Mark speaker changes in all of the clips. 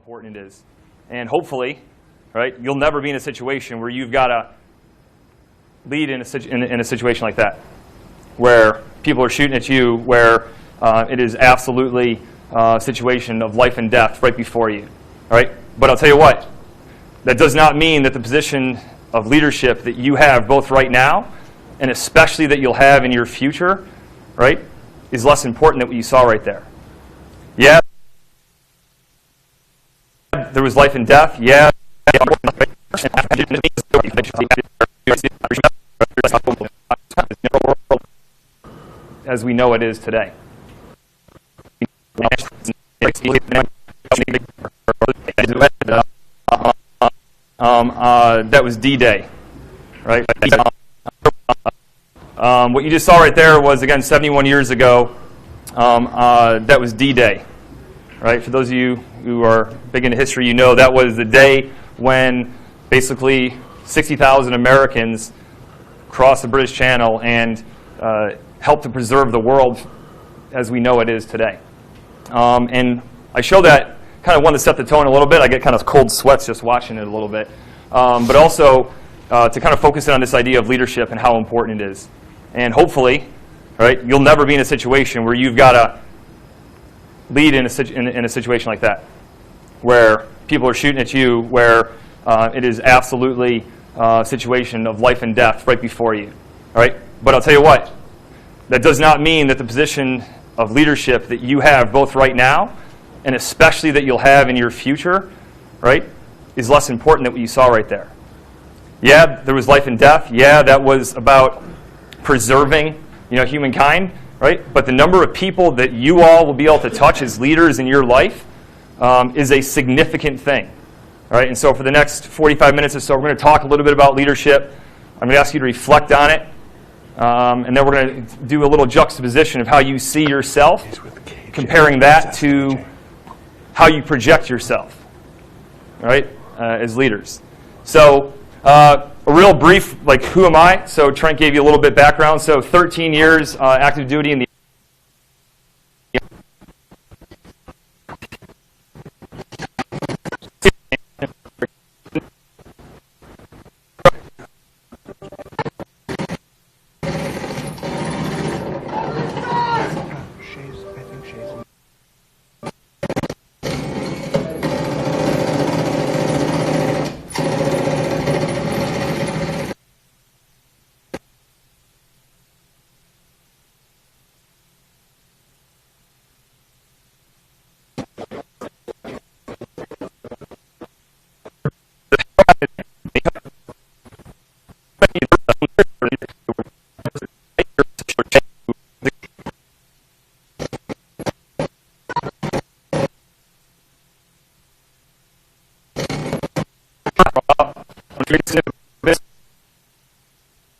Speaker 1: important it is. And hopefully, right, you'll never be in a situation where you've got to lead in a situation like that, where people are shooting at you, where it is absolutely a situation of life and death right before you. All right? But I'll tell you what, that does not mean that the position of leadership that you have both right now and especially that you'll have in your future, right, is less important than what you saw right there. Yeah, there was life and death. Yeah. As we know it is today. That was D-Day, right? What you just saw right there was, again, 71 years ago. That was D-Day, right? For those of you who are big into history, you know that was the day when basically 60,000 Americans crossed the British Channel and helped to preserve the world as we know it is today. And I show that, kind of want to set the tone a little bit. I get kind of cold sweats just watching it a little bit. But also to kind of focus in on this idea of leadership and how important it is. And hopefully, right, you'll never be in a situation where you've got to lead in a situation like that, where people are shooting at you, where it is absolutely a situation of life and death right before you. All right? But I'll tell you what, that does not mean that the position of leadership that you have both right now and especially that you'll have in your future, right, is less important than what you saw right there. Yeah, there was life and death. Yeah, that was about preserving, humankind, right? But the number of people that you all will be able to touch as leaders in your life is a significant thing. All right, and so for the next 45 minutes or so, we're going to talk a little bit about leadership. I'm going to ask you to reflect on it. And then we're going to do a little juxtaposition of how you see yourself, comparing that to how you project yourself, right, as leaders. So a real brief, who am I? So Trent gave you a little bit background. So 13 years active duty in the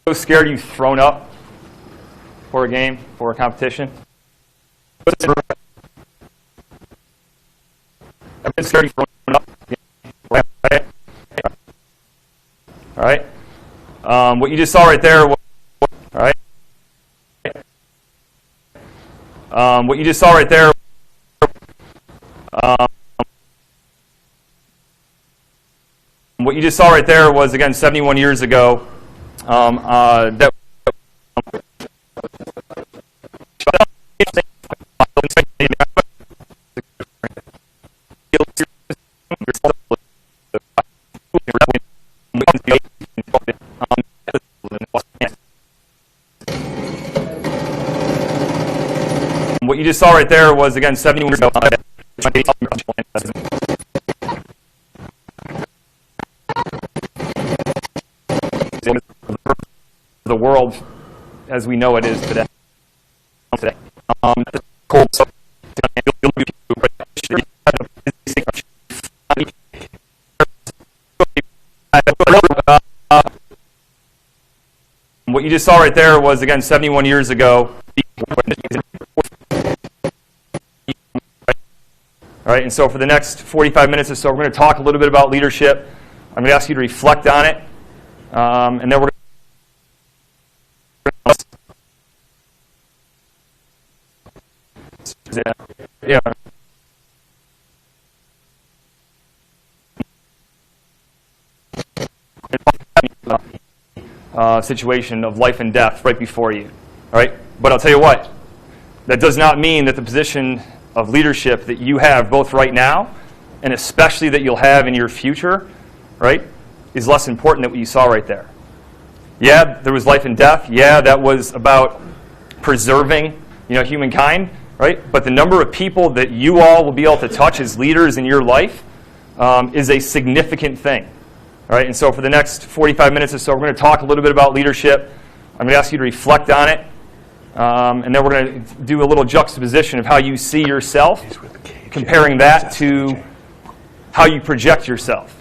Speaker 1: so scared you've thrown up for a game, for a competition? I've been scared you've thrown up. All right. What you just saw right there was, all right. What you just saw right there. What you just saw right there was, again, 71 years ago. That what you just saw right there was, again, 71 years ago. The world as we know it is today. Cold. What you just saw right there was, again, 71 years ago. All right, and so for the next 45 minutes or so, we're going to talk a little bit about leadership. I'm going to ask you to reflect on it, and then we're yeah. situation of life and death right before you. All right? But I'll tell you what, that does not mean that the position of leadership that you have both right now and especially that you'll have in your future, right, is less important than what you saw right there. Yeah, there was life and death. Yeah, that was about preserving, humankind, right? But the number of people that you all will be able to touch as leaders in your life is a significant thing. All right, and so for the next 45 minutes or so, we're going to talk a little bit about leadership. I'm going to ask you to reflect on it, and then we're going to do a little juxtaposition of how you see yourself, comparing that to how you project yourself.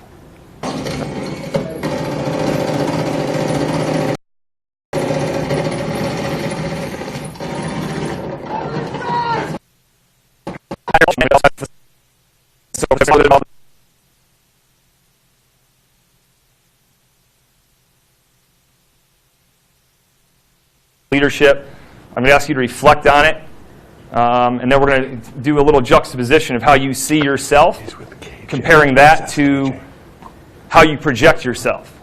Speaker 1: Leadership. I'm going to ask you to reflect on it, and then we're going to do a little juxtaposition of how you see yourself, comparing that to how you project yourself.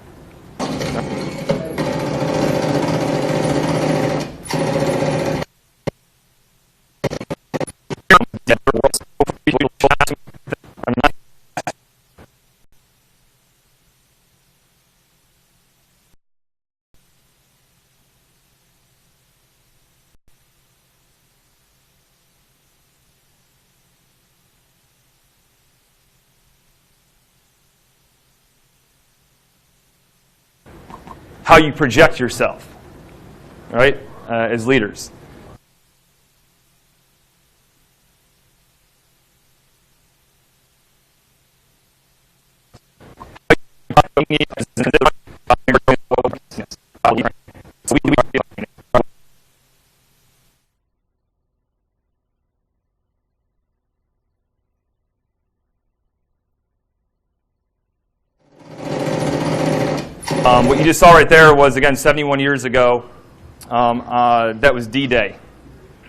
Speaker 1: How you project yourself, right, as leaders. What you just saw right there was, again, 71 years ago. That was D-Day,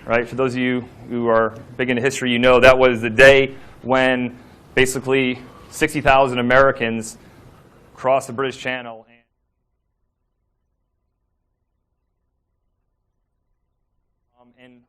Speaker 1: right? For those of you who are big into history, you know that was the day when basically 60,000 Americans crossed the British Channel. And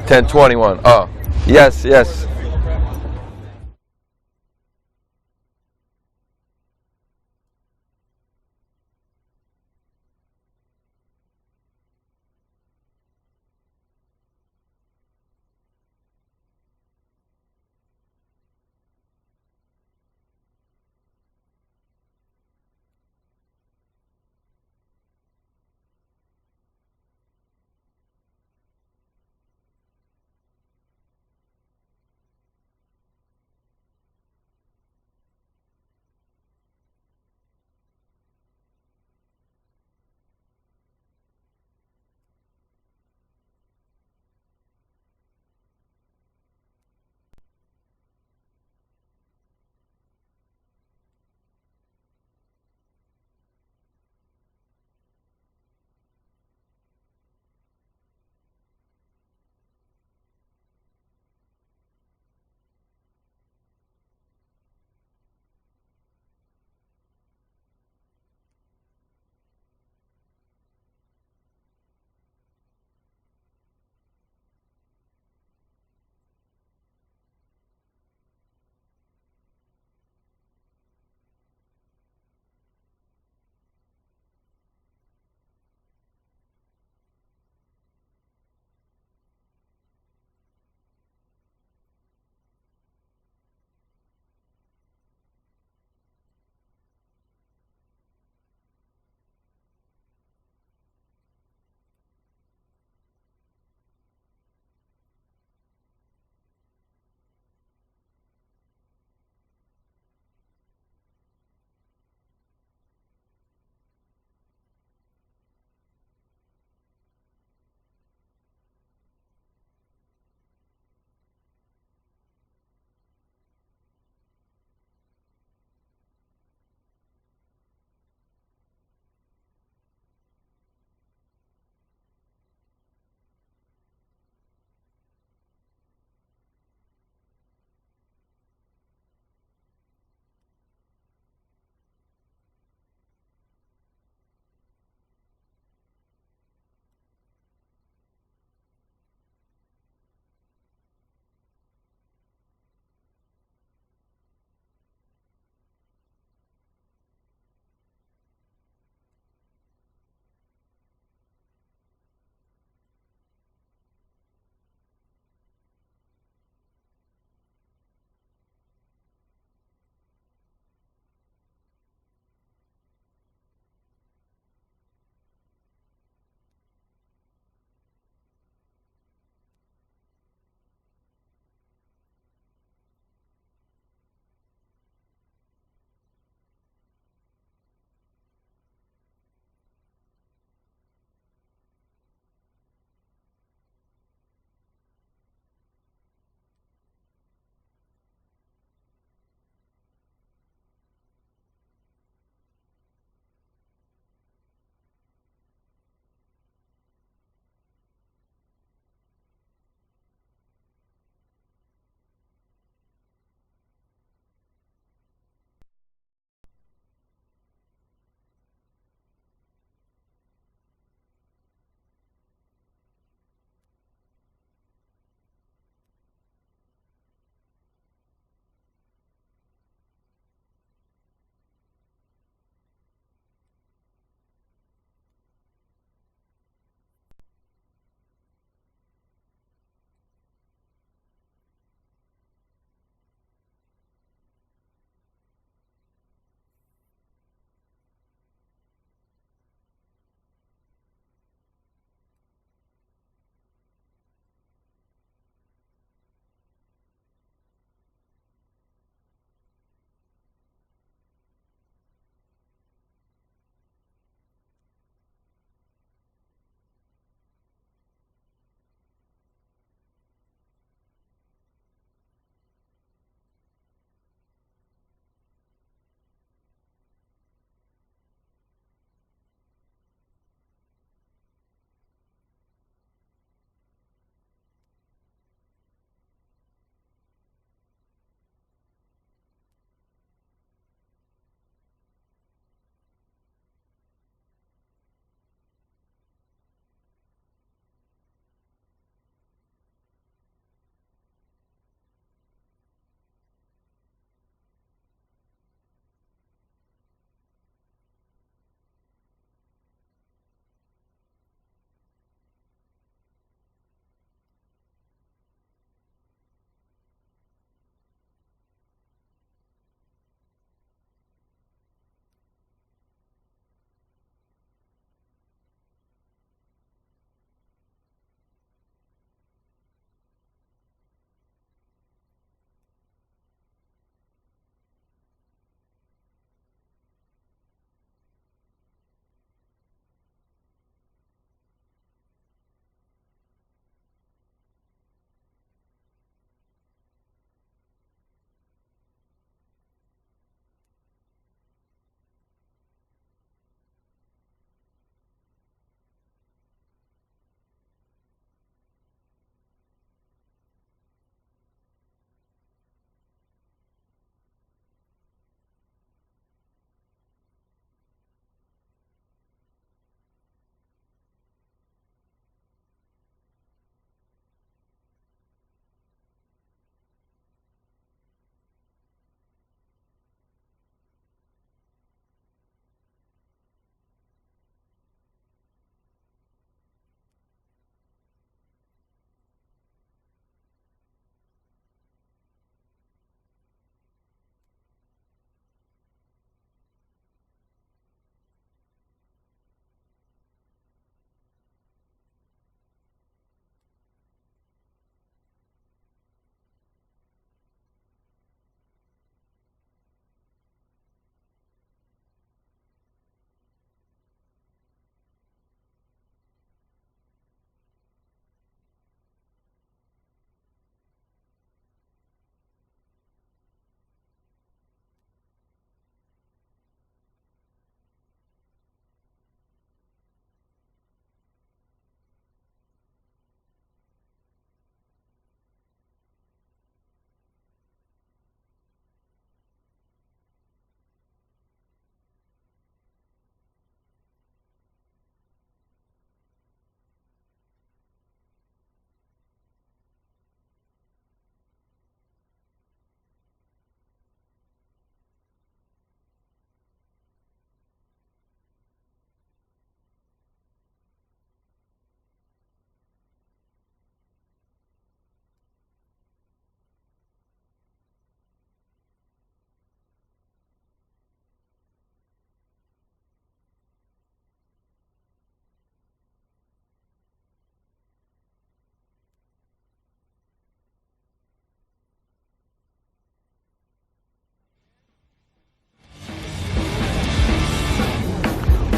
Speaker 2: 10:21. Oh, yes, yes.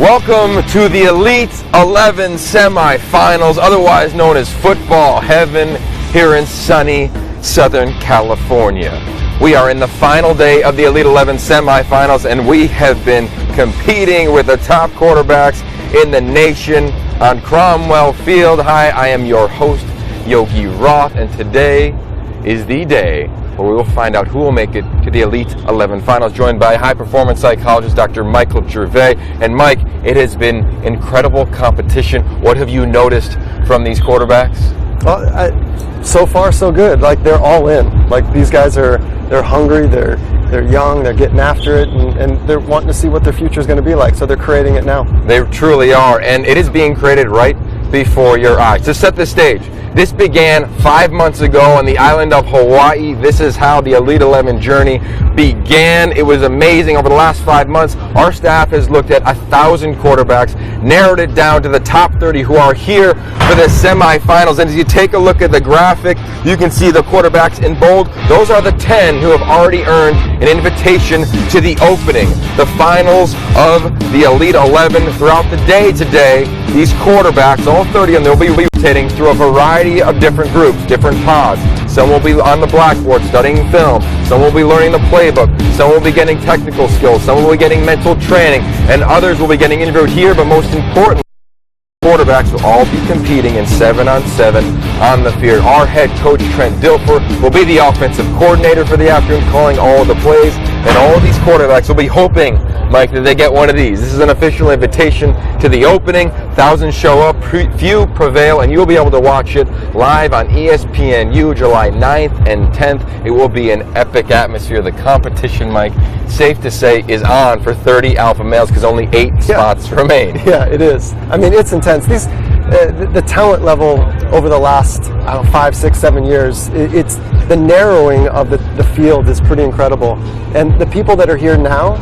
Speaker 2: Welcome to the Elite 11 Semifinals, otherwise known as football heaven here in sunny Southern California. We are in the final day of the Elite 11 Semifinals, and we have been competing with the top quarterbacks in the nation on Cromwell Field. Hi, I am your host, Yogi Roth, and today is the day where we will find out who will make it to the Elite 11 Finals, joined by high-performance psychologist Dr. Michael Gervais. And Mike, it has been incredible competition. What have you noticed from these quarterbacks?
Speaker 3: Well, so far so good. Like, they're all in. Like, these guys they're hungry, they're young, they're getting after it, and they're wanting to see what their future is going to be like, so they're creating it now.
Speaker 2: They truly are, and it is being created right before your eyes. To set the stage, this began 5 months ago on the island of Hawaii. This is how the Elite 11 journey began. It was amazing. Over the last 5 months, our staff has looked at 1,000 quarterbacks, narrowed it down to the top 30 who are here for the semifinals. And as you take a look at the graphic, you can see the quarterbacks in bold. Those are the 10 who have already earned an invitation to the opening, the finals of the Elite 11. Throughout the day today, these quarterbacks, all 30 of them, will be rotating through a variety of different groups, different pods. Some will be on the blackboard studying film. Some will be learning the playbook. Some will be getting technical skills. Some will be getting mental training. And others will be getting interviewed here. But most importantly, quarterbacks will all be competing in 7-on-7 on the field. Our head coach, Trent Dilfer, will be the offensive coordinator for the afternoon, calling all of the plays. And all of these quarterbacks will be hoping, Mike, that they get one of these. This is an official invitation to the opening. Thousands show up, few prevail, and you'll be able to watch it live on ESPNU July 9th and 10th. It will be an epic atmosphere. The competition, Mike, safe to say, is on for 30 alpha males because only 8 spots remain.
Speaker 3: Yeah, it is. I mean, it's intense. These the talent level over the last 5, 6, 7 years, it's the narrowing of the field is pretty incredible. And the people that are here now,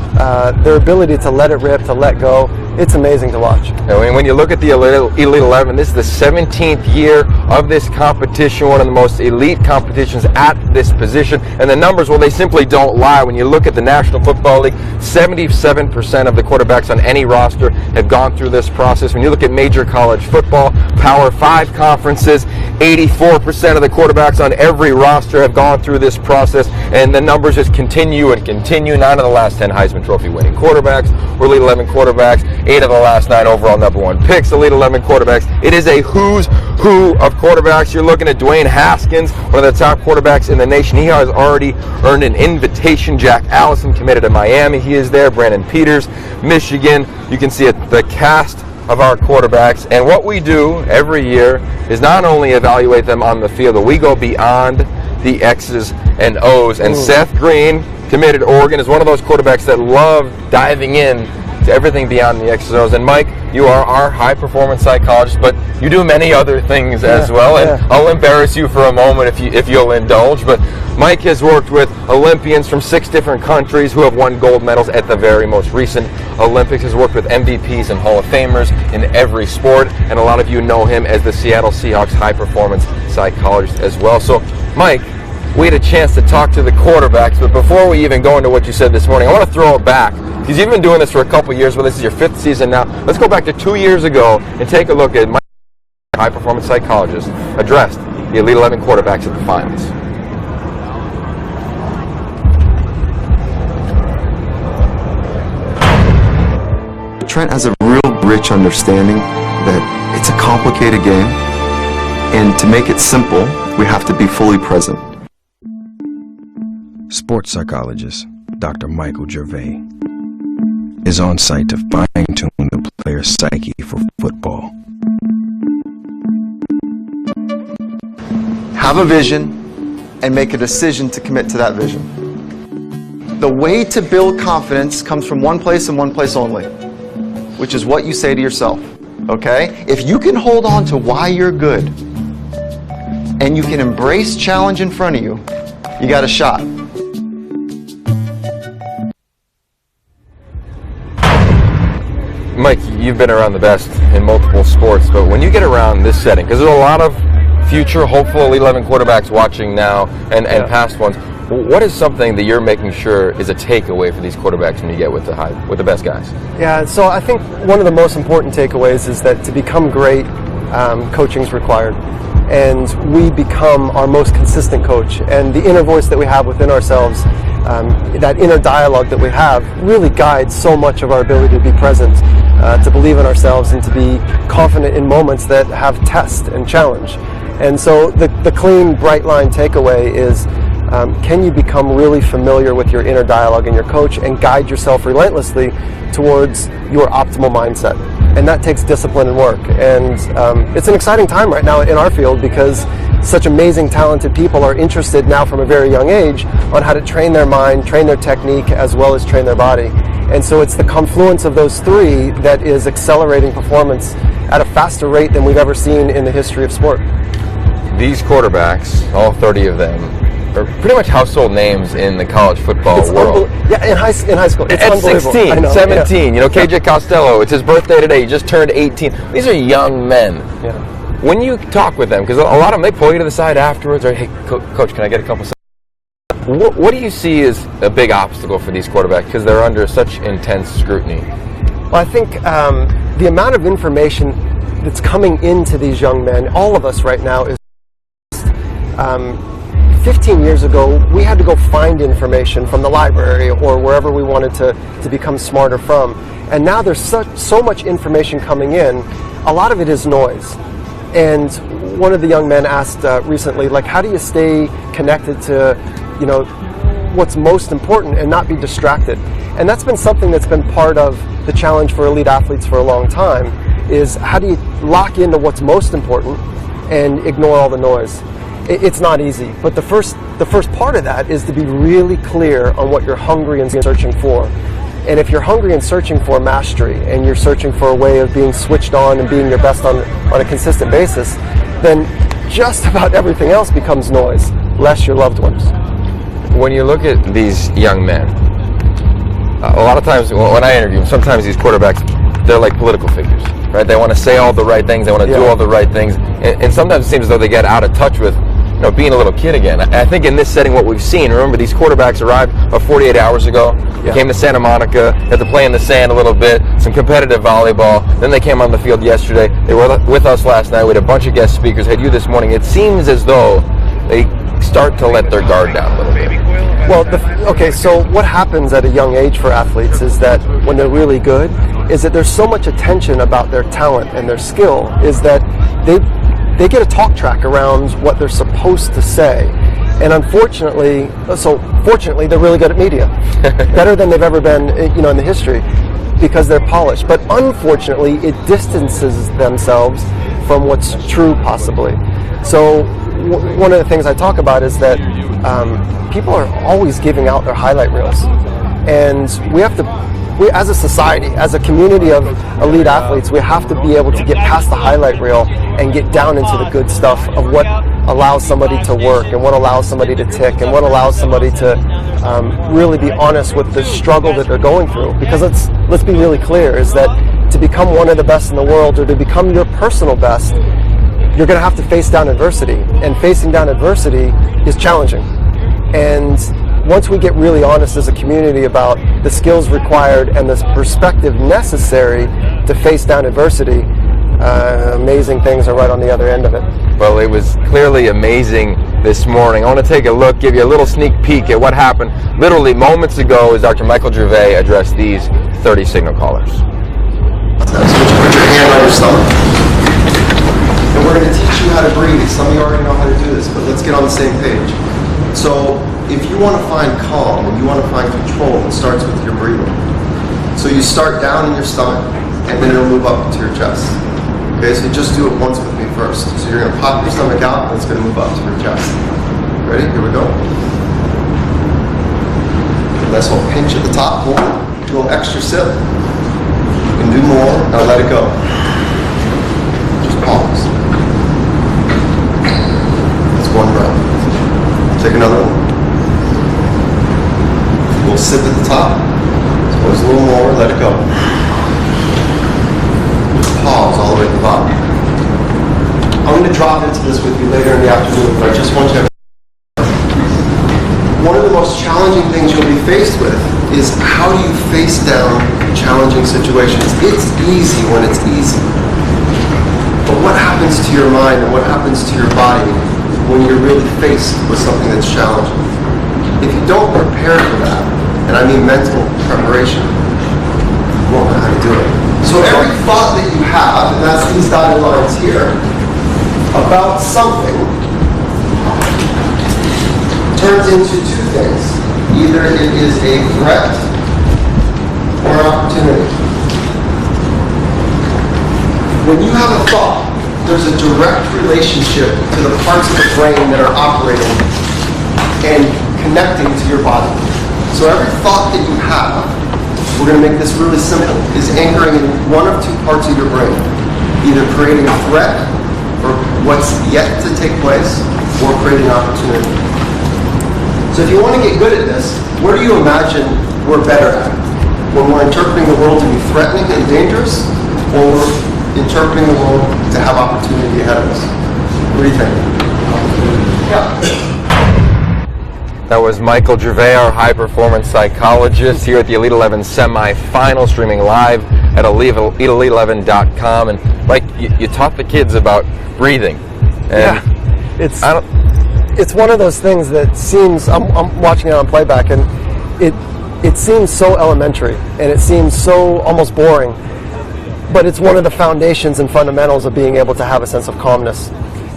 Speaker 3: their ability to let it rip, to let go, it's amazing to watch.
Speaker 2: And when you look at the Elite 11, this is the 17th year of this competition, one of the most elite competitions at this position. And the numbers, well, they simply don't lie. When you look at the National Football League, 77% of the quarterbacks on any roster have gone through this process. When you look at major college football, Power 5 conferences, 84% of the quarterbacks on every roster have gone through this process, and the numbers just continue and continue. 9 of the last 10 Heisman Trophy winning quarterbacks were Elite 11 quarterbacks, 8 of the last 9 overall #1 picks, Elite 11 quarterbacks. It is a who's who of quarterbacks. You're looking at Dwayne Haskins, one of the top quarterbacks in the nation. He has already earned an invitation. Jack Allison committed to Miami. He is there. Brandon Peters, Michigan. You can see it, the cast of our quarterbacks. And what we do every year is not only evaluate them on the field, but we go beyond the X's and O's. And Seth Green, committed to Oregon, is one of those quarterbacks that love diving in to everything beyond the X's and O's. And Mike, you are our high-performance psychologist, but you do many other things as well. And I'll embarrass you for a moment if you'll indulge. But Mike has worked with Olympians from 6 different countries who have won gold medals at the very most recent Olympics. Has worked with MVPs and Hall of Famers in every sport, and a lot of you know him as the Seattle Seahawks high-performance psychologist as well. So, Mike, we had a chance to talk to the quarterbacks, but before we even go into what you said this morning, I want to throw it back, because you've been doing this for a couple years, but this is your 5th season now. Let's go back to 2 years ago and take a look at Mike, high-performance psychologist, addressed the Elite 11 quarterbacks at the finals.
Speaker 4: Trent has a real rich understanding that it's a complicated game, and to make it simple, we have to be fully present.
Speaker 5: Sports psychologist Dr. Michael Gervais is on site to fine-tune the player's psyche for football.
Speaker 4: Have a vision and make a decision to commit to that vision. The way to build confidence comes from one place and one place only, which is what you say to yourself, okay? If you can hold on to why you're good and you can embrace challenge in front of you, you got a shot.
Speaker 2: Mike, you've been around the best in multiple sports, but when you get around this setting, because there's a lot of future hopeful Elite 11 quarterbacks watching now and past ones, What is something that you're making sure is a takeaway for these quarterbacks when you get with the best guys?
Speaker 3: Yeah, so I think one of the most important takeaways is that to become great, coaching is required. And we become our most consistent coach. And the inner voice that we have within ourselves, that inner dialogue that we have, really guides so much of our ability to be present, to believe in ourselves, and to be confident in moments that have test and challenge. And so the clean, bright line takeaway is, can you become really familiar with your inner dialogue and your coach and guide yourself relentlessly towards your optimal mindset? And that takes discipline and work. And it's an exciting time right now in our field because such amazing, talented people are interested now from a very young age on how to train their mind, train their technique, as well as train their body. And so it's the confluence of those three that is accelerating performance at a faster rate than we've ever seen in the history of sport.
Speaker 2: These quarterbacks, all 30 of them, are pretty much household names in the college football world.
Speaker 3: Yeah, in high school. It's
Speaker 2: At
Speaker 3: unbelievable.
Speaker 2: 16,
Speaker 3: I know,
Speaker 2: 17,
Speaker 3: yeah.
Speaker 2: KJ Costello, it's his birthday today, he just turned 18. These are young men.
Speaker 3: Yeah.
Speaker 2: When you talk with them, because a lot of them, they pull you to the side afterwards, or, hey, coach, can I get a couple seconds? What do you see as a big obstacle for these quarterbacks, because they're under such intense scrutiny?
Speaker 3: Well, I think the amount of information that's coming into these young men, all of us right now, is 15 years ago, we had to go find information from the library or wherever we wanted to become smarter from. And now there's so much information coming in, a lot of it is noise. And one of the young men asked recently, like, how do you stay connected to, what's most important and not be distracted? And that's been something that's been part of the challenge for elite athletes for a long time, is how do you lock into what's most important and ignore all the noise? It's not easy, but the first part of that is to be really clear on what you're hungry and searching for. And if you're hungry and searching for mastery, and you're searching for a way of being switched on and being your best on a consistent basis, then just about everything else becomes noise, less your loved ones.
Speaker 2: When you look at these young men, a lot of times when I interview them, sometimes these quarterbacks, they're like political figures, right? They want to say all the right things, they want to do all the right things, and sometimes it seems as though they get out of touch with being a little kid again. I think in this setting, what we've seen, remember, these quarterbacks arrived about 48 hours ago, came to Santa Monica, had to play in the sand a little bit, some competitive volleyball, then they came on the field yesterday, they were with us last night, we had a bunch of guest speakers, had you this morning. It seems as though they start to let their guard down a little bit.
Speaker 3: Well, so what happens at a young age for athletes is that when they're really good, is that there's so much attention about their talent and their skill, is that they get a talk track around what they're supposed to say. And fortunately, they're really good at media. Better than they've ever been, in the history, because they're polished. But unfortunately, it distances themselves from what's true, possibly. So one of the things I talk about is that people are always giving out their highlight reels. And we as a society, as a community of elite athletes, we have to be able to get past the highlight reel and get down into the good stuff of what allows somebody to work and what allows somebody to tick and what allows somebody to really be honest with the struggle that they're going through. Because let's be really clear, is that to become one of the best in the world, or to become your personal best, you're going to have to face down adversity. And facing down adversity is challenging. And once we get really honest as a community about the skills required and the perspective necessary to face down adversity, amazing things are right on the other end of it.
Speaker 2: Well, it was clearly amazing this morning. I want to take a look, give you a little sneak peek at what happened literally moments ago as Dr. Michael Gervais addressed these 30 signal callers.
Speaker 4: Put your hand on your stomach. And we're going to teach you how to breathe. Some of you already know how to do this, but let's get on the same page. So if you want to find calm and you want to find control, it starts with your breathing. So you start down in your stomach, and then it'll move up to your chest. Okay, so just do it once with me first. So you're going to pop your stomach out, and it's going to move up to your chest. Ready? Here we go. Nice little pinch at the top, more. A little extra sip. You can do more. Now let it go. Just pause. That's one breath. Take another one. We'll sip at the top. Suppose a little more, let it go. Just pause all the way at the bottom. I'm going to drop into this with you later in the afternoon, but I just want you to
Speaker 3: one of the most challenging things you'll be faced with is how do you face down challenging situations. It's easy when it's easy. But what happens to your mind and what happens to your body when you're really faced with something that's challenging? If you don't prepare for that, and I mean mental preparation, you won't know how to do it. So every thought that you have, and that's these dotted lines here, about something, turns into two things. Either it is a threat or an opportunity. When you have a thought, there's a direct relationship to the parts of the brain that are operating and connecting to your body. So every thought that you have, we're going to make this really simple, is anchoring in one of two parts of your brain, either creating a threat for what's yet to take place or creating opportunity. So if you want to get good at this, where do you imagine we're better at? When we're interpreting the world to be threatening and dangerous, or we're interpreting the world to have opportunity ahead of us? What do you think? Yeah.
Speaker 2: That was Michael Gervais, our high-performance psychologist, here at the Elite 11 semifinal, streaming live at elite11.com. And Mike, you taught the kids about breathing. And
Speaker 3: it's one of those things that seems, I'm watching it on playback, and it seems so elementary, and it seems so almost boring. But it's one of the foundations and fundamentals of being able to have a sense of calmness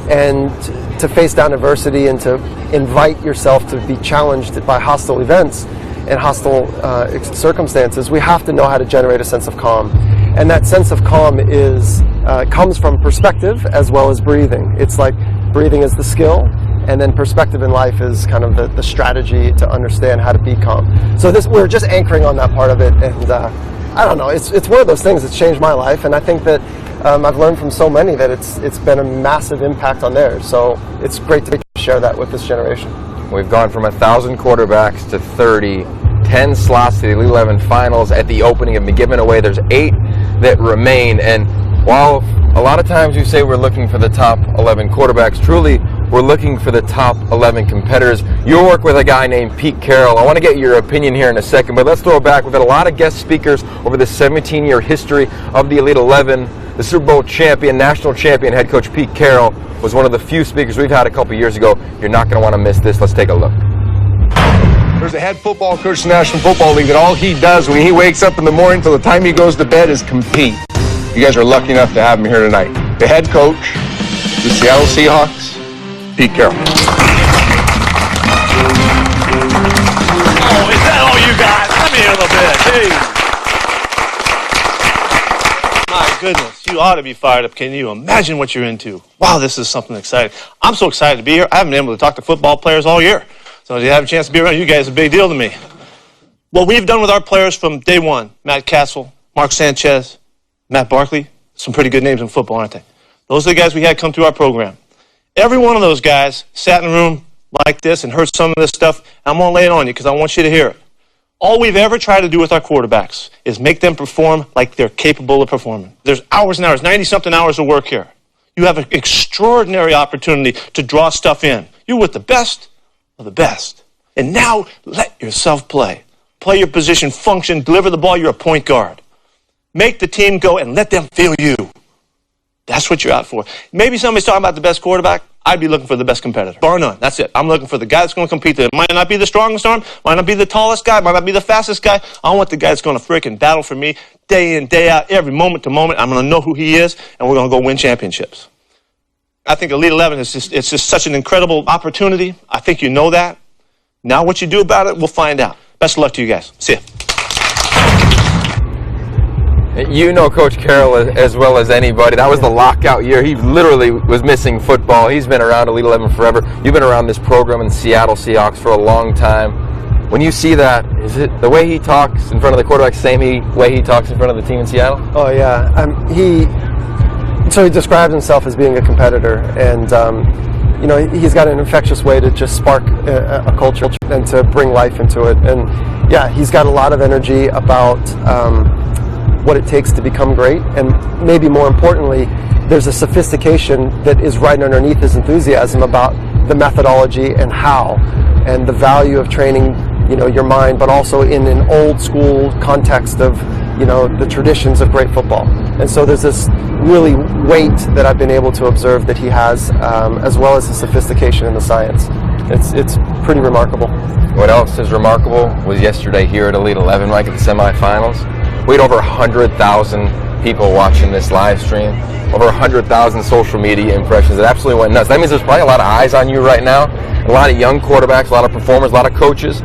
Speaker 3: and to face down adversity and to invite yourself to be challenged by hostile events and hostile circumstances. We have to know how to generate a sense of calm. And that sense of calm comes from perspective as well as breathing. It's like breathing is the skill, and then perspective in life is kind of the strategy to understand how to be calm. So we're just anchoring on that part of it, and I don't know, it's one of those things that's changed my life, and I think that I've learned from so many that it's been a massive impact on theirs. So it's great to share that with this generation.
Speaker 2: we've gone from 1,000 quarterbacks to 30, 10 slots to the Elite 11 finals at the opening have been given away. There's 8 that remain, and while a lot of times you say we're looking for the top 11 quarterbacks, truly we're looking for the top 11 competitors. You work with a guy named Pete Carroll. I want to get your opinion here in a second, but let's throw it back. We've had a lot of guest speakers over the 17-year history of the Elite 11. The Super Bowl champion, national champion head coach Pete Carroll was one of the few speakers we've had a couple years ago. You're not going to want to miss this. Let's take a look.
Speaker 6: There's a head football coach in the National Football League that all he does when he wakes up in the morning till the time he goes to bed is compete. You guys are lucky enough to have him here tonight. The head coach, the Seattle Seahawks, Pete Carroll.
Speaker 7: Oh, is that all you got? Let me hear a little bit. Hey. My goodness, you ought to be fired up. Can you imagine what you're into? Wow, this is something exciting. I'm so excited to be here. I haven't been able to talk to football players all year. So to have a chance to be around you guys is a big deal to me. What we've done with our players from day one, Matt Castle, Mark Sanchez, Matt Barkley, some pretty good names in football, aren't they? Those are the guys we had come through our program. Every one of those guys sat in a room like this and heard some of this stuff. I'm going to lay it on you because I want you to hear it. All we've ever tried to do with our quarterbacks is make them perform like they're capable of performing. There's hours and hours, 90-something hours of work here. You have an extraordinary opportunity to draw stuff in. You're with the best of the best. And now let yourself play. Play your position, function, deliver the ball. You're a point guard. Make the team go and let them feel you. That's what you're out for. Maybe somebody's talking about the best quarterback. I'd be looking for the best competitor. Bar none. That's it. I'm looking for the guy that's going to compete. It might not be the strongest arm, might not be the tallest guy, might not be the fastest guy. I want the guy that's going to frickin' battle for me day in, day out, every moment to moment. I'm going to know who he is, and we're going to go win championships. I think Elite 11 is just such an incredible opportunity. I think you know that. Now what you do about it, we'll find out. Best of luck to you guys. See ya.
Speaker 2: You know Coach Carroll as well as anybody. That was the lockout year. He literally was missing football. He's been around Elite 11 forever. You've been around this program in Seattle Seahawks for a long time. When you see that, is it the way he talks in front of the quarterback, same way he talks in front of the team in Seattle?
Speaker 3: Oh yeah, he describes himself as being a competitor, and you know, he's got an infectious way to just spark a culture and to bring life into it. And yeah, he's got a lot of energy about what it takes to become great, and maybe more importantly, there's a sophistication that is right underneath his enthusiasm about the methodology and how. and the value of training, your mind, but also in an old school context of, the traditions of great football. And so there's this really weight that I've been able to observe that he has, as well as the sophistication in the science. It's pretty remarkable.
Speaker 2: What else is remarkable was yesterday here at Elite 11, Mike, at the semifinals. We had over 100,000 people watching this live stream, over 100,000 social media impressions. It absolutely went nuts. That means there's probably a lot of eyes on you right now, a lot of young quarterbacks, a lot of performers, a lot of coaches.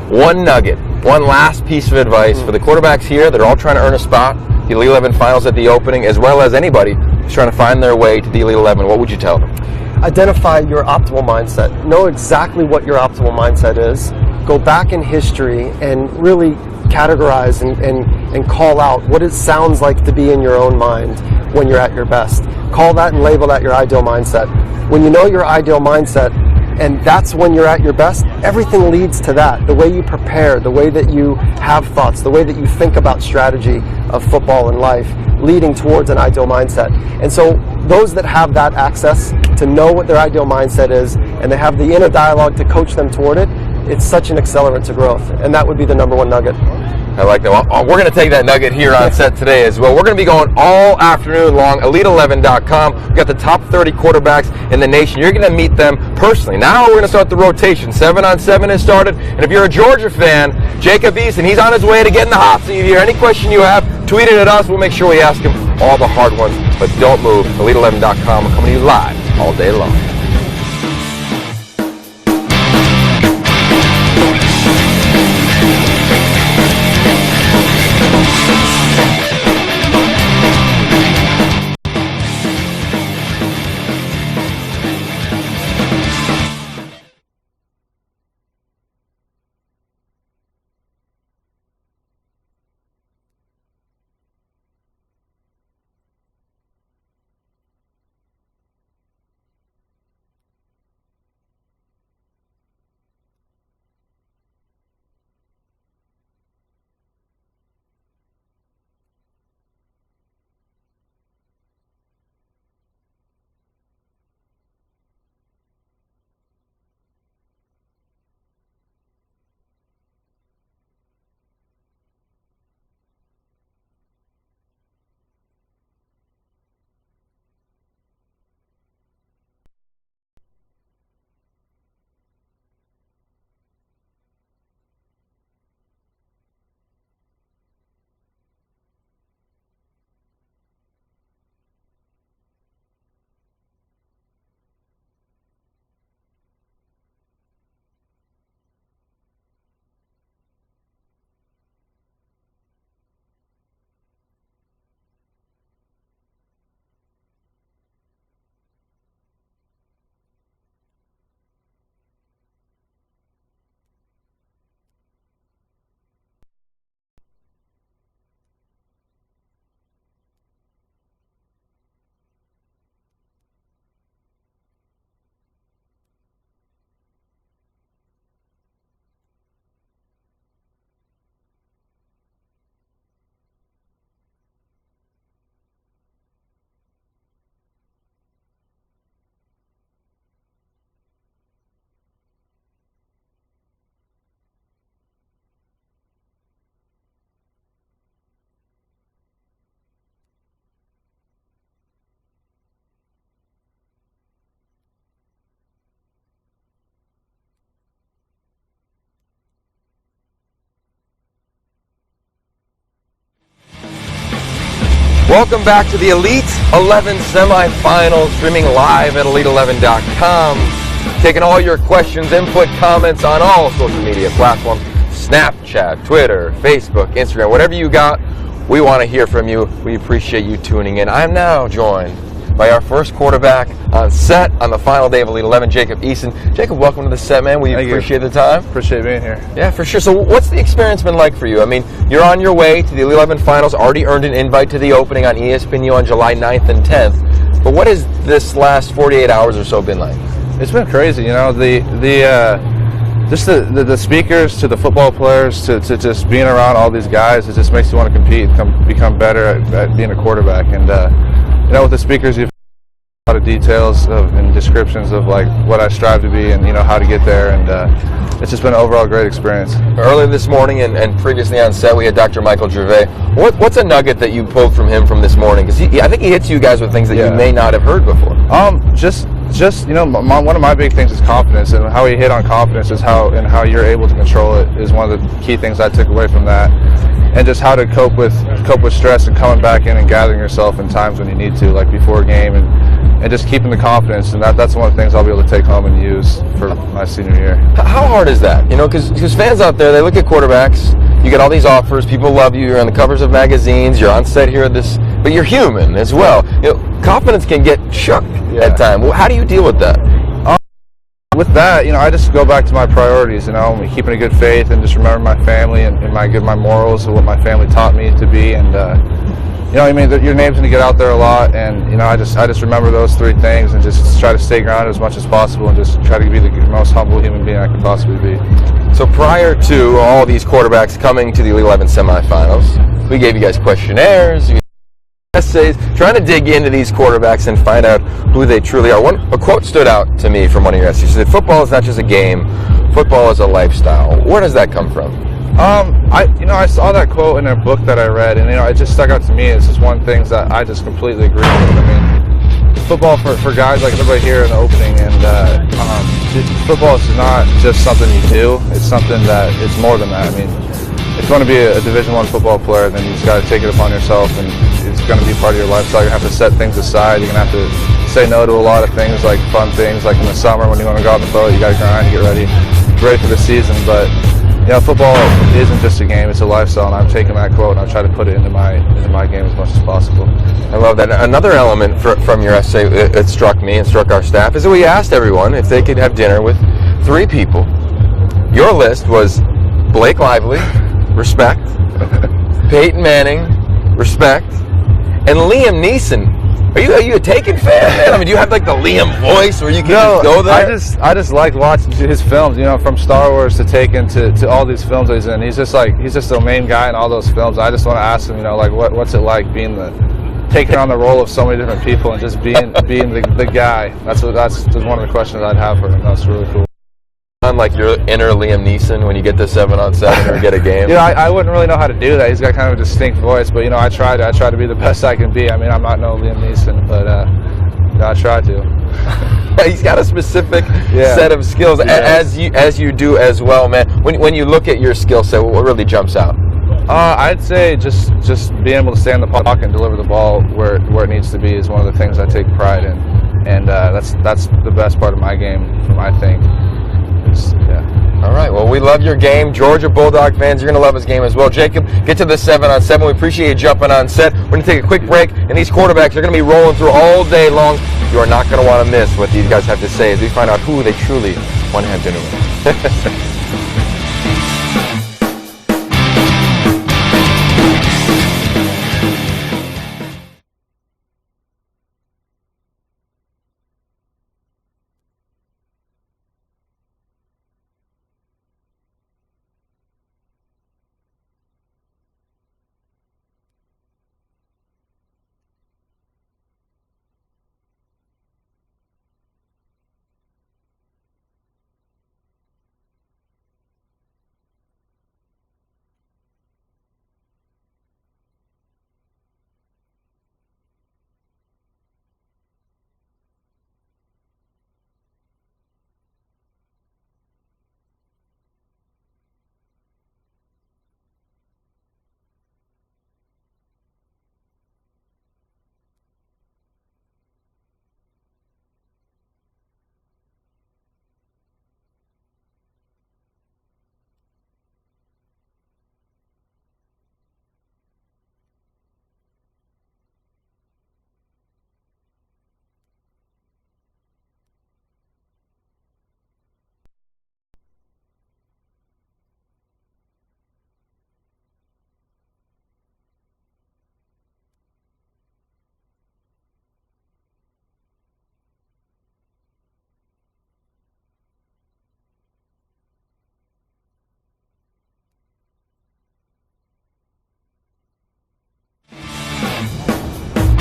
Speaker 2: One nugget, one last piece of advice for the quarterbacks here that are all trying to earn a spot, the Elite 11 finals at the opening, as well as anybody who's trying to find their way to the Elite 11. What would you tell them?
Speaker 3: Identify your optimal mindset. Know exactly what your optimal mindset is. Go back in history and really categorize and call out what it sounds like to be in your own mind when you're at your best. Call that and label that your ideal mindset. When you know your ideal mindset, and that's when you're at your best, everything leads to that. The way you prepare, the way that you have thoughts, the way that you think about strategy of football and life, leading towards an ideal mindset. And so those that have that access to know what their ideal mindset is, and they have the inner dialogue to coach them toward it, it's such an accelerant to growth. And that would be the number one nugget.
Speaker 2: I like that. Well, we're going to take that nugget here on set today as well. We're going to be going all afternoon long, elite11.com. We've got the top 30 quarterbacks in the nation. You're going to meet them personally. Now we're going to start the rotation. 7-on-7 has started. And if you're a Georgia fan, Jacob Eason, he's on his way to getting the hot seat here. Any question you have, tweet it at us. We'll make sure we ask him all the hard ones. But don't move. elite11.com. We're coming to you live all day long. Welcome back to the Elite 11 semifinals, streaming live at elite11.com. Taking all your questions, input, comments on all social media platforms, Snapchat, Twitter, Facebook, Instagram, whatever you got, we want to hear from you. We appreciate you tuning in. I'm now joined by our first quarterback on set on the final day of Elite 11, Jacob Eason. Jacob, welcome to the set, man. We appreciate the time.
Speaker 8: Appreciate being here.
Speaker 2: Yeah, for sure. So what's the experience been like for you? I mean, you're on your way to the Elite 11 finals, already earned an invite to the opening on ESPNU on July 9th and 10th. But what has this last 48 hours or so been like?
Speaker 8: It's been crazy, you know, just the speakers to the football players to just being around all these guys, it just makes you want to compete, become better at being a quarterback. And, you know, with the speakers, you've a lot of details and descriptions of like what I strive to be and how to get there, and it's just been an overall great experience.
Speaker 2: Earlier this morning and previously on set, we had Dr. Michael Gervais. What's a nugget that you pulled from him from this morning? Because I think he hits you guys with things that you may not have heard before.
Speaker 8: Just one of my big things is confidence, and how he hit on confidence is how you're able to control it is one of the key things I took away from that, and just how to cope with stress and coming back in and gathering yourself in times when you need to, like before a game, and just keeping the confidence, and that's one of the things I'll be able to take home and use for my senior year.
Speaker 2: How hard is that? Because fans out there, they look at quarterbacks, you get all these offers, people love you, you're on the covers of magazines, you're on set here at this, but you're human as well. Confidence can get shook at times. Well, how do you deal with that?
Speaker 8: With that, I just go back to my priorities, keeping a good faith and just remember my family and my morals and what my family taught me to be, and your name's going to get out there a lot, and I just remember those three things and just try to stay grounded as much as possible and just try to be the most humble human being I could possibly be.
Speaker 2: So prior to all these quarterbacks coming to the Elite 11 semifinals, we gave you guys questionnaires, essays, trying to dig into these quarterbacks and find out who they truly are. A quote stood out to me from one of your essays. You said, football is not just a game, football is a lifestyle. Where does that come from?
Speaker 8: I saw that quote in a book that I read, and it just stuck out to me. It's just one thing that I just completely agree with. Football for guys like everybody here in the opening, and football is not just something you do. It's something that it's more than that. If you want to be a Division I football player, then you just got to take it upon yourself, and it's going to be part of your lifestyle. You're going to have to set things aside. You're going to have to say no to a lot of things, like fun things, like in the summer when you want to go out on the boat, you got to grind, get ready for the season. But football isn't just a game; it's a lifestyle, and I've taken that quote and I've tried to put it into my game as much as possible.
Speaker 2: I love that. Another element from your essay it struck me and struck our staff is that we asked everyone if they could have dinner with three people. Your list was Blake Lively, respect, Peyton Manning, respect, and Liam Neeson. Are you a Taken fan, man? Do you have like the Liam voice where you can just go there?
Speaker 8: I just like watching his films, from Star Wars to Taken to all these films that he's in. He's just the main guy in all those films. I just want to ask him, what's it like being taking on the role of so many different people and just being the guy. That's one of the questions I'd have for him. That's really cool.
Speaker 2: Like your inner Liam Neeson when you get to 7-on-7 or get a game?
Speaker 8: I wouldn't really know how to do that. He's got kind of a distinct voice, but I try to be the best I can be. I'm not no Liam Neeson, but I try to.
Speaker 2: He's got a specific set of skills, as you do as well, man. When you look at your skill set, what really jumps out?
Speaker 8: I'd say just being able to stay in the pocket and deliver the ball where it needs to be is one of the things I take pride in, and that's the best part of my game, I think.
Speaker 2: All right, well, we love your game. Georgia Bulldog fans, you're going to love his game as well. Jacob, get to the 7-on-7. We appreciate you jumping on set. We're going to take a quick break, and these quarterbacks are going to be rolling through all day long. You are not going to want to miss what these guys have to say as we find out who they truly want to have dinner with.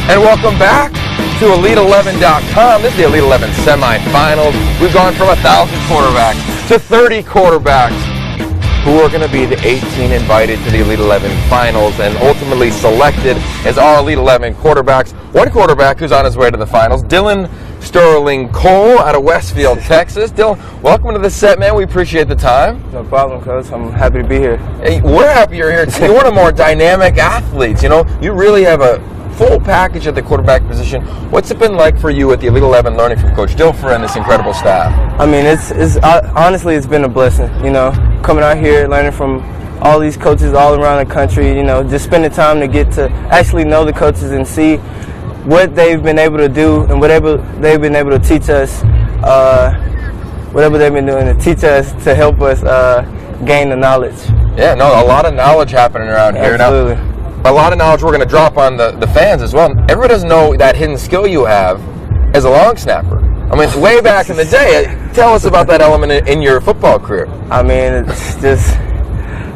Speaker 2: And welcome back to Elite11.com. This is the Elite 11 Semifinals. We've gone from 1,000 quarterbacks to 30 quarterbacks who are going to be the 18 invited to the Elite 11 Finals and ultimately selected as our Elite 11 quarterbacks. One quarterback who's on his way to the finals, Dylan Sterling Cole out of Westfield, Texas. Dylan, welcome to the set, man. We appreciate the time.
Speaker 9: No problem, Coach. I'm happy to be here.
Speaker 2: Hey, we're happy you're here. You're one of the more dynamic athletes. You know, you really have a full package at the quarterback position. What's it been like for you at the Elite 11 learning from Coach Dilfer and this incredible staff?
Speaker 9: I mean, honestly, it's been a blessing, you know, coming out here, learning from all these coaches all around the country, you know, just spending time to get to actually know the coaches and see what they've been able to do and whatever they've been able to teach us, whatever they've been doing to teach us to help us gain the knowledge.
Speaker 2: Yeah, no, a lot of knowledge happening around here.
Speaker 9: Absolutely.
Speaker 2: Now, a lot of knowledge we're going to drop on the fans as well. Everyone doesn't know that hidden skill you have as a long snapper. I mean, way back in the day. Tell us about that element in your football career.
Speaker 9: I mean, it's just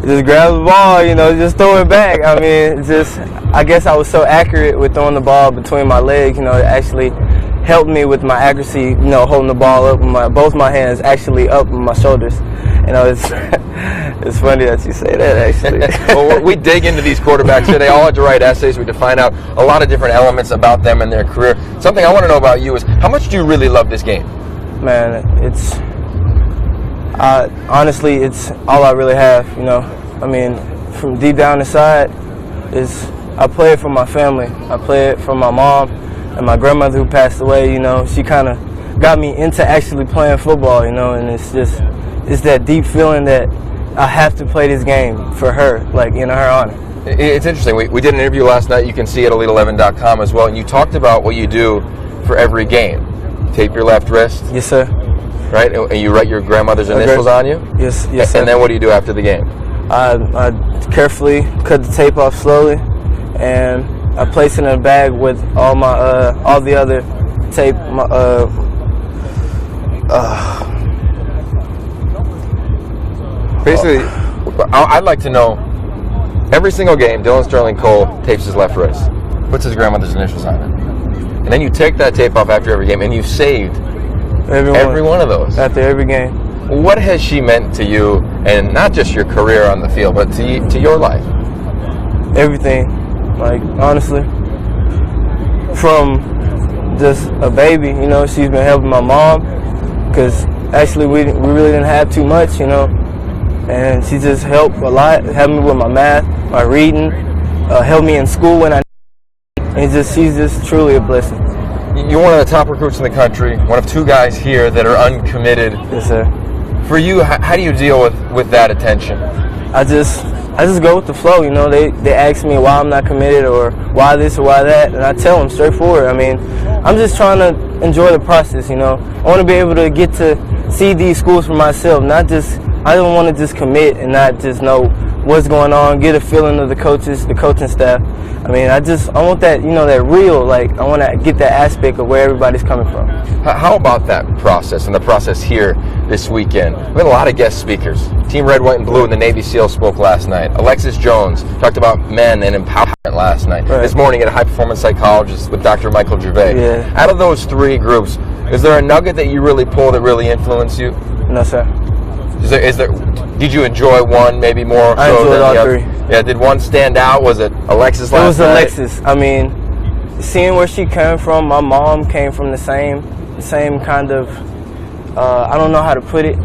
Speaker 9: grab the ball, you know, just throw it back. I mean, I guess I was so accurate with throwing the ball between my legs, you know, it actually helped me with my accuracy, you know, holding the ball up with both my hands actually up on my shoulders. You know, it's funny that you say that, actually.
Speaker 2: Well, we dig into these quarterbacks here. They all had to write essays. We define out a lot of different elements about them and their career. Something I want to know about you is, how much do you really love this game?
Speaker 9: Man, honestly, it's all I really have, you know. I mean, from deep down inside, I play it for my family. I play it for my mom and my grandmother who passed away, you know. She kind of got me into actually playing football, you know, and it's that deep feeling that I have to play this game for her, like in her honor.
Speaker 2: It's interesting. We did an interview last night. You can see it at Elite11.com as well, and you talked about what you do for every game. Tape your left wrist.
Speaker 9: Yes, sir.
Speaker 2: Right? And you write your grandmother's initials on you?
Speaker 9: Yes, sir.
Speaker 2: And then what do you do after the game?
Speaker 9: I carefully cut the tape off slowly, and I place it in a bag with all the other tape.
Speaker 2: Basically, I'd like to know, every single game, Dylan Sterling Cole tapes his left wrist, puts his grandmother's initials on it. And then you take that tape off after every game, and you've saved every one of those.
Speaker 9: After every game.
Speaker 2: What has she meant to you, and not just your career on the field, but to your life?
Speaker 9: Everything. Like, honestly. From just a baby, you know, she's been helping my mom, because actually we really didn't have too much, you know. And she just helped a lot, helped me with my math, my reading, helped me in school when I and she's just truly a blessing.
Speaker 2: You're one of the top recruits in the country, one of two guys here that are uncommitted.
Speaker 9: Yes, sir.
Speaker 2: For you, how do you deal with that attention?
Speaker 9: I just go with the flow, you know. They ask me why I'm not committed or why this or why that, and I tell them straightforward. I mean, I'm just trying to enjoy the process, you know. I want to be able to get to see these schools for myself, I don't want to just commit and not just know what's going on, get a feeling of the coaches, the coaching staff. I mean, I want that, you know, that real, like, I want to get that aspect of where everybody's coming from.
Speaker 2: How about that process and the process here this weekend? We had a lot of guest speakers. Team Red, White, and Blue and the Navy SEALs spoke last night. Alexis Jones talked about men and empowerment last night.
Speaker 9: Right.
Speaker 2: This morning at a high-performance psychologist with Dr. Michael Gervais.
Speaker 9: Yeah.
Speaker 2: Out of those three groups, is there a nugget that you really pull that really influenced you?
Speaker 9: No, sir.
Speaker 2: Did you enjoy one maybe more
Speaker 9: I
Speaker 2: so
Speaker 9: enjoyed
Speaker 2: than
Speaker 9: all
Speaker 2: the other?
Speaker 9: three.
Speaker 2: Yeah, did one stand out? Was it Alexis last night?
Speaker 9: It was Alexis. I mean, seeing where she came from, my mom came from the same kind of, I don't know how to put it,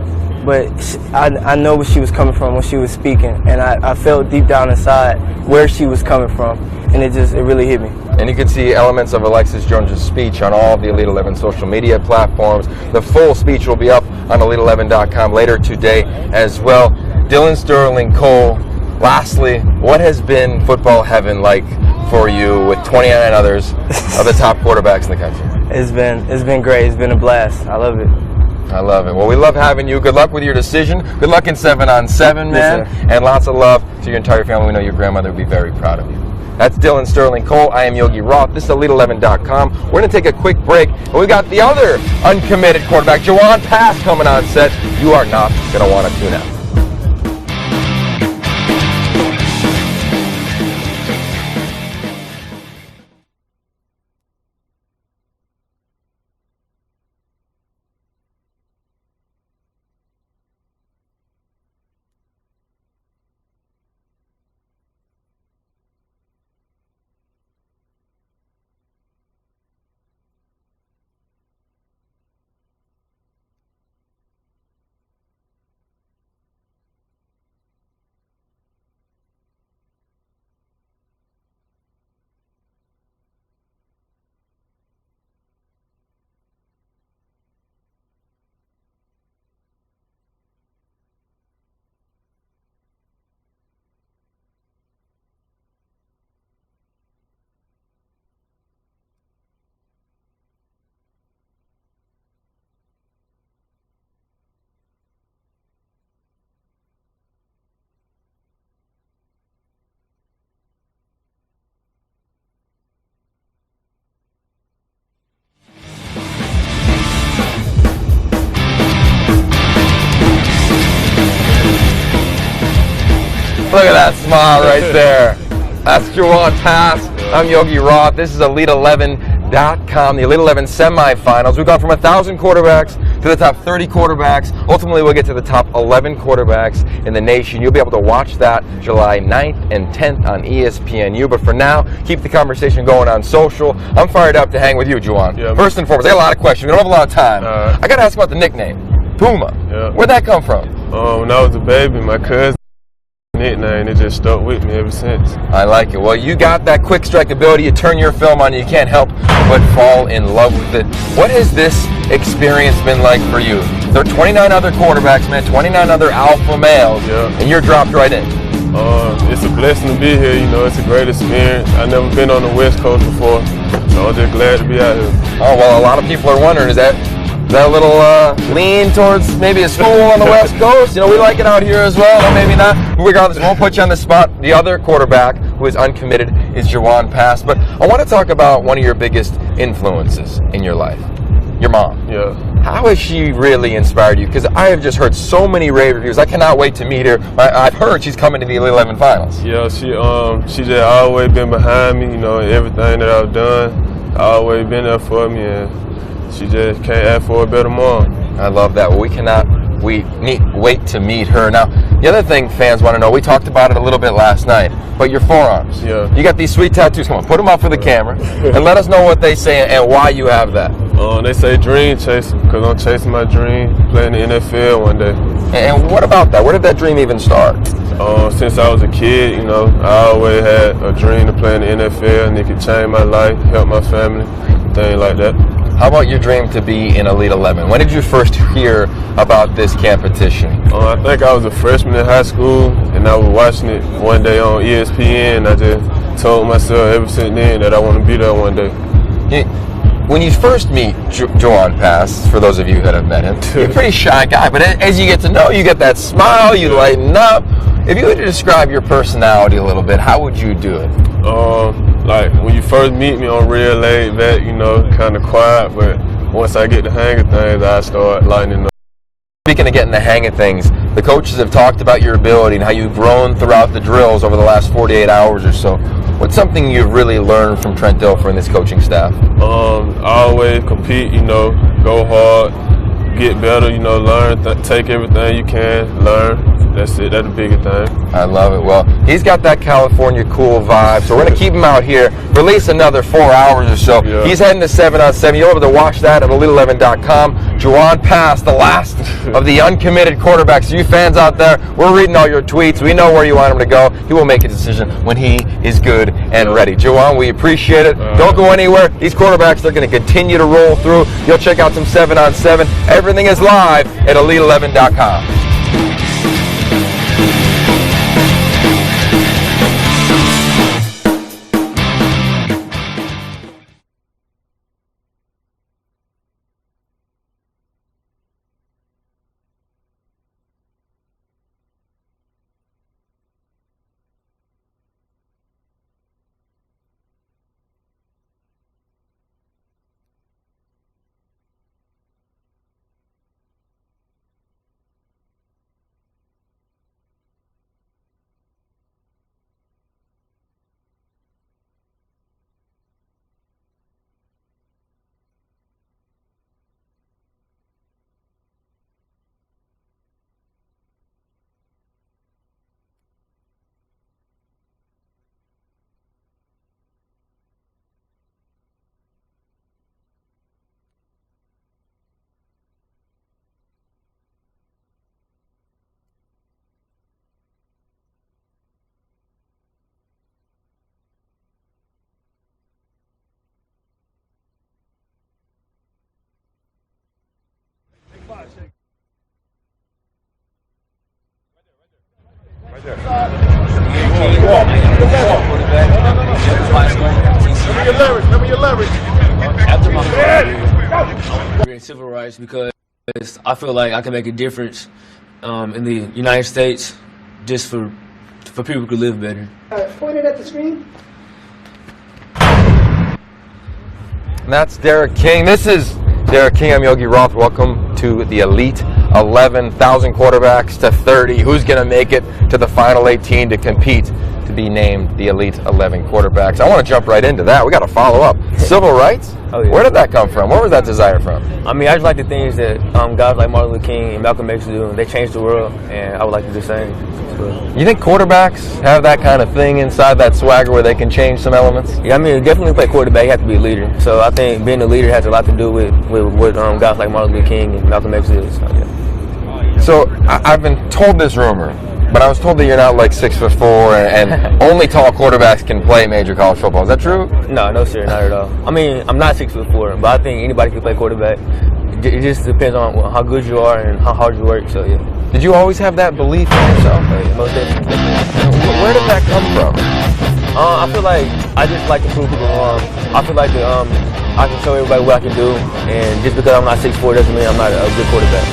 Speaker 9: but I know where she was coming from when she was speaking, and I felt deep down inside where she was coming from, and it really hit me.
Speaker 2: And you can see elements of Alexis Jones' speech on all of the Elite 11 social media platforms. The full speech will be up on Elite11.com later today as well. Dylan Sterling Cole, lastly, what has been football heaven like for you with 29 others of the top quarterbacks in the country?
Speaker 9: It's been great. It's been a blast. I love it.
Speaker 2: I love it. Well, we love having you. Good luck with your decision. Good luck in 7-on-7, man.
Speaker 9: Yes,
Speaker 2: and lots of love to your entire family. We know your grandmother would be very proud of you. That's Dylan Sterling Cole. I am Yogi Roth. This is Elite11.com. We're going to take a quick break. And we got the other uncommitted quarterback, Jawan Pass, coming on set. You are not going to want to tune out. Look at that smile right there. That's Juwan Pass. I'm Yogi Roth. This is Elite11.com, the Elite 11 Semifinals. We've gone from 1,000 quarterbacks to the top 30 quarterbacks. Ultimately, we'll get to the top 11 quarterbacks in the nation. You'll be able to watch that July 9th and 10th on ESPNU. But for now, keep the conversation going on social. I'm fired up to hang with you, Juwan.
Speaker 6: Yeah,
Speaker 2: First and foremost, I got a lot of questions. We don't have a lot of time. I got to ask about the nickname, Puma.
Speaker 6: Yeah.
Speaker 2: Where'd that come from?
Speaker 6: When I was a baby, my cousin nickname, it just stuck with me ever since.
Speaker 2: I like it. Well, you got that quick strike ability. You turn your film on, you can't help but fall in love with it. What has this experience been like for you? There are 29 other quarterbacks, man, 29 other alpha males, and you're dropped right in.
Speaker 6: It's a blessing to be here. You know, it's a great experience. I've never been on the West Coast before, so I'm just glad to be out here.
Speaker 2: Oh, well, a lot of people are wondering, is that a little lean towards maybe a school on the West Coast? You know, we like it out here as well, or maybe not. Regardless, we won't put you on the spot. The other quarterback who is uncommitted is Juwan Pass. But I want to talk about one of your biggest influences in your life, your mom.
Speaker 6: Yeah.
Speaker 2: How has she really inspired you? Because I have just heard so many rave reviews. I cannot wait to meet her. I've heard she's coming to the Elite 11 Finals.
Speaker 6: Yeah, she just always been behind me, you know, everything that I've done. Always been there for me, and she just can't ask for a better mom.
Speaker 2: I love that. Well, we cannot wait to meet her. Now, the other thing fans want to know, we talked about it a little bit last night, but your forearms.
Speaker 6: Yeah.
Speaker 2: You got these sweet tattoos. Come on, put them up for the camera and let us know what they say and why you have that.
Speaker 6: They say dream chasing, because I'm chasing my dream, playing the NFL one day.
Speaker 2: And what about that? Where did that dream even start?
Speaker 6: Since I was a kid, you know, I always had a dream to play in the NFL, and it could change my life, help my family, things like that.
Speaker 2: How about your dream to be in Elite 11? When did you first hear about this competition?
Speaker 6: I think I was a freshman in high school, and I was watching it one day on ESPN, and I just told myself ever since then that I want to be there one day.
Speaker 2: When you first meet Juwan Pass, for those of you that have met him, you're a pretty shy guy, but as you get to know, you get that smile, you lighten up. If you were to describe your personality a little bit, how would you do it?
Speaker 6: Like when you first meet me, I'm real laid back, you know, kind of quiet, but once I get the hang of things, I start lightening up.
Speaker 2: Speaking of getting the hang of things, the coaches have talked about your ability and how you've grown throughout the drills over the last 48 hours or so. What's something you've really learned from Trent Dilfer and this coaching staff?
Speaker 6: Always compete, you know, go hard, get better, you know, learn, take everything you can, learn. That's it. That's the biggest thing.
Speaker 2: I love it. Well, he's got that California cool vibe, so we're going to keep him out here for at least another 4 hours or so. Yeah. He's heading to 7-on-7. You'll be able to watch that at Elite11.com. Juwan Pass, the last of the uncommitted quarterbacks. You fans out there, we're reading all your tweets. We know where you want him to go. He will make a decision when he is good and ready. Juwan, we appreciate it. Don't go anywhere. These quarterbacks, they're going to continue to roll through. You'll check out some 7-on-7. Everything is live at Elite11.com.
Speaker 10: Civil rights because I feel like I can make a difference in the United States just for people to live better.
Speaker 11: Point it at the screen.
Speaker 2: And that's Derek King. This is Derek King, I'm Yogi Roth. Welcome to the Elite 11,000 quarterbacks to 30. Who's going to make it to the final 18 to compete to be named the Elite 11 quarterbacks? I want to jump right into that. We got to follow up. Civil rights?
Speaker 9: Oh, yeah.
Speaker 2: Where did that come from? Where was that desire from?
Speaker 9: I mean, I just like the things that guys like Martin Luther King and Malcolm X do. They changed the world, and I would like to do the same.
Speaker 2: You think quarterbacks have that kind of thing inside, that swagger where they can change some elements?
Speaker 9: Yeah, I mean, definitely play quarterback. You have to be a leader. So I think being a leader has a lot to do with what guys like Martin Luther King and Malcolm X did. So, yeah.
Speaker 2: So I've been told this rumor, but I was told that you're not like 6'4" and only tall quarterbacks can play major college football. Is that true?
Speaker 9: No, sir, not at all. I mean, I'm not 6'4", but I think anybody can play quarterback. It just depends on how good you are and how hard you work. So yeah.
Speaker 2: Did you always have that belief in yourself?
Speaker 9: Most definitely.
Speaker 2: Where did that come from?
Speaker 9: I feel like I just like to prove people wrong. I feel like I can show everybody what I can do, and just because I'm not 6'4" doesn't mean I'm not a good quarterback.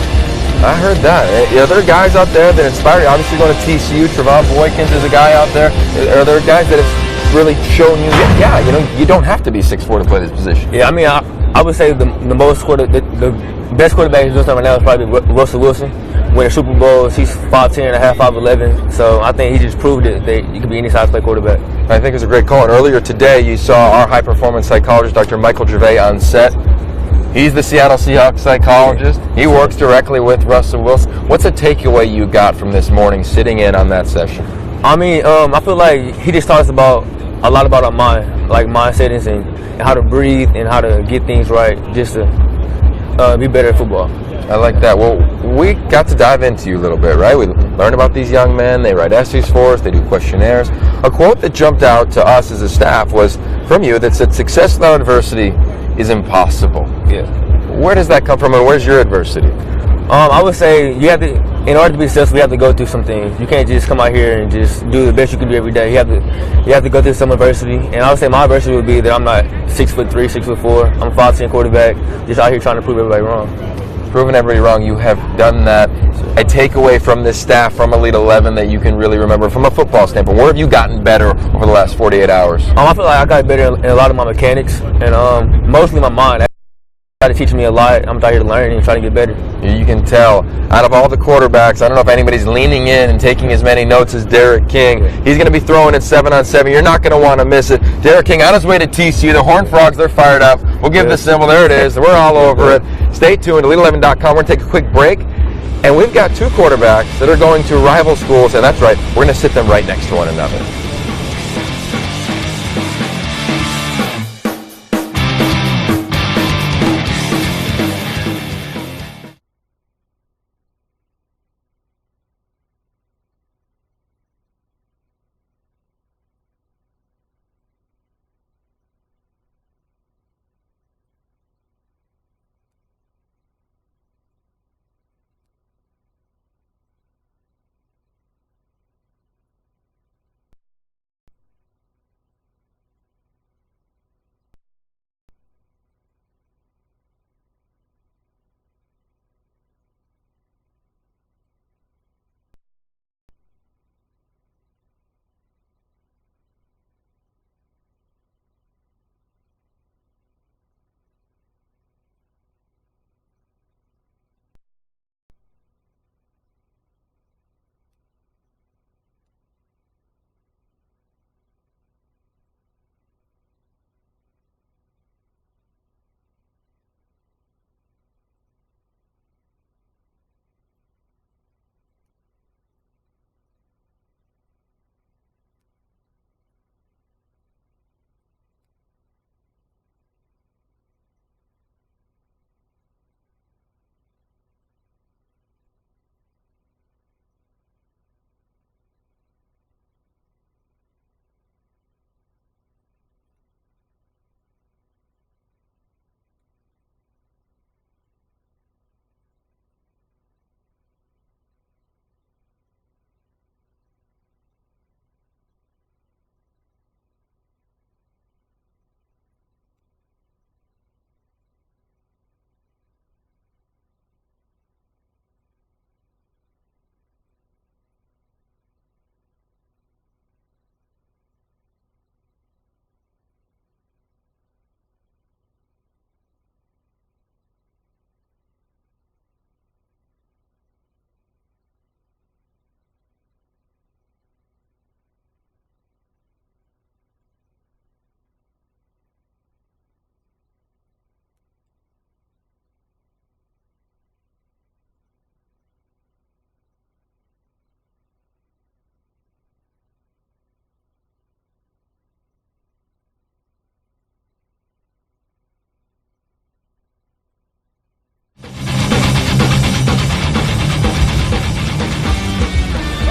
Speaker 2: I heard that. Are there guys out there that inspire you? Obviously going to TCU, Trevon Boykins is a guy out there. Are there guys that have really shown you, yeah, you don't have to be 6'4" to play this position?
Speaker 9: Yeah, I mean, I would say the best quarterback who's doing something right now is probably Russell Wilson. Winning Super Bowls, he's 5'10" and a half, 5'11". So I think he just proved it that you can be any size play quarterback.
Speaker 2: I think it's a great call. And earlier today, you saw our high-performance psychologist, Dr. Michael Gervais, on set. He's the Seattle Seahawks psychologist. He works directly with Russell Wilson. What's a takeaway you got from this morning sitting in on that session?
Speaker 9: I mean, I feel like he just talks about a lot about our mind, like mind settings and how to breathe and how to get things right just to be better at football.
Speaker 2: I like that. Well, we got to dive into you a little bit, right? We learned about these young men. They write essays for us. They do questionnaires. A quote that jumped out to us as a staff was from you that said, "Success without adversity is impossible."
Speaker 9: Yeah.
Speaker 2: Where does that come from, and where's your adversity?
Speaker 9: I would say you have to, in order to be successful, you have to go through some things. You can't just come out here and just do the best you can do every day. You have to go through some adversity. And I would say my adversity would be that I'm not 6'3", 6'4". I'm a 5'10" quarterback, just out here trying to prove everybody wrong.
Speaker 2: Proving everybody wrong, you have done that. A takeaway from this staff, from Elite 11, that you can really remember from a football standpoint. Where have you gotten better over the last 48 hours?
Speaker 9: I feel like I got better in a lot of my mechanics and mostly my mind. To teach me a lot. I'm out here to learn and trying to get better.
Speaker 2: You can tell, out of all the quarterbacks, I don't know if anybody's leaning in and taking as many notes as Derek King. He's going to be throwing it 7-on-7. You're not going to want to miss it. Derek King on his way to TCU. The Horned Frogs, they're fired up. We'll give the symbol. There it is. We're all over it. Stay tuned. Elite11.com. We're going to take a quick break. And we've got two quarterbacks that are going to rival schools. And that's right, we're going to sit them right next to one another.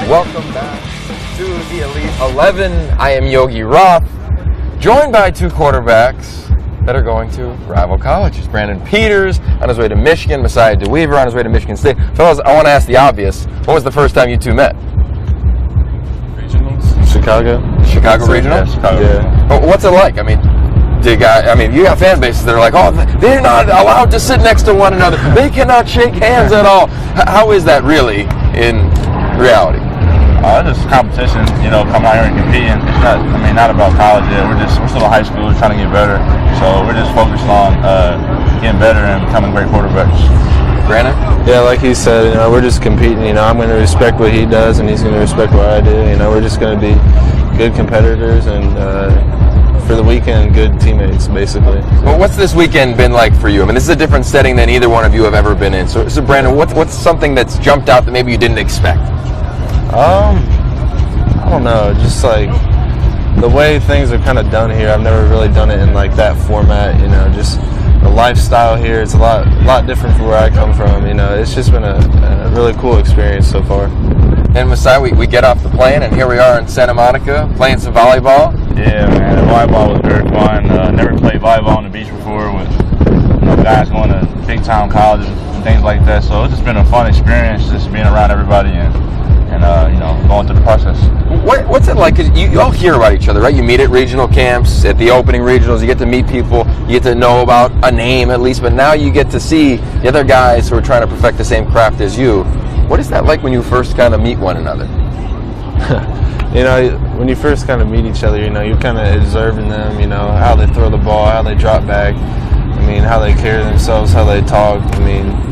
Speaker 2: Welcome back to the Elite 11. I am Yogi Roth, joined by two quarterbacks that are going to rival colleges. Brandon Peters on his way to Michigan, Messiah DeWeaver on his way to Michigan State. Fellas, I want to ask the obvious. When was the first time you two met?
Speaker 8: Regionals? Chicago.
Speaker 2: Chicago Regional?
Speaker 8: Yeah, Chicago.
Speaker 2: Yeah. But what's it like? I mean, you got fan bases that are like, oh, they're not allowed to sit next to one another. They cannot shake hands at all. How is that really in reality?
Speaker 8: Just competition, coming out here and competing. It's not about college yet. We're still in high school, we're trying to get better. So we're just focused on getting better and becoming great quarterbacks.
Speaker 2: Brandon?
Speaker 11: Yeah, like he said, we're just competing. I'm going to respect what he does, and he's going to respect what I do. We're just going to be good competitors and for the weekend, good teammates, basically.
Speaker 2: Well, what's this weekend been like for you? I mean, this is a different setting than either one of you have ever been in. So Brandon, what's something that's jumped out that maybe you didn't expect?
Speaker 11: I don't know, just like the way things are kind of done here. I've never really done it in like that format, just the lifestyle here. It's a lot different from where I come from. It's just been a really cool experience so far.
Speaker 2: And Messiah, we get off the plane and here we are in Santa Monica playing some volleyball.
Speaker 8: Yeah, man, the volleyball was very fun. Never played volleyball on the beach before with guys going to big time colleges and things like that. So it's just been a fun experience, just being around everybody and going through the process.
Speaker 2: What's it like? 'Cause you all hear about each other, right? You meet at regional camps, at the opening regionals. You get to meet people. You get to know about a name at least. But now you get to see the other guys who are trying to perfect the same craft as you. What is that like when you first kind of meet one another?
Speaker 11: When you first kind of meet each other, you're kind of observing them, how they throw the ball, how they drop back, how they carry themselves, how they talk,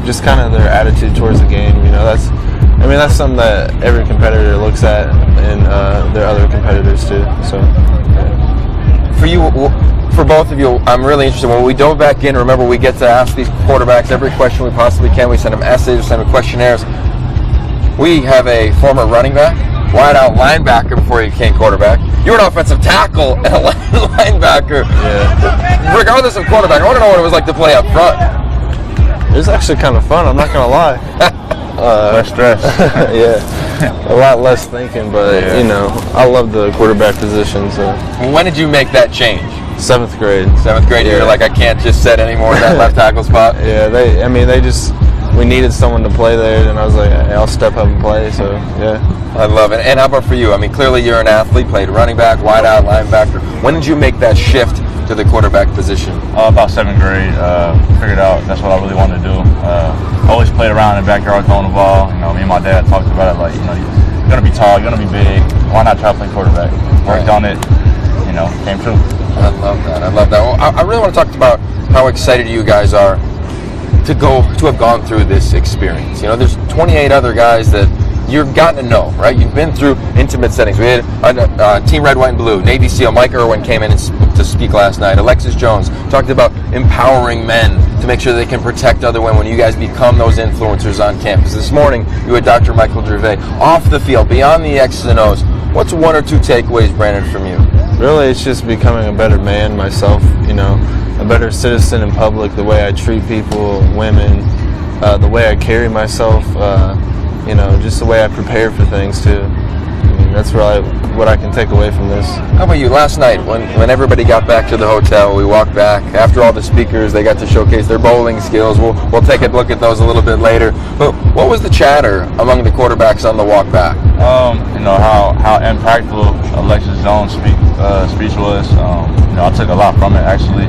Speaker 11: just kind of their attitude towards the game, that's something that every competitor looks at in their other competitors too, so. Yeah.
Speaker 2: For both of you, I'm really interested. When we dove back in, remember we get to ask these quarterbacks every question we possibly can. We send them essays, we send them questionnaires. We have a former running back, wide out linebacker before he became quarterback. You were an offensive tackle and a linebacker.
Speaker 11: Yeah.
Speaker 2: Regardless of quarterback, I want to know what it was like to play up front.
Speaker 11: It was actually kind of fun, I'm not going to lie.
Speaker 8: Less stress.
Speaker 11: Yeah, a lot less thinking, but I love the quarterback position. So.
Speaker 2: When did you make that change?
Speaker 11: 7th grade.
Speaker 2: 7th grade,
Speaker 11: Yeah.
Speaker 2: You're like, I can't just set anymore in that left tackle spot.
Speaker 11: Yeah, we needed someone to play there, and I was like, hey, I'll step up and play. So yeah,
Speaker 2: I love it. And how about for you? Clearly you're an athlete, played running back, wide out, linebacker. When did you make that shift to the quarterback position?
Speaker 8: About 7th grade, figured out that's what I really wanted to do. Always played around in the backyard throwing the ball. Me and my dad talked about it like, you're going to be tall, you're going to be big. Why not try to play quarterback? Worked on it, came true.
Speaker 2: I love that. Well, I really want to talk about how excited you guys are to have gone through this experience. There's 28 other guys that you've gotten to know, right? You've been through intimate settings. We had Team Red, White, and Blue. Navy SEAL Mike Irwin came in to speak last night. Alexis Jones talked about empowering men to make sure they can protect other women when you guys become those influencers on campus. This morning, you had Dr. Michael Gervais off the field, beyond the X's and O's. What's one or two takeaways, Brandon, from you?
Speaker 11: Really, it's just becoming a better man myself, a better citizen in public, the way I treat people, women, the way I carry myself, just the way I prepare for things too. That's really what I can take away from this.
Speaker 2: How about you? Last night, when everybody got back to the hotel, we walked back. After all the speakers, they got to showcase their bowling skills. We'll take a look at those a little bit later. But what was the chatter among the quarterbacks on the walk back?
Speaker 8: How impactful Alexis Jones' speech was. I took a lot from it actually.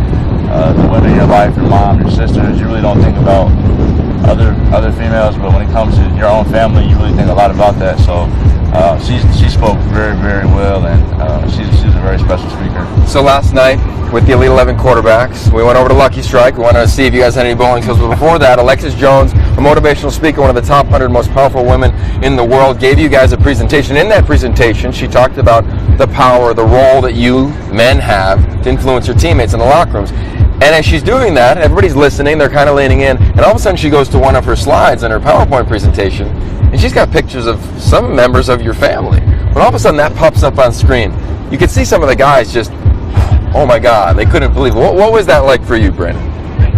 Speaker 8: The women in your life, your mom, your sisters. You really don't think about other females, but when it comes to your own family, you really think a lot about that. So she spoke very, very well, and she's a very special speaker.
Speaker 2: So last night, with the Elite 11 quarterbacks, we went over to Lucky Strike. We wanted to see if you guys had any bowling skills. But before that, Alexis Jones, a motivational speaker, one of the top 100 most powerful women in the world, gave you guys a presentation. In that presentation, she talked about the power, the role that you men have to influence your teammates in the locker rooms. And as she's doing that, everybody's listening, they're kind of leaning in, and all of a sudden she goes to one of her slides in her PowerPoint presentation, and she's got pictures of some members of your family. When all of a sudden that pops up on screen, you could see some of the guys just, oh my God, they couldn't believe it. What was that like for you, Brandon?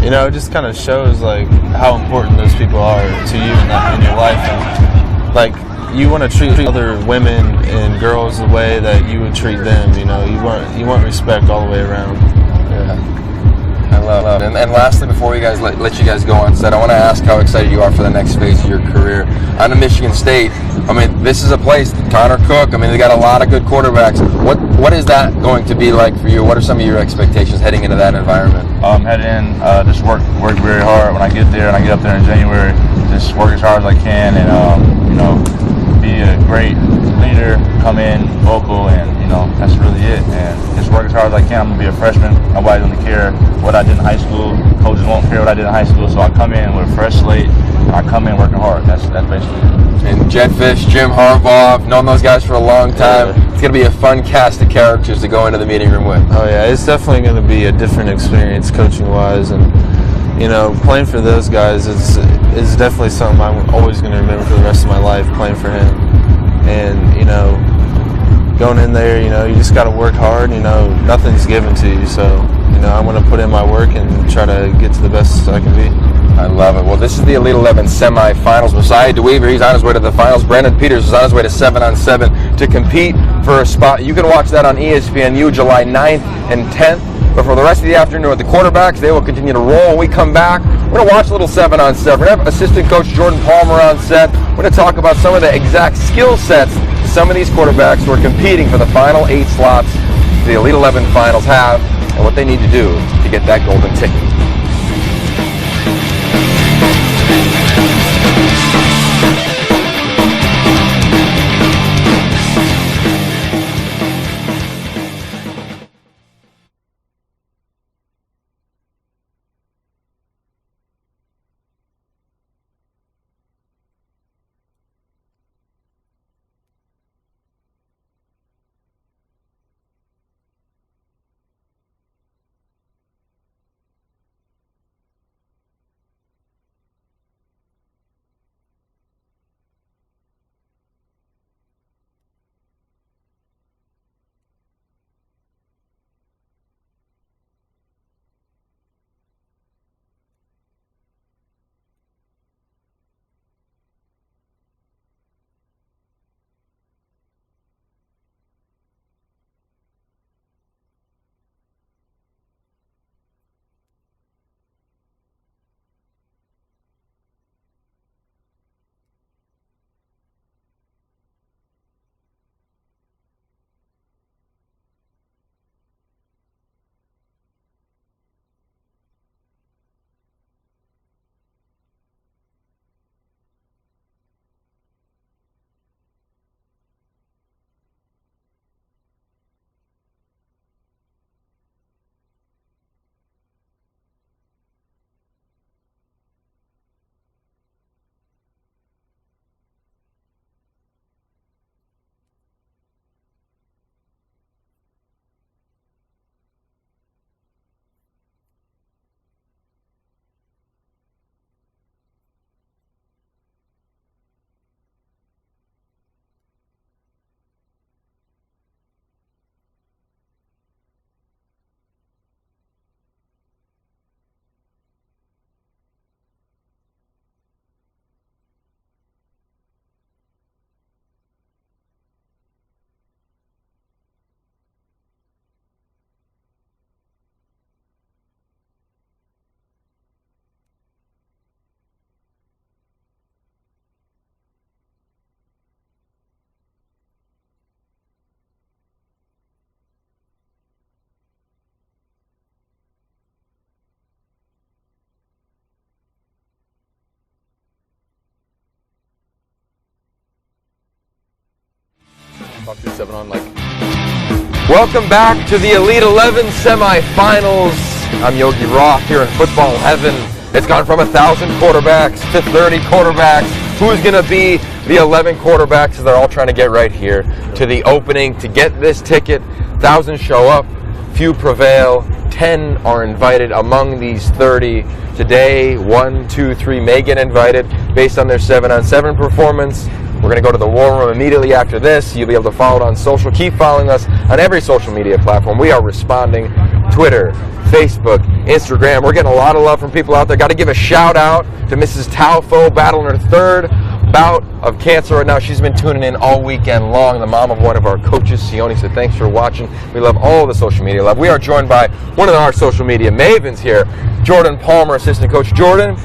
Speaker 11: It just kind of shows like how important those people are to you in your life, and like you want to treat other women and girls the way that you would treat them. You know, you want respect all the way around.
Speaker 2: Yeah. I love it. And lastly, before we guys let you guys go on set, I want to ask how excited you are for the next phase of your career. On to Michigan State, I mean, this is a place, Connor Cook, I mean, they got a lot of good quarterbacks. What is that going to be like for you? What are some of your expectations heading into that environment?
Speaker 12: Head in, just work very hard. When I get there and I get up there in January, just work as hard as I can and, you know, be a great leader, come in vocal, and, you know, that's really it. And just work as hard as I can. I'm going to be a freshman. Nobody's going to care what I did in high school. Coaches won't care what I did in high school. So I come in with a fresh slate, and I come in working hard. That's basically it.
Speaker 2: And Jed Fish, Jim Harbaugh, I've known those guys for a long time. Yeah. It's going to be a fun cast of characters to go into the meeting room with.
Speaker 11: Oh, yeah. It's definitely going to be a different experience coaching-wise. And, you know, playing for those guys is definitely something I'm always going to remember for the rest of my life, playing for him. And, you know, going in there, you know, you just got to work hard. You know, nothing's given to you. So, you know, I'm going to put in my work and try to get to the best I can be.
Speaker 2: I love it. Well, this is the Elite 11 semifinals. Messiah DeWeaver, he's on his way to the finals. Brandon Peters is on his way to 7-on-7 to compete for a spot. You can watch that on ESPNU July 9th and 10th. But for the rest of the afternoon with the quarterbacks, they will continue to roll. When we come back, we're going to watch a little 7-on-7. We're going to have assistant coach Jordan Palmer on set. We're going to talk about some of the exact skill sets some of these quarterbacks who are competing for the final 8 slots the Elite 11 finals have and what they need to do to get that golden ticket. Welcome back to the Elite 11 semifinals. I'm Yogi Roth here in football heaven. It's gone from 1,000 quarterbacks to 30 quarterbacks. Who's going to be the 11 quarterbacks? They're all trying to get right here to the opening to get this ticket. 1,000 show up, few prevail. 10 are invited among these 30. Today, 1, 2, 3 may get invited based on their 7-on-7 performance. We're going to go to the war room immediately after this. You'll be able to follow it on social. Keep following us on every social media platform. We are responding. Twitter, Facebook, Instagram. We're getting a lot of love from people out there. Got to give a shout out to Mrs. Taufo, battling her third bout of cancer right now. She's been tuning in all weekend long. The mom of one of our coaches, Sione, said thanks for watching. We love all the social media love. We are joined by one of our social media mavens here, Jordan Palmer, assistant coach. Jordan,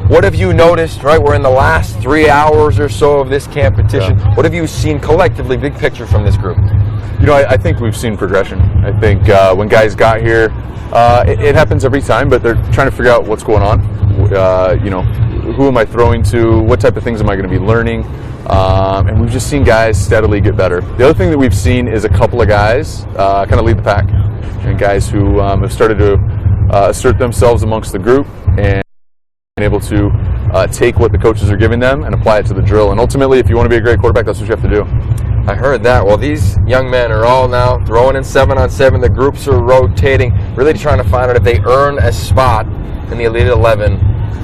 Speaker 2: what have you noticed, right? We're in the last 3 hours or so of this competition. Yeah. What have you seen collectively, big picture, from this group?
Speaker 13: You know, I think we've seen progression. I think when guys got here, it happens every time, but they're trying to figure out what's going on. You know, who am I throwing to? What type of things am I going to be learning? And we've just seen guys steadily get better. The other thing that we've seen is a couple of guys kind of lead the pack, and guys who have started to assert themselves amongst the group and able to take what the coaches are giving them and apply it to the drill. And ultimately, if you want to be a great quarterback, that's what you have to do.
Speaker 2: I heard that. Well, these young men are all now throwing in 7-on-7. The groups are rotating, really trying to find out if they earn a spot in the Elite 11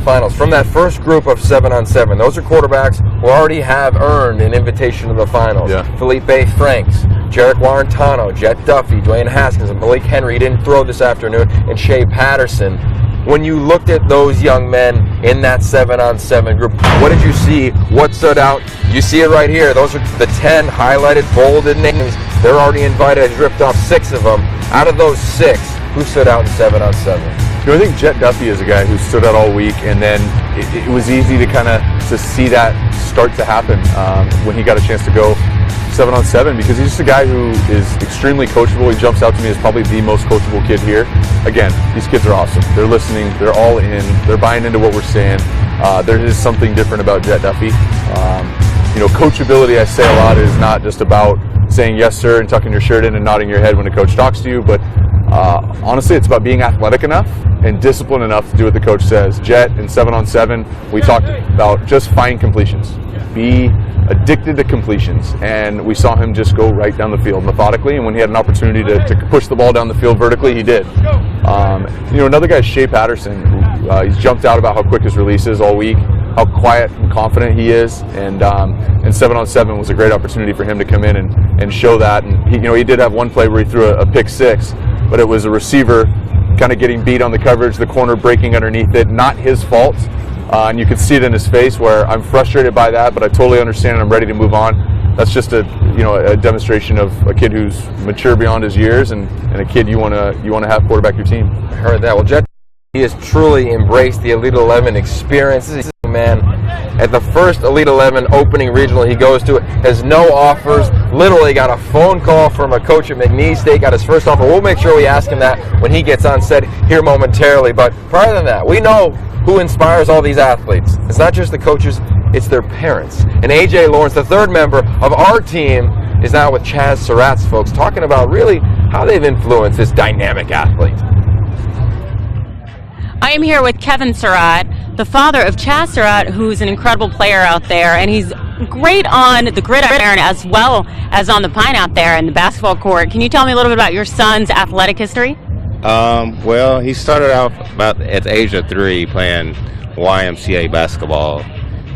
Speaker 2: finals. From that first group of 7-on-7, those are quarterbacks who already have earned an invitation to the finals.
Speaker 13: Yeah.
Speaker 2: Felipe Franks, Jarek Warrantano, Jet Duffy, Dwayne Haskins, and Malik Henry. He didn't throw this afternoon, and Shea Patterson. When you looked at those young men in that 7-on-7 group, what did you see? What stood out? You see it right here. Those are the 10 highlighted, bolded names. They're already invited. I ripped off 6 of them. Out of those 6, who stood out in 7-on-7?
Speaker 13: You know, I think Jet Duffy is a guy who stood out all week, and then it was easy to see that start to happen when he got a chance to go 7-on-7, because he's just a guy who is extremely coachable. He jumps out to me as probably the most coachable kid here. Again, these kids are awesome. They're listening. They're all in. They're buying into what we're saying. There is something different about Jet Duffy. You know, coachability, I say a lot, is not just about saying yes sir and tucking your shirt in and nodding your head when a coach talks to you, but honestly, it's about being athletic enough and disciplined enough to do what the coach says. Jet in 7-on-7, we talked about just find completions. Be addicted to completions, and we saw him just go right down the field methodically, and when he had an opportunity to push the ball down the field vertically, he did. You know, another guy is Shea Patterson. He's jumped out about how quick his release is all week, how quiet and confident he is, and 7-on-7 was a great opportunity for him to come in and show that. And he did have one play where he threw a pick 6, but it was a receiver kind of getting beat on the coverage, the corner breaking underneath it, not his fault. And you could see it in his face where I'm frustrated by that, but I totally understand and I'm ready to move on. That's just a demonstration of a kid who's mature beyond his years and a kid you want to have quarterback your team.
Speaker 2: I heard that. Well, Jet, he has truly embraced the Elite 11 experience. This is a man at the first Elite 11 opening regional he goes to, has no offers, literally got a phone call from a coach at McNeese State, got his first offer. We'll make sure we ask him that when he gets on set here momentarily. But prior to that, we know who inspires all these athletes. It's not just the coaches, it's their parents. And AJ Lawrence, the third member of our team, is now with Chaz Surratt's folks, talking about really how they've influenced this dynamic athlete.
Speaker 14: I am here with Kevin Surratt, the father of Chaz Surratt, who's an incredible player out there, and he's great on the gridiron as well as on the pine out there in the basketball court. Can you tell me a little bit about your son's athletic history?
Speaker 15: Well, he started out about at the age of 3 playing YMCA basketball,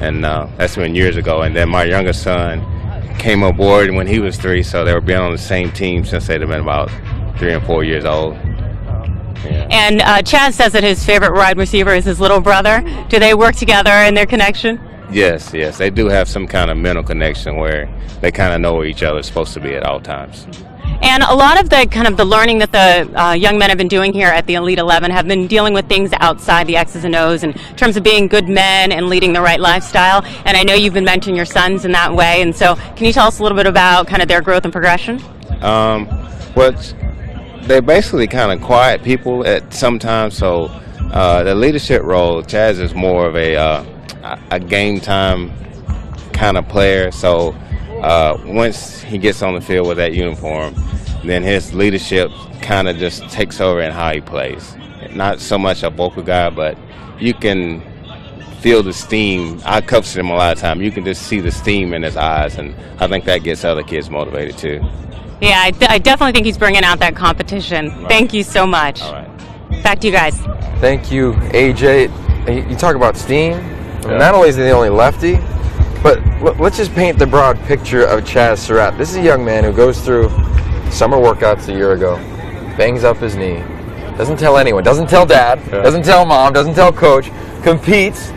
Speaker 15: and that's been years ago. And then my youngest son came aboard when he was 3, so they were being on the same team since they'd have been about 3 and 4 years old. Yeah.
Speaker 14: And Chaz says that his favorite wide receiver is his little brother. Do they work together in their connection?
Speaker 15: Yes, they do have some kind of mental connection where they kind of know where each other is supposed to be at all times.
Speaker 14: And a lot of the learning that the young men have been doing here at the Elite 11 have been dealing with things outside the X's and O's in terms of being good men and leading the right lifestyle. And I know you've been mentoring your sons in that way. And so can you tell us a little bit about kind of their growth and progression?
Speaker 15: Well, they're basically kind of quiet people at sometimes. So the leadership role, Chaz is more of a game time kind of player. So once he gets on the field with that uniform, then his leadership kind of just takes over in how he plays. Not so much a vocal guy, but you can feel the steam. I coach him a lot of time. You can just see the steam in his eyes, and I think that gets other kids motivated too.
Speaker 14: Yeah, I definitely think he's bringing out that competition. Right. Thank you so much.
Speaker 15: All right.
Speaker 14: Back to you guys.
Speaker 2: Thank you, AJ. You talk about steam. I mean, not only is he the only lefty, but let's just paint the broad picture of Chaz Surratt. This is a young man who goes through summer workouts a year ago, bangs up his knee, doesn't tell anyone, doesn't tell dad, doesn't tell mom, doesn't tell coach, competes,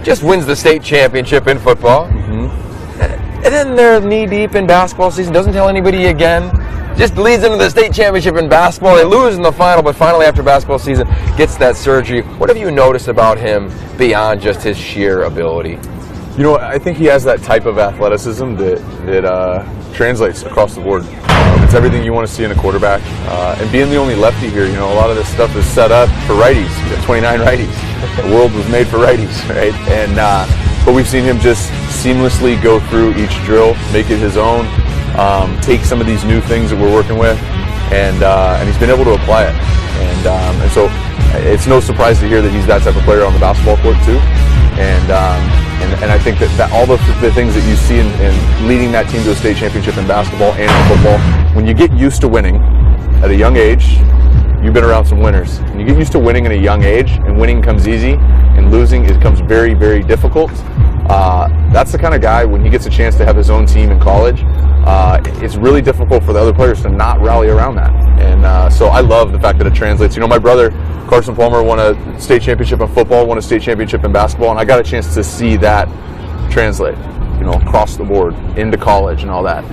Speaker 2: just wins the state championship in football. And then they're knee-deep in basketball season, doesn't tell anybody again. Just leads them to the state championship in basketball. They lose in the final, but finally after basketball season, gets that surgery. What have you noticed about him beyond just his sheer ability?
Speaker 13: You know, I think he has that type of athleticism that translates across the board. It's everything you want to see in a quarterback. And being the only lefty here, you know, a lot of this stuff is set up for righties. You have 29 righties. The world was made for righties, right? And but we've seen him just seamlessly go through each drill, make it his own, take some of these new things that we're working with, and he's been able to apply it. And so it's no surprise to hear that he's that type of player on the basketball court too. And I think that all the things that you see in leading that team to a state championship in basketball and in football, when you get used to winning at a young age, you've been around some winners. When you get used to winning at a young age, and winning comes easy, and losing comes very, very difficult, that's the kind of guy, when he gets a chance to have his own team in college, it's really difficult for the other players to not rally around that. And so I love the fact that it translates. You know, my brother, Carson Palmer, won a state championship in football, won a state championship in basketball, and I got a chance to see that translate, you know, across the board into college and all that.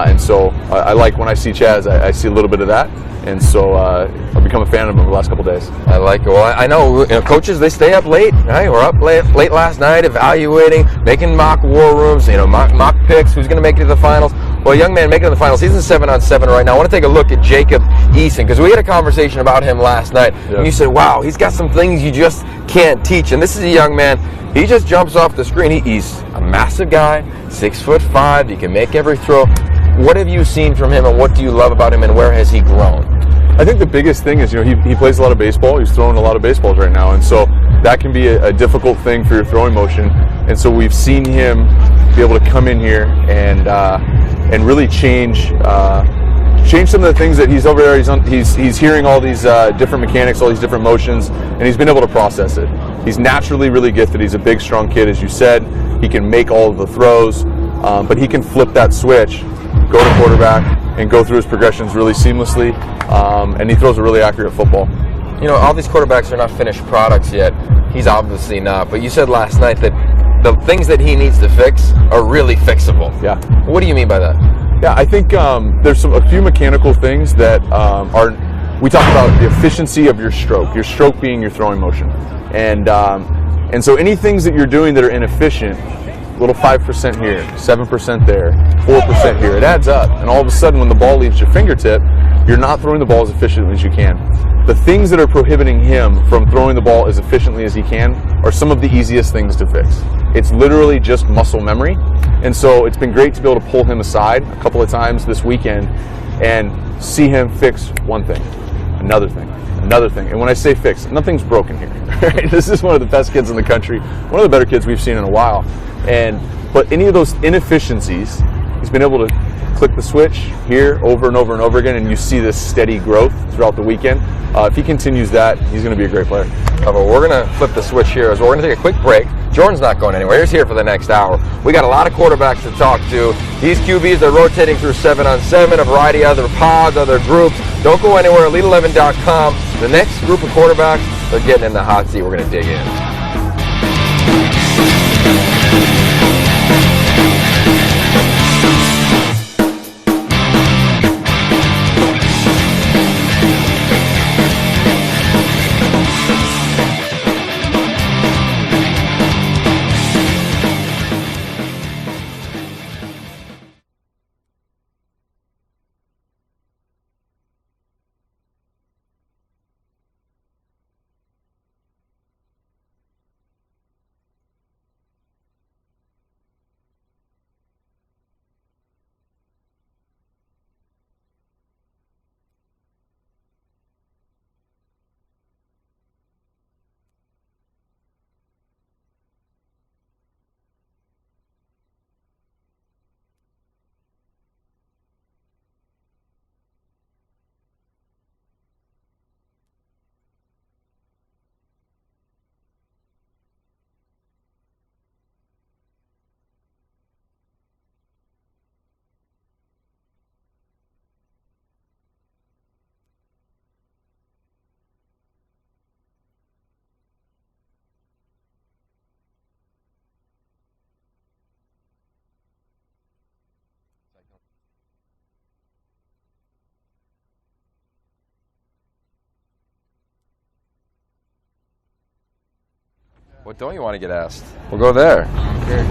Speaker 13: And so I like when I see Chaz, I see a little bit of that. And so I've become a fan of him over the last couple of days.
Speaker 2: I like it. Well, I know, you know, coaches, they stay up late, right? We're up late last night evaluating, making mock war rooms, you know, mock picks, who's going to make it to the finals. Well, a young man making it to the finals. He's in 7-on-7 right now. I want to take a look at Jacob Eason, because we had a conversation about him last night. Yeah. And you said, wow, he's got some things you just can't teach. And this is a young man, he just jumps off the screen. He's a massive guy, 6'5", he can make every throw. What have you seen from him, and what do you love about him, and where has he grown?
Speaker 13: I think the biggest thing is, you know, he plays a lot of baseball. He's throwing a lot of baseballs right now, and so that can be a difficult thing for your throwing motion. And so we've seen him be able to come in here and really change some of the things that he's over there. He's hearing all these different mechanics, all these different motions, and he's been able to process it. He's naturally really gifted. He's a big, strong kid, as you said. He can make all of the throws, but he can flip that switch, go to quarterback, and go through his progressions really seamlessly, and he throws a really accurate football.
Speaker 2: You know, all these quarterbacks are not finished products yet. He's obviously not, but you said last night that the things that he needs to fix are really fixable.
Speaker 13: Yeah.
Speaker 2: What do you mean by that?
Speaker 13: Yeah, I think there's a few mechanical things that we talk about the efficiency of your stroke being your throwing motion. And so any things that you're doing that are inefficient, little 5% here, 7% there, 4% here, it adds up. And all of a sudden, when the ball leaves your fingertip, you're not throwing the ball as efficiently as you can. The things that are prohibiting him from throwing the ball as efficiently as he can are some of the easiest things to fix. It's literally just muscle memory. And so it's been great to be able to pull him aside a couple of times this weekend and see him fix one thing, another thing, another thing. And when I say fix, nothing's broken here. Right? This is one of the best kids in the country, one of the better kids we've seen in a while. But any of those inefficiencies, he's been able to click the switch here over and over and over again, and you see this steady growth throughout the weekend. If he continues that, he's going to be a great player.
Speaker 2: We're going to flip the switch here as well. We're going to take a quick break. Jordan's not going anywhere. He's here for the next hour. We got a lot of quarterbacks to talk to. These QBs are rotating through 7-on-7, a variety of other pods, other groups. Don't go anywhere. Elite11.com. The next group of quarterbacks, they're getting in the hot seat. We're going to dig in. What don't you want to get asked? We'll go there.
Speaker 8: Okay.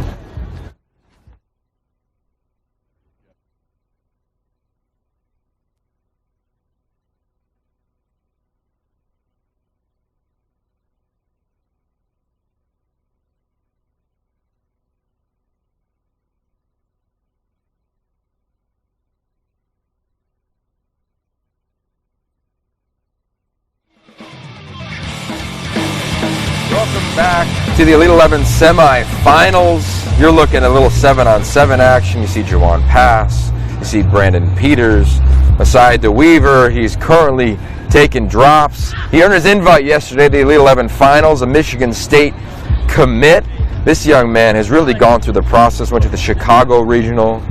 Speaker 2: Welcome back to the Elite 11 semifinals. You're looking at a little 7-on-7 action. You see Jawan Pass. You see Brandon Peters. Aside to Weaver, he's currently taking drops. He earned his invite yesterday to the Elite 11 finals, a Michigan State commit. This young man has really gone through the process. Went to the Chicago Regional,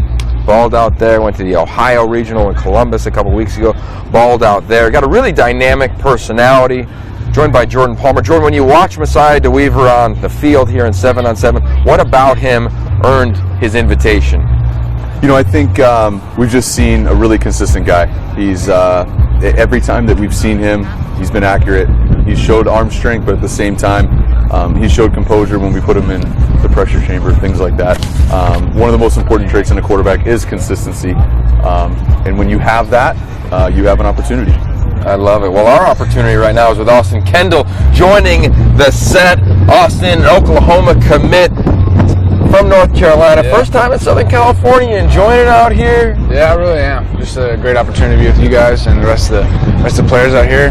Speaker 2: balled out there. Went to the Ohio Regional in Columbus a couple weeks ago, balled out there. Got a really dynamic personality. Joined by Jordan Palmer. Jordan, when you watch Messiah DeWeaver on the field here in 7-on-7, what about him earned his invitation?
Speaker 13: You know, I think we've just seen a really consistent guy. He's every time that we've seen him, he's been accurate. He showed arm strength, but at the same time, he showed composure when we put him in the pressure chamber, things like that. One of the most important traits in a quarterback is consistency, and when you have that, you have an opportunity.
Speaker 2: I love it. Well, our opportunity right now is with Austin Kendall joining the set. Austin, Oklahoma commit from North Carolina.
Speaker 8: Yeah.
Speaker 2: First time in Southern California, enjoying it out here?
Speaker 8: Yeah, I really am. Just a great opportunity to be with you guys and the rest of the players out here,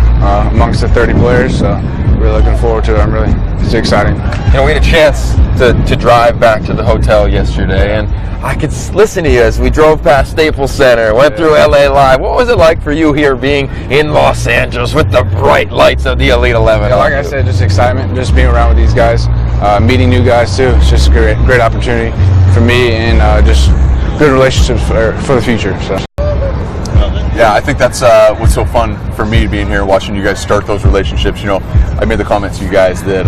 Speaker 8: amongst the 30 players. So really looking forward to it. It's exciting.
Speaker 2: You know, we had a chance to drive back to the hotel yesterday, and I could listen to you as we drove past Staples Center, went through LA Live. What was it like for you here being in Los Angeles with the bright lights of the Elite 11?
Speaker 8: Yeah, like I said, just excitement, just being around with these guys, meeting new guys too. It's just a great opportunity for me and just good relationships for the future. So.
Speaker 13: Yeah, I think that's what's so fun for me being here, watching you guys start those relationships. You know, I made the comment to you guys that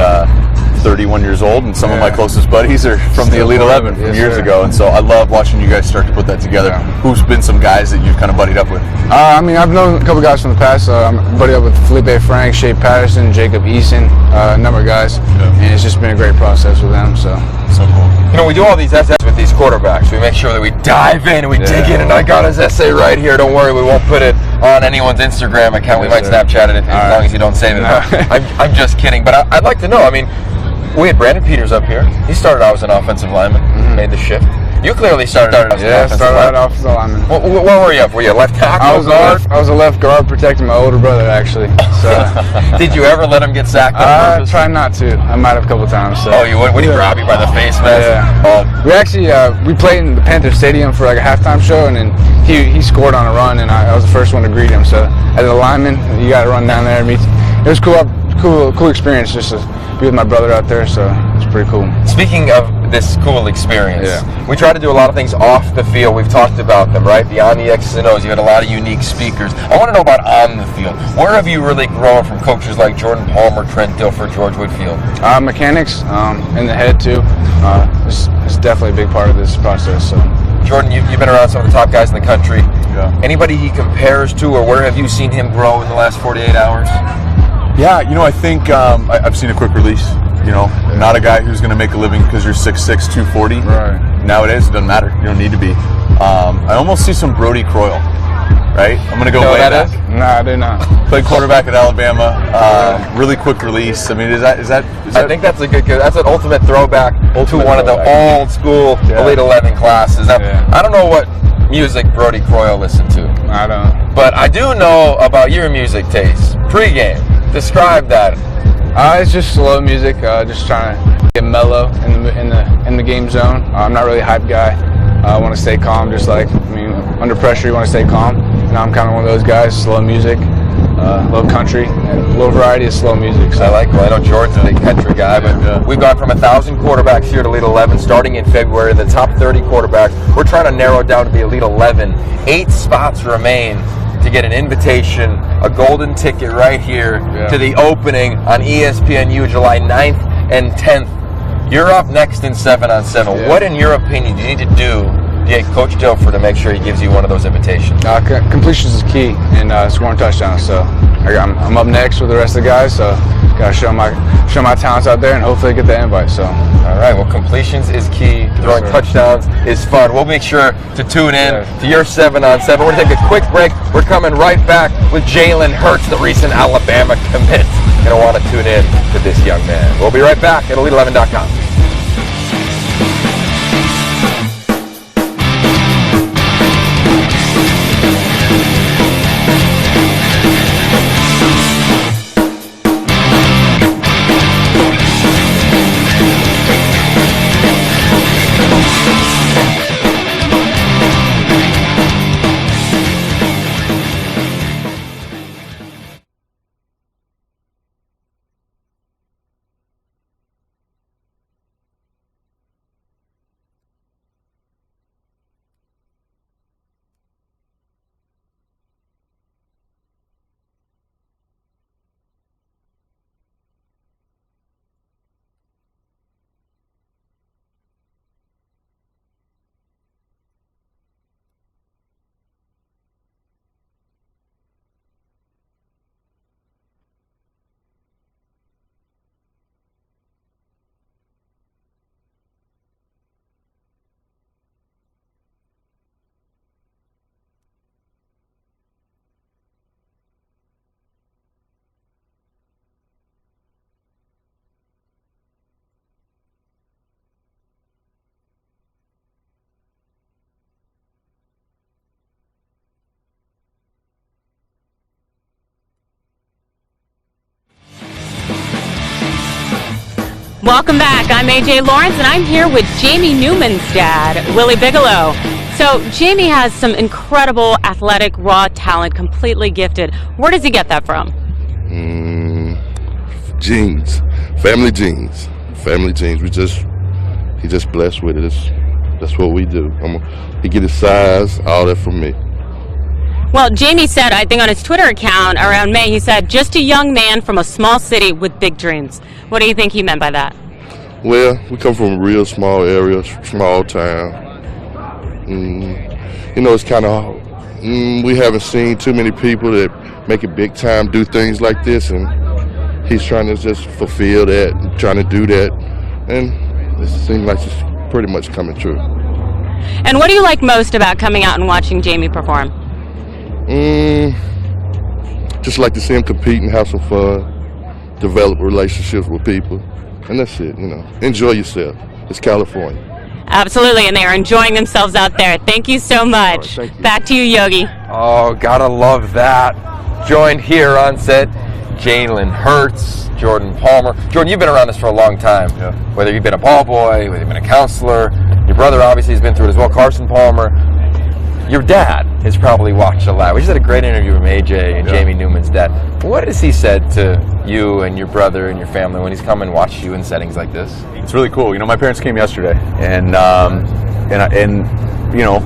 Speaker 13: 31 years old, and some of my closest buddies are from the Elite 11 from years ago, and so I love watching you guys start to put that together. Yeah. Who's been some guys that you've kind of buddied up with?
Speaker 8: I mean, I've known a couple guys from the past. I'm buddied up with Felipe Frank, Shea Patterson, Jacob Eason, a number of guys, and it's just been a great process with them. So
Speaker 2: cool. You know, we do all these essays with these quarterbacks. We make sure that we dive in and we dig in, and I got his essay right here. Don't worry, we won't put it on anyone's Instagram account. We might Snapchat it as long as you don't save it. I'm just kidding, but I'd like to know. I mean, we had Brandon Peters up here. He started out as an offensive lineman, made the shift. You clearly started out as an offensive lineman. Where were you up? Were you a left tackle?
Speaker 8: I was a left guard protecting my older brother, actually. So.
Speaker 2: Did you ever let him get sacked?
Speaker 8: Try not to. I might have a couple times. So.
Speaker 2: Oh, you would? Would he grab you by the face, man?
Speaker 8: Yeah. We actually we played in the Panther Stadium for like a halftime show, and then he scored on a run, and I was the first one to greet him. So as a lineman, you got to run down there and meet. It was cool experience just to be with my brother out there. So it's pretty cool.
Speaker 2: Speaking of this cool experience, we try to do a lot of things off the field. We've talked about them, right? Beyond the X's and O's, you had a lot of unique speakers. I want to know about on the field. Where have you really grown from coaches like Jordan Palmer, Trent Dilfer, George Whitfield?
Speaker 8: Mechanics in the head too. It's definitely a big part of this process. So.
Speaker 2: Jordan, you've been around some of the top guys in the country. Yeah. Anybody he compares to, or where have you seen him grow in the last 48 hours?
Speaker 13: Yeah, you know, I think I've seen a quick release. You know, not a guy who's going to make a living because you're 6'6", 240.
Speaker 8: Right.
Speaker 13: Nowadays, it doesn't matter. You don't need to be. I almost see some Brody Croyle, right? I'm going to go way back.
Speaker 8: No, I do not.
Speaker 13: Played quarterback at Alabama. Really quick release. I mean, is that?
Speaker 2: I think that's that's an ultimate throwback to one of the old school Elite 11 classes. I don't know what music Brody Croyle listened to.
Speaker 8: I don't.
Speaker 2: But I do know about your music taste. Pre-game. Describe that.
Speaker 8: It's just slow music. Just trying to get mellow in the game zone. I'm not really a hype guy. I want to stay calm. Under pressure, you want to stay calm. And I'm kind of one of those guys. Slow music, low country, and a little variety of slow music. So.
Speaker 2: I know Jordan's a big country guy, but we've gone from 1,000 quarterbacks here to Elite 11, starting in February. The top 30 quarterbacks. We're trying to narrow it down to the Elite 11. 8 spots remain to get an invitation, a golden ticket right here to the opening on ESPNU July 9th and 10th. You're up next in 7-on-7. What, in your opinion, do you need to do get Coach Dilfer to make sure he gives you one of those invitations?
Speaker 8: Completions is key in scoring touchdowns. So I'm up next with the rest of the guys. So gotta show my talents out there and hopefully get the invite. So
Speaker 2: all right. Well, completions is key. Throwing touchdowns is fun. We'll make sure to tune in to your 7-on-7. We're gonna take a quick break. We're coming right back with Jalen Hurts, the recent Alabama commit. Gonna want to tune in to this young man. We'll be right back at Elite11.com.
Speaker 14: Welcome back. I'm AJ Lawrence, and I'm here with Jamie Newman's dad, Willie Bigelow. So Jamie has some incredible athletic, raw talent, completely gifted. Where does he get that from?
Speaker 16: Genes, family genes. He just blessed with it. That's what we do. He get his size, all that from me.
Speaker 14: Well, Jamie said, I think on his Twitter account around May, he said, just a young man from a small city with big dreams. What do you think he meant by that?
Speaker 16: Well, we come from a real small area, small town. It's kind of, we haven't seen too many people that make it big time do things like this, and he's trying to just fulfill that, trying to do that, and it seems like it's pretty much coming true.
Speaker 14: And what do you like most about coming out and watching Jamie perform?
Speaker 16: Just like to see him compete and have some fun, develop relationships with people, and that's it. Enjoy yourself. It's California.
Speaker 14: Absolutely, and they are enjoying themselves out there. Thank you so much.
Speaker 16: Right, thank you.
Speaker 14: Back to you, Yogi.
Speaker 2: Oh, gotta love that. Joined here on set, Jalen Hurts, Jordan Palmer. Jordan, you've been around this for a long time.
Speaker 13: Yeah.
Speaker 2: Whether you've been a ball boy, whether you've been a counselor, your brother obviously has been through it as well, Carson Palmer. Your dad has probably watched a lot. We just had a great interview with AJ and Jamie Newman's dad. What has he said to you and your brother and your family when he's come and watched you in settings like this?
Speaker 13: It's really cool. My parents came yesterday, and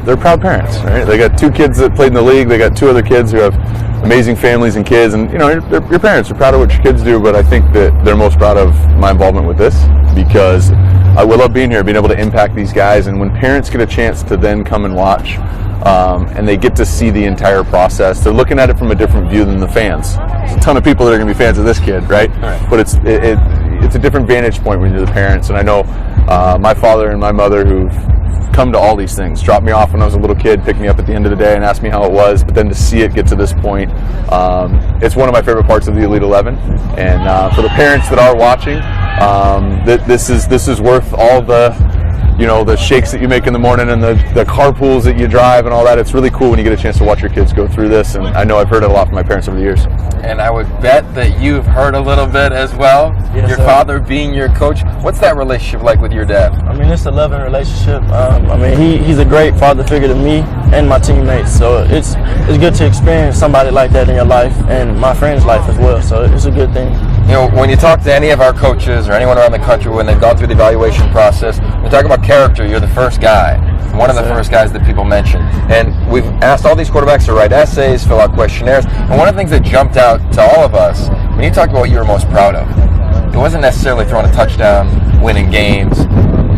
Speaker 13: they're proud parents, right? They got 2 kids that played in the league. They got 2 other kids who have amazing families and kids, and your parents are proud of what your kids do. But I think that they're most proud of my involvement with this, because I love being here, being able to impact these guys. And when parents get a chance to then come and watch, and they get to see the entire process, they're looking at it from a different view than the fans. There's a ton of people that are going to be fans of this kid, right? But it's a different vantage point when you're the parents. And I know my father and my mother, who've come to all these things, dropped me off when I was a little kid, picked me up at the end of the day and asked me how it was, but then to see it get to this point, it's one of my favorite parts of the Elite 11. And for the parents that are watching, this is worth all the shakes that you make in the morning and the carpools that you drive and all that. It's really cool when you get a chance to watch your kids go through this, and I know I've heard it a lot from my parents over the years.
Speaker 2: And I would bet that you've heard a little bit as well.
Speaker 9: Yes,
Speaker 2: your
Speaker 9: sir.
Speaker 2: father being your coach. What's that relationship like with your dad?
Speaker 9: I mean, it's a loving relationship. He's a great father figure to me and my teammates. So it's good to experience somebody like that in your life and my friend's life as well. So it's a good thing.
Speaker 2: When you talk to any of our coaches or anyone around the country when they've gone through the evaluation process, we talk about character. You're the first guy, one of the first guys that people mention. And we've asked all these quarterbacks to write essays, fill out questionnaires. And one of the things that jumped out to all of us, when you talked about what you were most proud of, it wasn't necessarily throwing a touchdown, winning games.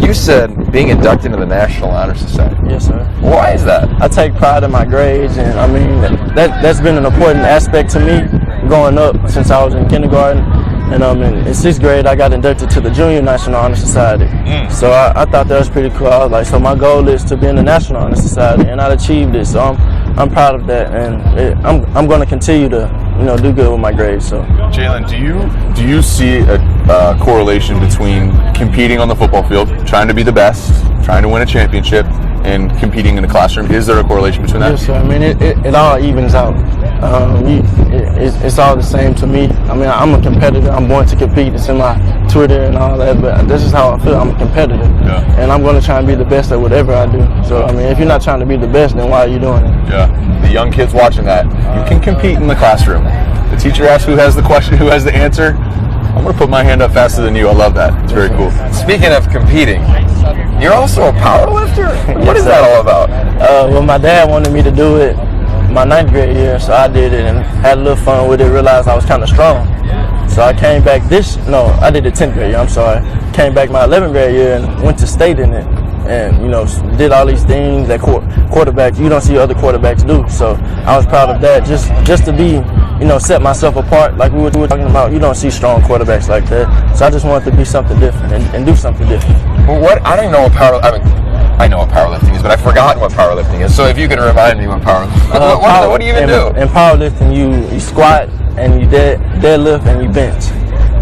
Speaker 2: You said being inducted into the National Honor Society.
Speaker 9: Yes, sir.
Speaker 2: Why is that?
Speaker 9: I take pride in my grades, and I mean that's been an important aspect to me growing up since I was in kindergarten. And in sixth grade, I got inducted to the Junior National Honor Society. So I thought that was pretty cool. I was like, so my goal is to be in the National Honor Society, and I achieved it. So I'm proud of that, and I'm going to continue to do good with my grades. So,
Speaker 13: Jalen, do you see a correlation between competing on the football field, trying to be the best, trying to win a championship, and competing in the classroom? Is there a correlation between that?
Speaker 9: Yes, sir. I mean, it all evens out. It's all the same to me. I mean, I'm a competitor. I'm born to compete. It's in my Twitter and all that, but this is how I feel. I'm a competitor, and I'm going to try and be the best at whatever I do. So, I mean, if you're not trying to be the best, then why are you doing it?
Speaker 13: Yeah. The young kids watching that, you can compete in the classroom. The teacher asks who has the question, who has the answer. I'm going to put my hand up faster than you. I love that. It's very cool.
Speaker 2: Speaking of competing, you're also a power lifter? What is that all about?
Speaker 9: Well, my dad wanted me to do it my 9th grade year, so I did it and had a little fun with it, realized I was kind of strong. So I came back I did it 10th grade year, I'm sorry. Came back my 11th grade year and went to state in it. And, did all these things that quarterbacks, you don't see other quarterbacks do. So I was proud of that, just to be, set myself apart. Like we were talking about, you don't see strong quarterbacks like that. So I just wanted to be something different and do something different.
Speaker 2: Well, I don't know what I know what powerlifting is, but I've forgotten what powerlifting is. So if you can remind me what powerlifting what do you even do?
Speaker 9: In powerlifting, you squat and you deadlift and you bench.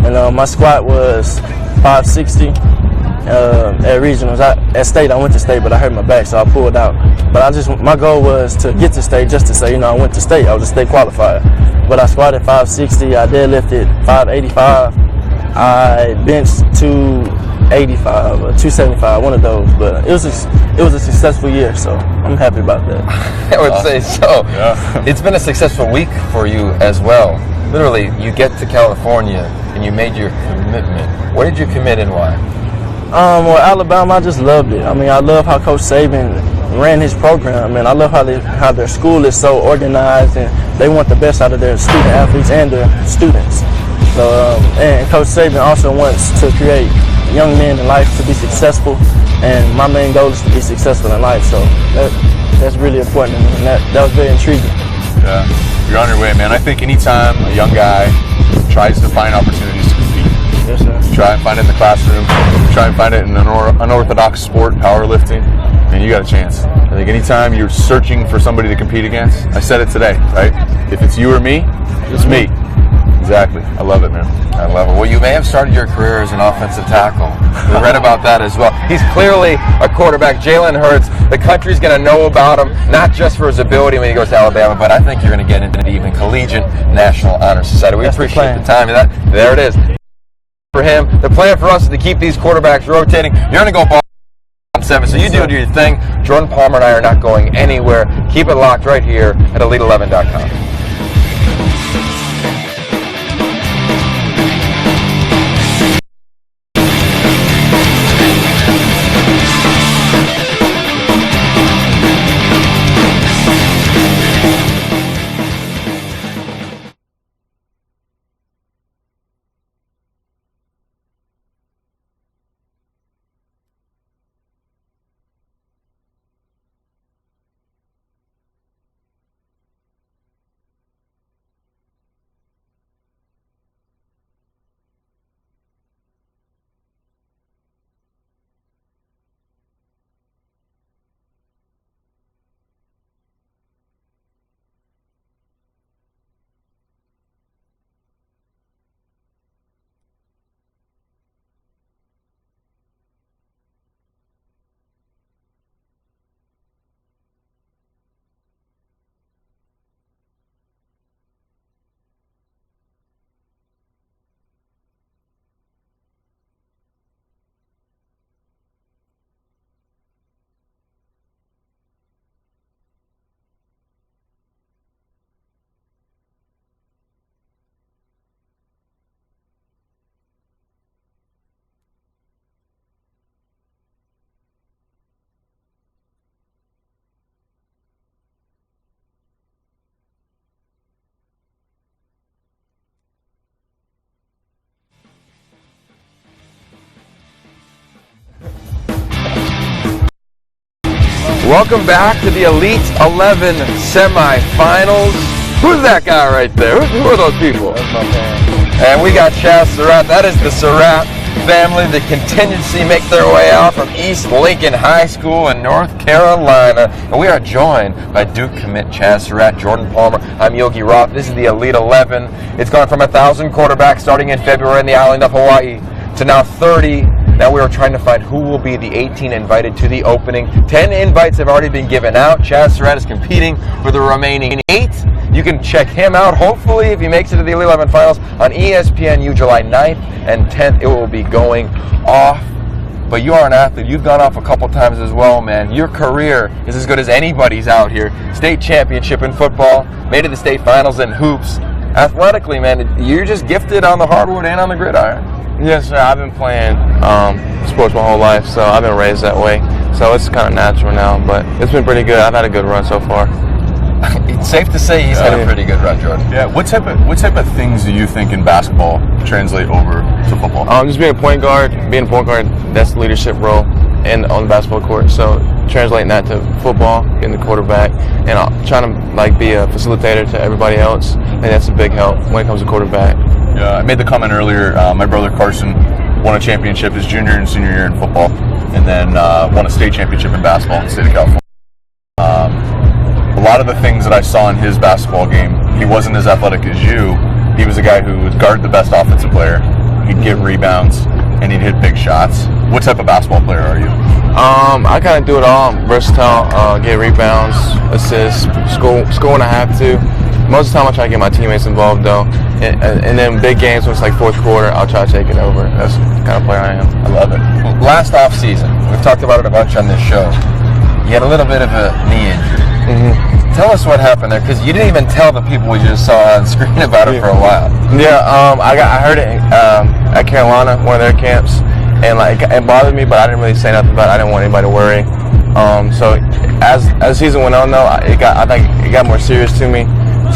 Speaker 9: And my squat was 560 at regionals. At state, I went to state, but I hurt my back, so I pulled out. But my goal was to get to state, just to say, I went to state. I was a state qualifier. But I squatted 560. I deadlifted 585. I benched 285 or 275, one of those. But it was a successful year, so I'm happy about that.
Speaker 2: I would say so. Yeah. It's been a successful week for you as well. Literally, you get to California and you made your commitment. What did you commit and why?
Speaker 9: Well, Alabama, I just loved it. I mean, I love how Coach Saban ran his program, and I love how their school is so organized, and they want the best out of their student athletes and their students. So, and Coach Saban also wants to create young men in life to be successful, and my main goal is to be successful in life. So that's really important to me, and that was very intriguing.
Speaker 13: Yeah, you're on your way, man. I think anytime a young guy tries to find opportunities to compete,
Speaker 9: yes, sir.
Speaker 13: Try and find it in the classroom, try and find it in an unorthodox sport, powerlifting, and you got a chance. I think anytime you're searching for somebody to compete against, I said it today, right? If it's you or me, it's me. Exactly. I love it, man.
Speaker 2: I love it. Well, you may have started your career as an offensive tackle. We read about that as well. He's clearly a quarterback. Jalen Hurts, the country's going to know about him, not just for his ability when he goes to Alabama, but I think you're going to get into the even collegiate National Honor Society. We appreciate the time. There it is. For him, the plan for us is to keep these quarterbacks rotating. You're going to go ball 7, so you do your thing. Jordan Palmer and I are not going anywhere. Keep it locked right here at Elite11.com. Welcome back to the Elite 11 Semifinals. Who's that guy right there? Who are those people?
Speaker 8: That's my parents.
Speaker 2: And we got Chaz Surratt. That is the Surratt family. The contingency make their way out from East Lincoln High School in North Carolina. And we are joined by Duke commit Chaz Surratt, Jordan Palmer. I'm Yogi Roth. This is the Elite 11. It's gone from 1,000 quarterbacks starting in February in the island of Hawaii to now 30. Now we are trying to find who will be the 18 invited to the opening. 10 invites have already been given out. Chaz Surratt is competing for the remaining 8. You can check him out, hopefully, if he makes it to the Elite 11 Finals, on ESPNU July 9th and 10th. It will be going off. But you are an athlete. You've gone off a couple times as well, man. Your career is as good as anybody's out here. State championship in football, made it to the state finals in hoops. Athletically, man, you're just gifted on the hardwood and on the gridiron.
Speaker 11: Yes, sir. I've been playing sports my whole life, so I've been raised that way. So it's kind of natural now, but it's been pretty good. I've had a good run so far.
Speaker 2: It's safe to say he's had a pretty good run, Jordan.
Speaker 13: Yeah. What type of things do you think in basketball translate over to football?
Speaker 11: Just being a point guard. Being a point guard, that's the leadership role on the basketball court. So translating that to football, being the quarterback, and trying to be a facilitator to everybody else, and that's a big help when it comes to quarterback.
Speaker 13: Yeah, I made the comment earlier. My brother Carson won a championship his junior and senior year in football, and then won a state championship in basketball in the state of California. A lot of the things that I saw in his basketball game, he wasn't as athletic as you. He was a guy who would guard the best offensive player. He'd get rebounds, and he'd hit big shots. What type of basketball player are you?
Speaker 11: I kind of do it all. I'm versatile, get rebounds, assists, score when I have to. Most of the time I try to get my teammates involved though. And then big games when it's like fourth quarter, I'll try to take it over. That's the kind of player I am.
Speaker 2: I love it. Last off season, we've talked about it a bunch on this show. You had a little bit of a knee injury. Mm-hmm. Tell us what happened there, because you didn't even tell the people we just saw on screen about it for a while.
Speaker 11: Yeah, I heard it at Carolina, one of their camps, and it bothered me, but I didn't really say nothing about it. I didn't want anybody to worry. So as the season went on, though, I think it got more serious to me.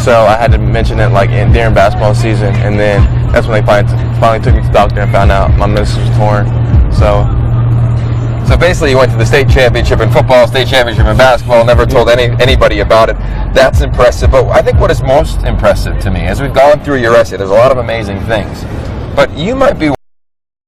Speaker 11: So I had to mention it during basketball season, and then that's when they finally took me to the doctor and found out my meniscus was torn.
Speaker 2: So basically you went to the state championship in football, state championship in basketball, never told anybody about it. That's impressive. But I think what is most impressive to me, as we've gone through your essay, there's a lot of amazing things. But you might be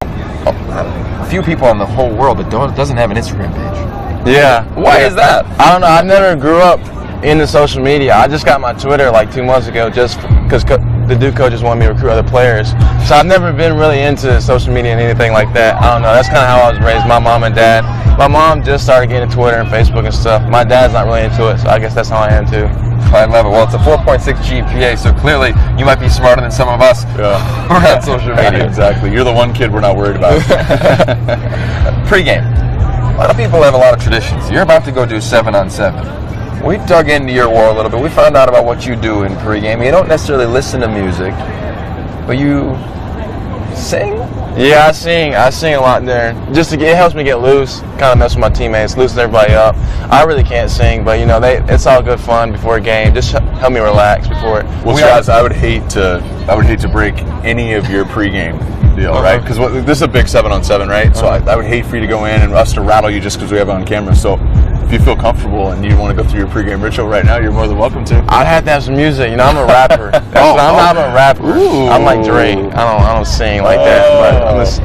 Speaker 2: a few people in the whole world that doesn't have an Instagram page.
Speaker 11: Yeah.
Speaker 2: Why is that?
Speaker 11: I don't know. I never grew up into social media. I just got my Twitter 2 months ago just because the Duke coaches wanted me to recruit other players. So I've never been really into social media and anything like that. I don't know. That's kind of how I was raised. My mom and dad. My mom just started getting Twitter and Facebook and stuff. My dad's not really into it, so I guess that's how I am too.
Speaker 2: I love it. Well, it's a 4.6 GPA, so clearly you might be smarter than some of us who are on social media.
Speaker 13: Exactly. You're the one kid we're not worried about.
Speaker 2: Pre-game. A lot of people have a lot of traditions. You're about to go do 7-on-7. We dug into your world a little bit. We found out about what you do in pregame. You don't necessarily listen to music, but you sing?
Speaker 11: Yeah, I sing a lot there. It helps me get loose, kind of mess with my teammates, loosen everybody up. I really can't sing, but it's all good fun before a game. Just help me relax before it.
Speaker 13: Well, Chaz, I would hate to break any of your pregame deal, right? Because this is a big 7-on-7, right? So I would hate for you to go in and us to rattle you just because we have it on camera. So if you feel comfortable and you want to go through your pregame ritual right now, you're more than welcome to.
Speaker 11: I'd have to have some music. I'm a rapper. I'm a rapper.
Speaker 2: Ooh.
Speaker 11: I'm like Drake. I don't sing like that. But I'm just,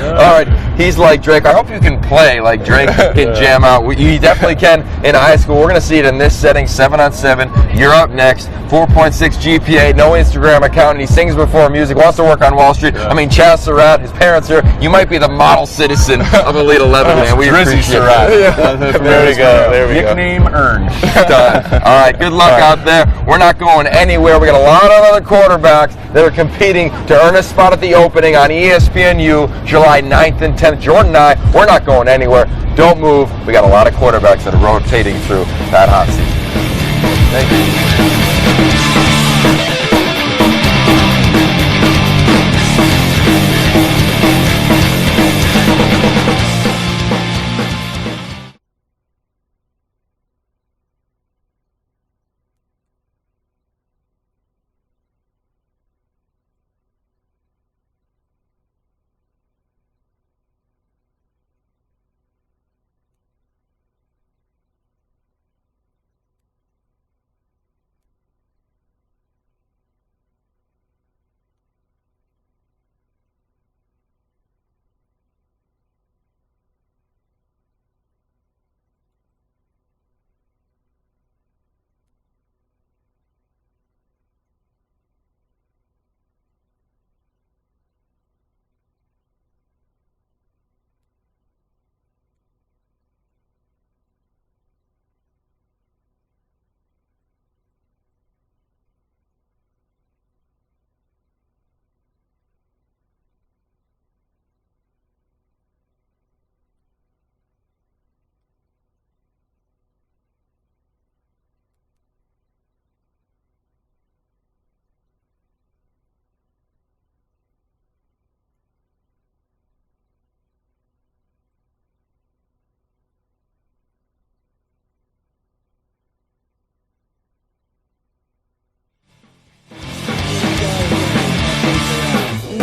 Speaker 2: all right. He's like Drake. I hope you can play like Drake can jam out. You definitely can in high school. We're going to see it in this setting, 7-on-7. You're up next. 4.6 GPA, no Instagram account, and he sings before music, wants to work on Wall Street. I mean, Chaz Surratt, his parents here. You might be the model citizen of Elite 11, man. We appreciate
Speaker 13: Surratt.
Speaker 11: There we go.
Speaker 13: Nickname earned.
Speaker 2: Done. All right, good luck out there. We're not going anywhere. We got a lot of other quarterbacks that are competing to earn a spot at the opening on ESPNU July 9th and 10th. Jordan and I, we're not going anywhere. Don't move. We got a lot of quarterbacks that are rotating through that hot seat. Thank you.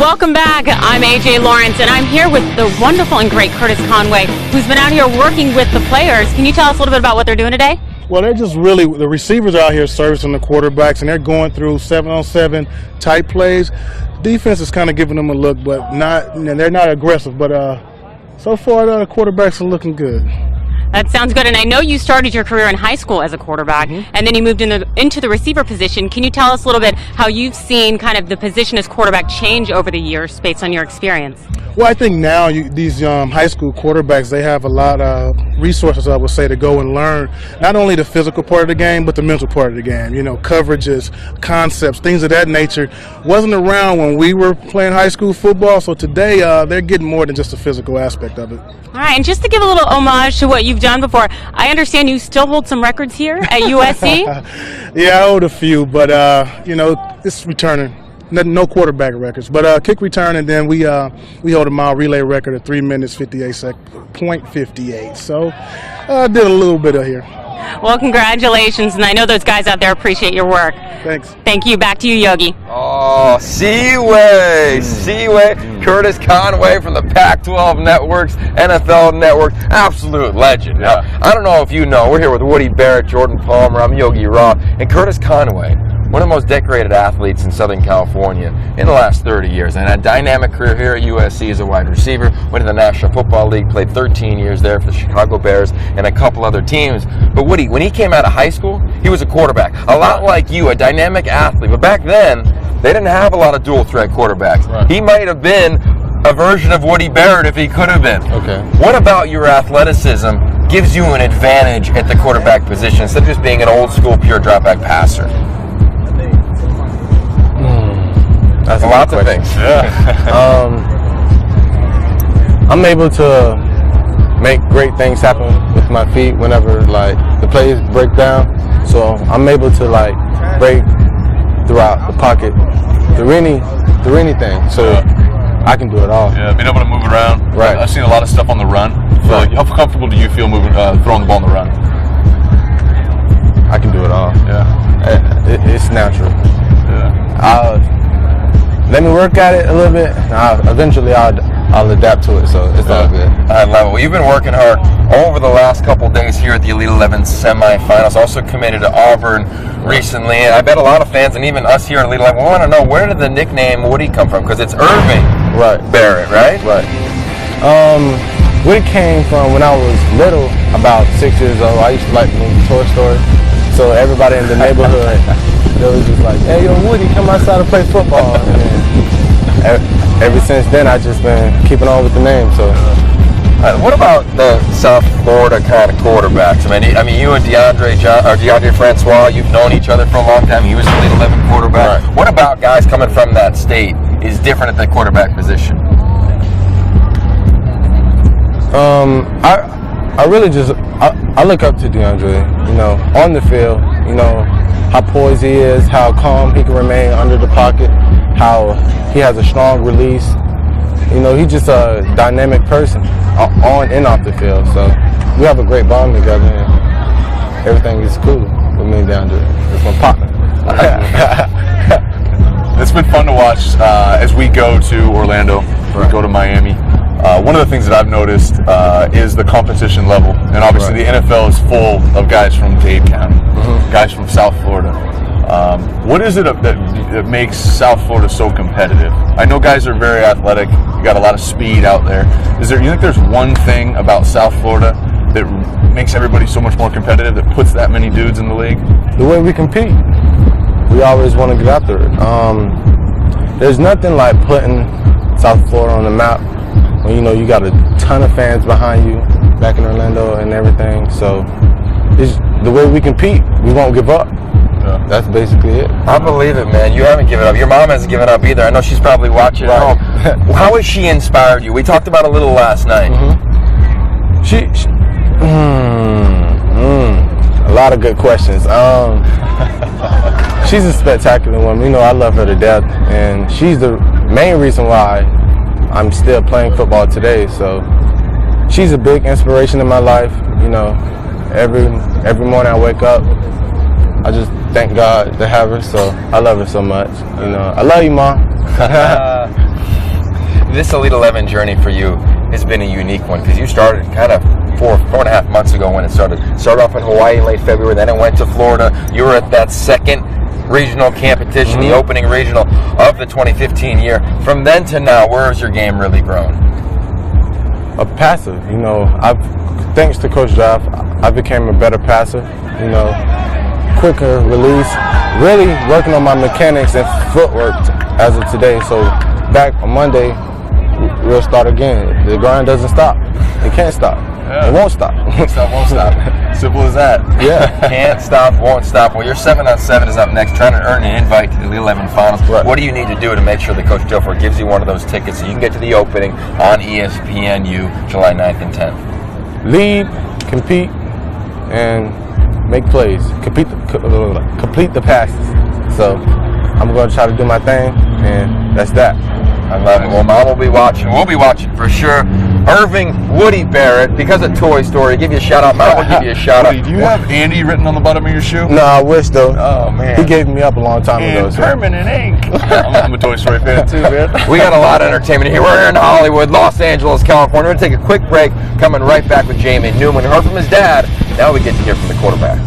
Speaker 14: Welcome back. I'm AJ Lawrence, and I'm here with the wonderful and great Curtis Conway, who's been out here working with the players. Can you tell us a little bit about what they're doing today?
Speaker 17: Well, they're just really, the receivers are out here servicing the quarterbacks, and they're going through 7-on-7 type plays. Defense is kind of giving them a look, but not, and they're not aggressive. But so far, the quarterbacks are looking good.
Speaker 14: That sounds good. And I know you started your career in high school as a quarterback, and then you moved into the receiver position. Can you tell us a little bit how you've seen kind of the position as quarterback change over the years based on your experience?
Speaker 17: Well, I think now these high school quarterbacks, they have a lot of resources, I would say, to go and learn not only the physical part of the game, but the mental part of the game. You know, coverages, concepts, things of that nature wasn't around when we were playing high school football. So today, they're getting more than just the physical aspect of it.
Speaker 14: All right, and just to give a little homage to what you've done before, I understand you still hold some records here at USC?
Speaker 17: Yeah, I hold a few, but, you know, it's returning. No quarterback records, but kick return, and then we hold a mile relay record of 3 minutes 58.58. So I did a little bit of here.
Speaker 14: Well, congratulations, and I know those guys out there appreciate your work.
Speaker 17: Thanks.
Speaker 14: Thank you. Back to you, Yogi.
Speaker 2: Oh, Seaway, Curtis Conway from the Pac-12 Networks, NFL Network, absolute legend. Now, I don't know if you know, we're here with Woody Barrett, Jordan Palmer, I'm Yogi Raw, and Curtis Conway, one of the most decorated athletes in Southern California in the last 30 years, and a dynamic career here at USC as a wide receiver, went to the National Football League, played 13 years there for the Chicago Bears and a couple other teams. But Woody, when he came out of high school, he was a quarterback, a lot like you, a dynamic athlete. But back then, they didn't have a lot of dual-threat quarterbacks. He might have been a version of Woody Barrett if he could have been. Okay. What about your athleticism gives you an advantage at the quarterback position instead of just being an old-school pure drop-back passer?
Speaker 9: That's
Speaker 2: a lot of things.
Speaker 9: I'm able to make great things happen with my feet whenever like the plays break down. So I'm able to like break throughout the pocket through anything. So I can do it all.
Speaker 13: Yeah, being able to move around.
Speaker 9: Right.
Speaker 13: I've seen a lot of stuff on the run. So
Speaker 9: Right.
Speaker 13: how comfortable do you feel moving, throwing the ball on the run?
Speaker 9: I can do it all.
Speaker 13: Yeah.
Speaker 9: It's natural.
Speaker 13: Yeah.
Speaker 9: Let me work at it a little bit. Eventually, I'll adapt to it, so it's all good.
Speaker 2: I love it. Well, you've been working hard over the last couple of days here at the Elite 11 semifinals. Also committed to Auburn recently. And I bet a lot of fans, and even us here at Elite 11, want to know, where did the nickname Woody come from? Because it's Irving Barrett, right?
Speaker 9: Right. Woody came from when I was little, about 6 years old. I used to like the movie Toy Story. So everybody in the neighborhood, they was just like, hey, yo, Woody, come outside and play football. And then, ever since then, I've just been keeping on with the name. So,
Speaker 2: what about the South Florida kind of quarterbacks? I mean, you and DeAndre Francois, you've known each other for a long time. He was the Elite 11 quarterback. Right. What about guys coming from that state is different at the quarterback position?
Speaker 9: I really just I look up to DeAndre, you know, on the field, you know, how poised he is, how calm he can remain under the pocket, how he has a strong release. You know, he's just a dynamic person on and off the field. So we have a great bond together, and everything is cool with me and DeAndre. It's my partner.
Speaker 13: It's been fun to watch as we go to Orlando, we go to Miami. One of the things that I've noticed is the competition level, and obviously the NFL is full of guys from Dade County, guys from South Florida. What is it that makes South Florida so competitive? I know guys are very athletic, you got a lot of speed out there. You think there's one thing about South Florida that makes everybody so much more competitive, that puts that many dudes in the league?
Speaker 9: The way we compete. We always want to get after it. There's nothing like putting South Florida on the map when you know you got a ton of fans behind you back in Orlando and everything. So it's the way we compete. We won't give up. Yeah. That's basically it.
Speaker 2: I believe it, man. You haven't given up. Your mom hasn't given up either. I know she's probably watching at home. How has she inspired you? We talked about a little last night.
Speaker 9: A lot of good questions. She's a spectacular woman. You know, I love her to death, and she's the main reason why I'm still playing football today. So she's a big inspiration in my life. You know, every morning I wake up, I just thank God to have her. So I love her so much. You know, I love you, Mom.
Speaker 2: this Elite 11 journey for you has been a unique one because you started kind of four and a half months ago when it started. Started off in Hawaii in late February, then it went to Florida. You were at that second regional competition, the opening regional of the 2015 year. From then to now, where has your game really grown?
Speaker 8: A passer, you know, thanks to Coach Joff, I became a better passer, you know, quicker release, really working on my mechanics and footwork as of today. So back on Monday, we'll start again. The grind doesn't stop. It can't stop.
Speaker 2: Yeah.
Speaker 8: It won't stop.
Speaker 2: Can't stop, won't stop. Simple as that.
Speaker 8: Yeah.
Speaker 2: Can't stop, won't stop. Well, your 7-on-7 is up next, trying to earn an invite to the Elite 11 Finals.
Speaker 8: Right.
Speaker 2: What do you need to do to make sure that Coach Dilfer gives you one of those tickets so you can get to the opening on ESPNU July 9th and 10th?
Speaker 8: Lead, compete, and make plays. Complete the passes. So I'm going to try to do my thing, and that's that.
Speaker 2: I love it. Well, Mom will be watching. We'll be watching for sure. Irving Woody Barrett, because of Toy Story, give you a shout out. Mom will give you a shout out.
Speaker 13: Woody, do you have Andy written on the bottom of your shoe?
Speaker 8: No, I wish though.
Speaker 2: Oh man,
Speaker 8: he gave me up a long time ago. So.
Speaker 13: Permanent ink. I'm a Toy Story fan too, man.
Speaker 2: We got a lot of entertainment here. We're in Hollywood, Los Angeles, California. We're going to take a quick break. Coming right back with Jamie Newman. Heard from his dad. Now we get to hear from the quarterback.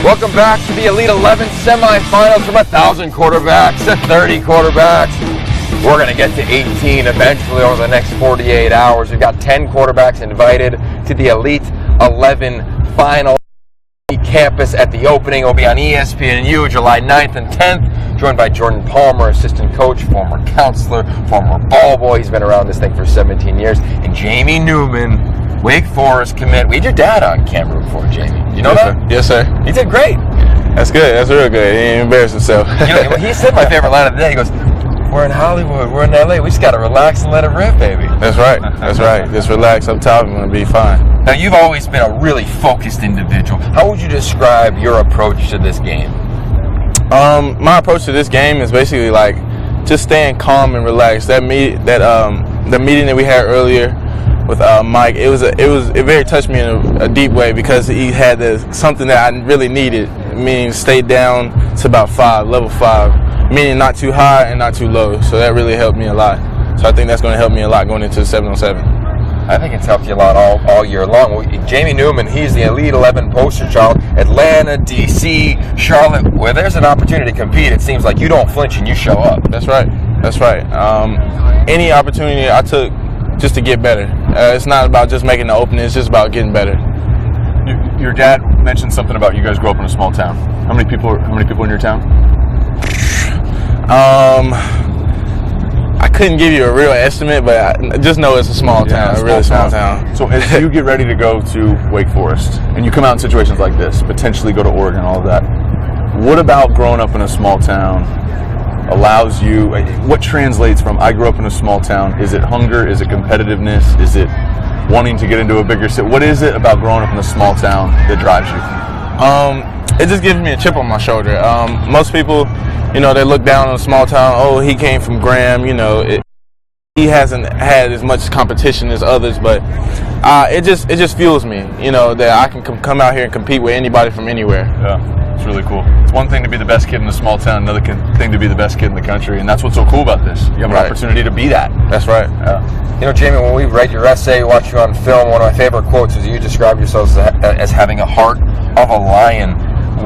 Speaker 2: Welcome back to the Elite 11 semifinals from 1,000 quarterbacks to 30 quarterbacks. We're going to get to 18 eventually over the next 48 hours. We've got 10 quarterbacks invited to the Elite 11 final. Campus at the opening will be on ESPNU July 9th and 10th, joined by Jordan Palmer, assistant coach, former counselor, former ball boy. He's been around this thing for 17 years. And Jamie Newman, Wake Forest commit. We had your dad on camera before, Jamie. You know that?
Speaker 11: Sir. Yes, sir.
Speaker 2: He did great.
Speaker 11: That's good. That's real good. He didn't embarrass himself.
Speaker 2: You know, he said my favorite line of the day. He goes, "We're in Hollywood. We're in LA. We just got to relax and let it rip, baby."
Speaker 11: That's right. That's right. Just relax up top and we'll be fine.
Speaker 2: Now, you've always been a really focused individual. How would you describe your approach to this game?
Speaker 11: My approach to this game is basically like just staying calm and relaxed. The meeting that we had earlier with Mike, it very touched me in a deep way because he had something that I really needed, meaning stay down to about level 5, meaning not too high and not too low. So that really helped me a lot. So I think that's going to help me a lot going into the 7-on-7.
Speaker 2: I think it's helped you a lot all year long. Jamie Newman, he's the Elite 11 poster child. Atlanta, D.C., Charlotte, where there's an opportunity to compete, it seems like you don't flinch and you show up.
Speaker 11: That's right. That's right. Any opportunity I took just to get better. It's not about just making the opening. It's just about getting better.
Speaker 13: Your dad mentioned something about you guys grew up in a small town. How many people in your town?
Speaker 11: I couldn't give you a real estimate, but I just know it's a small town, a really small town.
Speaker 13: So as you get ready to go to Wake Forest, and you come out in situations like this, potentially go to Oregon, all of that, what about growing up in a small town allows you, what translates from I grew up in a small town? Is it hunger? Is it competitiveness? Is it wanting to get into a bigger city? What is it about growing up in a small town that drives you?
Speaker 11: It just gives me a chip on my shoulder. Most people, they look down on a small town. Oh, he came from Graham. hasn't had as much competition as others, but it just fuels me, you know, that I can come out here and compete with anybody from anywhere.
Speaker 13: Yeah, it's really cool. It's one thing to be the best kid in a small town, another thing to be the best kid in the country, and that's what's so cool about this. You have an opportunity to be that.
Speaker 11: That's right.
Speaker 13: Yeah.
Speaker 2: You know, Jamie, when we read your essay, watch you on film, one of my favorite quotes is you describe yourself as having a heart of a lion.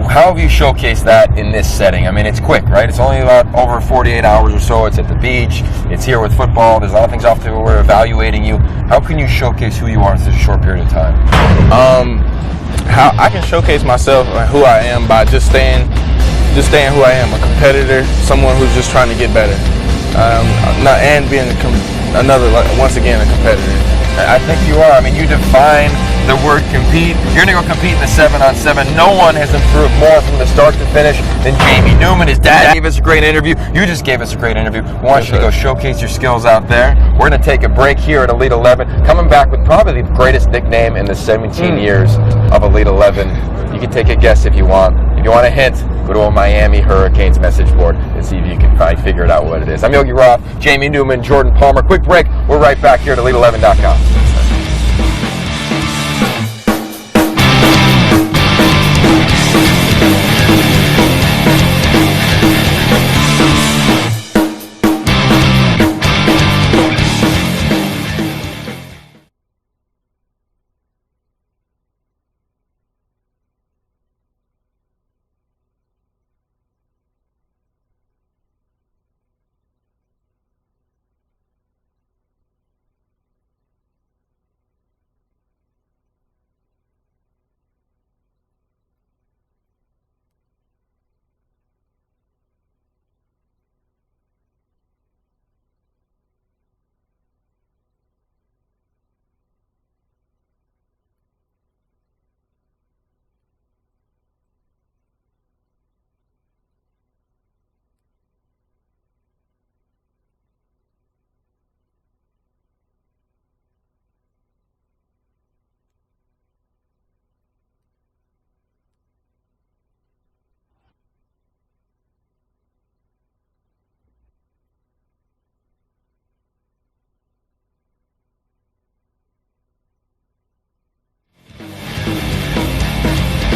Speaker 2: How have you showcased that in this setting? I mean, it's quick, right? It's only about over 48 hours or so. It's at the beach. It's here with football. There's a lot of things off to where we're evaluating you. How can you showcase who you are in such a short period of time?
Speaker 11: How I can showcase myself and who I am by just staying who I am, a competitor, someone who's just trying to get better, and being once again, a competitor.
Speaker 2: I think you are. I mean, you define the word compete. You're going to go compete in the 7-on-7. No one has improved more from the start to finish than Jamie Newman. His dad gave us a great interview. You just gave us a great interview. We want you to go showcase your skills out there. We're going to take a break here at Elite 11. Coming back with probably the greatest nickname in the 17 years of Elite 11. You can take a guess if you want. If you want a hint, go to a Miami Hurricanes message board and see if you can figure it out what it is. I'm Yogi Roth, Jamie Newman, Jordan Palmer. Quick break. We're right back here at Elite11.com.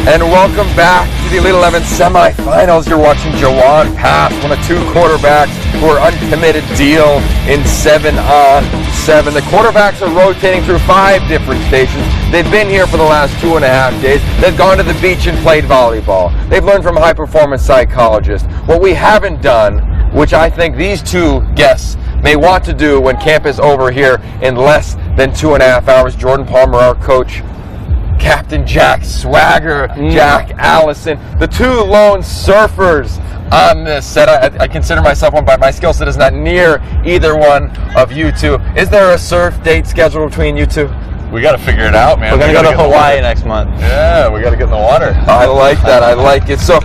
Speaker 2: And welcome back to the Elite 11 Semifinals. You're watching Jawan Pass, one of two quarterbacks who are uncommitted deal in 7-on-7. The quarterbacks are rotating through 5 different stations. They've been here for the last 2.5 days. They've gone to the beach and played volleyball. They've learned from high-performance psychologists. What we haven't done, which I think these two guests may want to do when camp is over here in less than 2.5 hours. Jordan Palmer, our coach, Captain Jack Swagger, Jack Allison, the two lone surfers on this set. I consider myself one, but my skill set is not near either one of you two. Is there a surf date scheduled between you two?
Speaker 13: We got to figure it out, man.
Speaker 18: We're going to go to Hawaii next month.
Speaker 13: Yeah, we got to get in the water.
Speaker 2: I like that. I like it. So,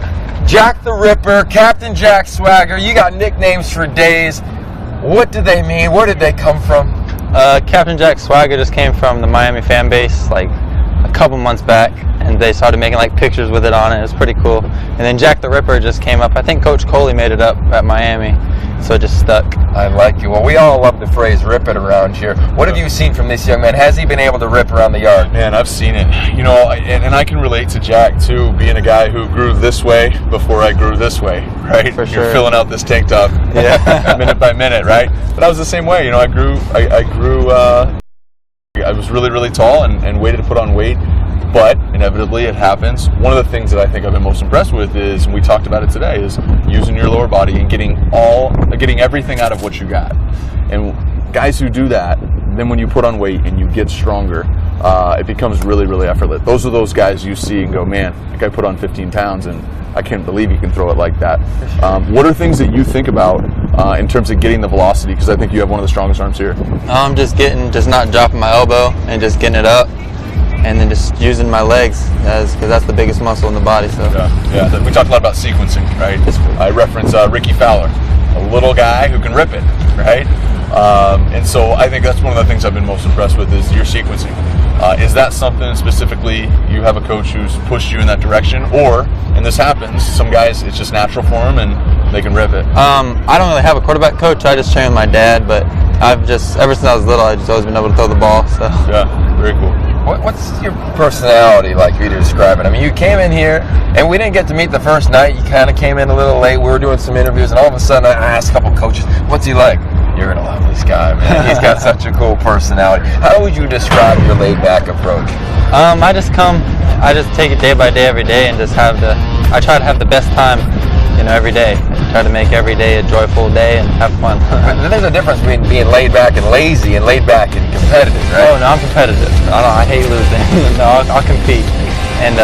Speaker 2: Jack the Ripper, Captain Jack Swagger, you got nicknames for days. What do they mean? Where did they come from?
Speaker 18: Captain Jack Swagger just came from the Miami fan base, like a couple months back, and they started making like pictures with it on it. It was pretty cool. And then Jack the Ripper just came up. I think Coach Coley made it up at Miami, so it just stuck.
Speaker 2: I like it. Well, we all love the phrase "rip it" around here. What have you seen from this young man? Has he been able to rip around the yard?
Speaker 13: Man, I've seen it. You know, and I can relate to Jack too, being a guy who grew this way before I grew this way, right?
Speaker 18: For sure.
Speaker 13: You're filling out this tank top, minute by minute, right? But I was the same way. You know, I grew. I was really, really tall and waited to put on weight, but inevitably it happens. One of the things that I think I've been most impressed with is, and we talked about it today, is using your lower body and getting everything out of what you got. And guys who do that, then when you put on weight and you get stronger, it becomes really, really effortless. Those are those guys you see and go, man, that guy put on 15 pounds and I can't believe he can throw it like that. What are things that you think about in terms of getting the velocity? Because I think you have one of the strongest arms here.
Speaker 18: Just not dropping my elbow and just getting it up, and then just using my legs because that's the biggest muscle in the body. So
Speaker 13: yeah. We talked a lot about sequencing, right? I reference Ricky Fowler, a little guy who can rip it, right? And so I think that's one of the things I've been most impressed with is your sequencing. Is that something specifically you have a coach who's pushed you in that direction, or, and this happens, some guys it's just natural for them and they can rip it?
Speaker 18: I don't really have a quarterback coach. I just train with my dad, but I've just, ever since I was little, I've just always been able to throw the ball. So
Speaker 6: Yeah, very cool.
Speaker 2: What's your personality like, for you to describe it? I mean, you came in here, and we didn't get to meet the first night. You kind of came in a little late. We were doing some interviews, and all of a sudden, I asked a couple coaches, what's he like? You're going to love this guy, man. He's got such a cool personality. How would you describe your laid-back approach?
Speaker 18: I just take it day by day, every day, and just I try to have the best time, every day. Try to make every day a joyful day and have fun.
Speaker 2: But there's a difference between being laid back and lazy and laid back and competitive, right?
Speaker 18: Oh, no, I'm competitive. I hate losing. No, I'll compete. And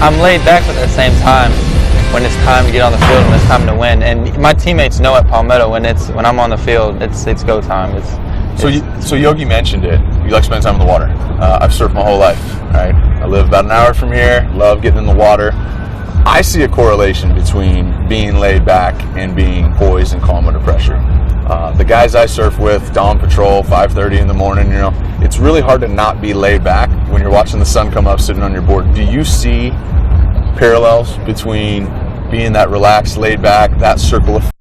Speaker 18: I'm laid back, but at the same time, when it's time to get on the field and it's time to win. And my teammates know at Palmetto when I'm on the field, it's go time.
Speaker 6: So Yogi mentioned it. You like spending time in the water. I've surfed my whole life. Right? I live about an hour from here. Love getting in the water. I see a correlation between being laid back and being poised and calm under pressure. The guys I surf with, dawn patrol, 5:30 in the morning, it's really hard to not be laid back when you're watching the sun come up sitting on your board. Do you see parallels between being that relaxed, laid back, that circle of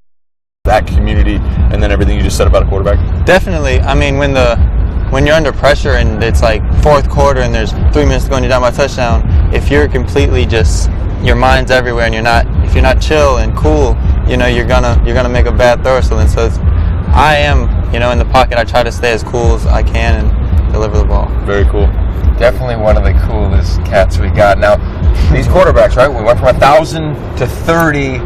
Speaker 6: that community, and then everything you just said about a quarterback?
Speaker 18: Definitely. I mean, when you're under pressure and it's like fourth quarter and there's 3 minutes to go and you're down by a touchdown, if you're completely just, your mind's everywhere and if you're not chill and cool, you're gonna make a bad throw or something. So I am, in the pocket, I try to stay as cool as I can and deliver the ball.
Speaker 6: Very cool.
Speaker 2: Definitely one of the coolest cats we got. Now, these quarterbacks, right? We went from 1,000 to 30.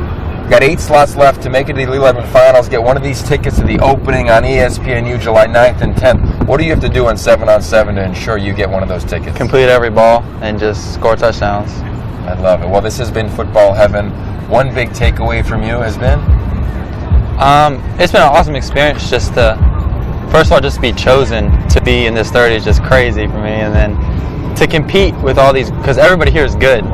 Speaker 2: Got 8 slots left to make it to the Elite 11 Finals. Get one of these tickets to the opening on ESPNU July 9th and 10th. What do you have to do in 7-on-7 to ensure you get one of those tickets?
Speaker 18: Complete every ball and just score touchdowns.
Speaker 2: I love it. Well, this has been football heaven. One big takeaway from you has been?
Speaker 18: It's been an awesome experience just to, first of all, just be chosen to be in this 30 is just crazy for me. And then to compete with all these, because everybody here is good,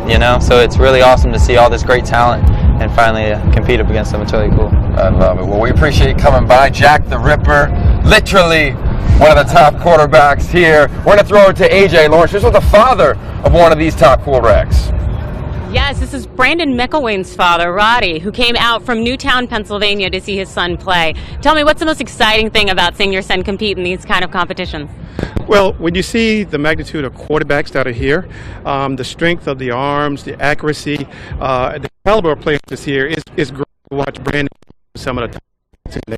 Speaker 18: so it's really awesome to see all this great talent and finally compete up against them. It's really cool.
Speaker 2: I love it. Well, we appreciate you coming by. Jack the Ripper, literally one of the top quarterbacks here. We're going to throw it to AJ Lawrence. This was the father of one of these top quarterbacks.
Speaker 14: Yes, this is Brandon McElwain's father, Roddy, who came out from Newtown, Pennsylvania to see his son play. Tell me, what's the most exciting thing about seeing your son compete in these kind of competitions?
Speaker 19: Well, when you see the magnitude of quarterbacks that are here, the strength of the arms, the accuracy, the caliber of players this year is great to watch Brandon some of the time.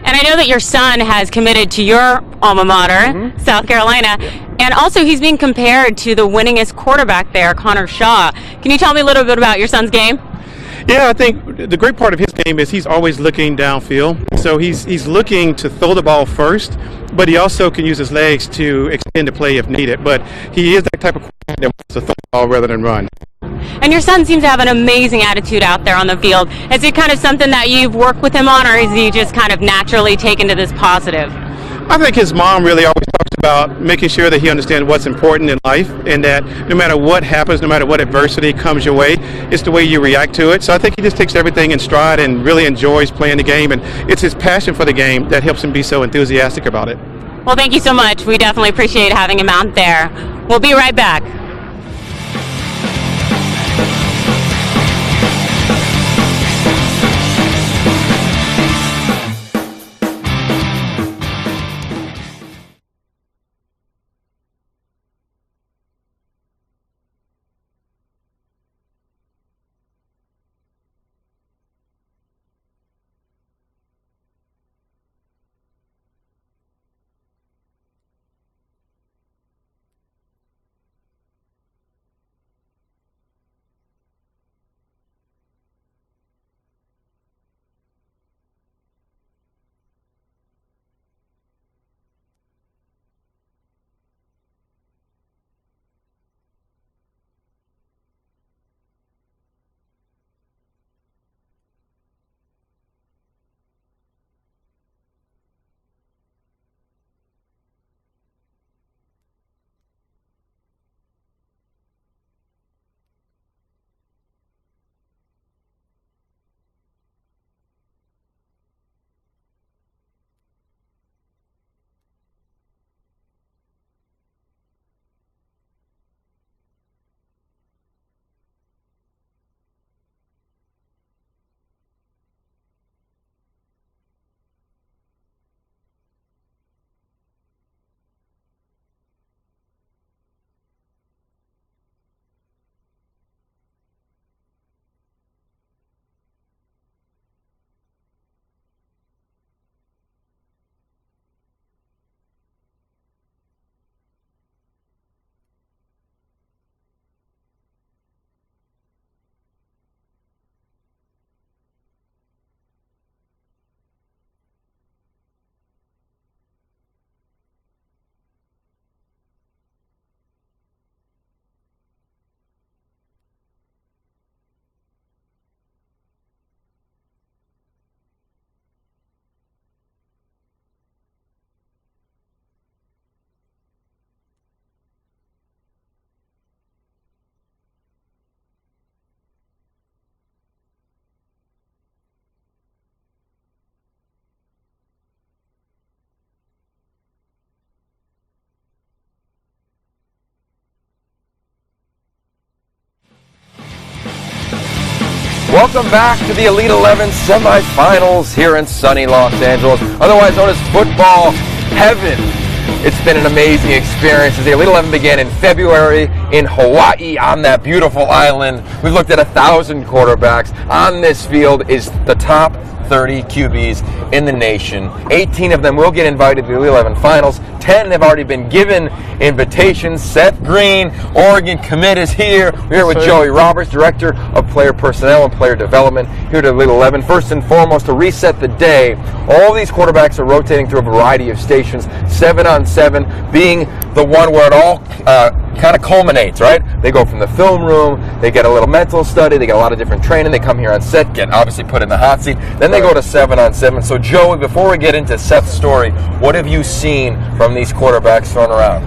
Speaker 14: And I know that your son has committed to your alma mater, South Carolina, and also he's being compared to the winningest quarterback there, Connor Shaw. Can you tell me a little bit about your son's game?
Speaker 19: Yeah, I think the great part of his game is he's always looking downfield. So he's looking to throw the ball first, but he also can use his legs to extend the play if needed. But he is that type of quarterback that wants to throw the ball rather than run.
Speaker 14: And your son seems to have an amazing attitude out there on the field. Is it kind of something that you've worked with him on, or is he just kind of naturally taken to this positive?
Speaker 19: I think his mom really always talks about making sure that he understands what's important in life, and that no matter what happens, no matter what adversity comes your way, it's the way you react to it. So I think he just takes everything in stride and really enjoys playing the game, and it's his passion for the game that helps him be so enthusiastic about it.
Speaker 14: Well, thank you so much. We definitely appreciate having him out there. We'll be right back.
Speaker 2: Welcome back to the Elite 11 semifinals here in sunny Los Angeles, otherwise known as football heaven. It's been an amazing experience as the Elite 11 began in February in Hawaii on that beautiful island. We've looked at 1,000 quarterbacks. On this field is the top 30 QBs in the nation. 18 of them will get invited to the Elite 11 finals. 10 have already been given invitations. Seth Green, Oregon commit, is here. We're here with Joey Roberts, Director of Player Personnel and Player Development, here to Elite 11. First and foremost, to reset the day, all these quarterbacks are rotating through a variety of stations, 7-on-7 being the one where it all kind of culminates, right? They go from the film room, they get a little mental study, they get a lot of different training, they come here on set, get obviously put in the hot seat, then they go to 7-on-7. So Joey, before we get into Seth's story, what have you seen from these quarterbacks thrown around?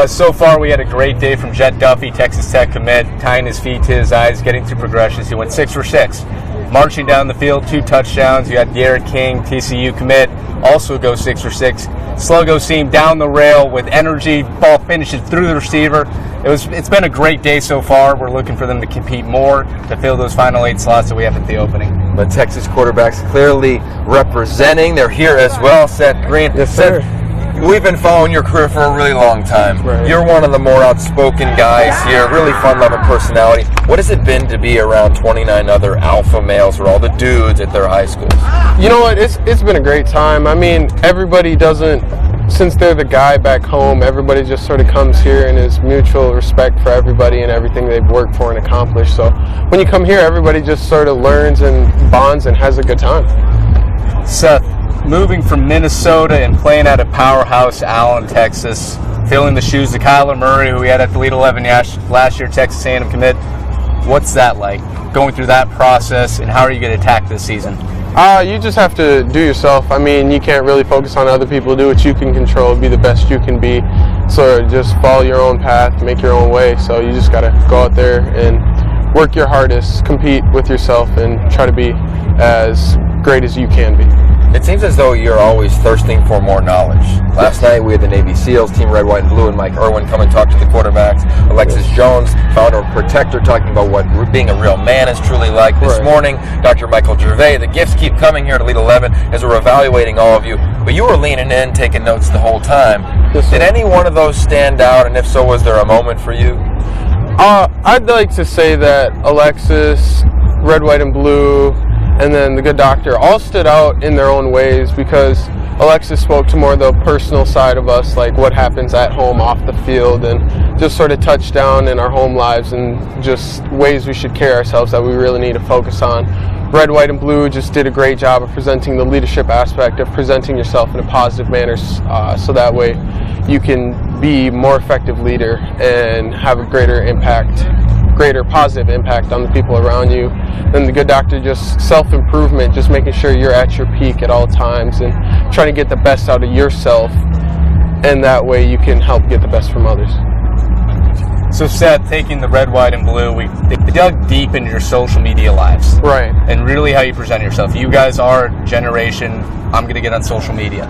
Speaker 20: So far, we had a great day from Jet Duffy, Texas Tech commit, tying his feet to his eyes, getting through progressions. He went 6 for 6. Marching down the field, 2 touchdowns. You had Garrett King, TCU commit, also go 6 for 6. Sluggo seam down the rail with energy, ball finishes through the receiver. It's been a great day so far. We're looking for them to compete more to fill those final 8 slots that we have at the opening.
Speaker 2: The Texas quarterbacks clearly representing. They're here as well. Seth Green.
Speaker 3: Yes, sir.
Speaker 2: We've been following your career for a really long time.
Speaker 3: Right.
Speaker 2: You're one of the more outspoken guys here, really fun-loving personality. What has it been to be around 29 other alpha males or all the dudes at their high schools?
Speaker 21: You know what? It's been a great time. I mean, everybody doesn't, since they're the guy back home, everybody just sort of comes here and is mutual respect for everybody and everything they've worked for and accomplished. So when you come here, everybody just sort of learns and bonds and has a good time.
Speaker 20: Seth, moving from Minnesota and playing at a powerhouse, Allen, Texas, filling the shoes of Kyler Murray, who we had at the Elite 11 last year, Texas A&M commit. What's that like, going through that process, and how are you going to attack this season?
Speaker 21: You just have to do yourself. I mean, you can't really focus on other people. Do what you can control, be the best you can be. So just follow your own path, make your own way. So you just got to go out there and work your hardest, compete with yourself, and try to be as great as you can be.
Speaker 2: It seems as though you're always thirsting for more knowledge. Last night we had the Navy SEALs, Team Red, White, and Blue, and Mike Irwin come and talk to the quarterbacks. Alexis Jones, founder of Protector, talking about what being a real man is truly like. This morning, Dr. Michael Gervais. The gifts keep coming here at Elite 11 as we're evaluating all of you. But you were leaning in, taking notes the whole time. Did any one of those stand out? And if so, was there a moment for you?
Speaker 21: I'd like to say that Alexis, Red, White, and Blue, and then the good doctor all stood out in their own ways, because Alexis spoke to more of the personal side of us, like what happens at home off the field, and just sort of touched down in our home lives and just ways we should carry ourselves that we really need to focus on. Red, White, and Blue just did a great job of presenting the leadership aspect of presenting yourself in a positive manner, so that way you can be a more effective leader and have a greater positive impact on the people around you. Then the good doctor, just self-improvement, just making sure you're at your peak at all times and trying to get the best out of yourself, and that way you can help get the best from others.
Speaker 20: So Seth, taking the Red, White, and Blue, we dug deep into your social media lives.
Speaker 21: Right.
Speaker 20: And really how you present yourself. You guys are a generation, I'm going to get on social media.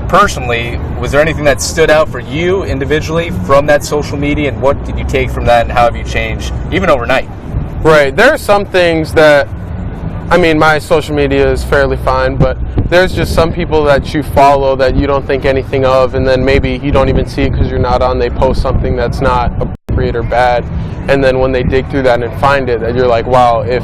Speaker 20: Personally, was there anything that stood out for you individually from that social media, and what did you take from that, and how have you changed, even overnight?
Speaker 21: Right. There are some things that, I mean, my social media is fairly fine, but there's just some people that you follow that you don't think anything of, and then maybe you don't even see it because you're not on. They post something that's not appropriate or bad, and then when they dig through that and find it, that you're like, wow, if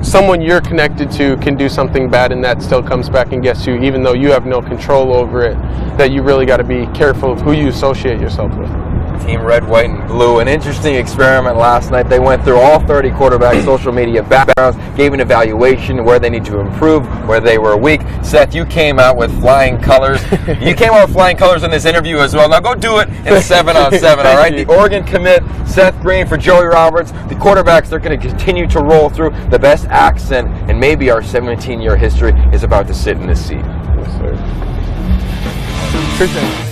Speaker 21: someone you're connected to can do something bad and that still comes back and gets you, even though you have no control over it, that you really got to be careful of who you associate yourself with.
Speaker 2: Team Red, White, and Blue. An interesting experiment last night. They went through all 30 quarterbacks' social media backgrounds, gave an evaluation where they need to improve, where they were weak. Seth, you came out with flying colors. You came out with flying colors in this interview as well. Now go do it in 7-on-7, all right? The Oregon commit, Seth Green for Joey Roberts. The quarterbacks, they're going to continue to roll through. The best accent, and maybe our 17-year history is about to sit in this seat.
Speaker 21: Yes, sir. Appreciate it.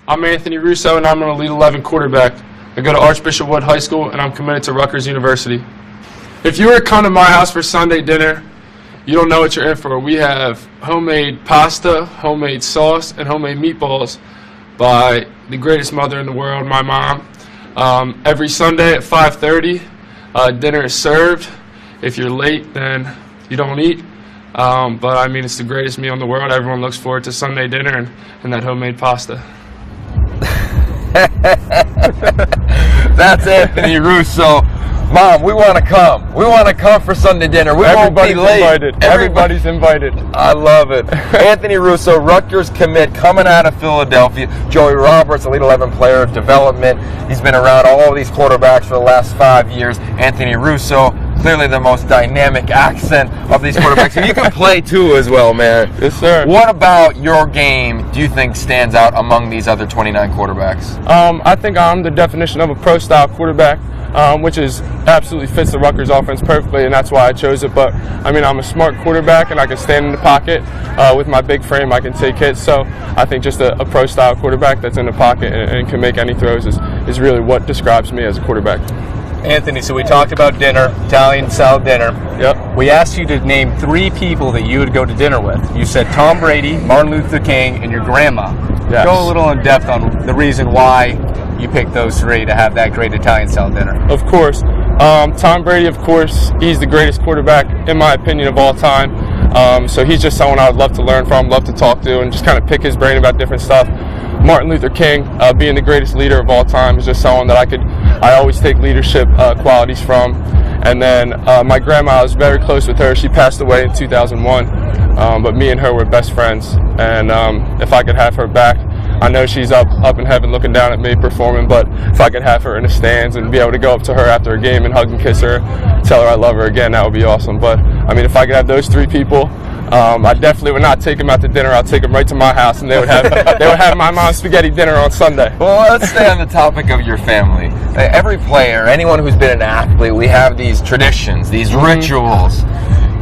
Speaker 1: I'm Anthony Russo, and I'm an Elite 11 quarterback. I go to Archbishop Wood High School, and I'm committed to Rutgers University. If you were to come to my house for Sunday dinner, you don't know what you're in for. We have homemade pasta, homemade sauce, and homemade meatballs by the greatest mother in the world, my mom. Every Sunday at 5:30, dinner is served. If you're late, then you don't eat. But I mean, it's the greatest meal in the world. Everyone looks forward to Sunday dinner and that homemade pasta.
Speaker 2: That's Anthony Russo. Mom, we want to come. We want to come for Sunday dinner. We won't be late.
Speaker 1: Invited. Everybody's invited.
Speaker 2: I love it. Anthony Russo, Rutgers commit, coming out of Philadelphia. Joey Roberts, Elite 11 player of development. He's been around all of these quarterbacks for the last 5 years. Anthony Russo, clearly the most dynamic accent of these quarterbacks. And you can play too as well, man.
Speaker 1: Yes, sir.
Speaker 2: What about your game do you think stands out among these other 29 quarterbacks?
Speaker 1: I think I'm the definition of a pro-style quarterback, which absolutely fits the Rutgers offense perfectly, and that's why I chose it. But, I mean, I'm a smart quarterback, and I can stand in the pocket. With my big frame, I can take hits. So I think just a pro-style quarterback that's in the pocket and can make any throws is really what describes me as a quarterback.
Speaker 20: Anthony, so we talked about dinner, Italian style dinner.
Speaker 1: Yep.
Speaker 20: We asked you to name 3 people that you would go to dinner with. You said Tom Brady, Martin Luther King, and your grandma.
Speaker 1: Yes.
Speaker 20: Go a little in depth on the reason why you picked those 3 to have that great Italian style dinner.
Speaker 1: Of course. Tom Brady, of course, he's the greatest quarterback, in my opinion, of all time. So he's just someone I would love to learn from, love to talk to, and just kind of pick his brain about different stuff. Martin Luther King, being the greatest leader of all time, is just someone that I always take leadership qualities from. And then my grandma, I was very close with her. She passed away in 2001, but me and her were best friends. And if I could have her back, I know she's up in heaven looking down at me performing, but if I could have her in the stands and be able to go up to her after a game and hug and kiss her, tell her I love her again, that would be awesome. But I mean, if I could have those 3 people, I definitely would not take them out to dinner. I'll take them right to my house, and they would have my mom's spaghetti dinner on Sunday.
Speaker 2: Well, let's stay on the topic of your family. Every player, anyone who's been an athlete, we have these traditions, these rituals.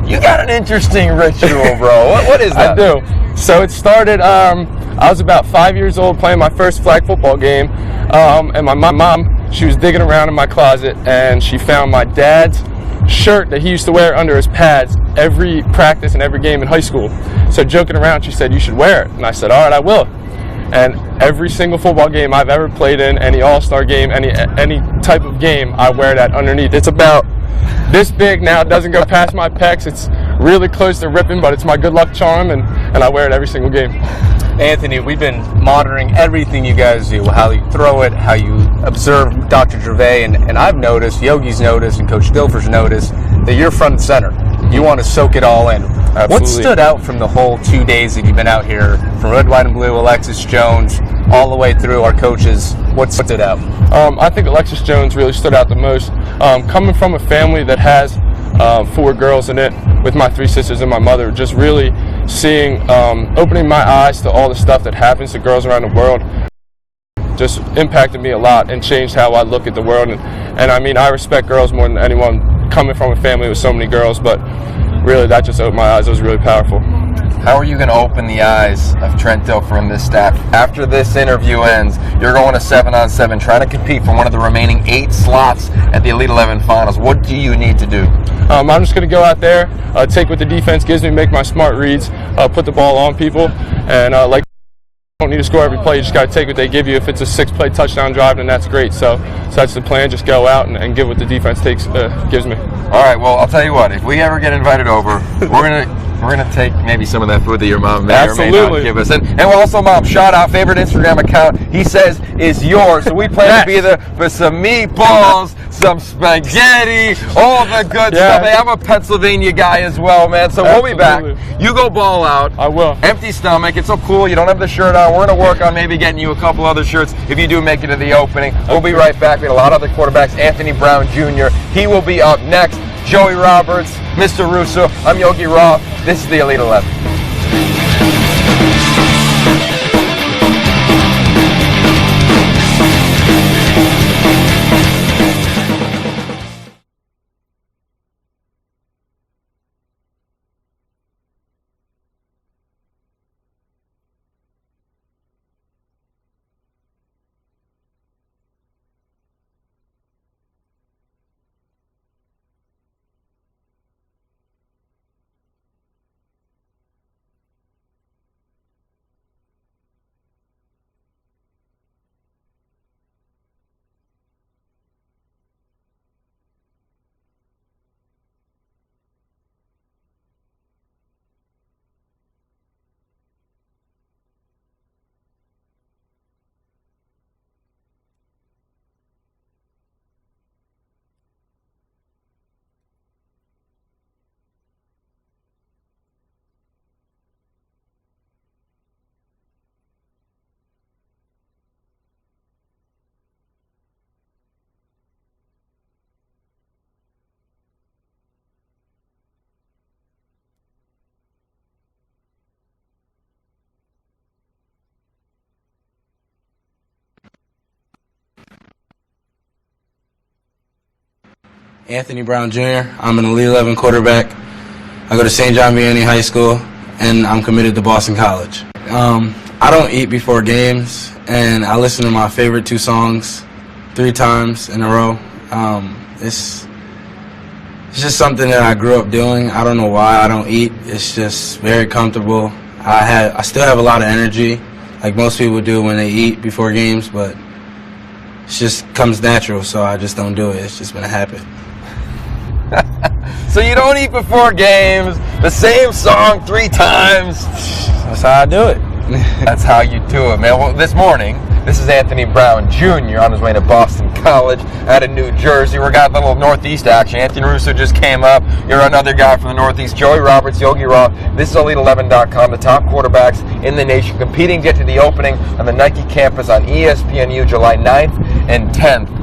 Speaker 2: You got an interesting ritual, bro. What is that?
Speaker 1: I do. So it started, I was about 5 years old playing my first flag football game, and my mom, she was digging around in my closet, and she found my dad's shirt that he used to wear under his pads every practice and every game in high school. So joking around, she said, "You should wear it." And I said, "All right, I will." And every single football game I've ever played in, any all-star game, any type of game, I wear that underneath. It's about this big now. It doesn't go past my pecs. It's really close to ripping, but it's my good luck charm, and I wear it every single game.
Speaker 20: Anthony, we've been monitoring everything you guys do, how you throw it, how you observe Dr. Gervais, and I've noticed, Yogi's noticed, and Coach Dilfer's noticed that you're front and center. You want to soak it all in.
Speaker 1: Absolutely.
Speaker 20: What stood out from the whole 2 days that you've been out here, from Red, White, and Blue, Alexis Jones, all the way through our coaches? What stood out?
Speaker 1: I think Alexis Jones really stood out the most. Coming from a family that has 4 girls in it, with my 3 sisters and my mother, just really seeing, opening my eyes to all the stuff that happens to girls around the world, just impacted me a lot and changed how I look at the world. And I mean, I respect girls more than anyone, coming from a family with so many girls, but really that just opened my eyes. It was really powerful.
Speaker 2: How are you going to open the eyes of Trent Dilfer and this staff? After this interview ends, you're going to 7-on-7, trying to compete for one of the remaining 8 slots at the Elite 11 Finals. What do you need to do?
Speaker 1: I'm just going to go out there, take what the defense gives me, make my smart reads, put the ball on people, and like, you don't need to score every play. You just got to take what they give you. If it's a 6-play touchdown drive, then that's great. So that's the plan. Just go out and give what the defense gives me.
Speaker 2: All right. Well, I'll tell you what. If we ever get invited over, we're gonna take maybe some of that food that your mom may or may not give us. And we'll also, Mom, shout out favorite Instagram account. He says is yours. So we plan to be there for some meatballs, some spaghetti, all the good stuff. Hey, I'm a Pennsylvania guy as well, man. So we'll be back. You go ball out.
Speaker 1: I will.
Speaker 2: Empty stomach. It's so cool. You don't have the shirt on. We're gonna work on maybe getting you a couple other shirts if you do make it to the opening. We'll be right back. We had a lot of other quarterbacks. Anthony Brown Jr. He will be up next. Joey Roberts, Mr. Russo. I'm Yogi Roth. This is the Elite 11.
Speaker 5: Anthony Brown Jr. I'm an Elite 11 quarterback. I go to St. John Vianney High School, and I'm committed to Boston College. I don't eat before games, and I listen to my favorite 2 songs 3 times in a row. It's just something that I grew up doing. I don't know why I don't eat. It's just very comfortable. I still have a lot of energy, like most people do when they eat before games, but it just comes natural, so I just don't do it. It's just been a habit.
Speaker 2: So you don't eat before games, the same song 3 times.
Speaker 5: That's how I do it.
Speaker 2: That's how you do it, man. Well, this morning, this is Anthony Brown Jr. on his way to Boston College out of New Jersey. We got a little Northeast action. Anthony Russo just came up. You're another guy from the Northeast. Joey Roberts, Yogi Roth. This is Elite11.com, the top quarterbacks in the nation competing to get to the opening on the Nike campus on ESPNU July 9th and 10th.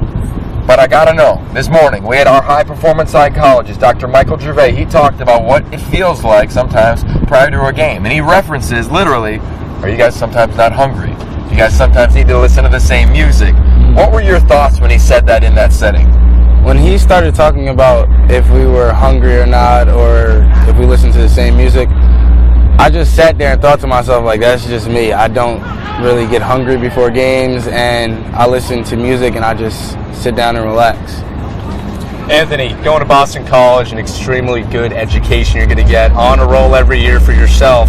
Speaker 2: But I gotta know, this morning we had our high-performance psychologist, Dr. Michael Gervais. He talked about what it feels like sometimes prior to a game. And he references, literally, are you guys sometimes not hungry? Do you guys sometimes need to listen to the same music? What were your thoughts when he said that in that setting?
Speaker 5: When he started talking about if we were hungry or not, or if we listened to the same music, I just sat there and thought to myself, like, that's just me. I don't really get hungry before games, and I listen to music and I just sit down and relax.
Speaker 20: Anthony, going to Boston College, an extremely good education you're going to get, on a roll every year for yourself.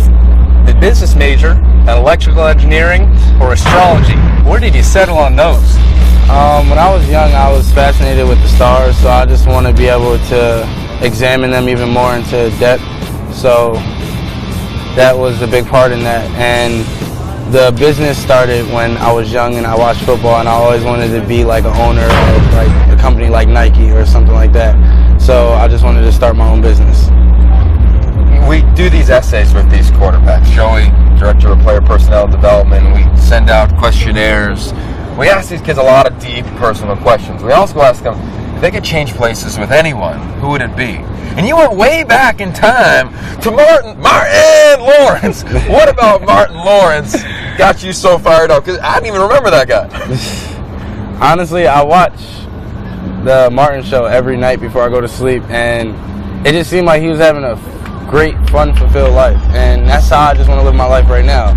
Speaker 20: The business major, an electrical engineering, or astrology? Where did you settle on those?
Speaker 5: When I was young, I was fascinated with the stars, so I just want to be able to examine them even more into depth. So that was a big part in that. And the business started when I was young and I watched football, and I always wanted to be like an owner of like a company like Nike or something like that. So I just wanted to start my own business.
Speaker 2: We do these essays with these quarterbacks. Joey, Director of Player Personnel Development, we send out questionnaires. We ask these kids a lot of deep personal questions. We also ask them, if they could change places with anyone, who would it be? And you went way back in time to Martin Lawrence. What about Martin Lawrence got you so fired up? Because I didn't even remember that guy.
Speaker 5: Honestly, I watch the Martin show every night before I go to sleep, and it just seemed like he was having a great, fun, fulfilled life. And that's how I just want to live my life right now.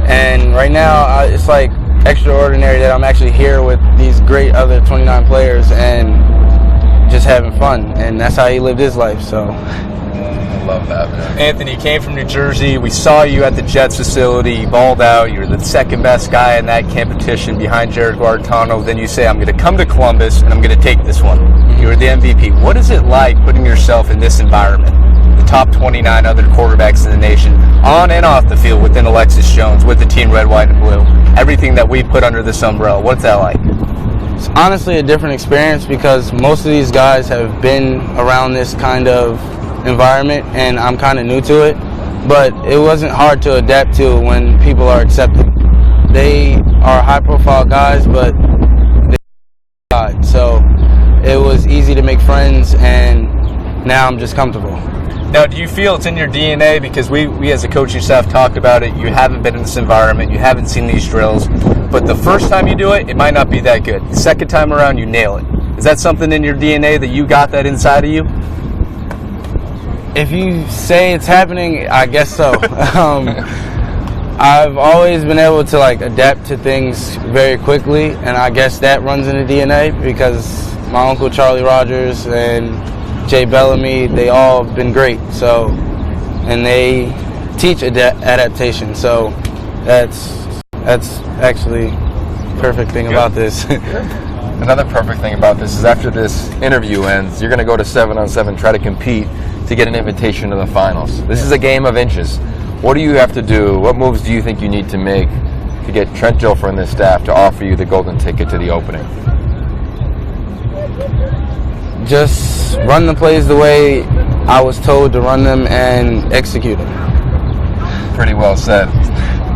Speaker 5: And right now, it's like extraordinary that I'm actually here with these great other 29 players and just having fun, and that's how he lived his life. So
Speaker 2: I love that, man.
Speaker 20: Anthony, you came from New Jersey. We saw you at the Jets facility. You balled out. You're the second best guy in that competition behind Jared Guarantano. Then you say, I'm going to come to Columbus and I'm going to take this one. You were the MVP. What is it like putting yourself in this environment? The top 29 other quarterbacks in the nation, on and off the field, within Alexis Jones, with the team red, white, and blue. Everything that we put under this umbrella. What's that like?
Speaker 5: it's honestly a different experience because most of these guys have been around this kind of environment and I'm kind of new to it, but it wasn't hard to adapt to when people are accepted. They are high profile guys, but they so it was easy to make friends, and now I'm just comfortable.
Speaker 20: Now, do you feel it's in your DNA? Because we as a coaching staff talked about it. You haven't been in this environment. You haven't seen these drills. But the first time you do it, it might not be that good. The second time around, you nail it. Is that something in your DNA that you got that inside of you?
Speaker 5: If you say it's happening, I guess so. I've always been able to adapt to things very quickly, and I guess that runs in the DNA because my uncle Charlie Rogers and Jay Bellamy, they all have been great. So, and they teach adaptation. So that's actually the perfect thing about this.
Speaker 2: Another perfect thing about this is after this interview ends, you're going to go to 7-on-7, try to compete to get an invitation to the finals. This is a game of inches. What do you have to do? What moves do you think you need to make to get Trent Dilfer and this staff to offer you the golden ticket to the opening?
Speaker 5: Just run the plays the way I was told to run them and execute them.
Speaker 2: Pretty well said.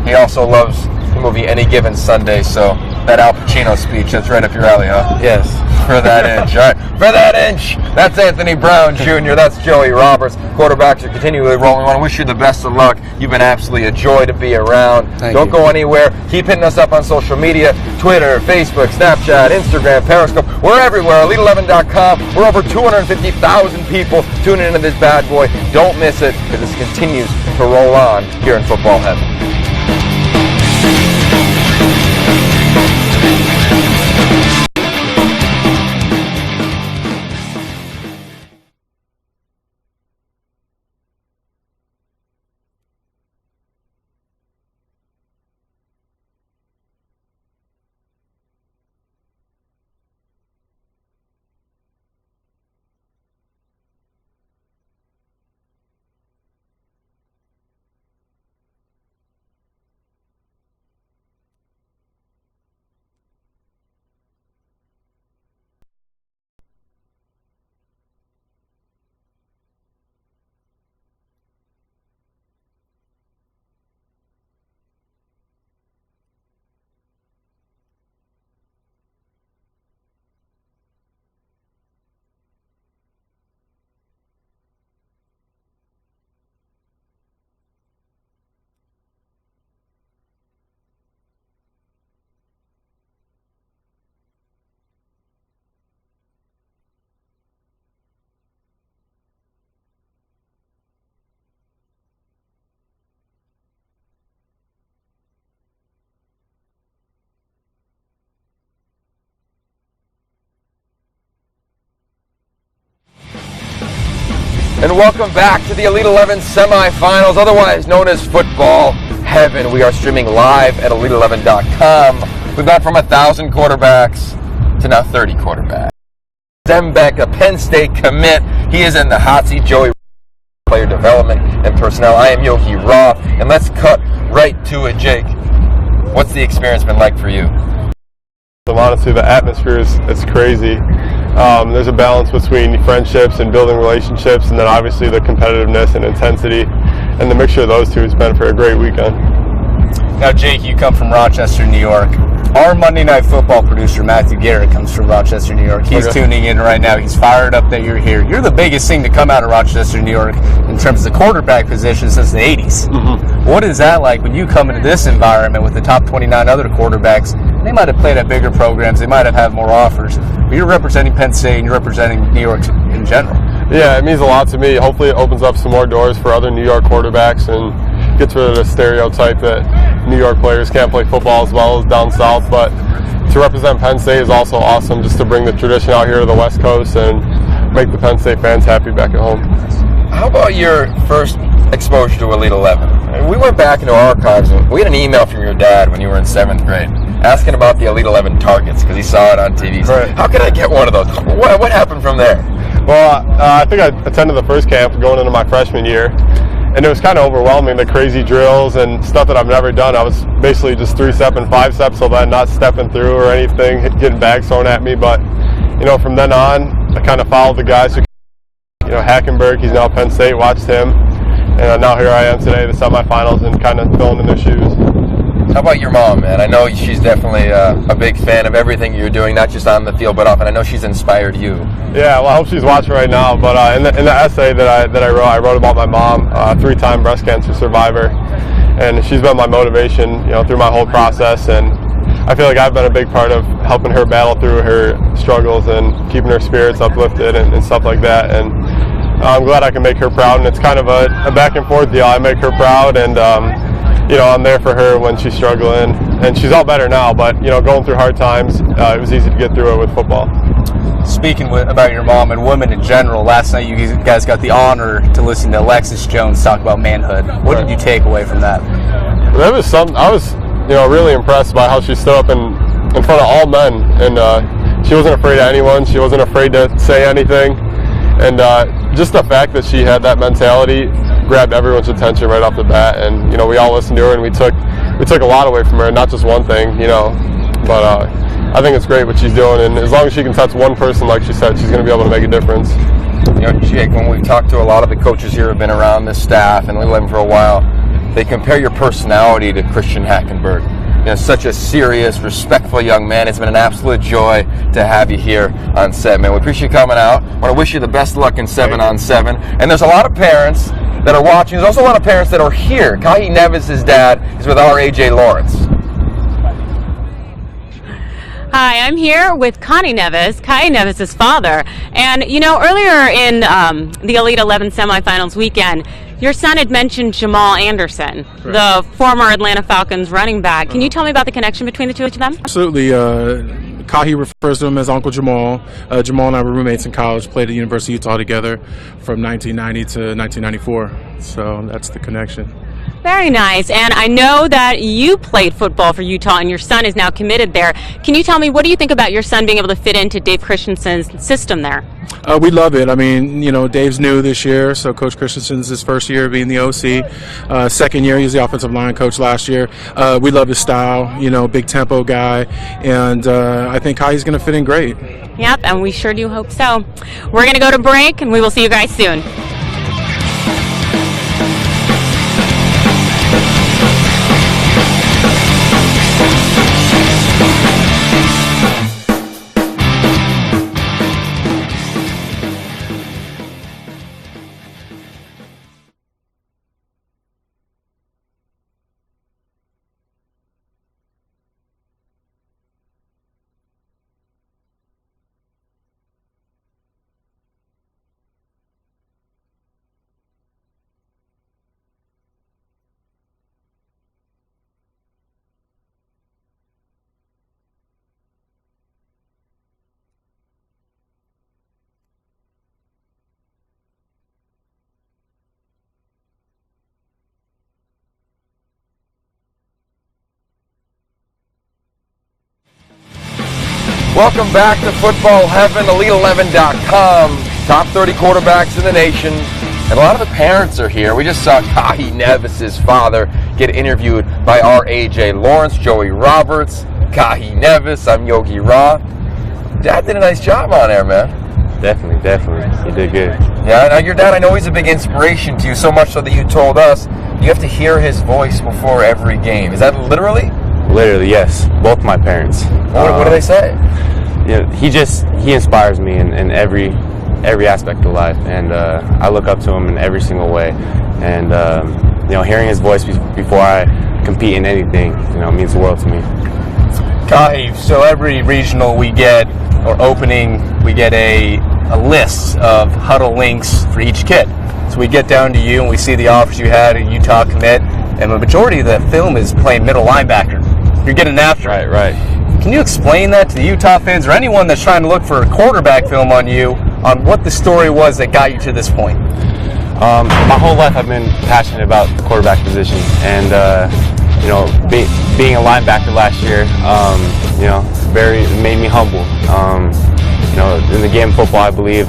Speaker 2: He also loves the movie Any Given Sunday, so that Al Pacino speech, that's right up your alley, huh?
Speaker 5: Yes.
Speaker 2: For that inch. All right. For that inch. That's Anthony Brown Jr. That's Joey Roberts. Quarterbacks are continually rolling on. I wish you the best of luck. You've been absolutely a joy to be around. Don't go anywhere. Keep hitting us up on social media. Twitter, Facebook, Snapchat, Instagram, Periscope. We're everywhere. Elite11.com. We're over 250,000 people tuning into this bad boy. Don't miss it, because this continues to roll on here in football heaven. And welcome back to the Elite 11 Semifinals, otherwise known as Football Heaven. We are streaming live at Elite11.com. We've gone from 1,000 quarterbacks to now 30 quarterbacks. Zembeck, a Penn State commit. He is in the hot seat. Joey, player development and personnel. I am Yogi Raw. And let's cut right to it, Jake. What's the experience been like for you?
Speaker 4: Honestly, the atmosphere it's crazy. There's a balance between friendships and building relationships, and then obviously the competitiveness and intensity, and the mixture of those two has been for a great weekend.
Speaker 20: Now, Jake, you come from Rochester, New York. Our Monday Night Football producer, Matthew Garrett, comes from Rochester, New York. He's tuning in right now. He's fired up that you're here. You're the biggest thing to come out of Rochester, New York in terms of the quarterback position since the 80s. Mm-hmm. What is that like when you come into this environment with the top 29 other quarterbacks? They might have played at bigger programs. They might have had more offers. But you're representing Penn State and you're representing New York in general.
Speaker 4: Yeah, it means a lot to me. Hopefully it opens up some more doors for other New York quarterbacks and gets rid of the stereotype that New York players can't play football as well as down south. But to represent Penn State is also awesome, just to bring the tradition out here to the West Coast and make the Penn State fans happy back at home.
Speaker 2: How about your first exposure to Elite 11? We went back into our archives and we had an email from your dad when you were in 7th grade asking about the Elite 11 targets because he saw it on TV. Right. How can I get one of those? What happened from there?
Speaker 4: Well, I think I attended the first camp going into my freshman year, and it was kind of overwhelming, the crazy drills and stuff that I've never done. I was basically just 3-step and 5-step, so then not stepping through or anything, getting bags thrown at me. But, from then on, I kind of followed the guys who, Hackenberg, he's now at Penn State, watched him, and now here I am today, the semifinals, and kind of filling in their shoes.
Speaker 2: How about your mom, man? I know she's definitely a big fan of everything you're doing, not just on the field, but off, and I know she's inspired you.
Speaker 4: Yeah, well, I hope she's watching right now, but in the essay that I wrote about my mom, 3-time breast cancer survivor, and she's been my motivation, through my whole process, and I feel like I've been a big part of helping her battle through her struggles and keeping her spirits uplifted and stuff like that, and I'm glad I can make her proud, and it's kind of a back and forth deal. I make her proud, and I'm there for her when she's struggling, and she's all better now, but going through hard times, it was easy to get through it with football.
Speaker 20: Speaking about your mom and women in general, last night you guys got the honor to listen to Alexis Jones talk about manhood. What did you take away from that?
Speaker 4: That was something. I was really impressed by how she stood up in front of all men, and she wasn't afraid of anyone. She wasn't afraid to say anything, and just the fact that she had that mentality grabbed everyone's attention right off the bat, and we all listened to her, and we took a lot away from her, not just one thing, but I think it's great what she's doing, and as long as she can touch one person, like she said, she's going to be able to make a difference.
Speaker 2: Jake, when we've talked to a lot of the coaches here who have been around this staff and Elite 11 for a while, they compare your personality to Christian Hackenberg. such a serious, respectful young man. It's been an absolute joy to have you here on set, man. We appreciate you coming out. I want to wish you the best of luck in 7-on-7. And there's a lot of parents that are watching. There's also a lot of parents that are here. Kahi Nevis' dad is with our AJ Lawrence.
Speaker 14: Hi, I'm here with Kahi Nevis' father. And, earlier in the Elite 11 semifinals weekend, your son had mentioned Jamal Anderson, the former Atlanta Falcons running back. Can you tell me about the connection between the two of them?
Speaker 17: Absolutely. Kahi refers to him as Uncle Jamal. Jamal and I were roommates in college, played at the University of Utah together from 1990 to 1994. So that's the connection.
Speaker 14: Very nice. And I know that you played football for Utah and your son is now committed there. Can you tell me, what do you think about your son being able to fit into Dave Christensen's system there?
Speaker 17: We love it. I mean, Dave's new this year, so Coach Christensen's his first year being the OC. Second year, he was the offensive line coach last year. We love his style, big tempo guy, and I think Kahi's going to fit in great.
Speaker 14: Yep, and we sure do hope so. We're going to go to break, and we will see you guys soon.
Speaker 2: Welcome back to Football Heaven, Elite11.com. Top 30 quarterbacks in the nation. And a lot of the parents are here. We just saw Kahi Nevis' father get interviewed by our AJ Lawrence, Joey Roberts, Kahi Nevis. I'm Yogi Ra. Dad did a nice job on there, man.
Speaker 7: Definitely. He did good.
Speaker 2: Yeah, now your dad, I know he's a big inspiration to you, so much so that you told us you have to hear his voice before every game. Is that literally?
Speaker 7: Literally, yes. Both my parents.
Speaker 2: What do they say?
Speaker 7: He inspires me in every aspect of life, and I look up to him in every single way. And hearing his voice before I compete in anything, means the world to me.
Speaker 20: Kahi, so every regional we get, or opening, we get a list of huddle links for each kid. So we get down to you and we see the offers you had at Utah commit, and the majority of the film is playing middle linebacker. You're getting after it.
Speaker 7: Right.
Speaker 20: Can you explain that to the Utah fans or anyone that's trying to look for a quarterback film on you, on what the story was that got you to this point?
Speaker 7: My whole life I've been passionate about the quarterback position, and being a linebacker last year, made me humble. In the game of football, I believe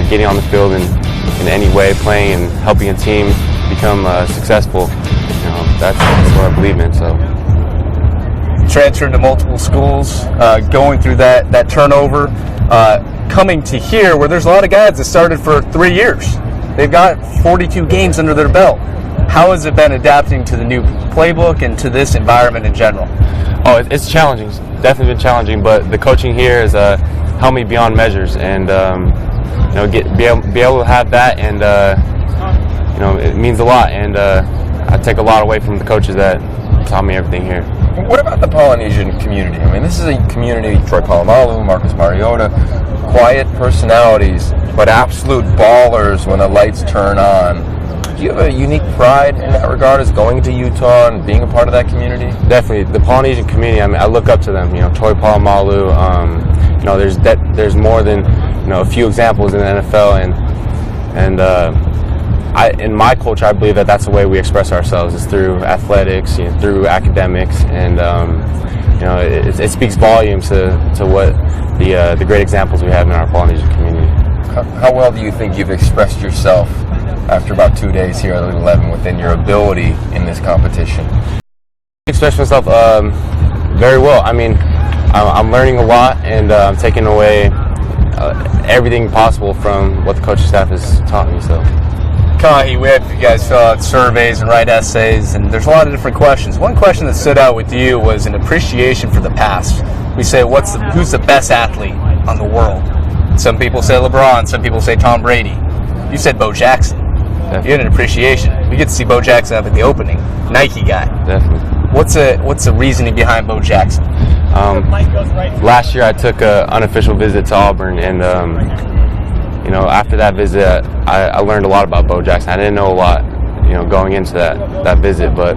Speaker 7: getting on the field in any way, playing and helping a team become successful, that's what I believe in. So.
Speaker 20: Transferred to multiple schools, going through that turnover, coming to here where there's a lot of guys that started for 3 years. They've got 42 games under their belt. How has it been adapting to the new playbook and to this environment in general?
Speaker 7: Oh, it's challenging. It's definitely been challenging, but the coaching here has helped me beyond measures, and be able to have that, and it means a lot. And I take a lot away from the coaches that taught me everything here.
Speaker 2: What about the Polynesian community? I mean, this is a community, Troy Polamalu, Marcus Mariota, quiet personalities, but absolute ballers when the lights turn on. Do you have a unique pride in that regard as going to Utah and being a part of that community?
Speaker 7: Definitely. The Polynesian community, I look up to them. Troy Polamalu, there's more than, a few examples in the NFL, and in my culture, I believe that that's the way we express ourselves, is through athletics, through academics, and it speaks volumes to what the great examples we have in our Polynesian community.
Speaker 2: How well do you think you've expressed yourself after about 2 days here at Elite 11 within your ability in this competition?
Speaker 7: I express myself very well. I mean, I'm learning a lot, and I'm taking away everything possible from what the coaching staff has taught me. So.
Speaker 20: Tahi Whip, you guys fill out surveys and write essays, and there's a lot of different questions. One question that stood out with you was an appreciation for the past. We say, who's the best athlete on the world? Some people say LeBron, some people say Tom Brady. You said Bo Jackson.
Speaker 7: Definitely.
Speaker 20: You had an appreciation. We get to see Bo Jackson up at the opening. Nike guy.
Speaker 7: Definitely.
Speaker 20: What's the reasoning behind Bo Jackson?
Speaker 7: Last year I took an unofficial visit to Auburn, and after that visit, I learned a lot about Bo Jackson. I didn't know a lot, going into that visit, but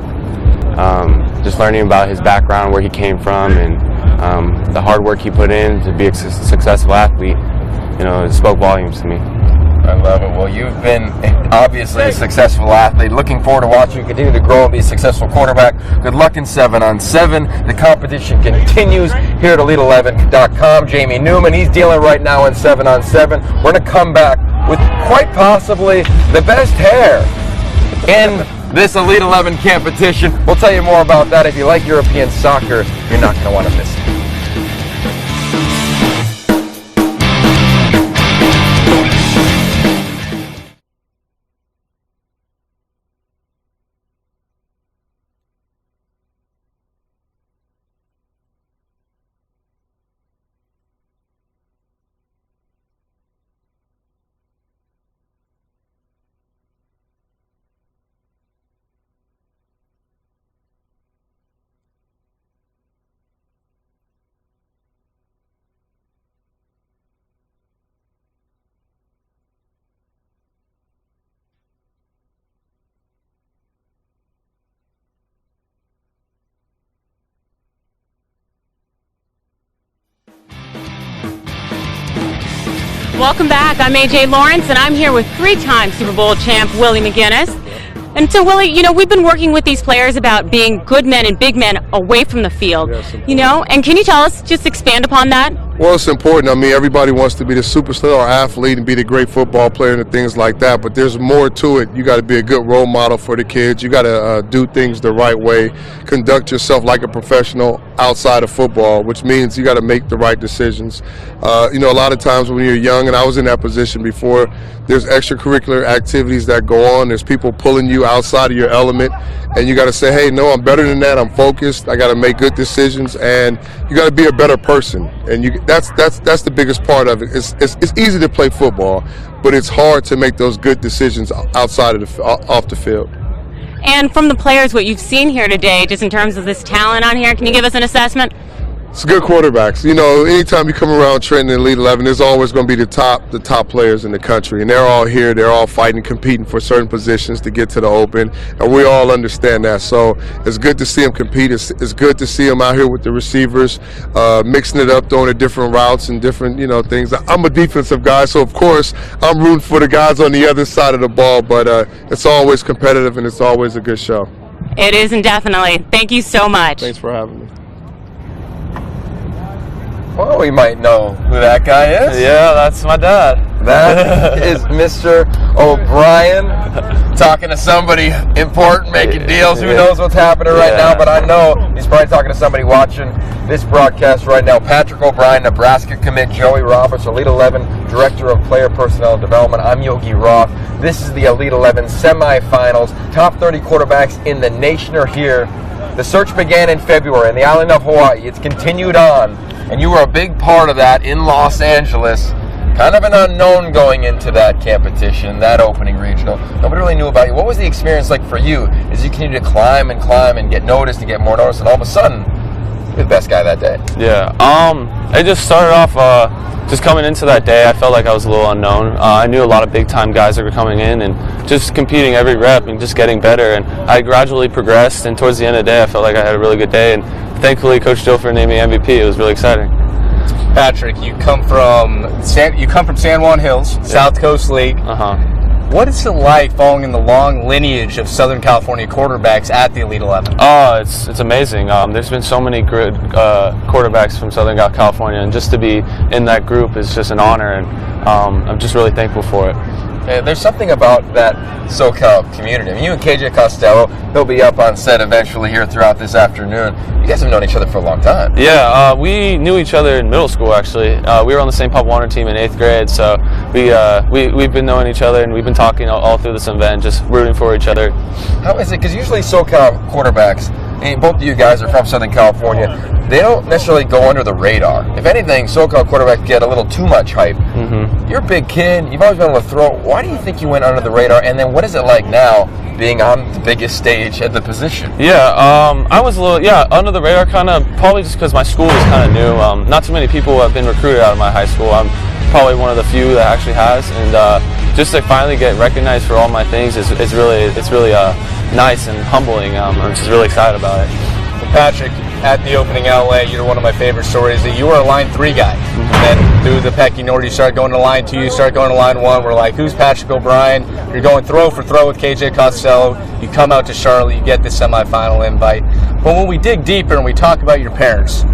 Speaker 7: just learning about his background, where he came from, and the hard work he put in to be a successful athlete, it spoke volumes to me.
Speaker 2: I love it. Well, you've been obviously a successful athlete. Looking forward to watching you continue to grow and be a successful quarterback. Good luck in 7-on-7. The competition continues here at Elite11.com. Jamie Newman, he's dealing right now in 7-on-7. We're going to come back with quite possibly the best hair in this Elite 11 competition. We'll tell you more about that. If you like European soccer, you're not going to want to miss it.
Speaker 14: Welcome back. I'm AJ Lawrence, and I'm here with three-time Super Bowl champ Willie McGinnis. And so, Willie, we've been working with these players about being good men and big men away from the field. And can you tell us, just expand upon that?
Speaker 16: Well, it's important. Everybody wants to be the superstar athlete and be the great football player and things like that, but there's more to it. You got to be a good role model for the kids. You got to do things the right way, conduct yourself like a professional outside of football, which means you got to make the right decisions. A lot of times when you're young, and I was in that position before, there's extracurricular activities that go on. There's people pulling you outside of your element, and you got to say, hey, no, I'm better than that. I'm focused. I got to make good decisions, and you got to be a better person. And that's the biggest part of it. It's easy to play football, but it's hard to make those good decisions outside of off the field.
Speaker 14: And from the players, what you've seen here today, just in terms of this talent on here, can you give us an assessment?
Speaker 16: It's good quarterbacks. Anytime you come around Trenton and Elite 11, there's always going to be the top players in the country, and they're all here. They're all fighting, competing for certain positions to get to the open, and we all understand that. So it's good to see them compete. It's good to see them out here with the receivers, mixing it up, throwing the different routes and different things. I'm a defensive guy, so of course I'm rooting for the guys on the other side of the ball. But it's always competitive, and it's always a good show.
Speaker 14: It is, indefinitely. Thank you so much.
Speaker 16: Thanks for having me.
Speaker 2: Well, we might know who that guy is.
Speaker 18: Yeah, that's my dad.
Speaker 2: That is Mr. O'Brien, talking to somebody important, making deals. Who knows what's happening right now, but I know he's probably talking to somebody watching this broadcast right now. Patrick O'Brien, Nebraska commit. Joey Roberts, Elite 11 Director of Player Personnel Development. I'm Yogi Roth. This is the Elite 11 Semifinals. Top 30 quarterbacks in the nation are here. The search began in February on the island of Hawaii. It's continued on, and you were a big part of that in Los Angeles. Kind of an unknown going into that competition, that opening regional. Nobody really knew about you. What was the experience like for you as you continued to climb and get noticed and get more noticed, and all of a sudden, you're the best guy that day?
Speaker 18: Yeah, it just started off just coming into that day. I felt like I was a little unknown. I knew a lot of big-time guys that were coming in and just competing every rep and just getting better. And I gradually progressed, and towards the end of the day, I felt like I had a really good day. And thankfully, Coach Dilfer named me MVP. It was really exciting.
Speaker 20: Patrick, you come from San Juan Hills, South Coast League. What is it like following in the long lineage of Southern California quarterbacks at the Elite 11?
Speaker 18: Oh, it's amazing. There's been so many good quarterbacks from Southern California, and just to be in that group is just an honor, and I'm just really thankful for it.
Speaker 2: There's something about that SoCal community. I mean, you and KJ Costello, he'll be up on set eventually here throughout this afternoon. You guys have known each other for a long time.
Speaker 18: Yeah, we knew each other in middle school, actually. We were on the same Pop Warner team in 8th grade, so we've been knowing each other, and we've been talking all through this event, just rooting for each other.
Speaker 2: How is it? Because usually SoCal quarterbacks, and both of you guys are from Southern California, they don't necessarily go under the radar. If anything, SoCal quarterbacks get a little too much hype. Mm-hmm. You're a big kid. You've always been able to throw. Why do you think you went under the radar? And then what is it like now being on the biggest stage at the position?
Speaker 18: Yeah, I was a little, under the radar kind of, probably just because my school was kind of new. Not too many people have been recruited out of my high school. I'm probably one of the few that actually has. And just to finally get recognized for all my things is really nice and humbling. I'm just really excited about it.
Speaker 20: Patrick, at the opening LA, you're one of my favorite stories. That you were a line 3 guy. And then through the pecking order, you start going to line 2, you start going to line 1. We're like, who's Patrick O'Brien? You're going throw for throw with KJ Costello. You come out to Charlotte, you get the semifinal invite. But when we dig deeper and we talk about your parents,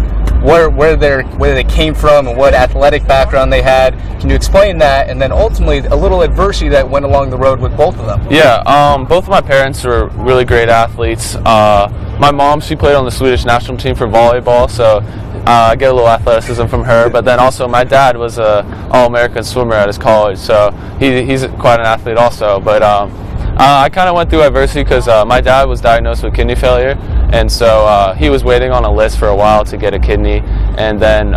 Speaker 20: where they came from and what athletic background they had, can you explain that? And then ultimately, a little adversity that went along the road with both of them.
Speaker 18: Yeah, both of my parents were really great athletes. My mom, she played on the Swedish national team for volleyball, so I get a little athleticism from her. But then also my dad was an All-American swimmer at his college, so he's quite an athlete also. But I kind of went through adversity because my dad was diagnosed with kidney failure, and so he was waiting on a list for a while to get a kidney. And then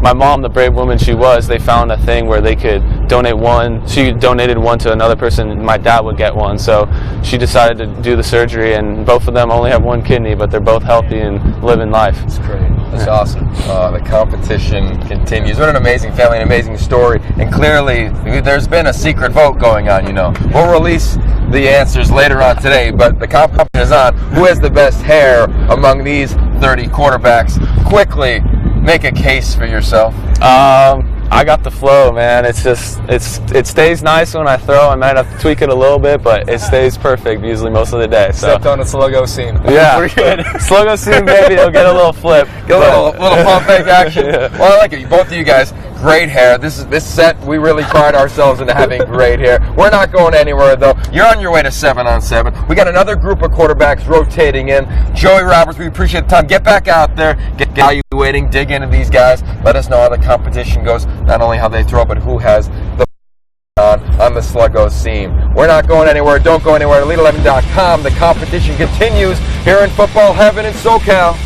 Speaker 18: my mom, the brave woman she was, they found a thing where they could donate one. She donated one to another person, and my dad would get one. So she decided to do the surgery, and both of them only have one kidney, but they're both healthy and living life.
Speaker 2: That's great. That's awesome. The competition continues. What an amazing family, an amazing story. And clearly, there's been a secret vote going on, you know. We'll release the answers later on today, but the competition is on. Who has the best hair among these 30 quarterbacks? Quickly, make a case for yourself.
Speaker 18: I got the flow, man. It's just it stays nice when I throw. I might have to tweak it a little bit, but it stays perfect usually most of the day. So.
Speaker 20: Except on a slow-go seam.
Speaker 18: Yeah,
Speaker 20: pretty good.
Speaker 18: Slow-go seam, baby. It'll get a little flip.
Speaker 2: Get a little pump fake action. Well, I like it. Both of you guys, great hair. This set, we really pride ourselves into having great hair. We're not going anywhere though. You're on your way to 7-on-7. We got another group of quarterbacks rotating in. Joey Roberts, we appreciate the time. Get back out there, get evaluating, dig into these guys. Let us know how the competition goes. Not only how they throw, but who has the on the Sluggo seam. We're not going anywhere. Don't go anywhere. Elite11.com. The competition continues here in football heaven in SoCal.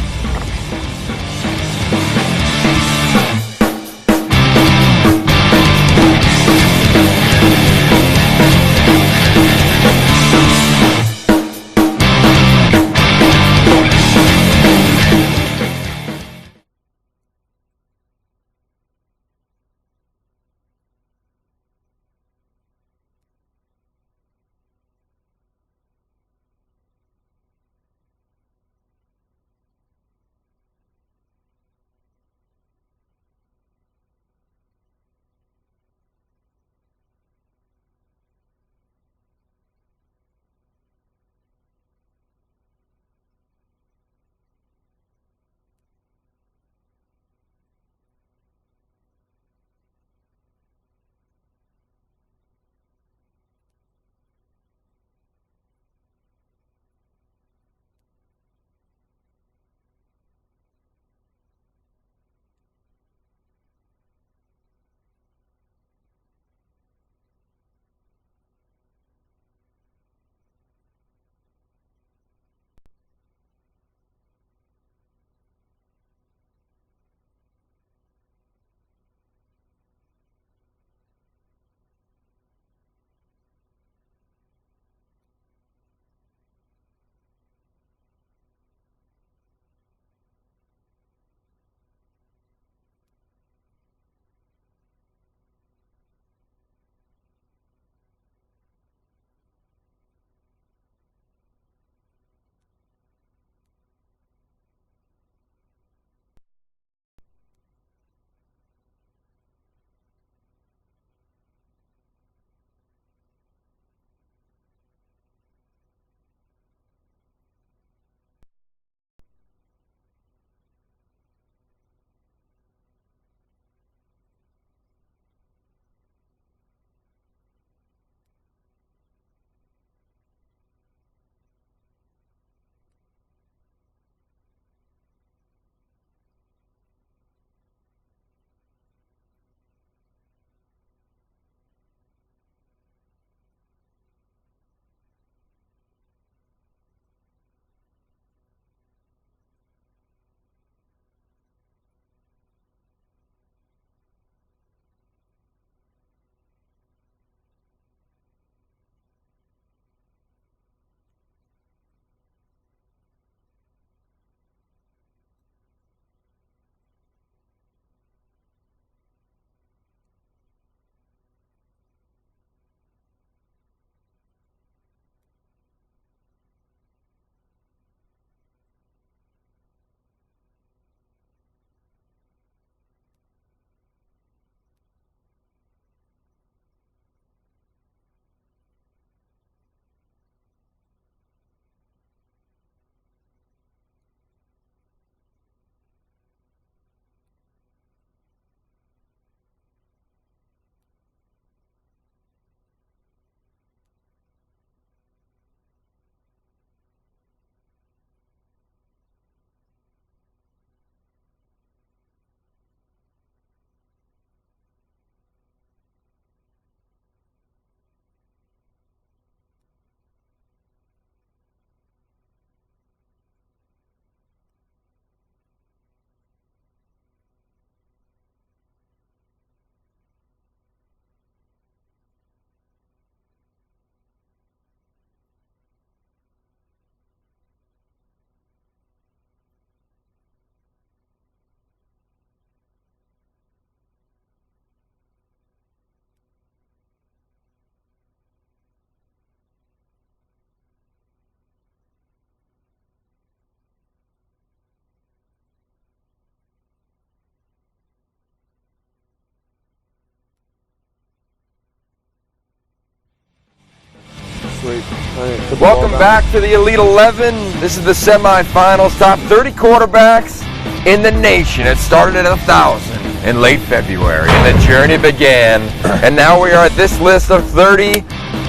Speaker 21: athlete.
Speaker 2: Welcome back to the Elite 11. This is the semifinals. Top 30 quarterbacks in the nation. It started at 1,000 in late February, and the journey began. And now we are at this list of 30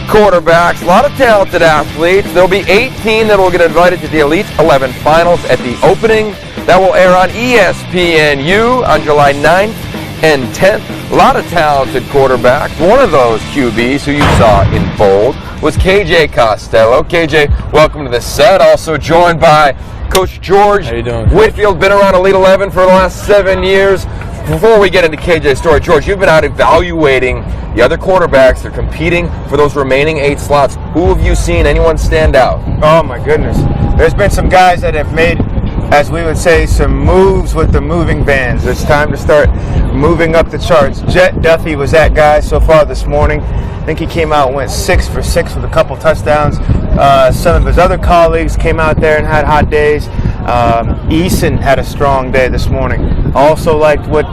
Speaker 2: quarterbacks. A lot of talented athletes. There'll be 18 that will get invited to the Elite 11 finals at the opening. That will air on ESPNU on July 9th and 10th. A lot of talented quarterbacks. One of those QBs who you saw in bold was KJ Costello. KJ, welcome to the set. Also joined by Coach George Whitfield, been around Elite 11 for the last 7 years. Before we get into KJ's story, George, you've been out evaluating the other quarterbacks. They're competing for those remaining 8 slots. Who have you seen? Anyone stand out?
Speaker 10: Oh, my goodness. There's been some guys that have made, as we would say, some moves with the moving bands. It's time to start moving up the charts. Jet Duffy was that guy so far this morning. I think he came out and went 6 for 6 with a couple touchdowns. Some of his other colleagues came out there and had hot days. Eason had a strong day this morning. Also liked what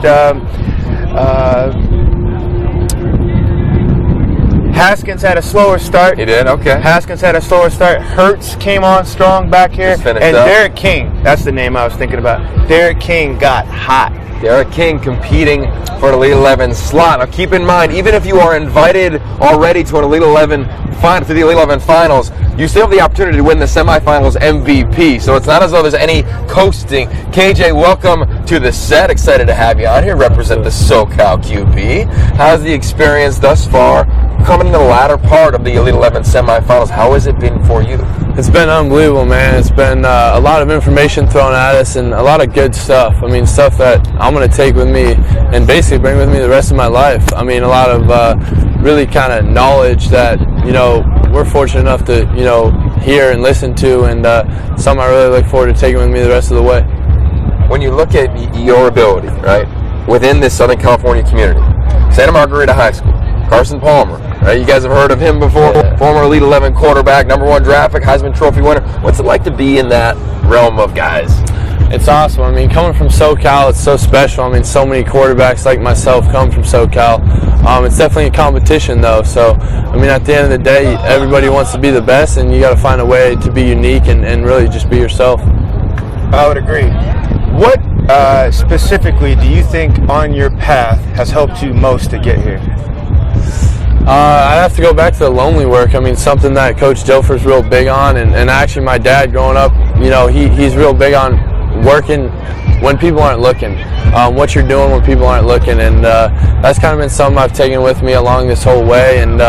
Speaker 10: Haskins had a slower start.
Speaker 2: He did, okay.
Speaker 10: Haskins had a slower start. Hurts came on strong back here. And Derek King, that's the name I was thinking about. Derek King got hot.
Speaker 2: Derek King competing for an Elite 11 slot. Now keep in mind, even if you are invited already to an Elite 11 to the Elite 11 finals, you still have the opportunity to win the semifinals MVP. So it's not as though there's any coasting. KJ, welcome to the set. Excited to have you on here. Represent the SoCal QB. How's the experience thus far? Coming in the latter part of the Elite 11 semifinals, how has it been for you?
Speaker 11: It's been unbelievable, man. It's been a lot of information thrown at us and a lot of good stuff. I mean, stuff that I'm going to take with me and basically bring with me the rest of my life. I mean, a lot of really kind of knowledge that, you know, we're fortunate enough to, you know, hear and listen to, and something I really look forward to taking with me the rest of the way.
Speaker 2: When you look at your ability, right, within this Southern California community, Santa Margarita High School, Carson Palmer, right? You guys have heard of him before. Yeah. Former Elite 11 quarterback, #1 draft pick, Heisman Trophy winner. What's it like to be in that realm of guys?
Speaker 11: It's awesome. I mean, coming from SoCal, it's so special. I mean, so many quarterbacks like myself come from SoCal. It's definitely a competition, though. So, I mean, at the end of the day, everybody wants to be the best, and you got to find a way to be unique and really just be yourself.
Speaker 10: I would agree. What specifically do you think on your path has helped you most to get here?
Speaker 11: I'd have to go back to the lonely work. I mean, something that Coach Dilfer's real big on, and actually my dad growing up, you know, he's real big on working when people aren't looking, what you're doing when people aren't looking, and that's kind of been something I've taken with me along this whole way, and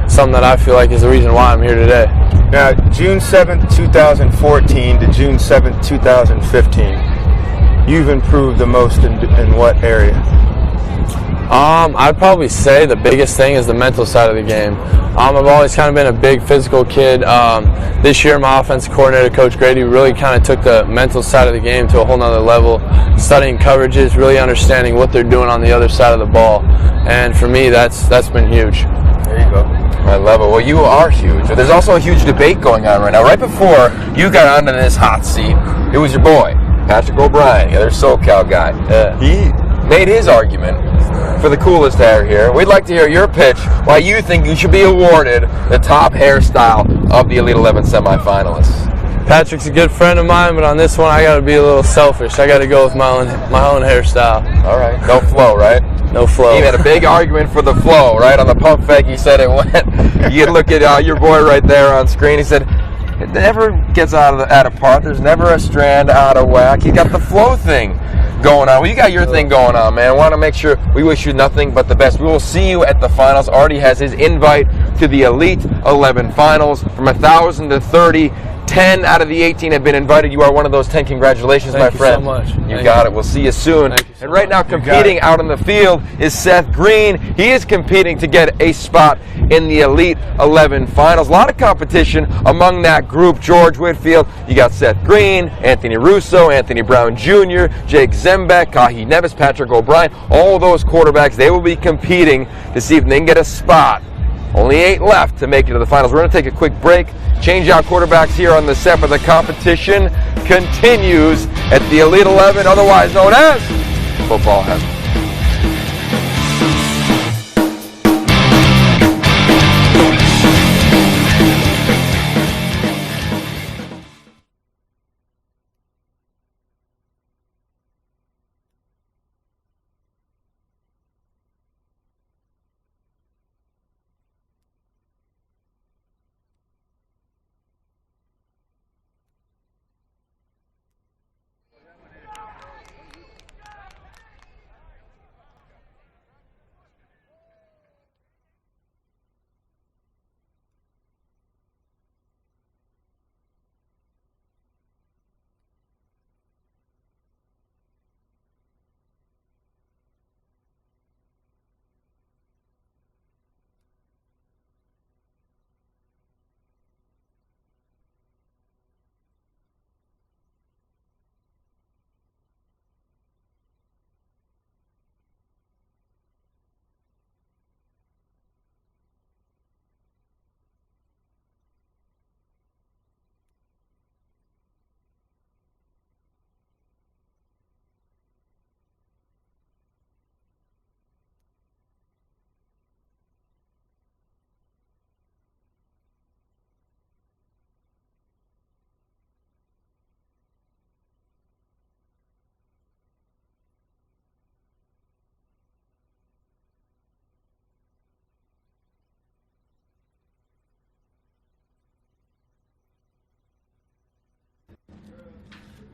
Speaker 11: something that I feel like is the reason why I'm here today.
Speaker 10: Now, June 7th, 2014 to June 7th, 2015, you've improved the most in what area?
Speaker 11: I'd probably say the biggest thing is the mental side of the game. I've always kind of been a big physical kid. This year, my offensive coordinator, Coach Grady, really kind of took the mental side of the game to a whole nother level, studying coverages, really understanding what they're doing on the other side of the ball. And for me, that's been huge.
Speaker 2: There you go. I love it. Well, you are huge. There's also a huge debate going on right now. Right before you got onto this hot seat, it was your boy, Patrick O'Brien, the other SoCal guy. He made his argument for the coolest hair here. We'd like to hear your pitch why you think you should be awarded the top hairstyle of the Elite 11 semifinalists.
Speaker 11: Patrick's a good friend of mine, but on this one I got to be a little selfish. I got to go with my own hairstyle.
Speaker 2: All right. No flow, right?
Speaker 11: No flow.
Speaker 2: He had a big argument for the flow, right? On the pump fake, he said it went. You look at your boy right there on screen. He said, it never gets out of part. There's never a strand out of whack. You got the flow thing going on. Well, you got your thing going on, man. I want to make sure we wish you nothing but the best. We will see you at the finals. Already has his invite to the Elite 11 finals. From 1,000 to 30, 10 out of the 18 have been invited. You are one of those 10. Congratulations, my friend.
Speaker 11: Thank you so much.
Speaker 2: You got it. We'll see you soon. And right now, competing out on the field is Seth Green. He is competing to get a spot in the Elite 11 finals. A lot of competition among that group. George Whitfield, you got Seth Green, Anthony Russo, Anthony Brown Jr., Jake Zembeck, Kahi Nevis, Patrick O'Brien. All those quarterbacks, they will be competing to see if they can get a spot. Only 8 left to make it to the finals. We're going to take a quick break, change out quarterbacks here on the set, but the competition continues at the Elite 11, otherwise known as Football Heaven.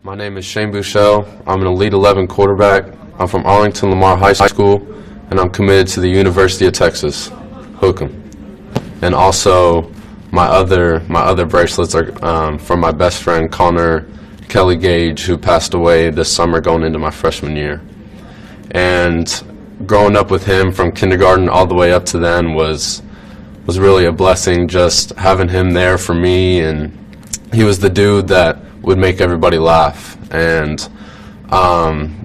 Speaker 12: My name is Shane Buechele. I'm an Elite 11 quarterback. I'm from Arlington Lamar High School, and I'm committed to the University of Texas, Hook 'em. And also, my other bracelets are from my best friend Connor Kelly Gage, who passed away this summer going into my freshman year. And growing up with him from kindergarten all the way up to then was really a blessing, just having him there for me. And he was the dude that would make everybody laugh. And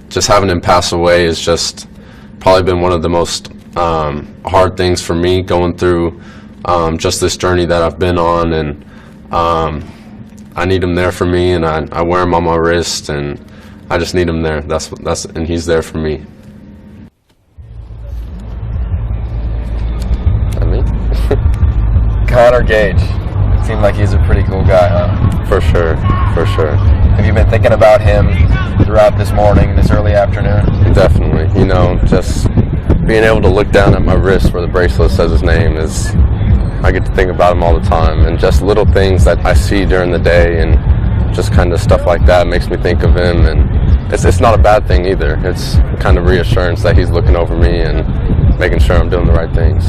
Speaker 12: just having him pass away has just probably been one of the most hard things for me going through just this journey that I've been on. And I need him there for me, and I wear him on my wrist, and I just need him there. And he's there for me.
Speaker 2: Connor Gage. Seemed like he's a pretty cool guy, huh?
Speaker 12: For sure, for sure.
Speaker 2: Have you been thinking about him throughout this morning, this early afternoon?
Speaker 12: Definitely. You know, just being able to look down at my wrist where the bracelet says his name I get to think about him all the time, and just little things that I see during the day and just kind of stuff like that makes me think of him. And it's not a bad thing either. It's kind of reassurance that he's looking over me and making sure I'm doing the right things.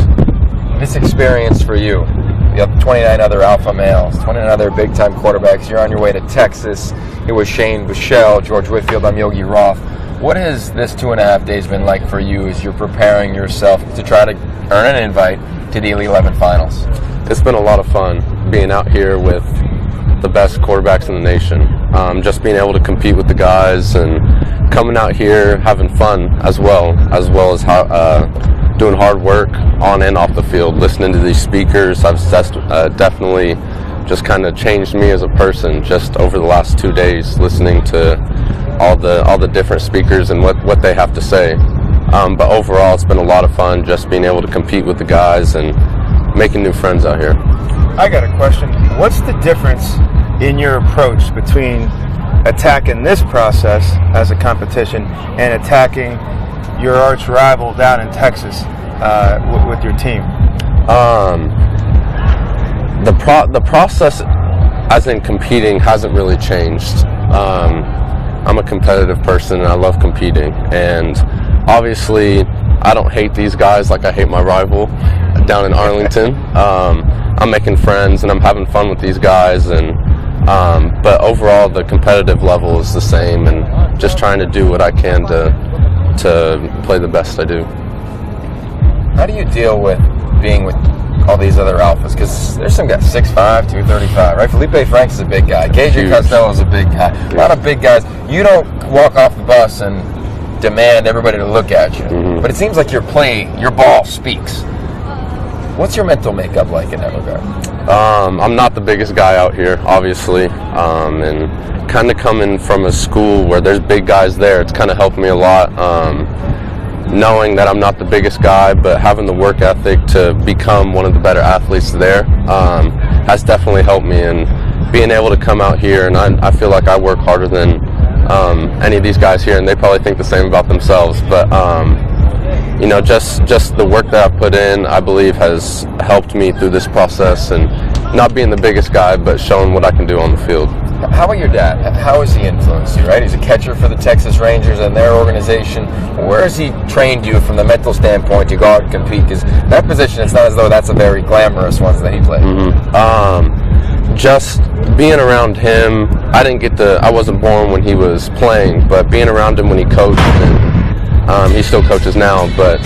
Speaker 2: This experience for you, you have 29 other alpha males, 29 other big-time quarterbacks. You're on your way to Texas. It was Shane Buechele, George Whitfield. I'm Yogi Roth. What has this 2.5 days been like for you as you're preparing yourself to try to earn an invite to the Elite 11 Finals?
Speaker 12: It's been a lot of fun being out here with the best quarterbacks in the nation. Just being able to compete with the guys and coming out here having fun as well as doing hard work on and off the field, listening to these speakers. I've definitely just kind of changed me as a person just over the last 2 days, listening to all the different speakers and what they have to say. But overall, it's been a lot of fun just being able to compete with the guys and making new friends out here.
Speaker 10: I got a question. What's the difference in your approach between attacking this process as a competition and attacking your arch rival down in Texas with your team?
Speaker 12: The process, as in competing, hasn't really changed. I'm a competitive person, and I love competing. And obviously, I don't hate these guys like I hate my rival down in Arlington. I'm making friends, and I'm having fun with these guys. But overall, the competitive level is the same, and just trying to do what I can to play the best I do.
Speaker 2: How do you deal with being with all these other alphas? Because there's some guys, 6'5", 235, right? Felipe Franks is a big guy. KJ Costello is a big guy. A lot of big guys. You don't walk off the bus and demand everybody to look at you. Mm-hmm. But it seems like your ball speaks. What's your mental makeup like in that regard?
Speaker 12: I'm not the biggest guy out here, obviously, and kind of coming from a school where there's big guys there, it's kind of helped me a lot. Knowing that I'm not the biggest guy, but having the work ethic to become one of the better athletes there has definitely helped me. And being able to come out here, and I feel like I work harder than any of these guys here, and they probably think the same about themselves. But you know, just the work that I've put in, I believe, has helped me through this process, and not being the biggest guy, but showing what I can do on the field.
Speaker 2: How about your dad? How has he influenced you, right? He's a catcher for the Texas Rangers and their organization. Where has he trained you from the mental standpoint to go out and compete? Because that position, it's not as though that's a very glamorous one that he played.
Speaker 12: Mm-hmm. Just being around him, I wasn't born when he was playing, but being around him when he coached, and he still coaches now, but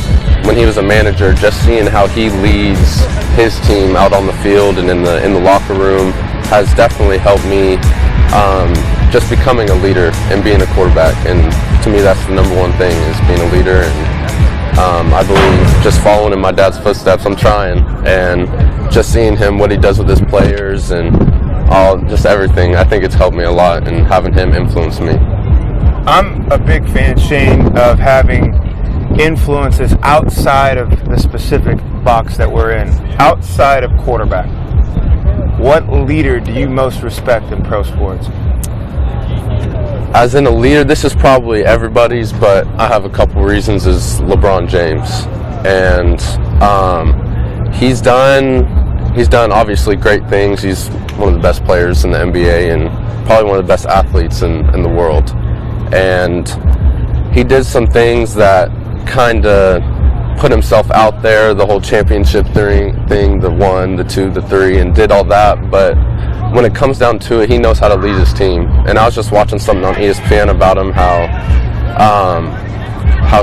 Speaker 12: when he was a manager, just seeing how he leads his team out on the field and in the locker room has definitely helped me just becoming a leader and being a quarterback. And to me, that's the number one thing, is being a leader. And I believe just following in my dad's footsteps, I'm trying, and just seeing him, what he does with his players and just everything, I think it's helped me a lot, and having him influence me.
Speaker 10: I'm a big fan, Shane, of having influences outside of the specific box that we're in, outside of quarterback. What leader do you most respect in pro sports?
Speaker 12: As in a leader, this is probably everybody's, but I have a couple reasons, is LeBron James. And he's done obviously great things. He's one of the best players in the NBA and probably one of the best athletes in the world. And he did some things that kind of put himself out there, the whole championship thing, the 1, the 2, the 3, and did all that. But when it comes down to it, he knows how to lead his team. And I was just watching something on ESPN about him, how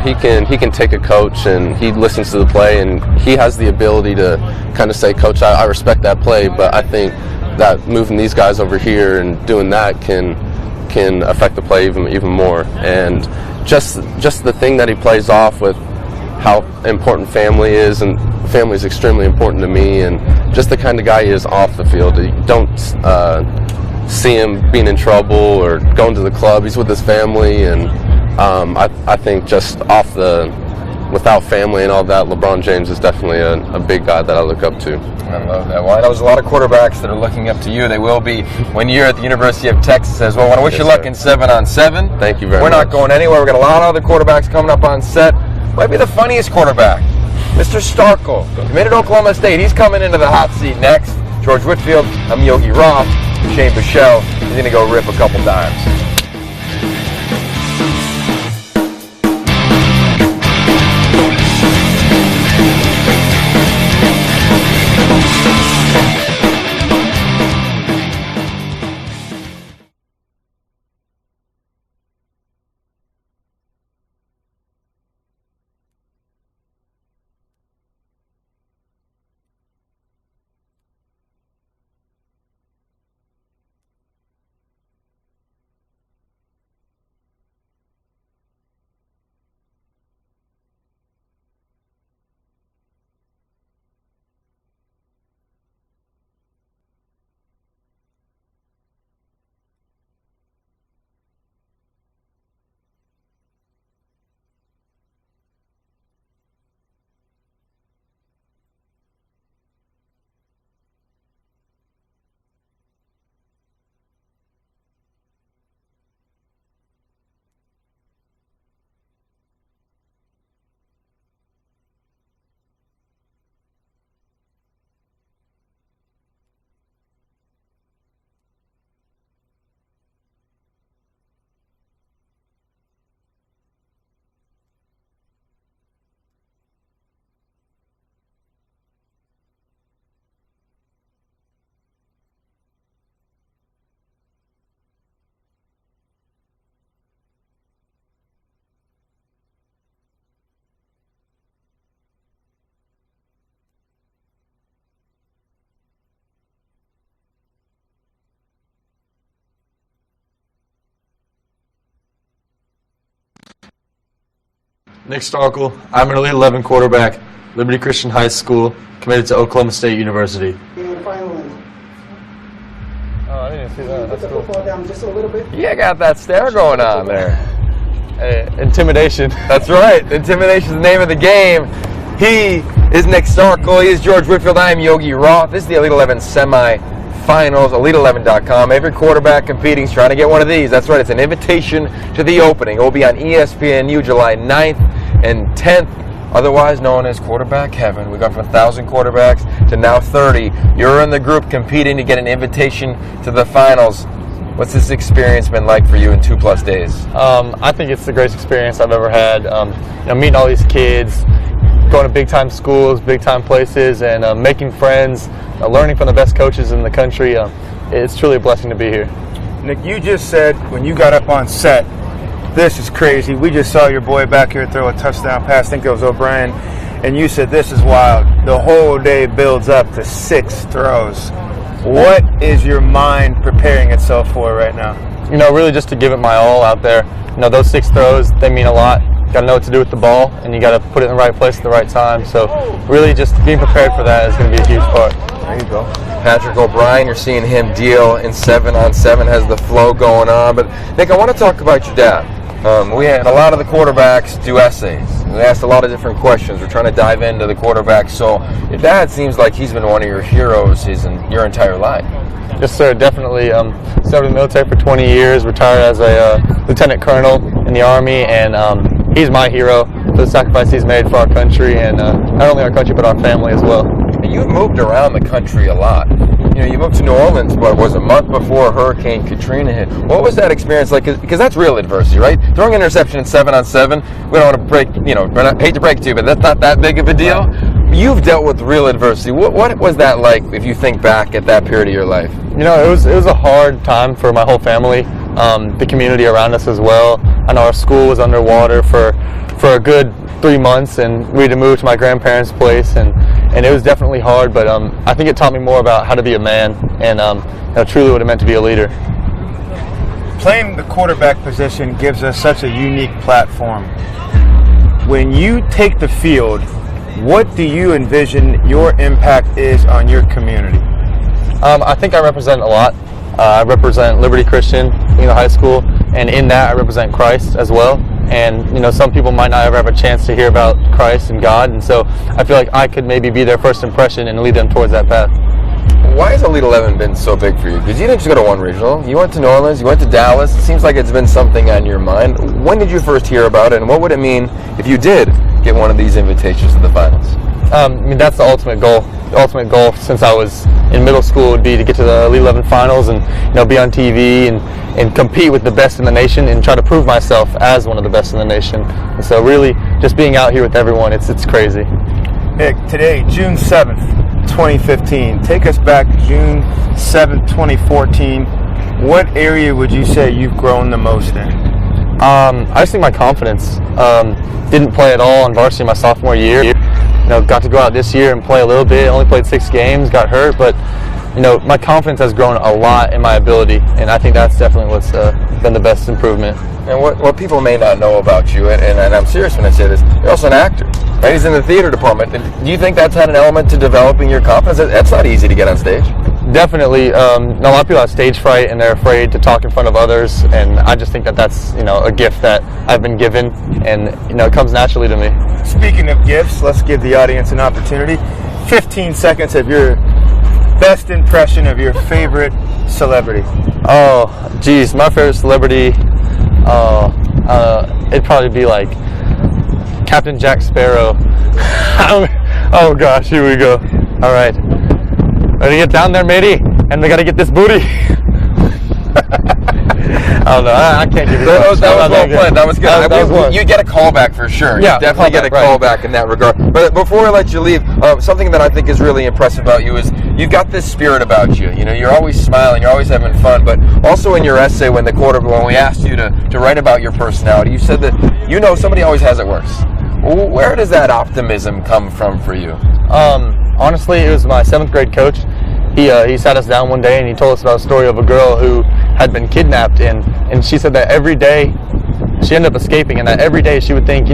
Speaker 12: he can take a coach and he listens to the play, and he has the ability to kind of say, Coach, I respect that play, but I think that moving these guys over here and doing that can affect the play even more. And just the thing that he plays off with how important family is, and family is extremely important to me, and just the kind of guy he is off the field. You don't see him being in trouble or going to the club. He's with his family, and I think just without family and all that, LeBron James is definitely a big guy that I look up to.
Speaker 2: I love that. Well, I know there's a lot of quarterbacks that are looking up to you. They will be when you're at the University of Texas as well. I want to wish you luck in 7-on-7.
Speaker 12: Thank you very much.
Speaker 2: We're not going anywhere. We've got a lot of other quarterbacks coming up on set. Might be the funniest quarterback, Mr. Starkle, committed to Oklahoma State. He's coming into the hot seat next. George Whitfield, I'm Yogi Roth, Shane Buechele. He's going to go rip a couple dimes.
Speaker 15: Nick Starkle. I'm an Elite 11 quarterback, Liberty Christian High School, committed to Oklahoma State University.
Speaker 22: And finally,
Speaker 4: Oh, I didn't see that. That's
Speaker 22: put the
Speaker 4: cool.
Speaker 22: football down just a little bit.
Speaker 2: You got that stare going on there.
Speaker 4: Hey, intimidation.
Speaker 2: That's right. Intimidation is the name of the game. He is Nick Starkle. He is George Whitfield. I am Yogi Roth. This is the Elite 11 semifinals, elite11.com. Every quarterback competing is trying to get one of these. That's right. It's an invitation to the opening. It will be on ESPNU July 9th and 10th, otherwise known as Quarterback Heaven. We've gone from 1,000 quarterbacks to now 30. You're in the group competing to get an invitation to the finals. What's this experience been like for you in 2+ days?
Speaker 18: I think it's the greatest experience I've ever had. Meeting all these kids, going to big-time schools, big-time places, and making friends, learning from the best coaches in the country. It's truly a blessing to be here.
Speaker 10: Nick, you just said when you got up on set, this is crazy. We just saw your boy back here throw a touchdown pass. I think it was O'Brien. And you said this is wild. The whole day builds up to 6 throws. What is your mind preparing itself for right now?
Speaker 18: Really just to give it my all out there. Those 6 throws, they mean a lot. You got to know what to do with the ball, and you got to put it in the right place at the right time. So really just being prepared for that is going to be a huge part.
Speaker 2: There you go. Patrick O'Brien, you're seeing him deal in 7-on-7, has the flow going on. But Nick, I want to talk about your dad. We had a lot of the quarterbacks do essays. We asked a lot of different questions. We're trying to dive into the quarterbacks. So your dad seems like he's been one of your heroes your entire life.
Speaker 18: Yes, sir, definitely. Served in the military for 20 years, retired as a lieutenant colonel in the Army, and he's my hero for the sacrifice he's made for our country, and not only our country, but our family as well.
Speaker 2: You've moved around the country a lot. you moved to New Orleans, but was a month before Hurricane Katrina hit. What was that experience like? Because that's real adversity, right? Throwing an interception in 7-on-7, we don't want to break, hate to break it to you, but that's not that big of a deal. You've dealt with real adversity. What was that like if you think back at that period of your life?
Speaker 18: It was a hard time for my whole family, the community around us as well. I know our school was underwater for a good 3 months, and we had to move to my grandparents' place, and it was definitely hard, but I think it taught me more about how to be a man and truly what it meant to be a leader.
Speaker 10: Playing the quarterback position gives us such a unique platform. When you take the field, what do you envision your impact is on your community?
Speaker 18: I think I represent a lot. I represent Liberty Christian, high school, and in that I represent Christ as well. And some people might not ever have a chance to hear about Christ and God, and so I feel like I could maybe be their first impression and lead them towards that path.
Speaker 2: Why has Elite 11 been so big for you? Because you didn't just go to one regional. You went to New Orleans, you went to Dallas. It seems like it's been something on your mind. When did you first hear about it, and what would it mean if you did get one of these invitations to the finals?
Speaker 18: That's the ultimate goal. The ultimate goal since I was in middle school would be to get to the Elite 11 finals and be on TV and compete with the best in the nation and try to prove myself as one of the best in the nation. And so really just being out here with everyone, it's crazy.
Speaker 10: Nick, today, June 7th, 2015. Take us back June 7th, 2014. What area would you say you've grown the most in?
Speaker 18: I just think my confidence. Didn't play at all on varsity my sophomore year. Got to go out this year and play a little bit. Only played 6 games, got hurt, but my confidence has grown a lot in my ability, and I think that's definitely what's been the best improvement.
Speaker 2: And what people may not know about you, and I'm serious when I say this, you're also an actor, right? He's in the theater department. And do you think that's had an element to developing your confidence? That's not easy to get on stage.
Speaker 18: Definitely. A lot of people have stage fright and they're afraid to talk in front of others, and I just think that's a gift that I've been given, and it comes naturally to me.
Speaker 10: Speaking of gifts, let's give the audience an opportunity. 15 seconds of your best impression of your favorite celebrity.
Speaker 18: Oh, geez, my favorite celebrity, it'd probably be like Captain Jack Sparrow. Oh gosh, here we go. All right, ready to get down there, matey, and we got to get this booty. I don't know. I can't give you
Speaker 2: that. Was well played. That was good.
Speaker 18: That was
Speaker 2: you get a callback for sure.
Speaker 18: Yeah,
Speaker 2: you definitely get a callback in that regard. But before I let you leave, something that I think is really impressive about you is you've got this spirit about you. You're always smiling, you're always having fun. But also in your essay, when we asked you to write about your personality, you said that somebody always has it worse. Where does that optimism come from for you?
Speaker 18: Honestly, it was my 7th grade coach. He sat us down one day and he told us about a story of a girl who had been kidnapped, and she said that every day she ended up escaping, and that every day she would think,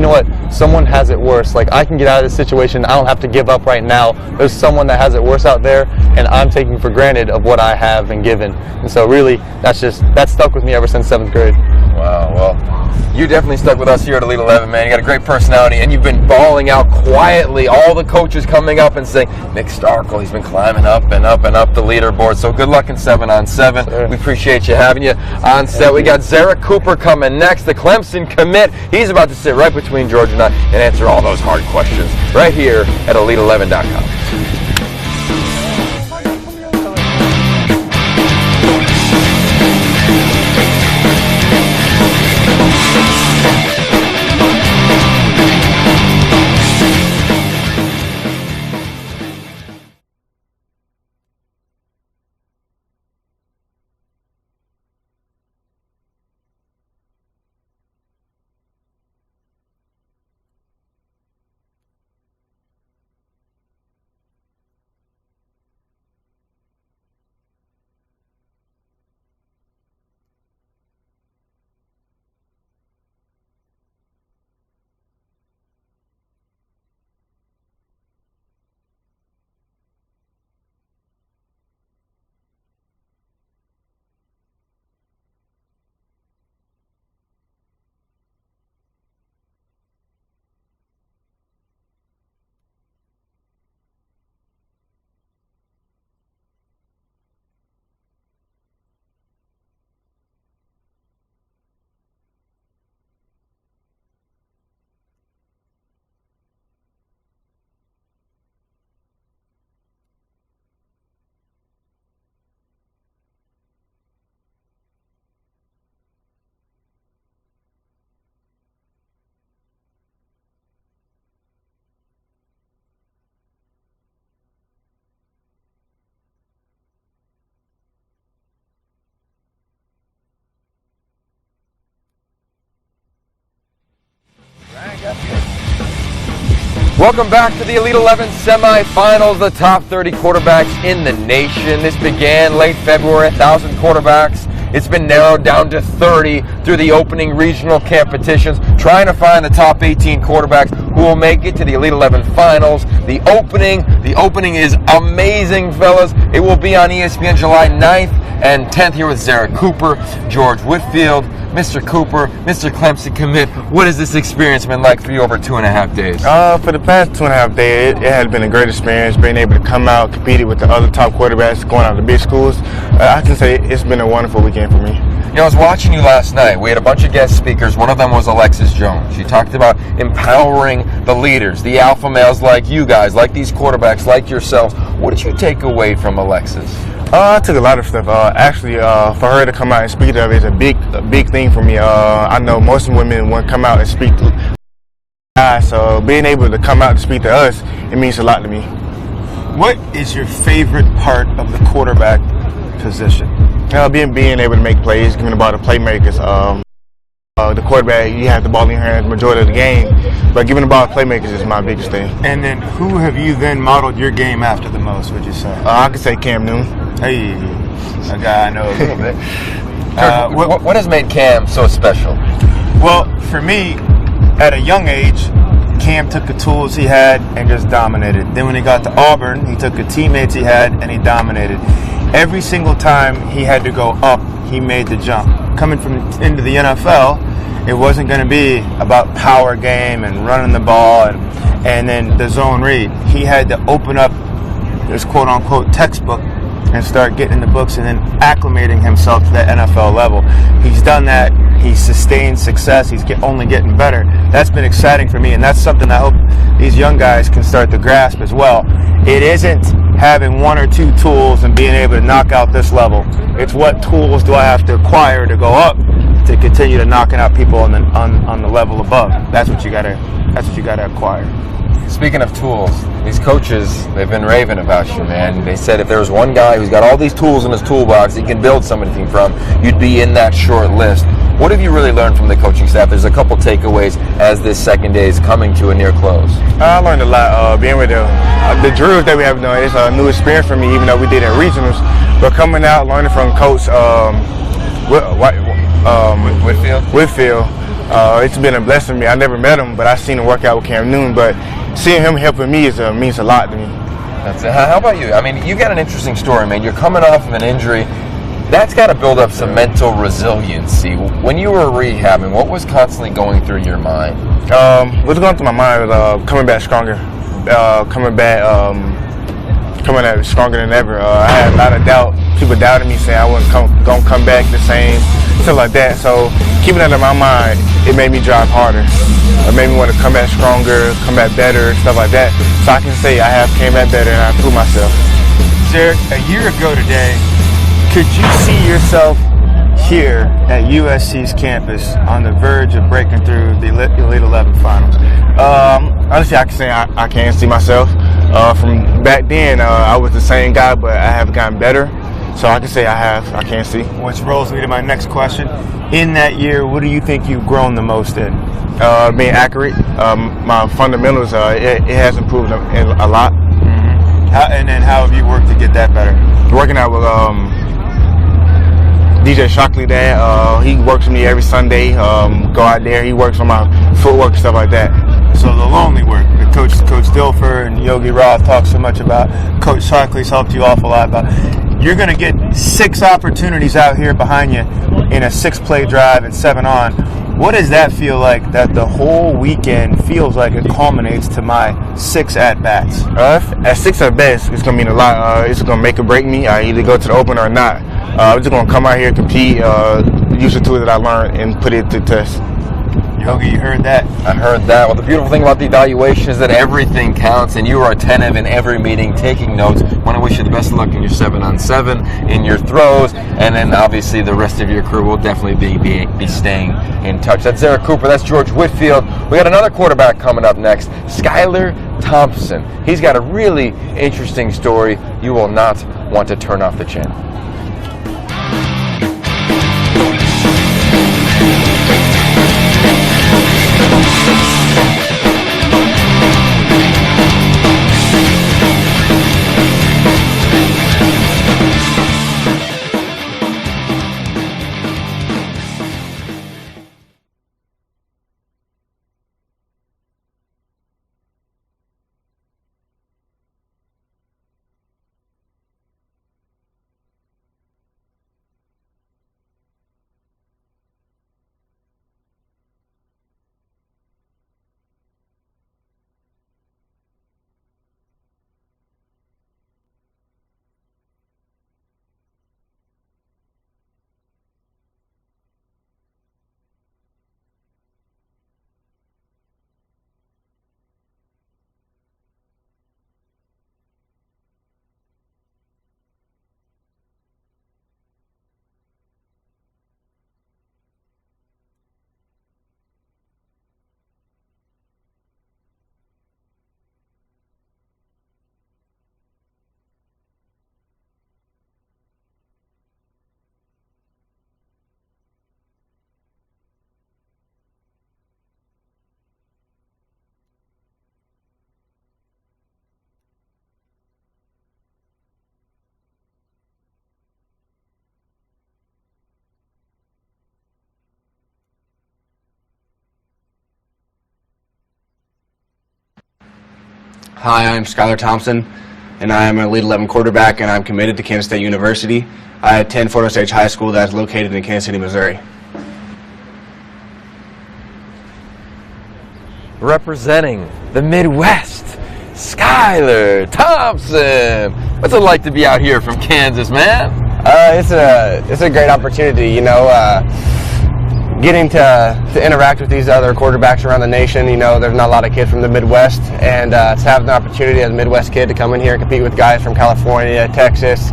Speaker 18: someone has it worse. Like, I can get out of this situation. I don't have to give up right now. There's someone that has it worse out there, and I'm taking for granted of what I have been given. And so really, that's stuck with me ever since 7th grade.
Speaker 2: Wow, well, you definitely stuck with us here at Elite 11, man. You got a great personality, and you've been balling out quietly. All the coaches coming up and saying, Nick Starkel, he's been climbing up and up and up the leaderboard. So good luck in 7-on-7. Sure. We appreciate you having you on set. We got Zarek Cooper coming next, the Clemson commit. He's about to sit right between George and I and answer all those hard questions right here at Elite11.com. Welcome back to the Elite 11 semifinals, the top 30 quarterbacks in the nation. This began late February, 1,000 quarterbacks. It's been narrowed down to 30 through the opening regional competitions, trying to find the top 18 quarterbacks who will make it to the Elite 11 finals. The opening is amazing, fellas. It will be on ESPN July 9th and 10th here with Zara Cooper, George Whitfield, Mr. Cooper, Mr. Clemson commit. What has this experience been like for you over 2.5 days?
Speaker 10: For the past 2.5 days, it has been a great experience being able to come out, competing with the other top quarterbacks going out of the big schools. I can say it's been a wonderful weekend for me.
Speaker 2: You know, I was watching you last night. We had a bunch of guest speakers. One of them was Alexis Jones. She talked about empowering the leaders, the alpha males like you guys, like these quarterbacks, like yourselves. What did you take away from Alexis?
Speaker 10: I took a lot of stuff. Actually, for her to come out and speak to is a big thing for me. I know most women won't come out and speak to guys, so being able to come out and speak to us, it means a lot to me.
Speaker 9: What is your favorite part of the quarterback position?
Speaker 10: Being able to make plays, giving the ball to playmakers. The quarterback, you have the ball in your hands the majority of the game, but giving the ball to playmakers is my biggest thing.
Speaker 9: And then who have you then modeled your game after the most, would you say?
Speaker 10: I could say Cam Newton.
Speaker 9: Hey, a guy I know a little bit.
Speaker 2: What has made Cam so special?
Speaker 9: Well, for me, at a young age, Cam took the tools he had and just dominated. Then when he got to Auburn, he took the teammates he had and he dominated. Every single time he had to go up, he made the jump. Coming into the NFL, it wasn't going to be about power game and running the ball and then the zone read. He had to open up his quote-unquote textbook and start getting in the books and then acclimating himself to that NFL level. He's done that. He's sustained success. He's only getting better. That's been exciting for me, and that's something I hope these young guys can start to grasp as well. It isn't having one or two tools and being able to knock out this level. It's what tools do I have to acquire to go up to continue to knocking out people on the level above. That's what you gotta acquire.
Speaker 2: Speaking of tools, these coaches, they've been raving about you, man. They said if there was one guy who's got all these tools in his toolbox he can build something from, you'd be in that short list. What have you really learned from the coaching staff? There's a couple takeaways as this second day is coming to a near close.
Speaker 10: I learned a lot being with the drills that we have done. It's a new experience for me, even though we did it in regionals. But coming out, learning from Coach Whitfield, it's been a blessing to me. I never met him, but I've seen him work out with Cam Newton. But seeing him helping me means a lot to me.
Speaker 2: That's it. How about you? I mean, you got an interesting story, man. You're coming off of an injury. That's got to build up some mental resiliency. When you were rehabbing, what was constantly going through your mind?
Speaker 10: What's going through my mind was coming back stronger. Coming out stronger than ever. I had a lot of doubt. People doubted me, saying I wasn't gonna come back the same, stuff like that. So keeping that in my mind, it made me drive harder. It made me want to come back stronger, come back better, stuff like that. So I can say I have came back better and I proved myself.
Speaker 9: Derek, a year ago today, could you see yourself here at USC's campus on the verge of breaking through the Elite 11 finals?
Speaker 10: Honestly, I can say I can't see myself. From back then, I was the same guy, but I have gotten better. So I can say I can't see.
Speaker 9: Which rolls me to my next question. In that year, what do you think you've grown the most in?
Speaker 10: Being accurate. My fundamentals, it has improved a lot.
Speaker 9: Mm-hmm. And then how have you worked to get that better?
Speaker 10: Working out with DJ Shockley there. He works with me every Sunday. Go out there. He works on my footwork, stuff like that.
Speaker 9: So the lonely work that Coach Dilfer and Yogi Roth talk so much about, Coach Shockley's helped you awful lot about. You're going to get 6 opportunities out here behind you in a 6-play drive and 7 on. What does that feel like, that the whole weekend feels like it culminates to my 6 at-bats?
Speaker 10: At 6 at-bats, it's going to mean a lot. It's going to make or break me. I either go to the open or not. I'm just going to come out here, compete, use the tools that I learned, and put it to test.
Speaker 9: Yogi, you heard that?
Speaker 2: I heard that. Well, the beautiful thing about the evaluation is that everything counts, and you are attentive in every meeting, taking notes. I want to wish you the best of luck in your 7-on-7, in your throws, and then obviously the rest of your crew will definitely be staying in touch. That's Zara Cooper. That's George Whitfield. We got another quarterback coming up next, Skylar Thompson. He's got a really interesting story. You will not want to turn off the channel.
Speaker 8: Hi, I'm Skylar Thompson, and I am an Elite 11 quarterback, and I'm committed to Kansas State University. I attend Fort Osage High School that's located in Kansas City, Missouri.
Speaker 2: Representing the Midwest, Skylar Thompson. What's it like to be out here from Kansas, man?
Speaker 8: It's a great opportunity, you know, getting to interact with these other quarterbacks around the nation. You know, there's not a lot of kids from the Midwest, and to have the opportunity as a Midwest kid to come in here and compete with guys from California, Texas,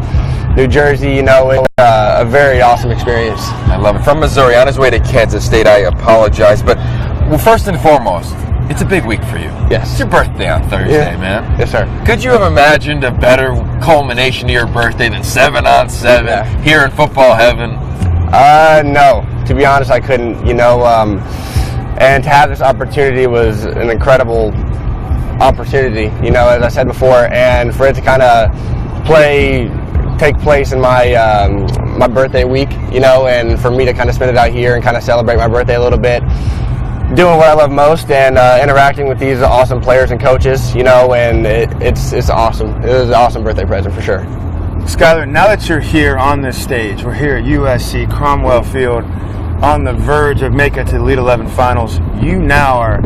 Speaker 8: New Jersey, you know, it's a very awesome experience.
Speaker 2: I love it. From Missouri, on his way to Kansas State, I apologize, but well, first and foremost, it's a big week for you.
Speaker 8: Yes.
Speaker 2: It's your birthday on Thursday, man.
Speaker 8: Yes, sir.
Speaker 2: Could you have imagined a better culmination to your birthday than 7-on-7 here in football heaven?
Speaker 8: No. To be honest, I couldn't, you know, and to have this opportunity was an incredible opportunity, you know, as I said before, and for it to kind of take place in my my birthday week, you know, and for me to kind of spend it out here and kind of celebrate my birthday a little bit, doing what I love most, and interacting with these awesome players and coaches, you know, and it's awesome. It was an awesome birthday present for sure.
Speaker 10: Skylar, now that you're here on this stage, we're here at USC Cromwell Field, on the verge of making it to the Elite 11 Finals. You now are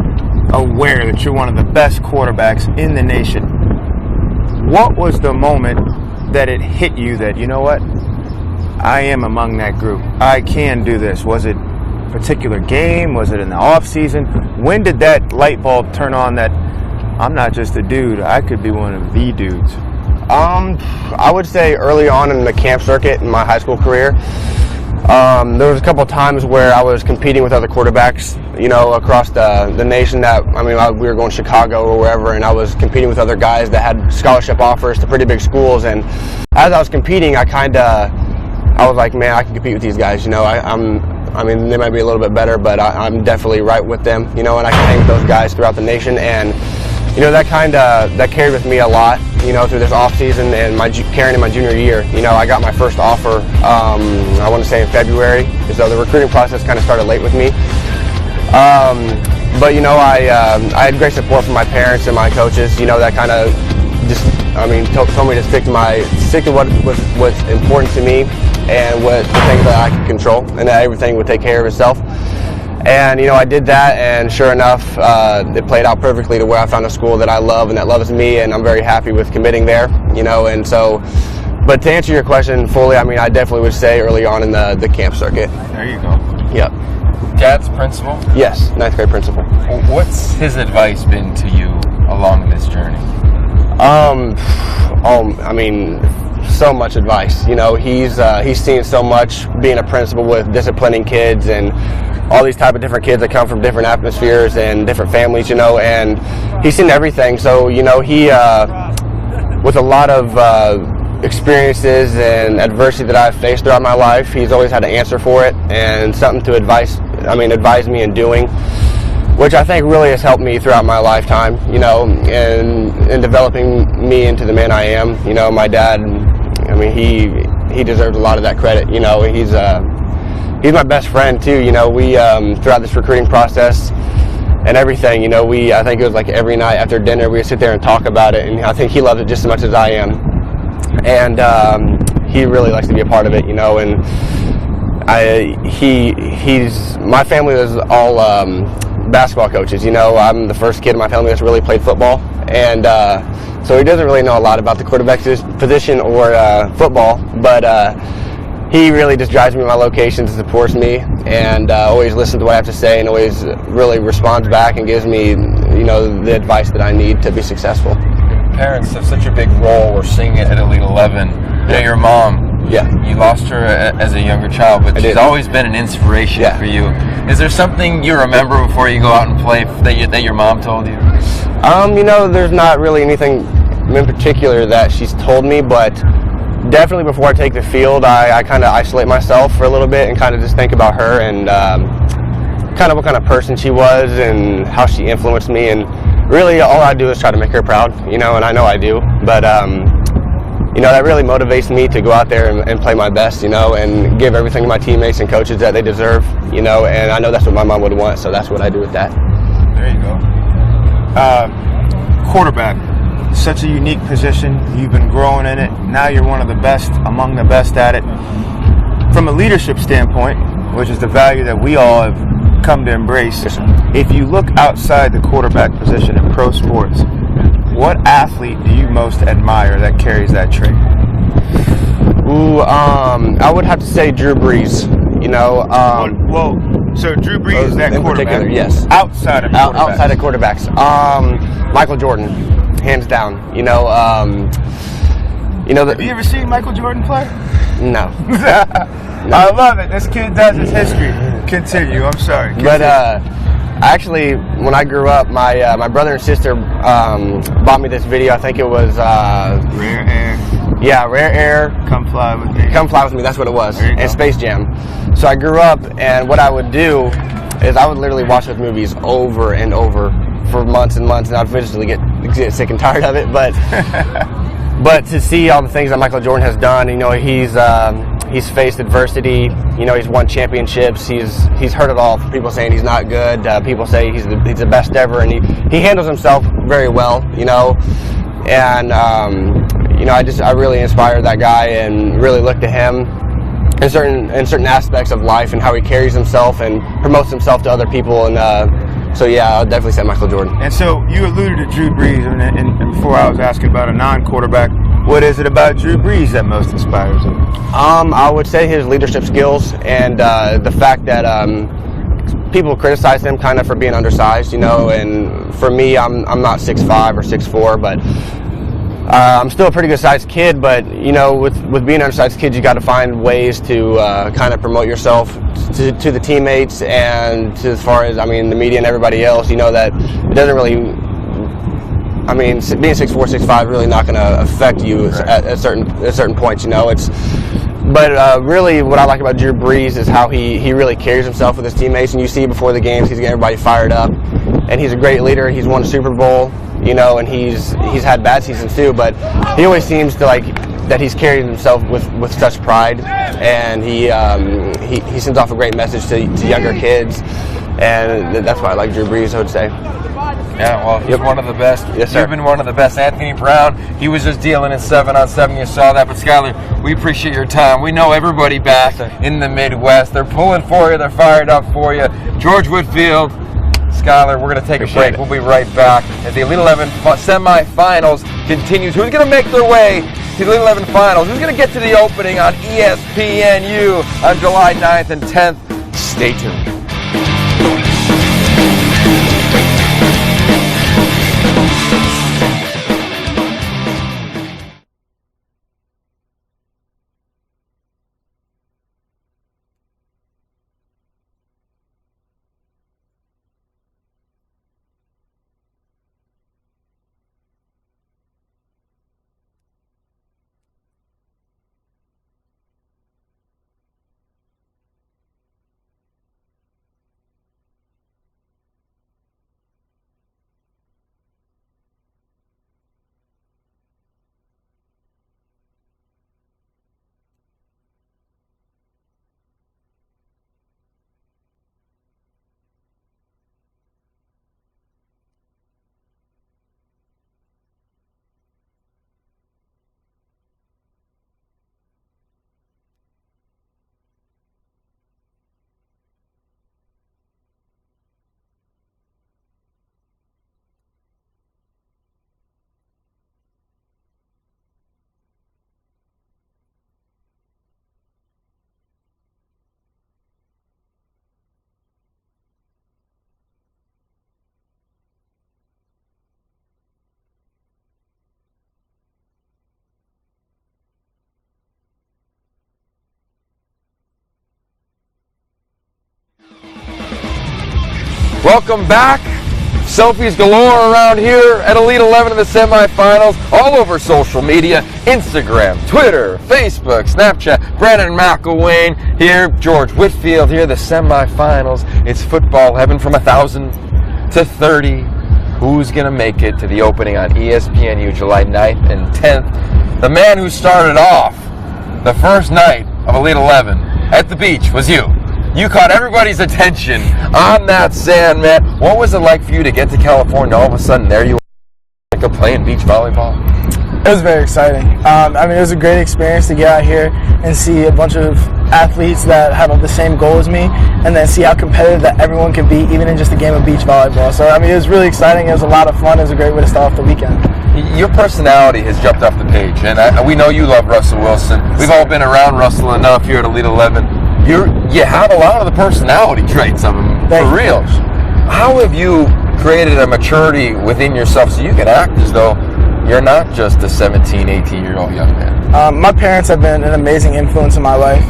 Speaker 10: aware that you're one of the best quarterbacks in the nation. What was the moment that it hit you that, you know what, I am among that group, I can do this? Was it a particular game? Was it in the off season? When did that light bulb turn on that I'm not just a dude, I could be one of the dudes?
Speaker 8: I would say early on in the camp circuit in my high school career, there was a couple of times where I was competing with other quarterbacks, you know, across the nation. We were going to Chicago or wherever, and I was competing with other guys that had scholarship offers to pretty big schools. And as I was competing, I was like, man, I can compete with these guys. You know, I mean, they might be a little bit better, but I'm definitely right with them. You know, and I can hang with those guys throughout the nation. And you know, that carried with me a lot, you know, through this off season and carrying in my junior year. You know, I got my first offer, I want to say in February, so the recruiting process kind of started late with me. But you know, I had great support from my parents and my coaches. You know, that kind of just, told me to stick to what's important to me and what the things that I could control, and that everything would take care of itself. And, you know, I did that, and sure enough, it played out perfectly to where I found a school that I love and that loves me, and I'm very happy with committing there, you know. And so, but to answer your question fully, I mean, I definitely would say early on in the camp circuit.
Speaker 10: There you go.
Speaker 8: Yep.
Speaker 2: Dad's principal?
Speaker 8: Yes, 9th grade principal.
Speaker 2: What's his advice been to you along this journey?
Speaker 8: So much advice. You know, he's seen so much being a principal with disciplining kids and all these type of different kids that come from different atmospheres and different families, you know, and he's seen everything. So, you know, he, with a lot of experiences and adversity that I've faced throughout my life, he's always had an answer for it and something to advise me in doing, which I think really has helped me throughout my lifetime, you know, and developing me into the man I am. You know, my dad, I mean, he deserves a lot of that credit. You know, he's my best friend too. You know, we throughout this recruiting process and everything, you know, I think it was like every night after dinner we would sit there and talk about it, and I think he loves it just as much as I am, and he really likes to be a part of it, you know. And my family was all basketball coaches. You know, I'm the first kid in my family that's really played football, and so he doesn't really know a lot about the quarterback position or football, but he really just drives me to my locations and supports me, and always listens to what I have to say, and always really responds back and gives me, you know, the advice that I need to be successful.
Speaker 2: Parents have such a big role. We're seeing it at Elite 11. You know, your mom, you lost her as a younger child, but she's always been an inspiration for you. Is there something you remember before you go out and play that your mom told you?
Speaker 8: You know, there's not really anything in particular that she's told me, but definitely before I take the field, I kind of isolate myself for a little bit and kind of just think about her and kind of what kind of person she was and how she influenced me. And really all I do is try to make her proud, you know, and I know I do. But, you know, that really motivates me to go out there and play my best, you know, and give everything to my teammates and coaches that they deserve, you know, and I know that's what my mom would want, so that's what I do with that.
Speaker 10: There you go. Quarterback. such a unique position. You've been growing in it. Now you're one of the best, among the best at it. From a leadership standpoint, which is the value that we all have come to embrace, if you look outside the quarterback position in pro sports, what athlete do you most admire that carries that trait?
Speaker 8: Ooh, I would have to say Drew Brees. You know,
Speaker 10: so Drew Brees is that
Speaker 8: in
Speaker 10: quarterback?
Speaker 8: particular, yes.
Speaker 10: Outside of quarterbacks.
Speaker 8: Outside of quarterbacks, Michael Jordan, hands down. You know,
Speaker 10: Have you ever seen Michael Jordan play?
Speaker 8: No.
Speaker 10: I love it. This kid does his history. Continue. I'm sorry. Continue.
Speaker 8: But actually, when I grew up, my brother and sister bought me this video. I think it was
Speaker 10: Rare Air.
Speaker 8: Yeah, Rare Air.
Speaker 10: Come Fly With Me.
Speaker 8: Come Fly With Me. That's what it was.
Speaker 10: There you
Speaker 8: And
Speaker 10: go.
Speaker 8: Space Jam. So I grew up, and what I would do is I would literally watch those movies over and over for months and months, and I'd eventually get sick and tired of it. But but to see all the things that Michael Jordan has done, you know, he's faced adversity. You know, he's won championships. He's heard it all from people saying he's not good. People say he's the best ever, and he handles himself very well. You know, and you know, I really inspired that guy and really looked to him in certain aspects of life and how he carries himself and promotes himself to other people. And so yeah, I'll definitely say Michael Jordan.
Speaker 10: And so you alluded to Drew Brees, and before I was asking about a non-quarterback, what is it about Drew Brees that most inspires you?
Speaker 8: I would say his leadership skills and the fact that people criticize him kind of for being undersized, you know. And for me, I'm not 6'5" or 6'4", but I'm still a pretty good sized kid. But you know, with being an undersized kid, you got to find ways to kind of promote yourself to the teammates and to, as far as the media and everybody else. You know that it doesn't really. Being 6'4", 6'5" really not going to affect you at certain points. You know, But really, what I like about Drew Brees is how he really carries himself with his teammates. And you see before the games, he's getting everybody fired up, and he's a great leader. He's won a Super Bowl, you know, and he's had bad seasons too. But he always seems to that he's carried himself with such pride, and he sends off a great message to younger kids, and that's why I like Drew Brees, I would say.
Speaker 2: Yeah, well, he's one of the best.
Speaker 8: Yes, sir.
Speaker 2: You've been one of the best. Anthony Brown, he was just dealing in 7-on-7. You saw that. But, Skyler, we appreciate your time. We know everybody back in the Midwest. They're pulling for you. They're fired up for you. George Whitfield, Skyler, we're going to take a break. We'll be right back as the Elite 11 semifinals continues. Who's going to make their way to the Elite 11 finals? Who's going to get to the opening on ESPNU on July 9th and 10th? Stay tuned. Welcome back. Selfies galore around here at Elite 11 in the semifinals, all over social media, Instagram, Twitter, Facebook, Snapchat. Brandon McElwain here, George Whitfield here, the semifinals. It's football heaven from 1,000 to 30. Who's going to make it to the opening on ESPNU July 9th and 10th? The man who started off the first night of Elite 11 at the beach was you. You caught everybody's attention on that sand, man. What was it like for you to get to California? All of a sudden, there you are, America playing beach volleyball?
Speaker 13: It was very exciting. I mean, it was a great experience to get out here and see a bunch of athletes that have the same goal as me, and then see how competitive that everyone can be, even in just a game of beach volleyball. So, I mean, it was really exciting. It was a lot of fun. It was a great way to start off the weekend.
Speaker 2: Your personality has jumped off the page, and we know you love Russell Wilson. We've all been around Russell enough here at Elite 11. You have a lot of the personality traits of him, for real. How have you created a maturity within yourself so you can act as though you're not just a 17, 18-year-old young man?
Speaker 13: My parents have been an amazing influence in my life.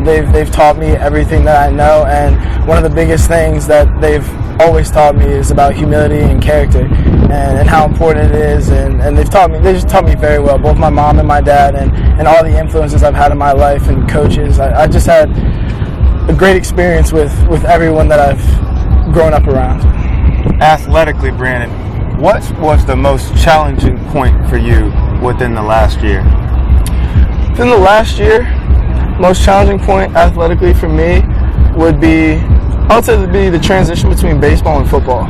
Speaker 13: They've taught me everything that I know, and one of the biggest things that they've always taught me is about humility and character, and how important it is. And they just taught me very well, both my mom and my dad, and all the influences I've had in my life and coaches. I just had a great experience with everyone that I've grown up around.
Speaker 10: Athletically, Brandon, what was the most challenging point for you within the last year?
Speaker 13: Within the last year, most challenging point athletically for me would be, I would say, it'd be the transition between baseball and football.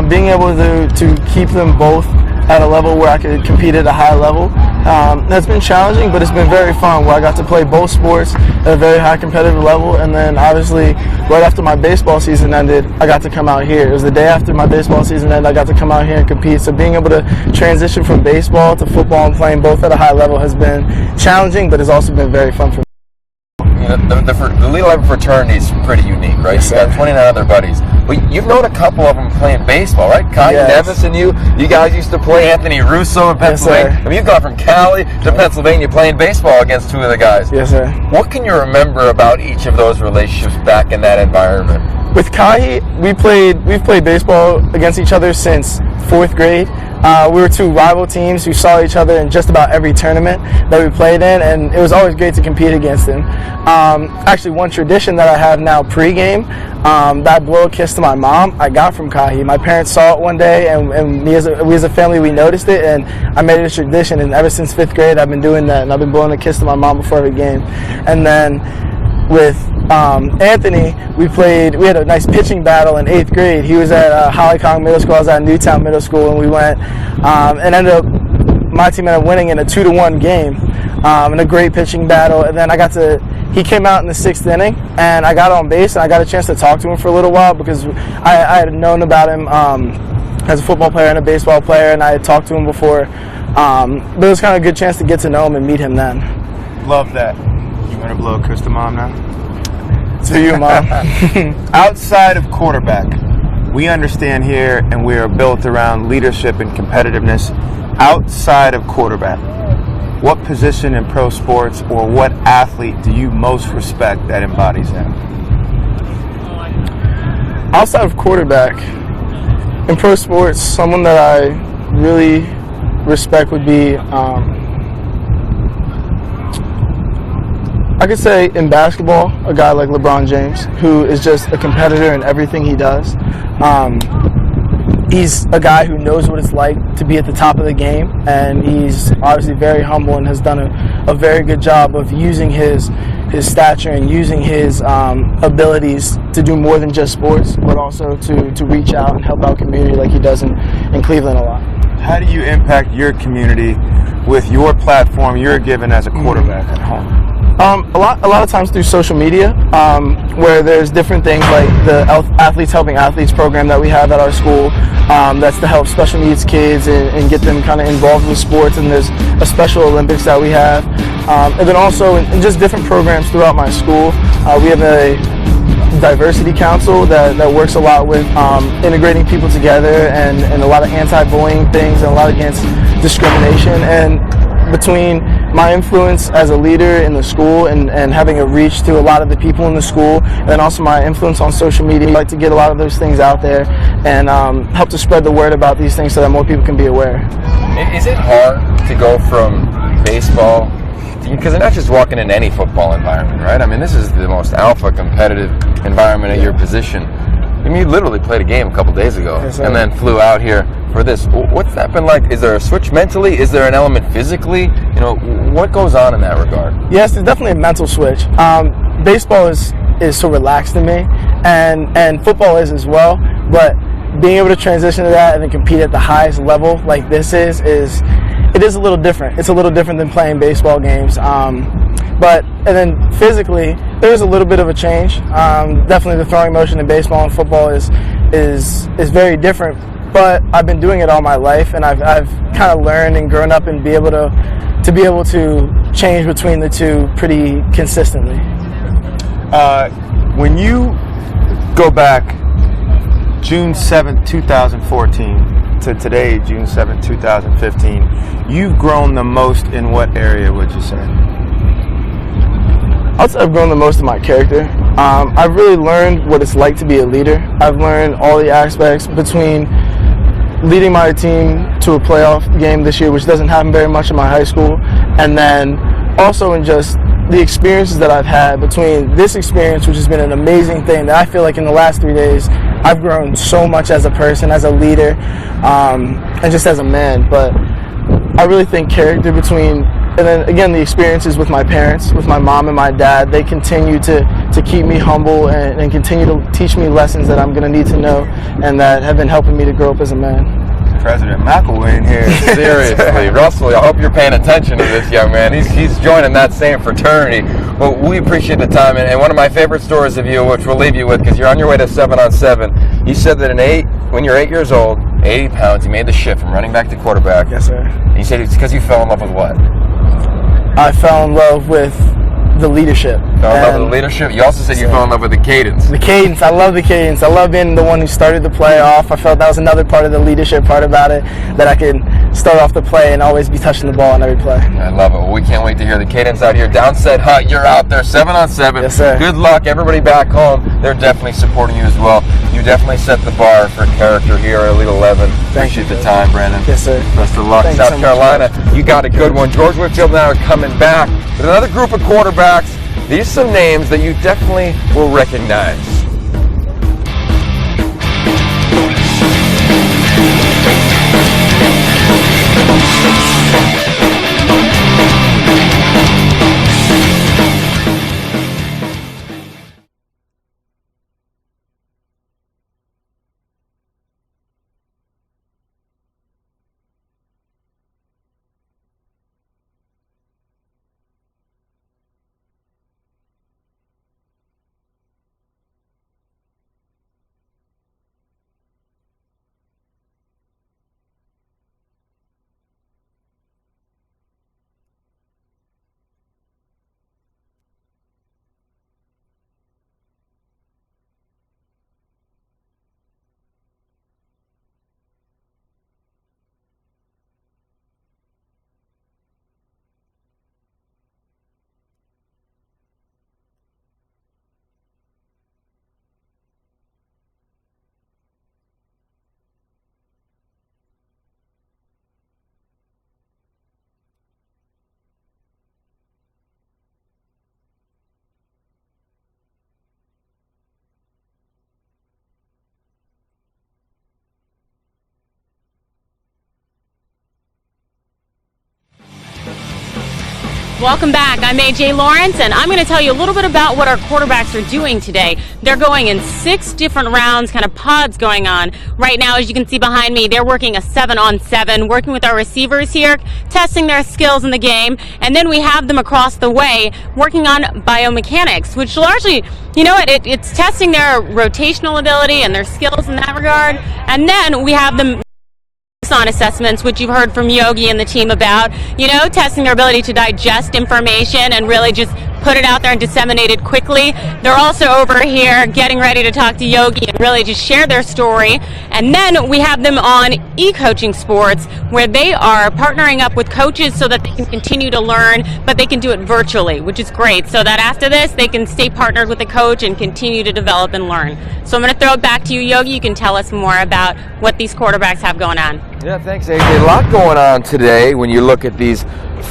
Speaker 13: Being able to keep them both at a level where I could compete at a high level. That's been challenging, but it's been very fun, where I got to play both sports at a very high competitive level, and then obviously right after my baseball season ended, I got to come out here. It was the day after my baseball season ended, I got to come out here and compete. So being able to transition from baseball to football and playing both at a high level has been challenging, but it's also been very fun for me.
Speaker 2: The Elite 11 fraternity is pretty unique, right? Yes, you got 29 other buddies. But you've known a couple of them playing baseball, right? Kai Nevis and you guys used to play Anthony Russo in Pennsylvania.
Speaker 13: Yes,
Speaker 2: I mean, you've gone from Cali to Pennsylvania playing baseball against two of the guys.
Speaker 13: Yes, sir.
Speaker 2: What can you remember about each of those relationships back in that environment?
Speaker 13: With Kai, we've played baseball against each other since 4th grade. We were two rival teams who saw each other in just about every tournament that we played in, and it was always great to compete against him. Actually, one tradition that I have now pregame, that blow a kiss to my mom, I got from Kai. My parents saw it one day, and we as a family, we noticed it, and I made it a tradition. And ever since 5th grade, I've been doing that, and I've been blowing a kiss to my mom before every game. And then with Anthony, we had a nice pitching battle in 8th grade. He was at Hollycong Middle School, I was at Newtown Middle School, and we went and my team ended up winning in a 2-1 game in a great pitching battle. And then he came out in the 6th inning, and I got on base, and I got a chance to talk to him for a little while because I had known about him as a football player and a baseball player, and I had talked to him before. But it was kind of a good chance to get to know him and meet him then.
Speaker 10: Love that. You want to blow a kiss to mom now?
Speaker 13: To you, Mom.
Speaker 10: Outside of quarterback, we understand here, and we are built around leadership and competitiveness. Outside of quarterback, what position in pro sports or what athlete do you most respect that embodies that?
Speaker 13: Outside of quarterback, in pro sports, someone that I really respect would be, I could say in basketball, a guy like LeBron James, who is just a competitor in everything he does. He's a guy who knows what it's like to be at the top of the game, and he's obviously very humble and has done a very good job of using his stature and using his abilities to do more than just sports, but also to reach out and help out community like he does in Cleveland a lot.
Speaker 10: How do you impact your community with your platform you're given as a quarterback at home?
Speaker 13: A lot of times through social media, where there's different things like the Athletes Helping Athletes program that we have at our school. That's to help special needs kids and get them kind of involved with sports. And there's a Special Olympics that we have. And then also in just different programs throughout my school, we have a diversity council that works a lot with integrating people together and a lot of anti-bullying things and a lot against discrimination. And between my influence as a leader in the school and having a reach to a lot of the people in the school, and then also my influence on social media, I like to get a lot of those things out there and help to spread the word about these things so that more people can be aware.
Speaker 2: Is it hard to go from baseball, because you're not just walking into any football environment, right? I mean, this is the most alpha competitive environment at your position. I mean, you literally played a game a couple days ago and then flew out here for this. What's that been like? Is there a switch mentally? Is there an element physically? You know, what goes on in that regard?
Speaker 13: Yes, there's definitely a mental switch. Baseball is so relaxed to me, and football is as well. But being able to transition to that and then compete at the highest level like this is it is a little different. It's a little different than playing baseball games. And then physically, there's a little bit of a change. Definitely the throwing motion in baseball and football is very different. But I've been doing it all my life, and I've kind of learned and grown up and be able to change between the two pretty consistently.
Speaker 10: When you go back June 7th, 2014 to today, June 7th, 2015, you've grown the most in what area, would you say?
Speaker 13: I'd say I've grown the most in my character. I've really learned what it's like to be a leader. I've learned all the aspects between leading my team to a playoff game this year, which doesn't happen very much in my high school, and then also in just the experiences that I've had between this experience, which has been an amazing thing that I feel like in the last 3 days I've grown so much as a person, as a leader, and just as a man. But I really think character between, and then again the experiences with my parents, with my mom and my dad, they continue to keep me humble and continue to teach me lessons that I'm going to need to know and that have been helping me to grow up as a man.
Speaker 10: President McElwain here.
Speaker 2: Seriously, Russell, I hope you're paying attention to this young man. He's joining that same fraternity. Well, we appreciate the time, and one of my favorite stories of you, which we'll leave you with because you're on your way to 7-on-7, you said that when you're 8 years old, 80 pounds, you made the shift from running back to quarterback.
Speaker 13: Yes, sir.
Speaker 2: You said it's because you fell in love with what?
Speaker 13: I fell in love with the leadership.
Speaker 2: Fell in love with the leadership? You also said you fell in love with the cadence.
Speaker 13: The cadence. I love the cadence. I love being the one who started the play off. I felt that was another part of the leadership part about it, that I could start off the play and always be touching the ball on every play.
Speaker 2: I love it. Well, we can't wait to hear the cadence out here. Downset Hut, you're out there, 7-on-7.
Speaker 13: Yes, sir.
Speaker 2: Good luck. Everybody back home, they're definitely supporting you as well. You definitely set the bar for character here at Elite 11. Appreciate the time, Brandon.
Speaker 13: Yes, sir.
Speaker 2: Best of luck. South Carolina, you got a good one. George Whitfield and I are coming back with another group of quarterbacks. These are some names that you definitely will recognize.
Speaker 14: Welcome back. I'm AJ Lawrence, and I'm going to tell you a little bit about what our quarterbacks are doing today. They're going in 6 different rounds, kind of pods going on. Right now, as you can see behind me, they're working a 7-on-7, working with our receivers here, testing their skills in the game. And then we have them across the way working on biomechanics, which largely, you know what, it's testing their rotational ability and their skills in that regard. And then we have them on assessments, which you've heard from Yogi and the team about, you know, testing their ability to digest information and really just put it out there and disseminate it quickly. They're also over here getting ready to talk to Yogi and really just share their story. And then we have them on e-coaching sports, where they are partnering up with coaches so that they can continue to learn, but they can do it virtually, which is great, so that after this they can stay partnered with a coach and continue to develop and learn. So I'm going to throw it back to you, Yogi. You can tell us more about what these quarterbacks have going on.
Speaker 2: Yeah, thanks, AJ. A lot going on today when you look at these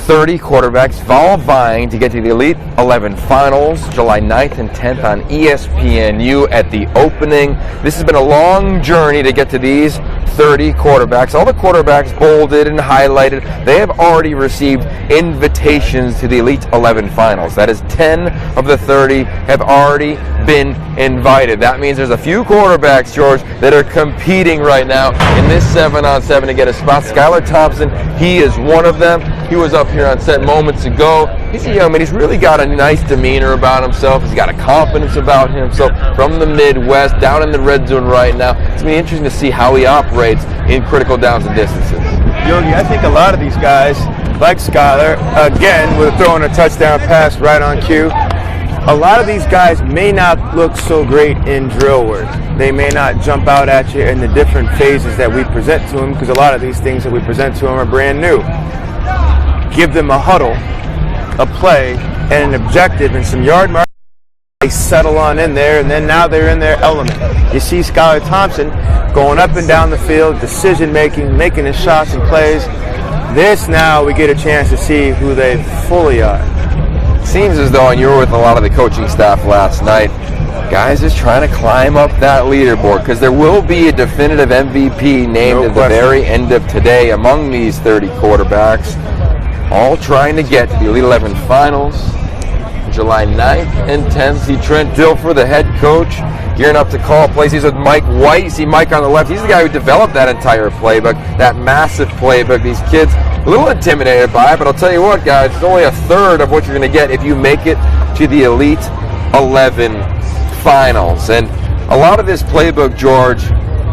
Speaker 2: 30 quarterbacks all vying to get to the Elite 11 Finals, July 9th and 10th on ESPNU at the opening. This has been a long journey to get to these 30 quarterbacks. All the quarterbacks bolded and highlighted. They have already received invitations to the Elite 11 finals. That is 10 of the 30 have already been invited. That means there's a few quarterbacks, George, that are competing right now in this 7-on-7 to get a spot. Skylar Thompson, he is one of them. He was up here on set moments ago. He's a young man. He's really got a nice demeanor about himself. He's got a confidence about himself. From the Midwest, down in the red zone right now. It's going to be interesting to see how he operates in critical downs and distances.
Speaker 10: Yogi, I think a lot of these guys, like Skylar, again, with throwing a touchdown pass right on cue, a lot of these guys may not look so great in drill work. They may not jump out at you in the different phases that we present to them, because a lot of these things that we present to them are brand new. Give them a huddle, a play, and an objective and some yard mark. They settle on in there, and then now they're in their element. You see Skylar Thompson going up and down the field, decision making, making his shots and plays. This now we get a chance to see who they fully are.
Speaker 2: Seems as though, and you were with a lot of the coaching staff last night, guys just trying to climb up that leaderboard, because there will be a definitive MVP named at the very end of today among these 30 quarterbacks, all trying to get to the Elite 11 finals. July 9th and 10th. See Trent Dilfer, the head coach, gearing up to call plays. He's with Mike White. You see Mike on the left. He's the guy who developed that entire playbook, that massive playbook. These kids a little intimidated by it, but I'll tell you what, guys, it's only a third of what you're going to get if you make it to the Elite 11 finals. And a lot of this playbook, George,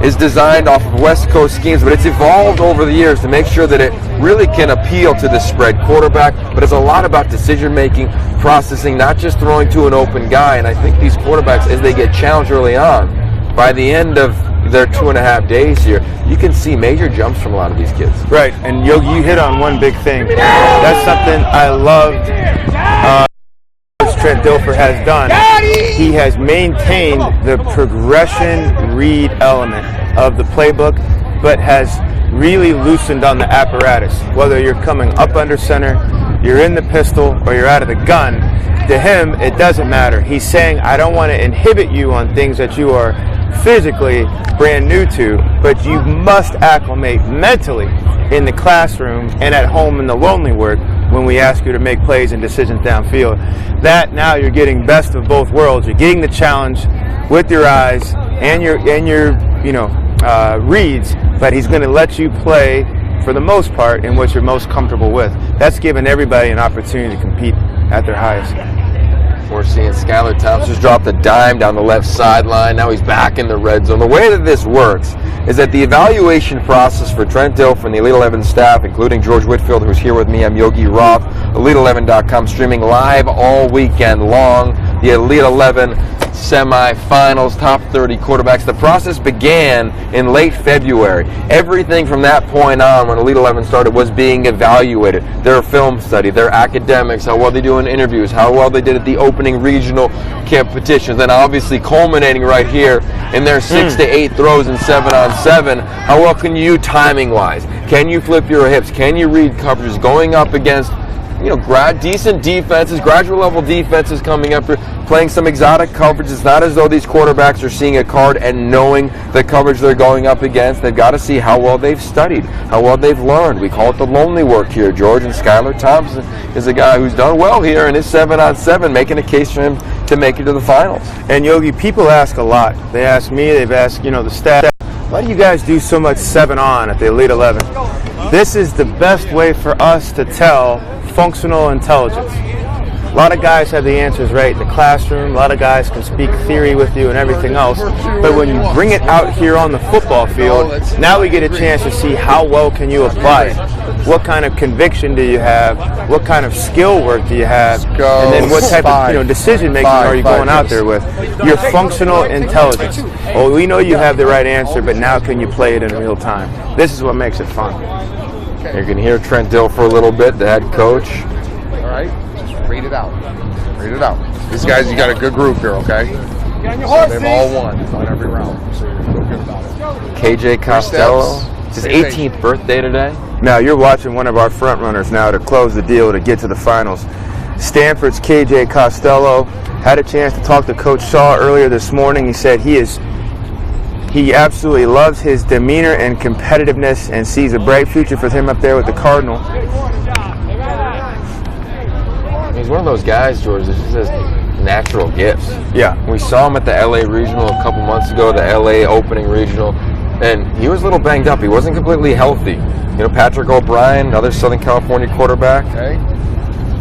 Speaker 2: is designed off of West Coast schemes, but it's evolved over the years to make sure that it really can appeal to the spread quarterback, but it's a lot about decision making, processing, not just throwing to an open guy. And I think these quarterbacks, as they get challenged early on, by the end of their 2.5 days here, you can see major jumps from a lot of these kids.
Speaker 10: Right, and Yogi, you hit on one big thing. That's something I loved Trent Dilfer has done. He has maintained the progression read element of the playbook, but has really loosened on the apparatus. Whether you're coming up under center, you're in the pistol, or you're out of the gun, to him, it doesn't matter. He's saying, I don't want to inhibit you on things that you are physically brand new to, but you must acclimate mentally in the classroom and at home in the lonely work when we ask you to make plays and decisions downfield. That now you're getting best of both worlds. You're getting the challenge with your eyes and your reads, but he's going to let you play for the most part in what you're most comfortable with. That's giving everybody an opportunity to compete at their highest.
Speaker 2: We're seeing Skylar Thompson just drop the dime down the left sideline. Now he's back in the red zone. The way that this works is that the evaluation process for Trent Dilfer and the Elite 11 staff, including George Whitfield, who's here with me, I'm Yogi Roth, Elite11.com, streaming live all weekend long. The Elite 11 semifinals, top 30 quarterbacks. The process began in late February. Everything from that point on, when Elite 11 started, was being evaluated. Their film study, their academics, how well they do in interviews, how well they did at the opening regional competitions, and obviously culminating right here in their 6 to 8 throws in 7-on-7. How well can you timing-wise? Can you flip your hips? Can you read coverages going up against decent defenses, graduate level defenses coming up here, playing some exotic coverage? It's not as though these quarterbacks are seeing a card and knowing the coverage they're going up against. They've got to see how well they've studied, how well they've learned. We call it the lonely work here, George, and Skylar Thompson is a guy who's done well here in his 7-on-7, making a case for him to make it to the finals.
Speaker 10: And Yogi, people ask a lot. They ask me, they've asked, the staff, why do you guys do so much 7-on at the Elite 11? This is the best way for us to tell functional intelligence. A lot of guys have the answers right in the classroom. A lot of guys can speak theory with you and everything else. But when you bring it out here on the football field, now we get a chance to see how well can you apply it. What kind of conviction do you have? What kind of skill work do you have? And then what type of decision making are you going out there with? Your functional intelligence. Well, we know you have the right answer, but now can you play it in real time? This is what makes it fun.
Speaker 2: You can hear Trent Dilfer a little bit, the head coach.
Speaker 6: All right, just read it out. Read it out. These guys, you got a good group here, okay? So they've all won on every round, so you feel good about it.
Speaker 2: KJ Costello. It's his 18th birthday today.
Speaker 10: Now you're watching one of our front runners now to close the deal to get to the finals. Stanford's KJ Costello. Had a chance to talk to Coach Shaw earlier this morning. He said he is He absolutely loves his demeanor and competitiveness and sees a bright future for him up there with the Cardinal.
Speaker 2: He's one of those guys, George, that just has natural gifts.
Speaker 10: Yeah.
Speaker 2: We saw him at the LA Regional a couple months ago, the LA opening regional, and he was a little banged up. He wasn't completely healthy. You know, Patrick O'Brien, another Southern California quarterback.
Speaker 6: Okay.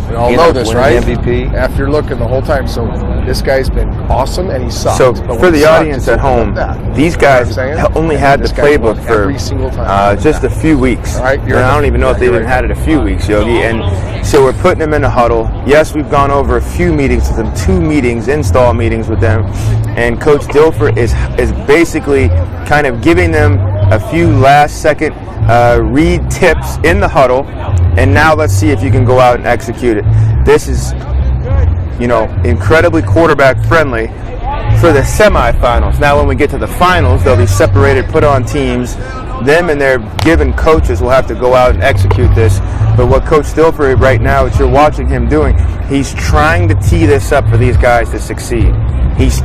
Speaker 6: We all
Speaker 2: He
Speaker 6: know
Speaker 2: ended up
Speaker 6: this,
Speaker 2: winning
Speaker 6: right?
Speaker 2: the MVP.
Speaker 6: After you're looking the whole time. So this guy's been awesome, and he sucked.
Speaker 10: So
Speaker 6: But when
Speaker 10: for
Speaker 6: he
Speaker 10: the
Speaker 6: sucked,
Speaker 10: audience
Speaker 6: he
Speaker 10: at home,
Speaker 6: sucked.
Speaker 10: these
Speaker 6: You know what
Speaker 10: guys
Speaker 6: I'm saying?
Speaker 10: only
Speaker 6: And
Speaker 10: had the
Speaker 6: this guy
Speaker 10: playbook
Speaker 6: won
Speaker 10: for
Speaker 6: every single time.
Speaker 10: just a few weeks.
Speaker 6: All right,
Speaker 10: And I don't even know if they even had it a few weeks, Yogi. And so we're putting them in a huddle. Yes, we've gone over a few meetings with them, 2 meetings, install meetings with them. And Coach Dilfer is basically kind of giving them a few last-second read tips in the huddle. And now let's see if you can go out and execute it. This is, you know, incredibly quarterback friendly for the semifinals. Now when we get to the finals, they'll be separated, put on teams. Them and their given coaches will have to go out and execute this. But what Coach Dilfer right now, what you're watching him doing, he's trying to tee this up for these guys to succeed.
Speaker 6: Let's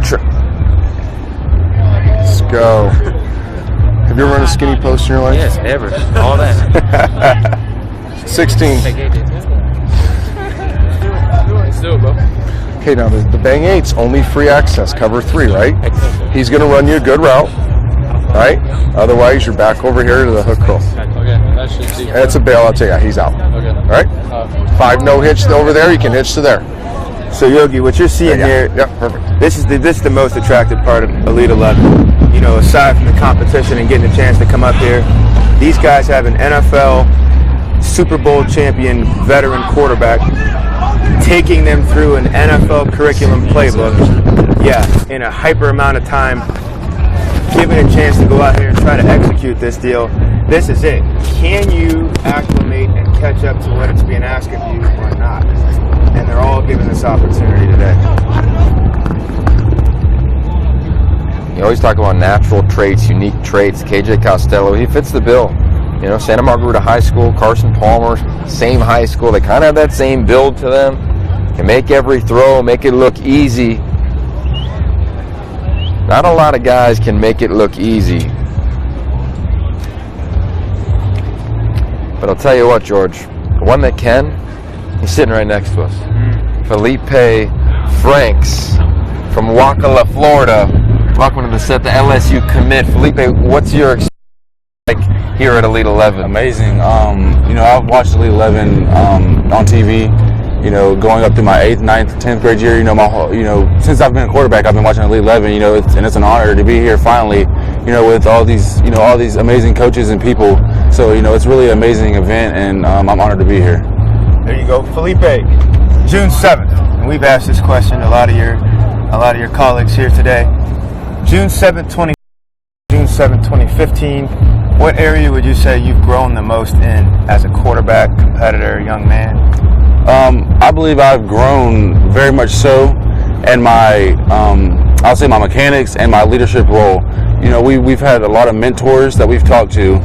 Speaker 6: go. Have you ever run a skinny post in your life?
Speaker 2: Yes, ever. All that.
Speaker 6: 16.
Speaker 1: Let's do it, bro.
Speaker 6: Okay, now the bang 8's only free access, cover 3, right? He's going to run you a good route, right? Otherwise, you're back over here to the hook curl.
Speaker 1: Okay, that should see.
Speaker 6: That's a bail, I'll tell you. He's out.
Speaker 1: Okay.
Speaker 6: All right? 5 no hitch over there. You can hitch to there.
Speaker 10: So Yogi, what you're seeing here,
Speaker 6: yeah, perfect.
Speaker 10: This is the most attractive part of Elite 11. You know, aside from the competition and getting a chance to come up here, these guys have an NFL Super Bowl champion veteran quarterback taking them through an NFL curriculum playbook. Yeah, in a hyper amount of time, given a chance to go out here and try to execute this deal. This is it. Can you acclimate and catch up to what it's being asked of you or not? And they're all given this opportunity today.
Speaker 2: You always talk about natural traits, unique traits. KJ Costello, he fits the bill. You know, Santa Margarita High School, Carson Palmer, same high school. They kind of have that same build to them. Can make every throw, make it look easy. Not a lot of guys can make it look easy. But I'll tell you what, George, the one that can, he's sitting right next to us. Felipe Franks from Waukesha, Florida. Welcome to the set, the LSU commit. Felipe, what's your experience like here at Elite 11?
Speaker 19: Amazing. You know, I've watched Elite 11 on TV. You know, going up to my 8th, 9th, 10th grade year. You know, since I've been a quarterback, I've been watching Elite 11. You know, it's an honor to be here finally. You know, with all these amazing coaches and people. So you know, it's really an amazing event, and I'm honored to be here.
Speaker 10: There you go, Felipe. June 7th, and we've asked this question to a lot of your colleagues here today. June 7th, 2015. What area would you say you've grown the most in as a quarterback, competitor, young man?
Speaker 19: I believe I've grown very much so, and I'll say my mechanics and my leadership role. You know, we've had a lot of mentors that we've talked to,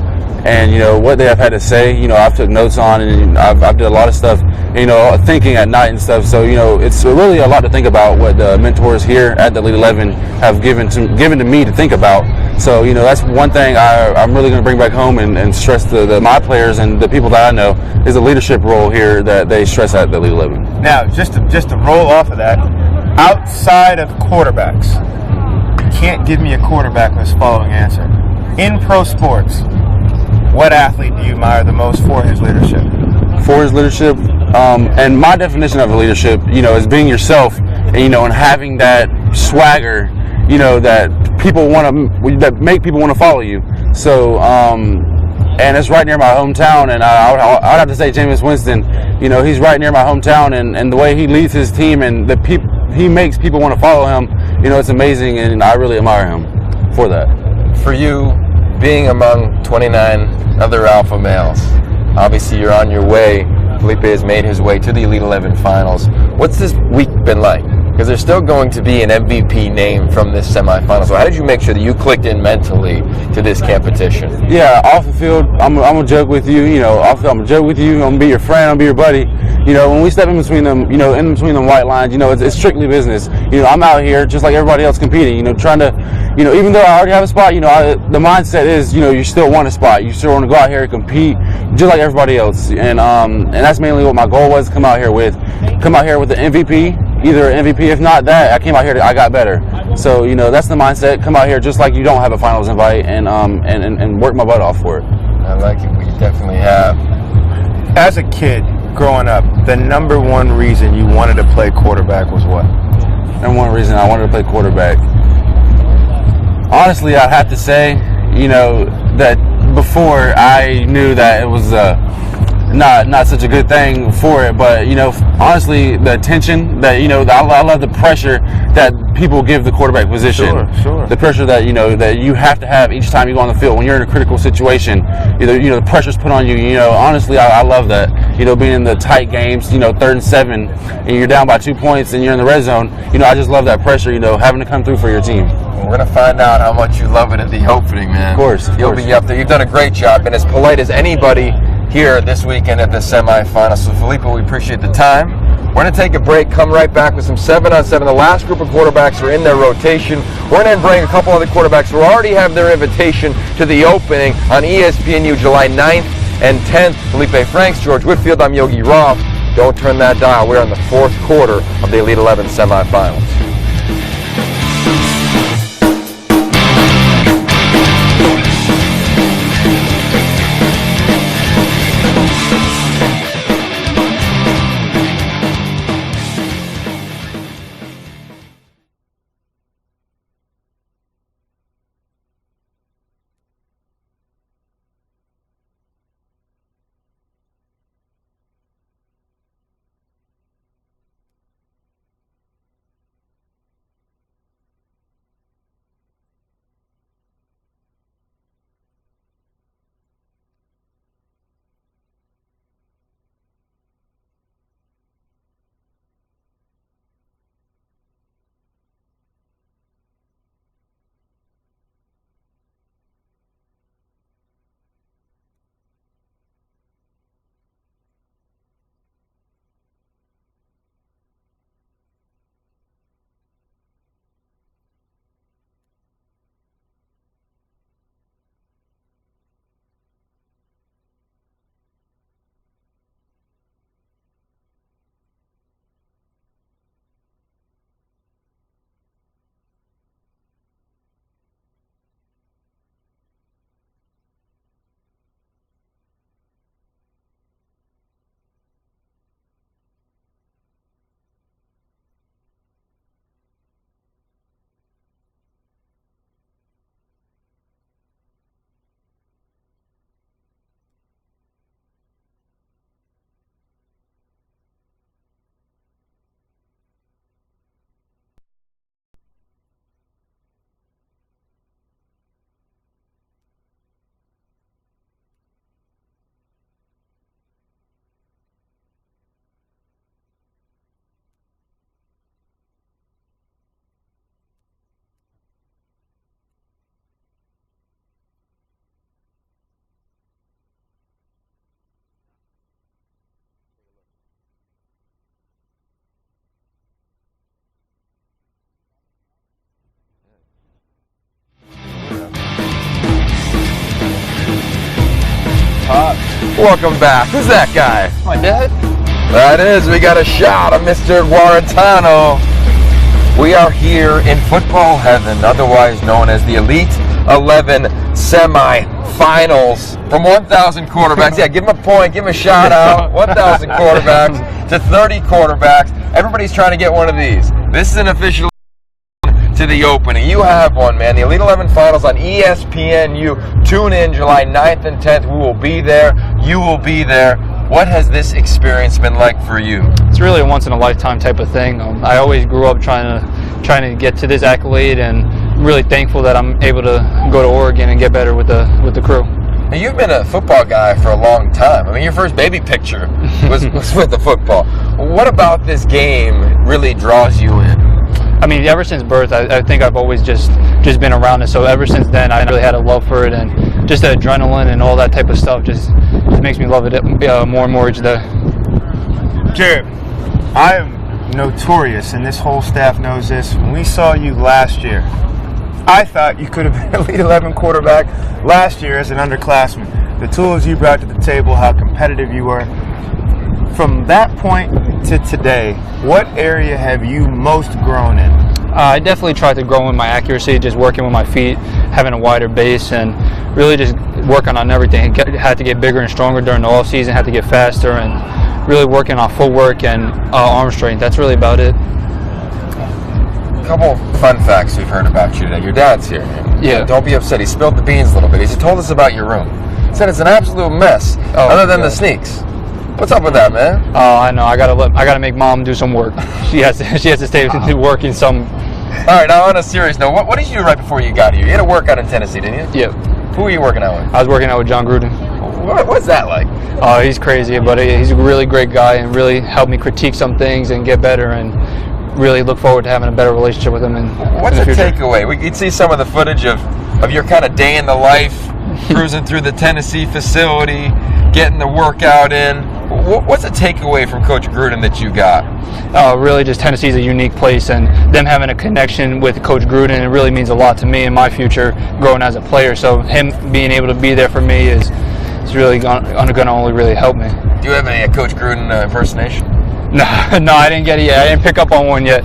Speaker 19: and you know what they have had to say. You know, I've took notes on, and I've did a lot of stuff. You know, thinking at night and stuff. So you know, it's really a lot to think about what the mentors here at the Elite 11 have given to me to think about. So you know, that's one thing I'm really going to bring back home and stress to my players and the people that I know is the leadership role here that they stress at the Elite 11.
Speaker 10: Now, just to roll off of that, outside of quarterbacks, you can't give me a quarterback with this following answer. In pro sports, what athlete do you admire the most for his leadership?
Speaker 19: For his leadership, and my definition of leadership, you know, is being yourself, and you know, and having that swagger, you know, that that make people want to follow you. So, and it's right near my hometown, and I'd have to say Jameis Winston. You know, he's right near my hometown, and the way he leads his team and the people he makes people want to follow him. You know, it's amazing, and I really admire him for that.
Speaker 2: For you, being among 29 other alpha males, obviously you're on your way. Felipe has made his way to the Elite 11 finals. What's this week been like? Because there's still going to be an MVP name from this semifinal. So how did you make sure that you clicked in mentally to this competition?
Speaker 19: Yeah, off the field, I'm gonna joke with you. You know, off the field, I'm gonna joke with you. I'm gonna be your friend. I'm gonna be your buddy. You know, when we step in between them, you know, in between them white lines, you know, it's strictly business. You know, I'm out here just like everybody else competing. You know, trying to, even though I already have a spot, the mindset is, you still want a spot. You still want to go out here and compete just like everybody else. And that's mainly what my goal was, come out here with the MVP, either MVP. If not that, I came out here, I got better. So, that's the mindset. Come out here just like you don't have a finals invite and work my butt off for it.
Speaker 2: I like it. We definitely have.
Speaker 10: As a kid growing up, the number one reason you wanted to play quarterback was what?
Speaker 19: Number one reason I wanted to play quarterback. Honestly, I'd have to say, that before I knew that it was not such a good thing for it, but honestly, the attention that I love the pressure that people give the quarterback position.
Speaker 10: Sure.
Speaker 19: The pressure that that you have to have each time you go on the field when you're in a critical situation. The pressure's put on you. Honestly, I love that. Being in the tight games, 3rd and 7, and you're down by 2 points and you're in the red zone. I just love that pressure. Having to come through for your team.
Speaker 2: We're going to find out how much you love it at the opening, man.
Speaker 19: Of course.
Speaker 2: You'll be up there. You've done a great job, been as polite as anybody here this weekend at the semifinals. So, Filippo, we appreciate the time. We're going to take a break, come right back with some 7-on-7. The last group of quarterbacks are in their rotation. We're going to bring a couple other quarterbacks who already have their invitation to the opening on ESPNU July 9th and 10th. Felipe Franks, George Whitfield, I'm Yogi Roth. Don't turn that dial. We're in the 4th quarter of the Elite 11 semifinals. Welcome back. Who's that guy?
Speaker 20: My dad?
Speaker 2: That is, we got a shot of Mr. Guaratano. We are here in football heaven, otherwise known as the Elite 11 semifinals. From 1,000 quarterbacks, yeah, give him a point, give him a shout out. 1,000 quarterbacks to 30 quarterbacks. Everybody's trying to get one of these. This is an official to the opening. You have one, man. The Elite 11 Finals on ESPNU. Tune in July 9th and 10th. We will be there. You will be there. What has this experience been like for you?
Speaker 3: It's really a once-in-a-lifetime type of thing. I always grew up trying to get to this accolade, and really thankful that I'm able to go to Oregon and get better with the crew.
Speaker 2: Now, you've been a football guy for a long time. I mean, your first baby picture was with the football. What about this game really draws you in?
Speaker 3: I mean, ever since birth, I think I've always just been around it. So ever since then, I really had a love for it, and just the adrenaline and all that type of stuff just makes me love it more and more each day.
Speaker 10: Jared, I am notorious, and this whole staff knows this. When we saw you last year, I thought you could have been Elite 11 quarterback last year as an underclassman. The tools you brought to the table, how competitive you were. From that point to today, what area have you most grown in?
Speaker 3: I definitely tried to grow in my accuracy, just working with my feet, having a wider base, and really just working on everything. Had to get bigger and stronger during the off season, had to get faster, and really working on footwork and arm strength. That's really about it.
Speaker 2: A couple fun facts we've heard about you today. Your dad's here.
Speaker 3: Yeah.
Speaker 2: Don't be upset. He spilled the beans a little bit. He told us about your room. He said it's an absolute mess, other than the sneaks. What's up with that, man?
Speaker 3: Oh, I know. I gotta make mom do some work. She has to stay working some.
Speaker 2: All right. Now on a serious note, what did you do right before you got here? You had a workout in Tennessee, didn't you?
Speaker 3: Yep.
Speaker 2: Who were you working out with?
Speaker 3: I was working out with John Gruden.
Speaker 2: What's that like?
Speaker 3: Oh, he's crazy, but he's a really great guy and really helped me critique some things and get better, and really look forward to having a better relationship with him.
Speaker 2: What's the takeaway? We could see some of the footage of your kind of day in the life, cruising through the Tennessee facility, getting the workout in. What's the takeaway from Coach Gruden that you got?
Speaker 3: Really just Tennessee's a unique place, and them having a connection with Coach Gruden, it really means a lot to me in my future growing as a player. So him being able to be there for me is really going to only really help me.
Speaker 2: Do you have a Coach Gruden impersonation?
Speaker 3: No, I didn't get it yet. I didn't pick up on one yet.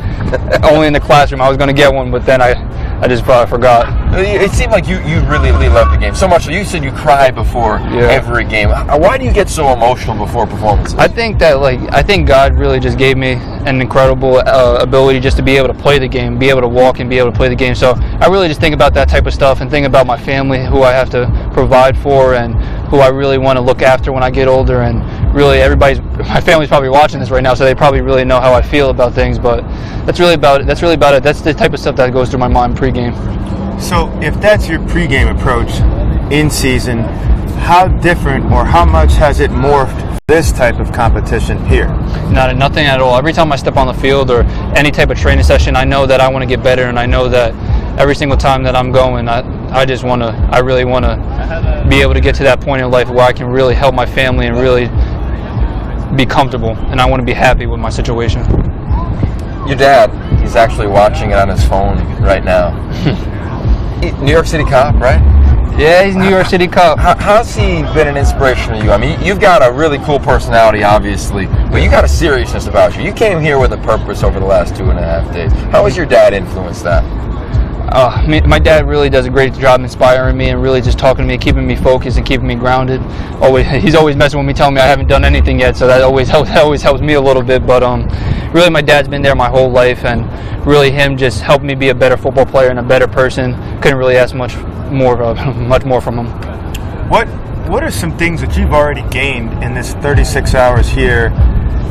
Speaker 3: Only in the classroom. I was going to get one, but then I just probably forgot.
Speaker 2: It seemed like you really loved the game so much. You said you cry before every game. Why do you get so emotional before performances?
Speaker 3: I think God really just gave me an incredible ability just to be able to play the game, be able to walk and be able to play the game. So I really just think about that type of stuff and think about my family, who I have to provide for, and who I really want to look after when I get older. And really my family's probably watching this right now, so they probably really know how I feel about things. But that's really about it. That's the type of stuff that goes through my mind pregame.
Speaker 10: So if that's your pregame approach in season, how different or how much has it morphed this type of competition here?
Speaker 3: Nothing at all. Every time I step on the field or any type of training session, I know that I want to get better, and I know that every single time that I'm going, I really want to be able to get to that point in life where I can really help my family and really be comfortable, and I want to be happy with my situation.
Speaker 2: Your dad, he's actually watching it on his phone right now. New York City cop, right?
Speaker 3: Yeah, he's New York City cop.
Speaker 2: How's he been an inspiration to you? I mean, you've got a really cool personality, obviously, but you got a seriousness about you. You came here with a purpose over the last 2.5 days. How has your dad influenced that?
Speaker 3: My dad really does a great job inspiring me and really just talking to me, keeping me focused and keeping me grounded. He's always messing with me, telling me I haven't done anything yet, so that always helps me a little bit. But really, my dad's been there my whole life, and really him just helped me be a better football player and a better person. Couldn't really ask much more from him.
Speaker 10: What are some things that you've already gained in this 36 hours here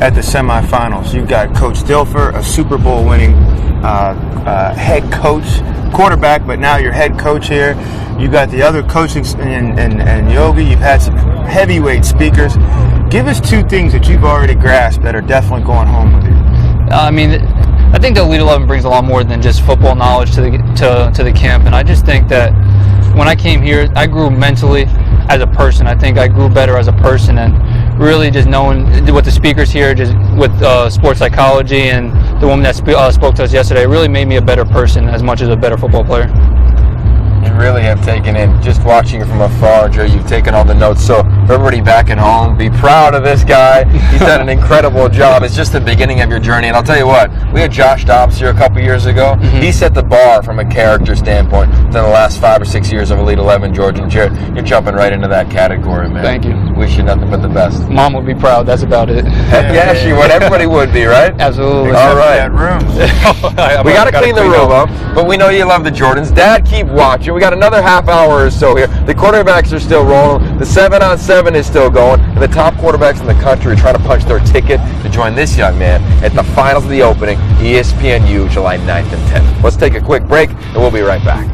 Speaker 10: at the semifinals? You've got Coach Dilfer, a Super Bowl winning head coach, quarterback, but now you're head coach here. You've got the other coaches and Yogi. You've had some heavyweight speakers. Give us two things that you've already grasped that are definitely going home with you.
Speaker 3: I think the Elite 11 brings a lot more than just football knowledge to the camp, and I just think that when I came here, I grew mentally as a person. I think I grew better as a person, and really just knowing what the speakers here, just with sports psychology and the woman that spoke to us yesterday, really made me a better person as much as a better football player.
Speaker 2: You really have taken in, just watching it from afar, Joe, you've taken all the notes. So everybody back at home, be proud of this guy. He's done an incredible job. It's just the beginning of your journey. And I'll tell you what, we had Josh Dobbs here a couple years ago. Mm-hmm. He set the bar from a character standpoint. In the last 5 or 6 years of Elite 11, George and Jared, you're jumping right into that category, man.
Speaker 3: Thank you.
Speaker 2: Wish you nothing but the best.
Speaker 3: Mom would be proud. That's about it.
Speaker 2: Yeah, she would. Everybody would be, right?
Speaker 3: Absolutely.
Speaker 2: All right. We got to clean the room up, but we know you love the Jordans. Dad, keep watching. We got another half hour or so here. The quarterbacks are still rolling. The 7-on-7 is still going. And the top quarterbacks in the country are trying to punch their ticket to join this young man at the finals of the opening, ESPNU, July 9th and 10th. Let's take a quick break, and we'll be right back.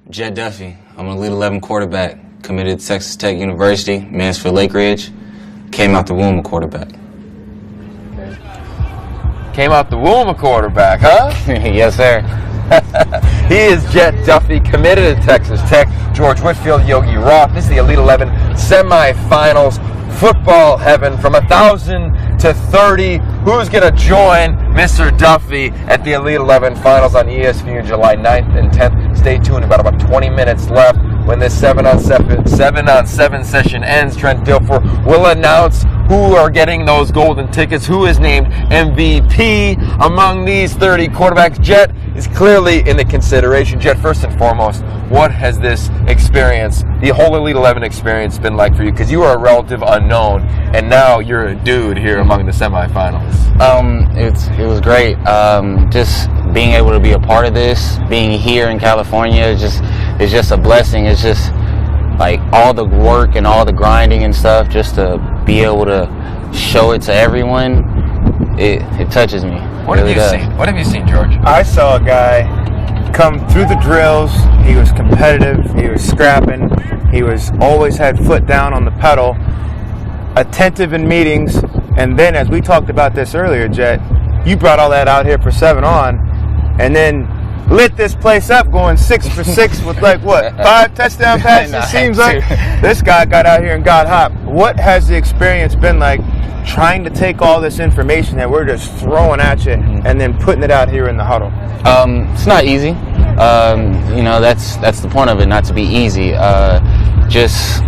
Speaker 5: Jet Duffy. I'm an Elite 11 quarterback, committed to Texas Tech University, Mansfield Lake Ridge. Came out the womb a quarterback.
Speaker 2: Came out the womb a quarterback, huh?
Speaker 5: Yes, sir.
Speaker 2: He is Jet Duffy, committed to Texas Tech. George Whitfield, Yogi Roth. This is the Elite 11 semifinals. Football heaven from 1,000 to 30. Who's going to join Mr. Duffy at the Elite 11 finals on ESPN July 9th and 10th? Stay tuned. About 20 minutes left. When this 7-on-7 session ends, Trent Dilfer will announce who are getting those golden tickets, who is named MVP among these 30 quarterbacks. Jet is clearly in the consideration. Jet, first and foremost, what has this experience, the whole Elite 11 experience, been like for you? Because you are a relative unknown, and now you're a dude here among the semifinals.
Speaker 5: It was great. Just being able to be a part of this, being here in California, it's just a blessing. It's just like all the work and all the grinding and stuff, just to be able to show it to everyone. It touches me.
Speaker 2: What have you seen? What have you seen, George?
Speaker 10: I saw a guy come through the drills. He was competitive. He was scrapping. He was always had foot down on the pedal, attentive in meetings. And then, as we talked about this earlier, Jet, you brought all that out here for 7 on, and then lit this place up going 6 for 6 with 5 touchdown passes. Seems like this guy got out here and got hot. What has the experience been like trying to take all this information that we're just throwing at you and then putting it out here in the huddle?
Speaker 5: It's not easy. That's the point of it, not to be easy. Just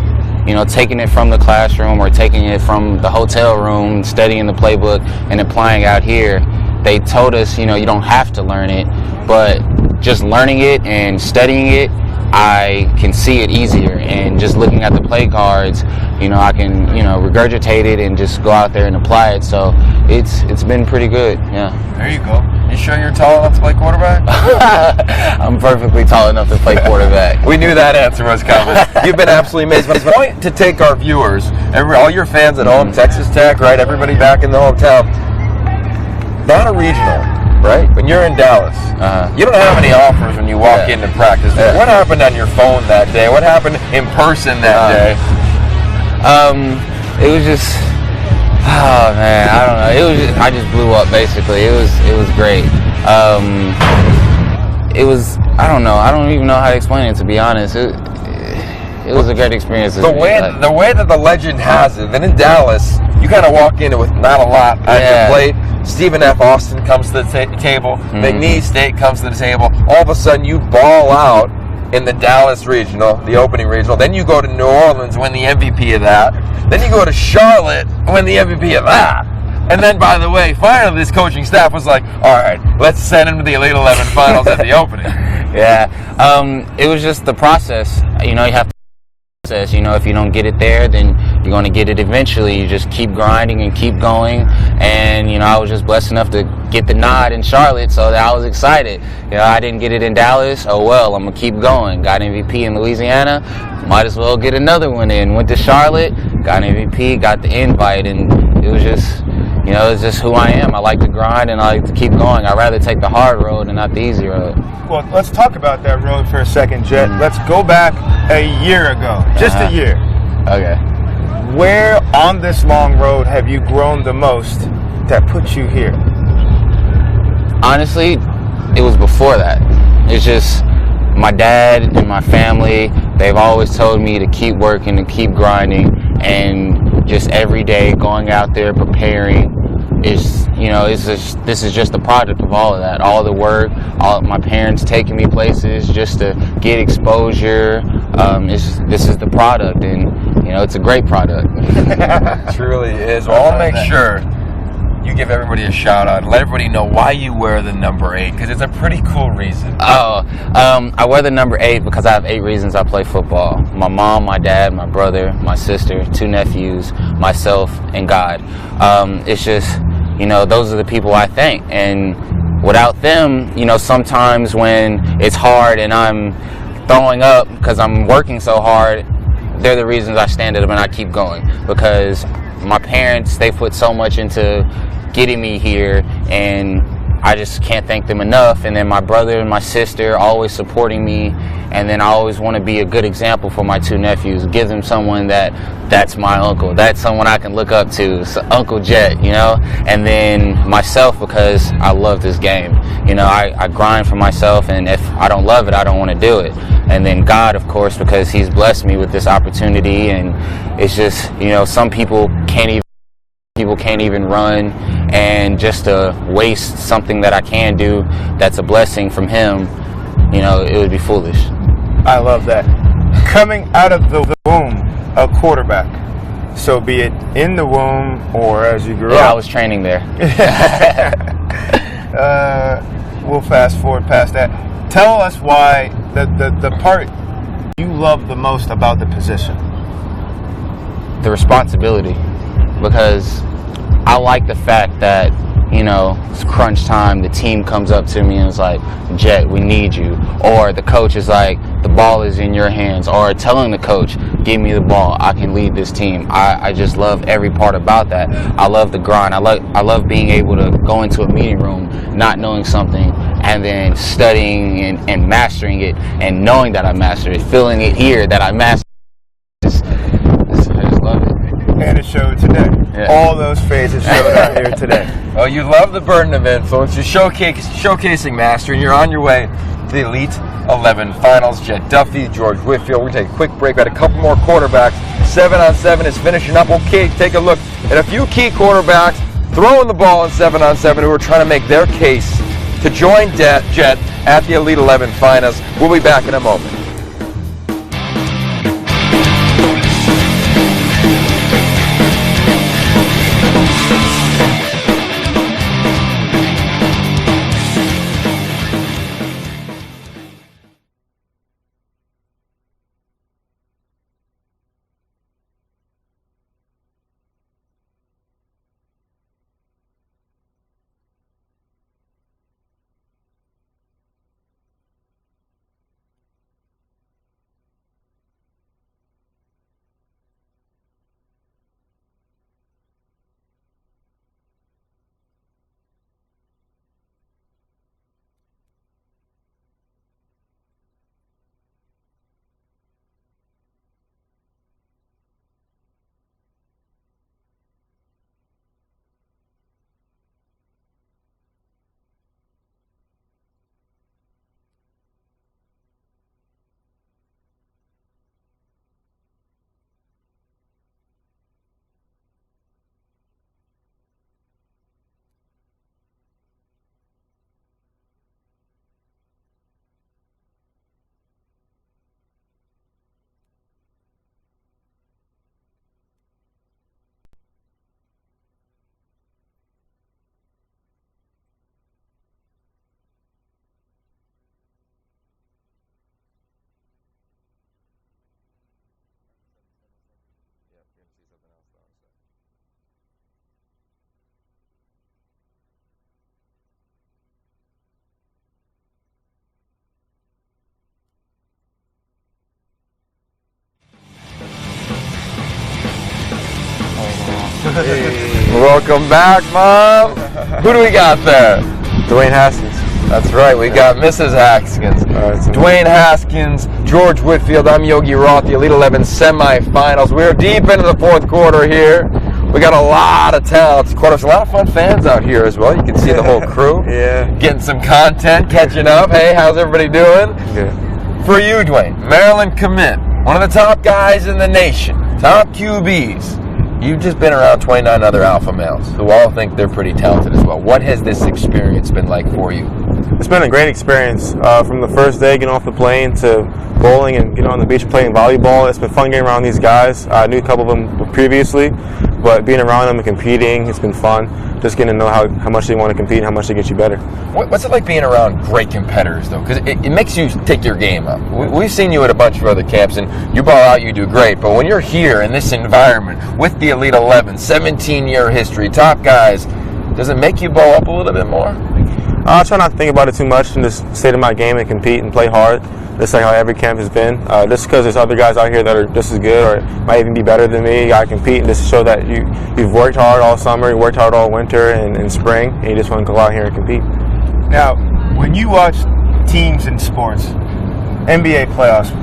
Speaker 5: taking it from the classroom or taking it from the hotel room, studying the playbook and applying out here. They told us, you don't have to learn it, but just learning it and studying it, I can see it easier. And just looking at the play cards, I can, regurgitate it and just go out there and apply it. So it's been pretty good, yeah.
Speaker 2: There you go. You sure you're tall enough to play quarterback?
Speaker 5: I'm perfectly tall enough to play quarterback.
Speaker 2: We knew that answer was coming. You've been absolutely amazing. But it's a point to take our viewers, all your fans at home, Texas Tech, right? Everybody back in the hometown. Not a regional, right? When you're in Dallas, you don't have any offers when you walk into practice. Yeah. What happened on your phone that day? What happened in person that day?
Speaker 5: It was just, oh man, I don't know. I just blew up basically. It was great. I don't know. I don't even know how to explain it, to be honest. It was a great experience.
Speaker 2: The way that the legend has it, then in Dallas, you kind of walk in with not a lot on your plate. Stephen F. Austin comes to the table. McNeese State comes to the table. All of a sudden, you ball out in the Dallas regional, the opening regional. Then you go to New Orleans, win the MVP of that. Then you go to Charlotte, win the MVP of that. And then, by the way, finally, this coaching staff was like, all right, let's send him to the Elite 11 finals at the opening.
Speaker 5: Yeah. It was just the process. You have to process. If you don't get it there, then you're going to get it eventually. You just keep grinding and keep going. And, I was just blessed enough to get the nod in Charlotte, so that I was excited. I didn't get it in Dallas. Oh, well, I'm going to keep going. Got MVP in Louisiana. Might as well get another one in. Went to Charlotte, got an MVP, got the invite, and it was just, it's just who I am. I like to grind and I like to keep going. I'd rather take the hard road and not the easy road.
Speaker 10: Well, let's talk about that road for a second, Jet. Let's go back a year ago, just a year.
Speaker 5: Okay.
Speaker 10: Where on this long road have you grown the most that puts you here?
Speaker 5: Honestly, it was before that. It's just my dad and my family, they've always told me to keep working and keep grinding, and just every day going out there preparing is, this is just a product of all of that. All the work, all my parents taking me places just to get exposure. This is the product, and it's a great product.
Speaker 2: It truly is. Well, I'll make sure you give everybody a shout out and let everybody know why you wear the number 8, because it's a pretty cool reason.
Speaker 5: I wear the number 8 because I have 8 reasons I play football. My mom, my dad, my brother, my sister, 2 nephews, myself, and God. It's just, those are the people I thank. And without them, sometimes when it's hard and I'm throwing up because I'm working so hard, they're the reasons I stand up and I keep going. Because my parents, they put so much into getting me here, and I just can't thank them enough. And then my brother and my sister always supporting me, and then I always want to be a good example for my 2 nephews, give them someone that's my uncle, that's someone I can look up to, so Uncle Jet, you know. And then myself, because I love this game, you know. I grind for myself, and if I don't love it, I don't want to do it. And then God, of course, because he's blessed me with this opportunity. And it's just, you know, some people can't even run, and just to waste something that I can do that's a blessing from him, you know, it would be foolish.
Speaker 10: I love that. Coming out of the womb, a quarterback. So be it in the womb or as you grew up.
Speaker 5: Yeah, I was training there.
Speaker 10: We'll fast forward past that. Tell us why the part you love the most about the position.
Speaker 5: The responsibility, because I like the fact that, you know, it's crunch time, the team comes up to me and is like, Jet, we need you. Or the coach is like, the ball is in your hands. Or telling the coach, give me the ball, I can lead this team. I just love every part about that. I love the grind. I love being able to go into a meeting room not knowing something, and then studying and mastering it, and knowing that I mastered it, feeling it here that I mastered it. I just love it.
Speaker 10: And it showed today.
Speaker 2: Yeah.
Speaker 10: All those phases showed out here today.
Speaker 2: Well, you love the burden of influence. You're showcasing mastery, and you're on your way to the Elite 11 Finals. Jet Duffy, George Whitfield. We're going to take a quick break. We've got a couple more quarterbacks. 7-on-7 is finishing up. Okay, take a look at a few key quarterbacks throwing the ball in 7-on-7 who are trying to make their case to join Jet at the Elite 11 Finals. We'll be back in a moment. Welcome back, Mom. Who do we got there?
Speaker 8: Dwayne Haskins.
Speaker 2: That's right, we got Mrs. Haskins. Dwayne Haskins, George Whitfield, I'm Yogi Roth, the Elite 11 Semifinals. We're deep into the fourth quarter here. We got a lot of talent. Of course, a lot of fun fans out here as well. You can see the whole crew.
Speaker 8: Yeah.
Speaker 2: Getting some content, catching up. Hey, how's everybody doing?
Speaker 8: Good.
Speaker 2: For you, Dwayne, Maryland commit, one of the top guys in the nation, top QBs. You've just been around 29 other alpha males who all think they're pretty talented as well. What has this experience been like for you?
Speaker 4: It's been a great experience. From the first day getting off the plane to bowling and getting on the beach playing volleyball. It's been fun getting around these guys. I knew a couple of them previously, but being around them and competing, it's been fun. Just getting to know how much they want to compete and how much they get you better.
Speaker 2: What's it like being around great competitors, though? Because it makes you take your game up. We've seen you at a bunch of other camps, and you ball out, you do great. But when you're here in this environment with the Elite 11, 17-year history, top guys, does it make you ball up a little bit more?
Speaker 4: I try not to think about it too much and just stay to my game and compete and play hard. That's like how every camp has been. Just because there's other guys out here that are just as good or might even be better than me, you got to compete and just show that you've worked hard all summer, you worked hard all winter and spring, and you just want to go out here and compete.
Speaker 10: Now, when you watch teams in sports, NBA playoffs,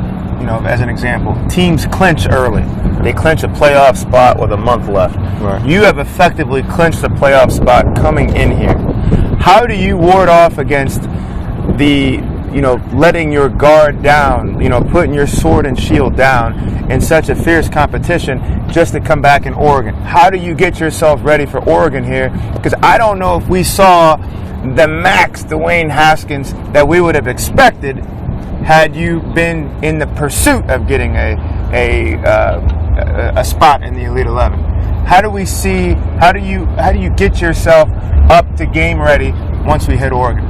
Speaker 10: as an example, teams clinch early. They clinch a playoff spot with a month left.
Speaker 4: Right.
Speaker 10: You have effectively clinched a playoff spot coming in here. How do you ward off against the, letting your guard down, putting your sword and shield down in such a fierce competition just to come back in Oregon? How do you get yourself ready for Oregon here? Because I don't know if we saw the max Dwayne Haskins that we would have expected had you been in the pursuit of getting a spot in the Elite 11. How do you get yourself up to game ready once we hit Oregon?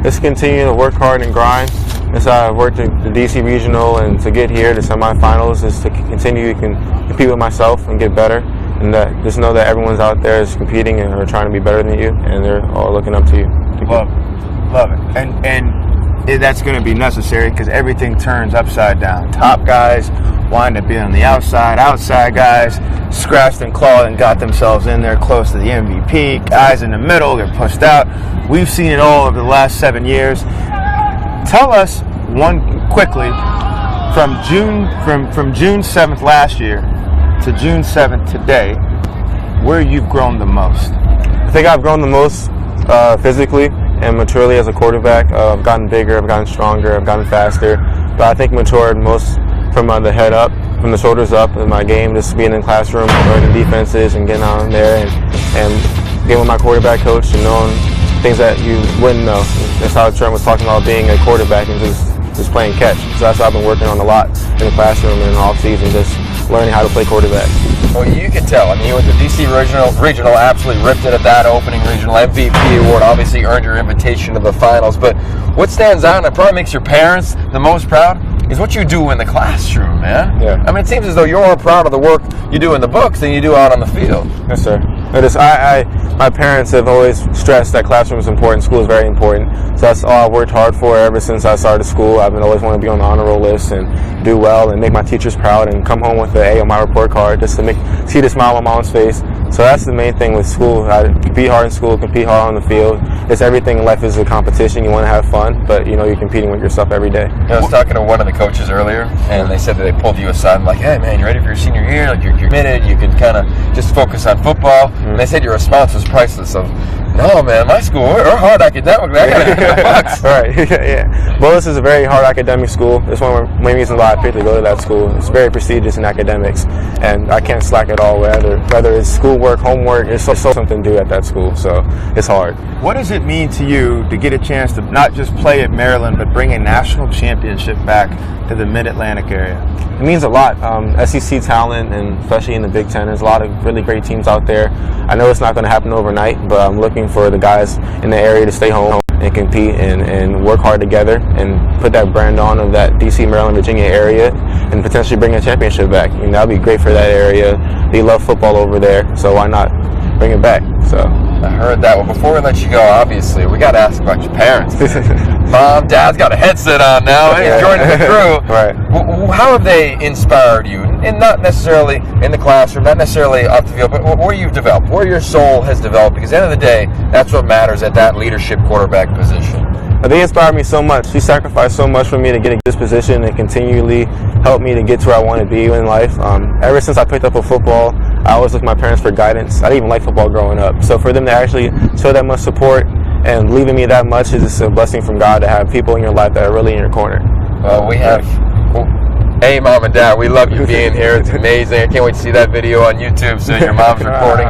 Speaker 4: Just continue to work hard and grind. That's how I've worked at the DC Regional, and to get here to semifinals is to continue to compete with myself and get better. And just know that everyone's out there is competing and are trying to be better than you, and they're all looking up to you.
Speaker 10: Love it. And that's going to be necessary because everything turns upside down. Top guys wind up being on the outside. Outside guys scratched and clawed and got themselves in there close to the MVP. Guys in the middle get pushed out. We've seen it all over the last 7 years. Tell us quickly from June 7th last year to June 7th today, where you've grown the most.
Speaker 4: I think I've grown the most physically and maturely as a quarterback. I've gotten bigger, I've gotten stronger, I've gotten faster, but I think matured most from the head up, from the shoulders up in my game, just being in the classroom, learning defenses and getting out there and being with my quarterback coach and knowing things that you wouldn't know. That's how Trent was talking about being a quarterback and just playing catch. So that's what I've been working on a lot in the classroom and in the off season, just learning how to play quarterback.
Speaker 2: Well, you can tell. I mean, you went to DC Regional, absolutely ripped it at that opening regional MVP award. Obviously earned your invitation to the finals. But what stands out, and it probably makes your parents the most proud, is what you do in the classroom, man.
Speaker 4: Yeah.
Speaker 2: I mean, it seems as though you're more proud of the work you do in the books than you do out on the field.
Speaker 4: Yes, sir. My parents have always stressed that classroom is important, school is very important. So that's all I've worked hard for ever since I started school. I've always wanted to be on the honor roll list and do well and make my teachers proud and come home with an A on my report card just to see the smile on my mom's face. So that's the main thing with school. I compete hard in school, compete hard on the field. It's everything in life is a competition. You want to have fun, but you're competing with yourself every day.
Speaker 2: I was talking to one of the coaches earlier, and they said that they pulled you aside and like, hey man, you ready for your senior year? Like you're committed, you can kind of just focus on football. And they said your response was priceless of, no man, my school, we're hard academically. I gotta hit the bucks.
Speaker 4: Right, yeah. Bullis is a very hard academic school. It's one of the main reasons why I picked to go to that school. It's very prestigious in academics, and I can't slack at all, whether it's schoolwork, homework, it's so something to do at that school, so it's hard.
Speaker 10: What does it mean to you to get a chance to not just play at Maryland, but bring a national championship back to the Mid-Atlantic area?
Speaker 4: It means a lot. SEC talent, and especially in the Big Ten, there's a lot of really great teams out there. I know it's not going to happen overnight, but I'm looking for the guys in the area to stay home and compete and work hard together and put that brand on of that DC, Maryland, Virginia area and potentially bring a championship back. That would be great for that area. They love football over there, so why not bring it back? So
Speaker 2: I heard that. Well, before we let you go, obviously, we got to ask about your parents. Mom, Dad's got a headset on now. He's joining the crew.
Speaker 4: Right.
Speaker 2: How have they inspired you? And not necessarily in the classroom, not necessarily off the field, but where you've developed, where your soul has developed. Because at the end of the day, that's what matters at that leadership quarterback position.
Speaker 4: They inspired me so much. She sacrificed so much for me to get in this position and continually help me to get to where I want to be in life. Ever since I picked up a football, I always looked to my parents for guidance. I didn't even like football growing up. So for them to actually show that much support and believing me that much is just a blessing from God to have people in your life that are really in your corner.
Speaker 2: Well, we have... Hey, Mom and Dad, we love you being here. It's amazing. I can't wait to see that video on YouTube so your mom's recording.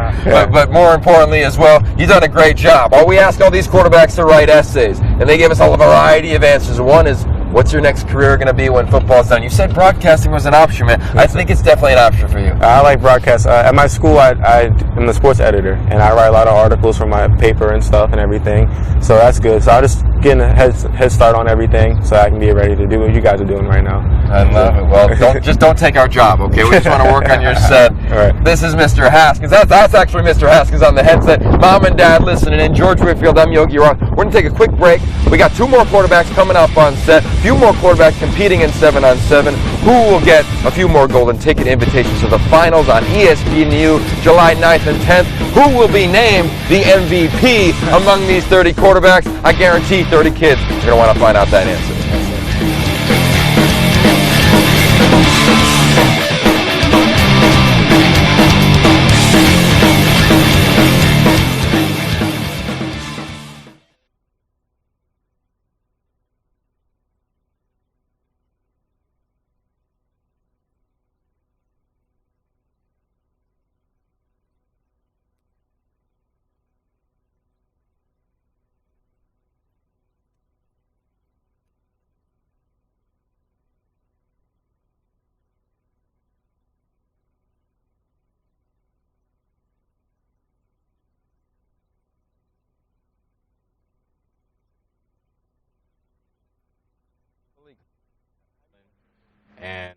Speaker 2: But more importantly as well, you've done a great job. We ask all these quarterbacks to write essays, and they give us all a variety of answers. One is, what's your next career going to be when football's done? You said broadcasting was an option, man. I think it's definitely an option for you.
Speaker 4: I like broadcast. At my school, I am the sports editor, and I write a lot of articles for my paper and stuff and everything. So that's good. So I just
Speaker 7: getting a head start on everything so I can be ready to do what you guys are doing right now.
Speaker 2: I love it. Well, don't take our job, okay? We just want to work on your set.
Speaker 7: All right.
Speaker 2: This is Mr. Haskins. That's actually Mr. Haskins on the headset. Mom and Dad listening in. George Whitfield, I'm Yogi Roth. We're going to take a quick break. We got 2 more quarterbacks coming up on set. A few more quarterbacks competing in 7-on-7. Who will get a few more golden ticket invitations to the finals on ESPNU July 9th and 10th? Who will be named the MVP among these 30 quarterbacks? I guarantee 30 kids are going to want to find out that answer.
Speaker 5: And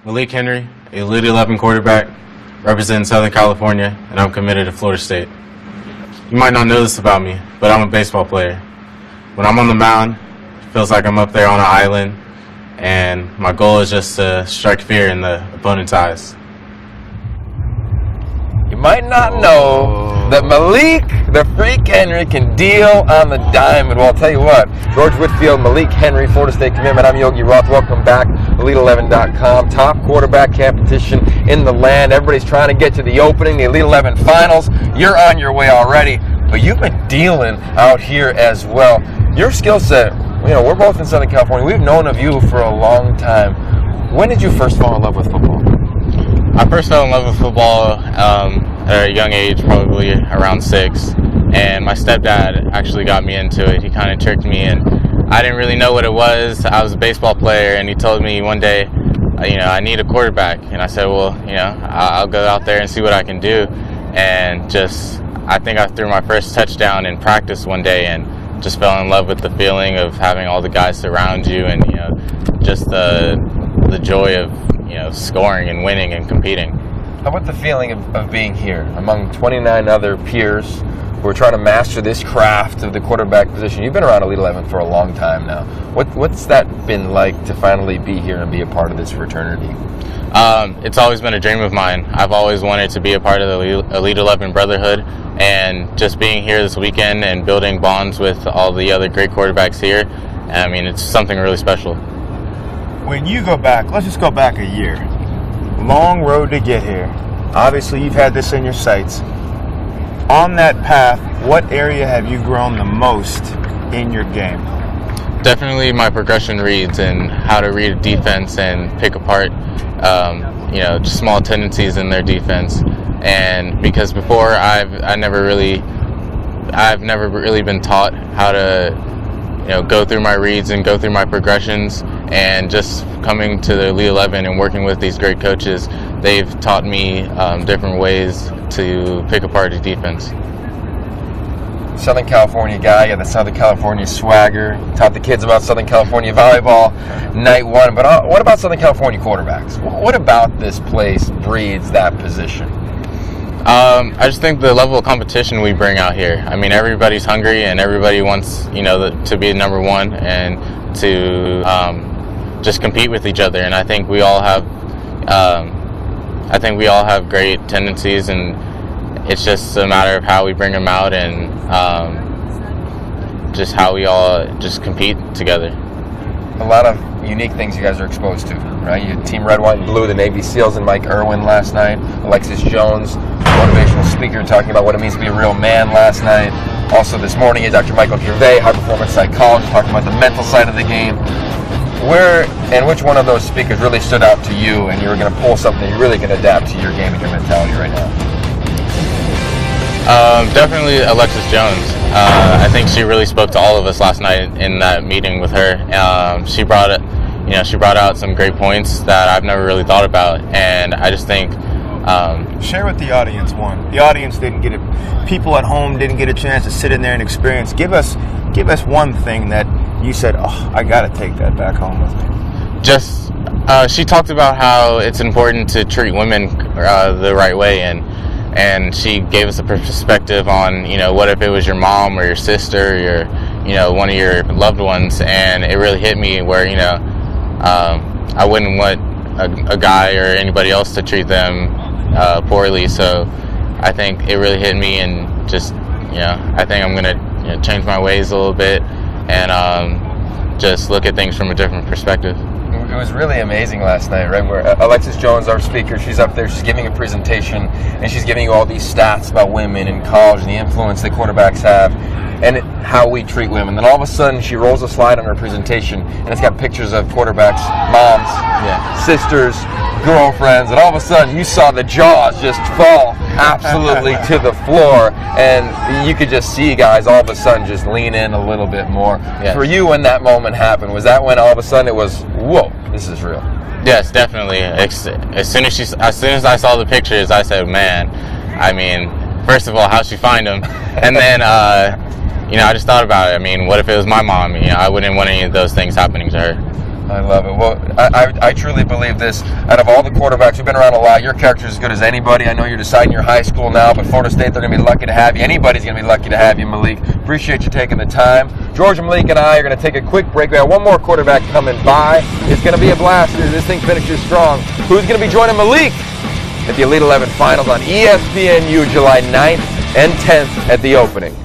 Speaker 17: Malik Henry, Elite 11 quarterback, representing Southern California, and I'm committed to Florida State. You might not know this about me, but I'm a baseball player. When I'm on the mound, it feels like I'm up there on an island, and my goal is just to strike fear in the opponent's eyes.
Speaker 2: You might not know that Malik, the Freak Henry, can deal on the diamond. Well, I'll tell you what, George Whitfield, Malik Henry, Florida State commitment. I'm Yogi Roth. Welcome back. Elite11.com. Top quarterback competition in the land. Everybody's trying to get to the opening, the Elite 11 finals. You're on your way already, but you've been dealing out here as well. Your skill set, we're both in Southern California. We've known of you for a long time. When did you first fall in love with football?
Speaker 17: I first fell in love with football at a young age, probably around 6, and my stepdad actually got me into it. He kind of tricked me, and I didn't really know what it was. I was a baseball player, and he told me one day, I need a quarterback, and I said, well, I'll go out there and see what I can do, and I think I threw my first touchdown in practice one day, and just fell in love with the feeling of having all the guys surround you, and just the joy of scoring and winning and competing.
Speaker 2: How about the feeling of being here among 29 other peers who are trying to master this craft of the quarterback position? You've been around Elite 11 for a long time now. What's that been like to finally be here and be a part of this fraternity?
Speaker 17: It's always been a dream of mine. I've always wanted to be a part of the Elite 11 Brotherhood, and just being here this weekend and building bonds with all the other great quarterbacks here, it's something really special.
Speaker 9: When you go back, let's just go back a year. Long road to get here. Obviously, you've had this in your sights. On that path, what area have you grown the most in your game?
Speaker 17: Definitely my progression reads and how to read a defense and pick apart, just small tendencies in their defense. And because before I've never really been taught how to go through my reads and go through my progressions, and just coming to the Elite 11 and working with these great coaches, they've taught me different ways to pick apart a defense.
Speaker 2: Southern California guy, got the Southern California swagger, taught the kids about Southern California volleyball night one, but what about Southern California quarterbacks? What about this place breeds that position?
Speaker 17: I just think the level of competition we bring out here. Everybody's hungry and everybody wants, to be number one and to just compete with each other. And I think we all have, great tendencies, and it's just a matter of how we bring them out and just how we all just compete together.
Speaker 2: A lot of unique things you guys are exposed to, right? You had Team Red, White, and Blue, the Navy SEALs, and Mike Irwin last night. Alexis Jones, motivational speaker, talking about what it means to be a real man last night. Also this morning is Dr. Michael Gervais, high-performance psychologist, talking about the mental side of the game. which one of those speakers really stood out to you, and you were going to pull something you really can adapt to your game and your mentality right now?
Speaker 17: Definitely Alexis Jones. I think she really spoke to all of us last night in that meeting with her. She brought out some great points that I've never really thought about, and I just think.
Speaker 9: Share with the audience one. The audience didn't get it. People at home didn't get a chance to sit in there and experience. Give us one thing that you said, "Oh, I got to take that back home with me."
Speaker 17: Just she talked about how it's important to treat women the right way, and she gave us a perspective on, what if it was your mom or your sister or one of your loved ones, and it really hit me where I wouldn't want a guy or anybody else to treat them poorly. So I think it really hit me, and just I think I'm gonna change my ways a little bit and just look at things from a different perspective.
Speaker 2: It was really amazing last night, right? Where Alexis Jones, our speaker, she's up there, she's giving a presentation, and she's giving you all these stats about women in college and the influence that quarterbacks have, and how we treat women. Then all of a sudden, she rolls a slide on her presentation, and it's got pictures of quarterbacks' moms, sisters, girlfriends, and all of a sudden, you saw the jaws just fall absolutely to the floor, and you could just see guys all of a sudden just lean in a little bit more.
Speaker 17: Yes.
Speaker 2: For you, when that moment happened, was that when all of a sudden it was, whoa, this is real?
Speaker 17: Yes, definitely. As soon as I saw the pictures, I said, man, I mean, first of all, how'd she find them? And then, I just thought about it. I mean, what if it was my mom? I wouldn't want any of those things happening to her.
Speaker 2: I love it. Well, I truly believe this. Out of all the quarterbacks, we've been around a lot. Your character's as good as anybody. I know you're deciding your high school now, but Florida State, they're going to be lucky to have you. Anybody's going to be lucky to have you, Malik. Appreciate you taking the time. George, Malik, and I are going to take a quick break. We have one more quarterback coming by. It's going to be a blast here. This thing finishes strong. Who's going to be joining Malik at the Elite 11 Finals on ESPNU July 9th and 10th at the opening?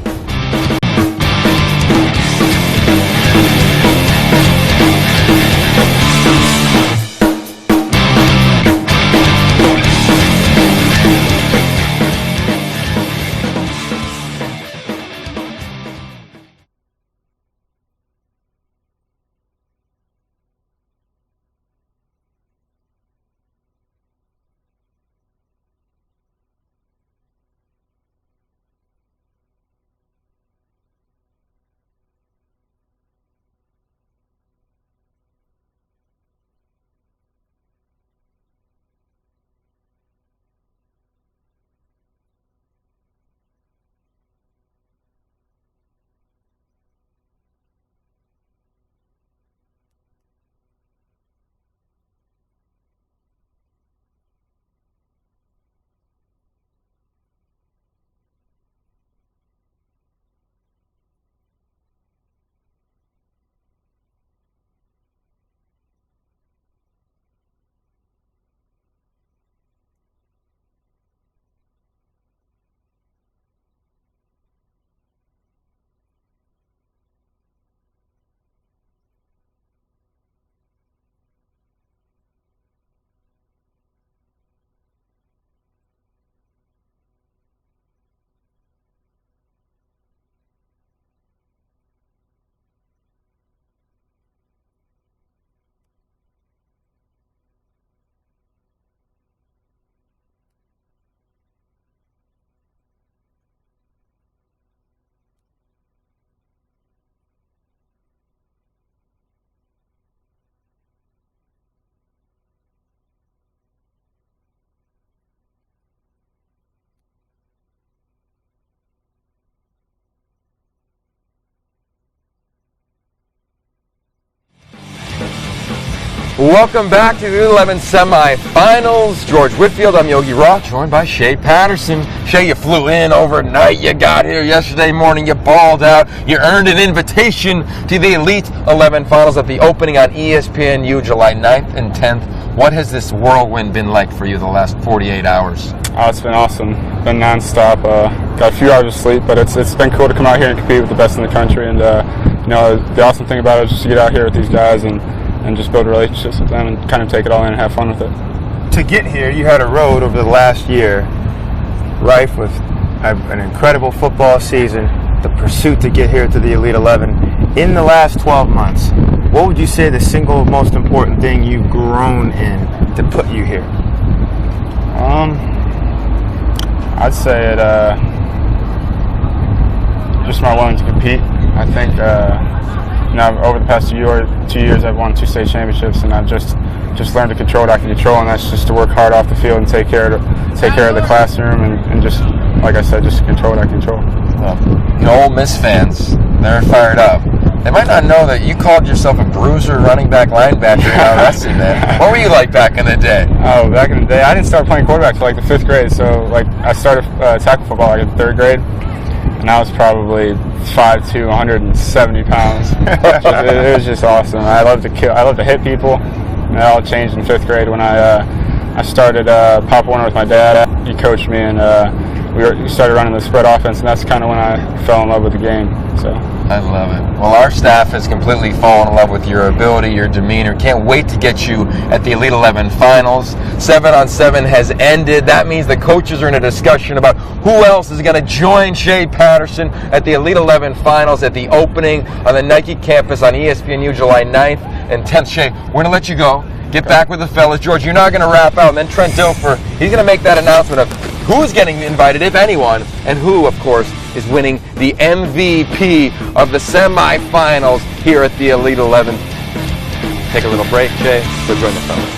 Speaker 2: Welcome back to the Elite 11 Semifinals. George Whitfield, I'm Yogi Roth, joined by Shea Patterson. Shea, you flew in overnight. You got here yesterday morning. You balled out. You earned an invitation to the Elite 11 Finals at the opening on ESPNU July 9th and 10th. What has this whirlwind been like for you the last 48 hours?
Speaker 1: Oh, it's been awesome. Been nonstop. Got a few hours of sleep, but it's been cool to come out here and compete with the best in the country. And the awesome thing about it is just to get out here with these guys and just build relationships with them and kind of take it all in and have fun with it.
Speaker 9: To get here, you had a road over the last year rife with an incredible football season, the pursuit to get here to the Elite 11,
Speaker 10: In the last 12 months, what would you say the single most important thing you've grown in to put you here?
Speaker 16: I'd say it just my willing to compete. I think over the past 2 years I've won 2 state championships, and I've just learned to control what I can control, and that's just to work hard off the field and take care of the classroom, and just, like I said, just control what I control.
Speaker 2: Well, Ole Miss fans, they're fired up. They might not know that you called yourself a bruiser, running back, linebacker, now wrestling, man. What were you like back in the day?
Speaker 16: Oh, back in the day, I didn't start playing quarterback till like the 5th grade. So like I started tackle football like in 3rd grade, and I was probably 5'2", 170 pounds. It was just awesome. I love to kill. I love to hit people. And it all changed in 5th grade when I started Pop Warner with my dad. He coached me, and we started running the spread offense, and that's kind of when I fell in love with the game. So.
Speaker 2: I love it. Well, our staff has completely fallen in love with your ability, your demeanor. Can't wait to get you at the Elite 11 Finals. 7-on-7 has ended. That means the coaches are in a discussion about who else is going to join Shea Patterson at the Elite 11 Finals at the opening on the Nike campus on ESPNU July 9th and 10th. Shea, we're going to let you go. Get back with the fellas. George, you're not going to wrap out. And then Trent Dilfer, he's going to make that announcement of who's getting invited, if anyone, and who, of course, is winning the MVP of the semifinals here at the Elite 11. Take a little break, Jay. Go join the fellas.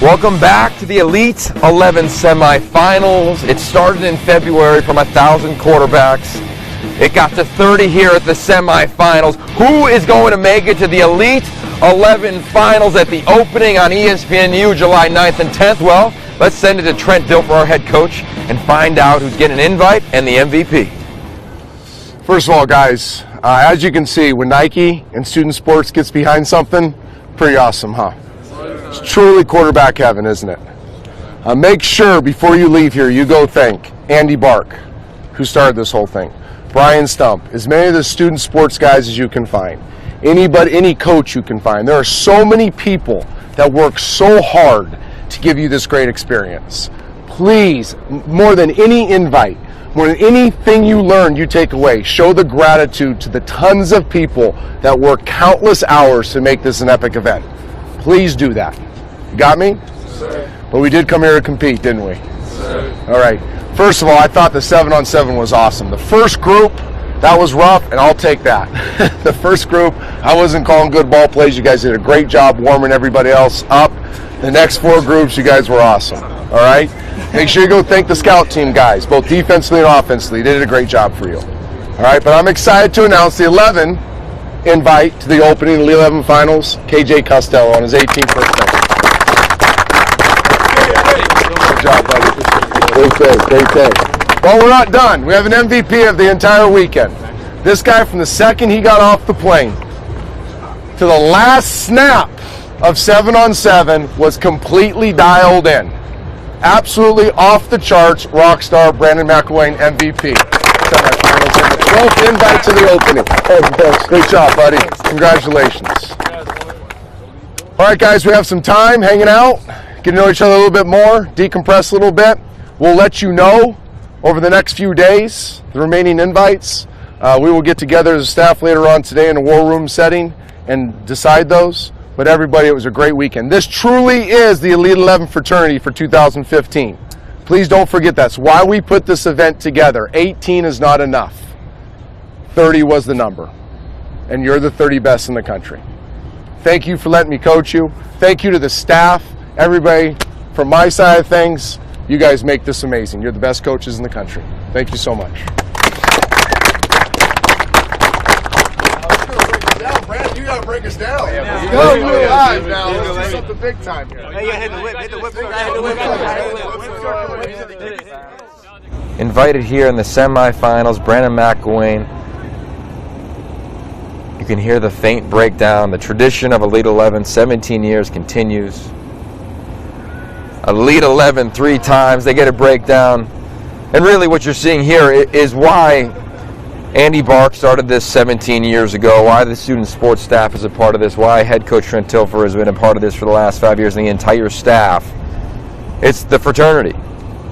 Speaker 2: Welcome back to the Elite 11 semifinals. It started in February from 1,000 quarterbacks. It got to 30 here at the semifinals. Who is going to make it to the Elite 11 Finals at the opening on ESPNU July 9th and 10th? Well, let's send it to Trent Dilfer, our head coach, and find out who's getting an invite and the MVP.
Speaker 6: First of all, guys, as you can see, when Nike and Student Sports gets behind something, pretty awesome, huh? It's truly quarterback heaven, isn't it? Make sure before you leave here, you go thank Andy Bark, who started this whole thing, Brian Stump, as many of the Student Sports guys as you can find, any coach you can find. There are so many people that work so hard to give you this great experience. Please, more than any invite, When anything you learn, you take away, show the gratitude to the tons of people that work countless hours to make this an epic event. Please do that. Got me? But we did come here to compete, didn't we? All right. First of all, I thought the 7-on-7 was awesome. The first group, that was rough, and I'll take that. The first group, I wasn't calling good ball plays. You guys did a great job warming everybody else up. The next 4 groups, you guys were awesome. All right? Make sure you go thank the scout team guys, both defensively and offensively. They did a great job for you. All right, but I'm excited to announce the 11 invite to the opening of the Elite 11 Finals, KJ Costello on his 18th birthday. Good job, buddy. Great day, great day. Well, we're not done. We have an MVP of the entire weekend. This guy, from the second he got off the plane to the last snap of 7-on-7, was completely dialed in. Absolutely off the charts, rock star Brandon McElwain, MVP. Semifinals and the 12th invite to the opening. Great job, buddy. Congratulations. All right, guys, we have some time hanging out, getting to know each other a little bit more, decompress a little bit. We'll let you know over the next few days the remaining invites. We will get together as a staff later on today in a war room setting and decide those. But everybody, it was a great weekend. This truly is the Elite 11 fraternity for 2015. Please don't forget that's why we put this event together. 18 is not enough. 30 was the number. And you're the 30 best in the country. Thank you for letting me coach you. Thank you to the staff, everybody. From my side of things, you guys make this amazing. You're the best coaches in the country. Thank you so much. Brad, you gotta break us down. Yeah, go, we're live now. Let's do something big time here. Hey, hit the whip, hit the whip, hit the whip.
Speaker 2: Invited here in the semifinals, Brandon McElwain. You can hear the faint breakdown. The tradition of Elite 11, 17 years, continues. Elite 11 3 times, they get a breakdown. And really what you're seeing here is why Andy Bark started this 17 years ago, why the student sports staff is a part of this, why head coach Trent Tilfer has been a part of this for the last 5 years, and the entire staff. It's the fraternity.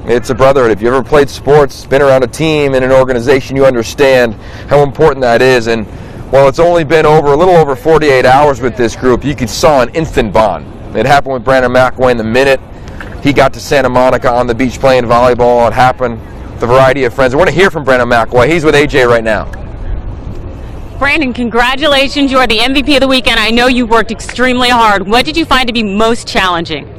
Speaker 2: It's a brotherhood. If you ever played sports, been around a team in an organization, you understand how important that is. And while it's only been a little over 48 hours with this group, you saw an instant bond. It happened with Brandon McElwain the minute he got to Santa Monica on the beach playing volleyball. It happened with a variety of friends. We're going to hear from Brandon McElwain. He's with AJ right now.
Speaker 14: Brandon, congratulations. You are the MVP of the weekend. I know you worked extremely hard. What did you find to be most challenging?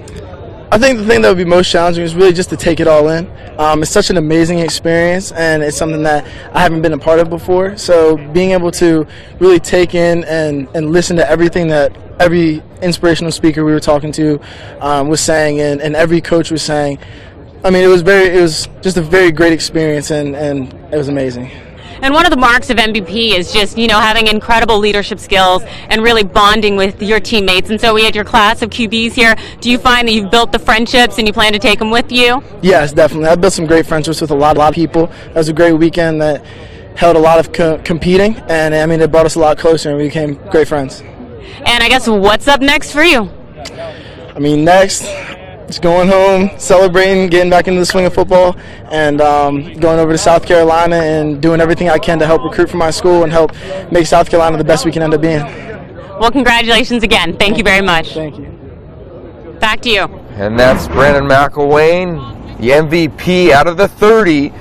Speaker 13: I think the thing that would be most challenging is really just to take it all in. It's such an amazing experience, and it's something that I haven't been a part of before. So being able to really take in and listen to everything that every inspirational speaker we were talking to was saying, and every coach was saying, I mean, it was just a very great experience, and it was amazing.
Speaker 14: And one of the marks of MVP is just, having incredible leadership skills and really bonding with your teammates. And so we had your class of QBs here. Do you find that you've built the friendships and you plan to take them with you?
Speaker 13: Yes, definitely. I've built some great friendships with a lot of people. It was a great weekend that held a lot of competing, and I mean, it brought us a lot closer, and we became great friends.
Speaker 14: And I guess what's up next for you?
Speaker 13: I mean, next, just going home, celebrating, getting back into the swing of football, and going over to South Carolina and doing everything I can to help recruit for my school and help make South Carolina the best we can end up being.
Speaker 14: Well, congratulations again. Thank you very much.
Speaker 13: Thank you.
Speaker 14: Back to you.
Speaker 2: And that's Brandon McElwain, the MVP out of the 30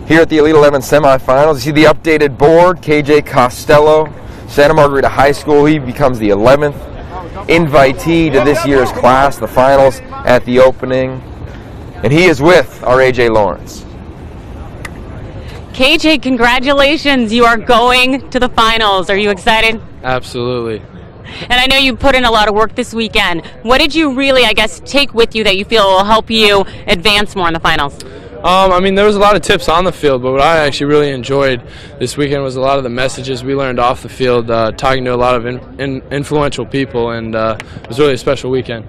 Speaker 2: here at the Elite 11 semifinals. You see the updated board, KJ Costello, Santa Margarita High School. He becomes the 11th invitee to this year's class, the finals at the opening. And he is with our AJ Lawrence.
Speaker 14: KJ, congratulations. You are going to the finals. Are you excited?
Speaker 21: Absolutely.
Speaker 14: And I know you put in a lot of work this weekend. What did you really, take with you that you feel will help you advance more in the finals?
Speaker 21: I mean, there was a lot of tips on the field, but what I actually really enjoyed this weekend was a lot of the messages we learned off the field, talking to a lot of influential people, and it was really a special weekend.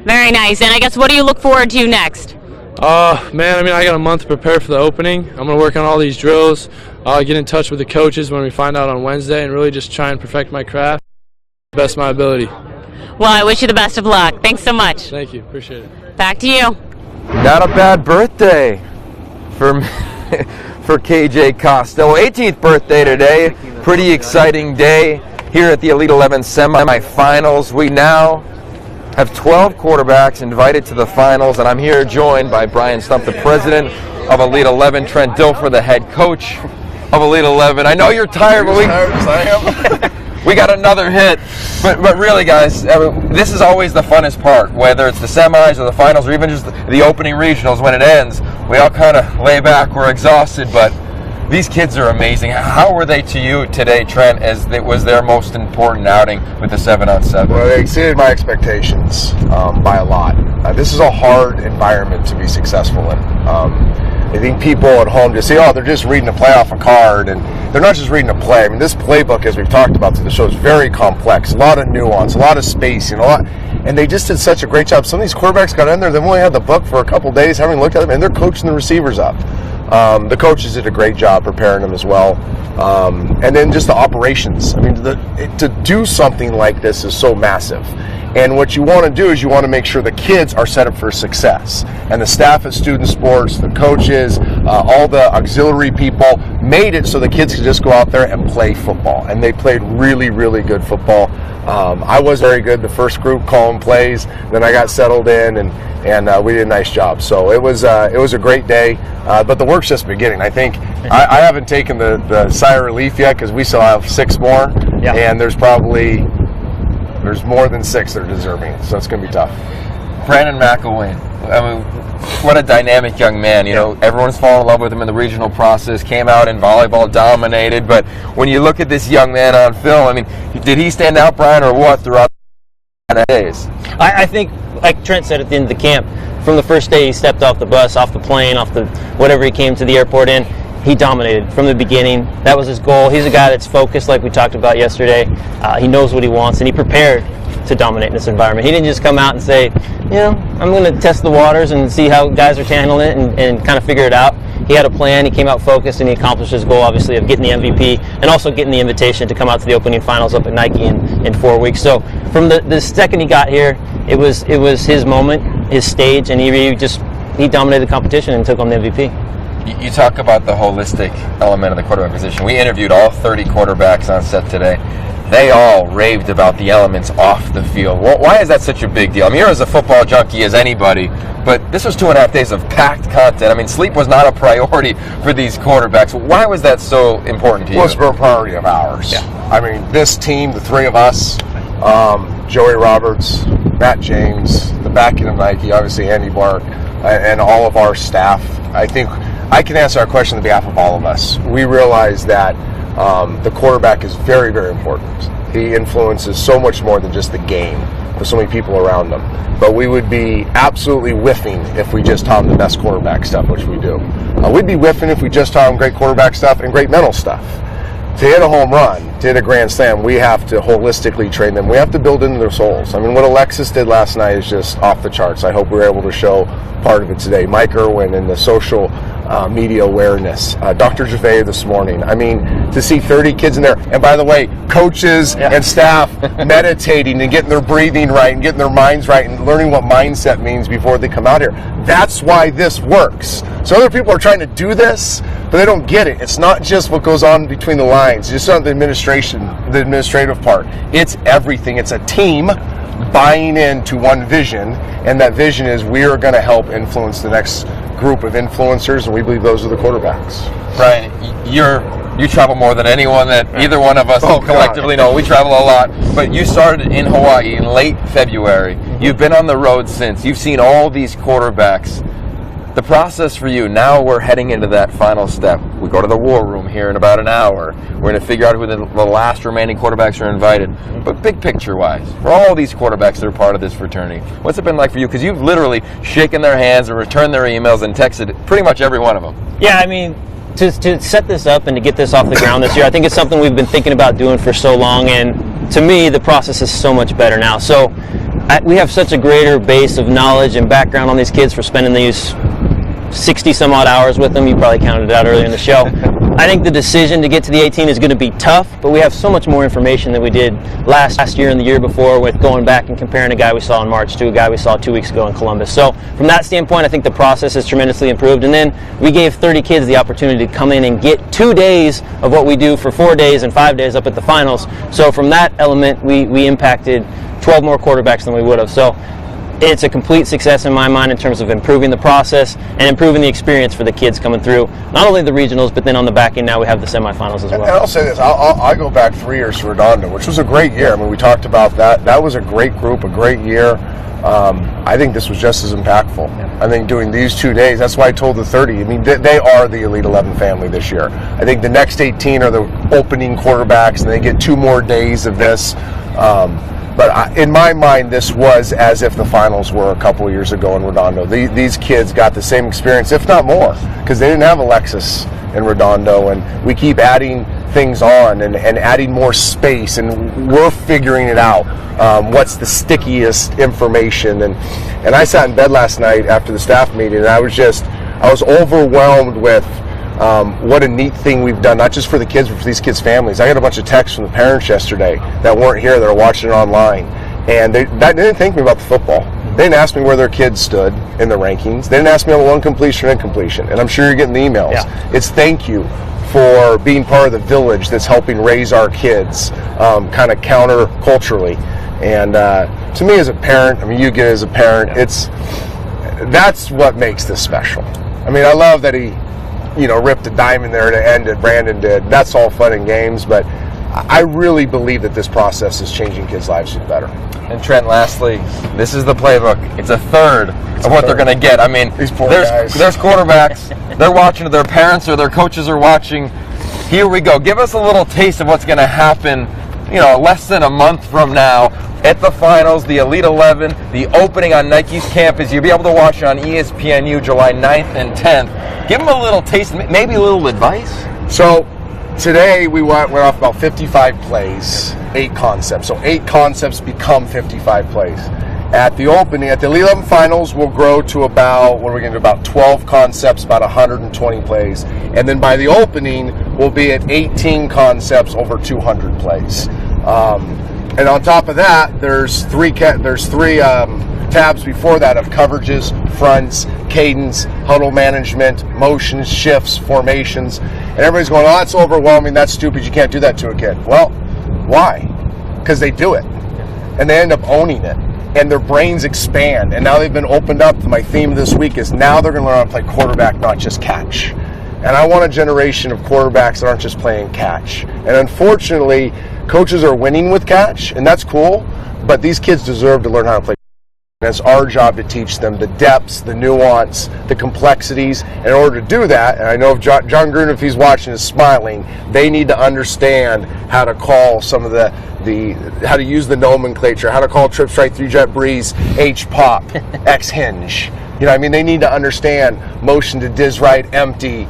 Speaker 14: Very nice. And I guess what do you look forward to next?
Speaker 21: Man, I mean, I got a month to prepare for the opening. I'm going to work on all these drills, get in touch with the coaches when we find out on Wednesday, and really just try and perfect my craft to the best of my ability.
Speaker 14: Well, I wish you the best of luck. Thanks so much.
Speaker 21: Thank you. Appreciate it.
Speaker 14: Back to you.
Speaker 2: Not a bad birthday for for KJ Costello. 18th birthday today. Pretty exciting day here at the Elite 11 semifinals. We now have 12 quarterbacks invited to the finals, and I'm here joined by Brian Stump, the president of Elite 11, Trent Dilfer, the head coach of Elite 11. I know you're tired, but we got another hit. But really, guys, this is always the funnest part, whether it's the semis or the finals or even just the opening regionals. When it ends, we all kind of lay back, we're exhausted, but these kids are amazing. How were they to you today, Trent, as it was their most important outing with the 7-on-7?
Speaker 6: Well, they exceeded my expectations by a lot. This is a hard environment to be successful in. I think people at home just say, oh, they're just reading a play off a card, and they're not just reading a play. I mean, this playbook, as we've talked about through the show, is very complex, a lot of nuance, a lot of spacing, and they just did such a great job. Some of these quarterbacks got in there, they've only had the book for a couple days, having looked at them, and they're coaching the receivers up. The coaches did a great job preparing them as well. And then just the operations. I mean, to do something like this is so massive. And what you want to do is you want to make sure the kids are set up for success. And the staff at Student Sports, the coaches, all the auxiliary people made it so the kids could just go out there and play football. And they played really, really good football. I was very good, the first group calling plays. Then I got settled in, and we did a nice job. So it was a great day. But the work's just beginning. I think I haven't taken the sigh of relief yet because we still have 6 more. Yeah. And there's more than 6 that are deserving. So it's going to be tough.
Speaker 2: Brandon McElwain. I mean, what a dynamic young man. You know, everyone's fallen in love with him in the regional process, came out in volleyball, dominated. But when you look at this young man on film, I mean, did he stand out, Brian, or what throughout the days?
Speaker 11: I think, like Trent said at the end of the camp, from the first day he stepped off the bus, off the plane, off the whatever he came to the airport in, he dominated from the beginning. That was his goal. He's a guy that's focused, like we talked about yesterday. He knows what he wants, and he prepared to dominate in this environment. He didn't just come out and say, you know, I'm going to test the waters and see how guys are handling it and kind of figure it out. He had a plan. He came out focused, and he accomplished his goal, obviously, of getting the MVP and also getting the invitation to come out to the opening finals up at Nike in 4 weeks. So from the second he got here, it was his moment, his stage, and he dominated the competition and took home the MVP.
Speaker 2: You talk about the holistic element of the quarterback position. We interviewed all 30 quarterbacks on set today. They all raved about the elements off the field. Why is that such a big deal? I mean, you're as a football junkie as anybody, but this was 2.5 days of packed content. I mean, sleep was not a priority for these quarterbacks. Why was that so important to you?
Speaker 6: Well, it's a priority of ours. Yeah. I mean, this team, the 3 of us, Joey Roberts, Matt James, the backing of Nike, obviously Andy Bark, and all of our staff. I think I can answer our question on behalf of all of us. We realize that the quarterback is very, very important. He influences so much more than just the game with so many people around him. But we would be absolutely whiffing if we just taught him the best quarterback stuff, which we do. We'd be whiffing if we just taught him great quarterback stuff and great mental stuff. To hit a home run, to hit a grand slam, we have to holistically train them. We have to build into their souls. I mean, what Alexis did last night is just off the charts. I hope we were able to show part of it today. Mike Irwin and the social media awareness. Dr. Gervais this morning. I mean, to see 30 kids in there. And by the way, coaches and staff meditating and getting their breathing right and getting their minds right and learning what mindset means before they come out here. That's why this works. So other people are trying to do this, but they don't get it. It's not just what goes on between the lines. It's not the administrative part. It's everything. It's a team buying into one vision, and that vision is we are going to help influence the next group of influencers, and we believe those are the quarterbacks.
Speaker 2: Brian, you travel more than anyone that either one of us collectively know. We travel a lot, but you started in Hawaii in late February. You've been on the road since. You've seen all these quarterbacks. The process for you, now we're heading into that final step. We go to the war room here in about an hour. We're going to figure out who the last remaining quarterbacks are invited. But big picture-wise, for all these quarterbacks that are part of this fraternity, what's it been like for you? Because you've literally shaken their hands and returned their emails and texted pretty much every one of them.
Speaker 11: Yeah, I mean, to set this up and to get this off the ground this year, I think it's something we've been thinking about doing for so long. And to me, the process is so much better now. So we have such a greater base of knowledge and background on these kids for spending these 60 some odd hours with them. You probably counted it out earlier in the show. I think the decision to get to the 18 is going to be tough, but we have so much more information than we did last year and the year before with going back and comparing a guy we saw in March to a guy we saw 2 weeks ago in Columbus. So from that standpoint, I think the process has tremendously improved. And then we gave 30 kids the opportunity to come in and get 2 days of what we do for 4 days and 5 days up at the finals. So from that element, we impacted 12 more quarterbacks than we would have. So it's a complete success in my mind in terms of improving the process and improving the experience for the kids coming through, not only the regionals, but then on the back end now we have the semifinals as well.
Speaker 6: And I'll say this, I go back 3 years to Redondo, which was a great year. I mean, we talked about that. That was a great group, a great year. I think this was just as impactful. I think doing these 2 days, that's why I told the 30. I mean, they are the Elite 11 family this year. I think the next 18 are the opening quarterbacks, and they get 2 more days of this. But in my mind, this was as if the finals were a couple of years ago in Redondo. These kids got the same experience, if not more, because they didn't have Alexis in Redondo, and we keep adding things on and adding more space, and we're figuring it out. What's the stickiest information? And I sat in bed last night after the staff meeting, and I was overwhelmed with what a neat thing we've done, not just for the kids, but for these kids' families. I got a bunch of texts from the parents yesterday that weren't here, that are watching it online, and that didn't think me about the football. They didn't ask me where their kids stood in the rankings. They didn't ask me on one completion or incompletion, and I'm sure you're getting the emails. Yeah. It's thank you for being part of the village that's helping raise our kids kind of counter-culturally. And to me as a parent, I mean, you get it as a parent, that's what makes this special. I mean, I love that he ripped a diamond there to end it. Brandon did. That's all fun and games, but I really believe that this process is changing kids' lives for the better.
Speaker 2: And Trent, lastly, this is the playbook. It's a third of what they're going to get. I mean, there's quarterbacks. They're watching. Their parents or their coaches are watching. Here we go. Give us a little taste of what's going to happen, less than a month from now at the finals, the Elite 11, the opening on Nike's campus. You'll be able to watch it on ESPNU July 9th and 10th. Give them a little taste, maybe a little advice.
Speaker 6: So today we went off about 55 plays, 8 concepts. So 8 concepts become 55 plays. At the opening, at the Elite 11 finals, we'll grow to about, what are we going to do, about 12 concepts, about 120 plays. And then by the opening, we'll be at 18 concepts, over 200 plays. And on top of that, there's three tabs before that of coverages, fronts, cadence, huddle management, motions, shifts, formations. And everybody's going, oh, that's overwhelming, that's stupid, you can't do that to a kid. Well, why? Because they do it. And they end up owning it. And their brains expand. And now they've been opened up. My theme this week is now they're going to learn how to play quarterback, not just catch. And I want a generation of quarterbacks that aren't just playing catch. And unfortunately, coaches are winning with catch, and that's cool, but these kids deserve to learn how to play. And it's our job to teach them the depths, the nuance, the complexities. And in order to do that, and I know if John Gruden, if he's watching, is smiling, they need to understand how to call some of how to use the nomenclature, how to call trip strike, 3-jet breeze, H-pop, X-hinge. They need to understand motion to diz right, empty,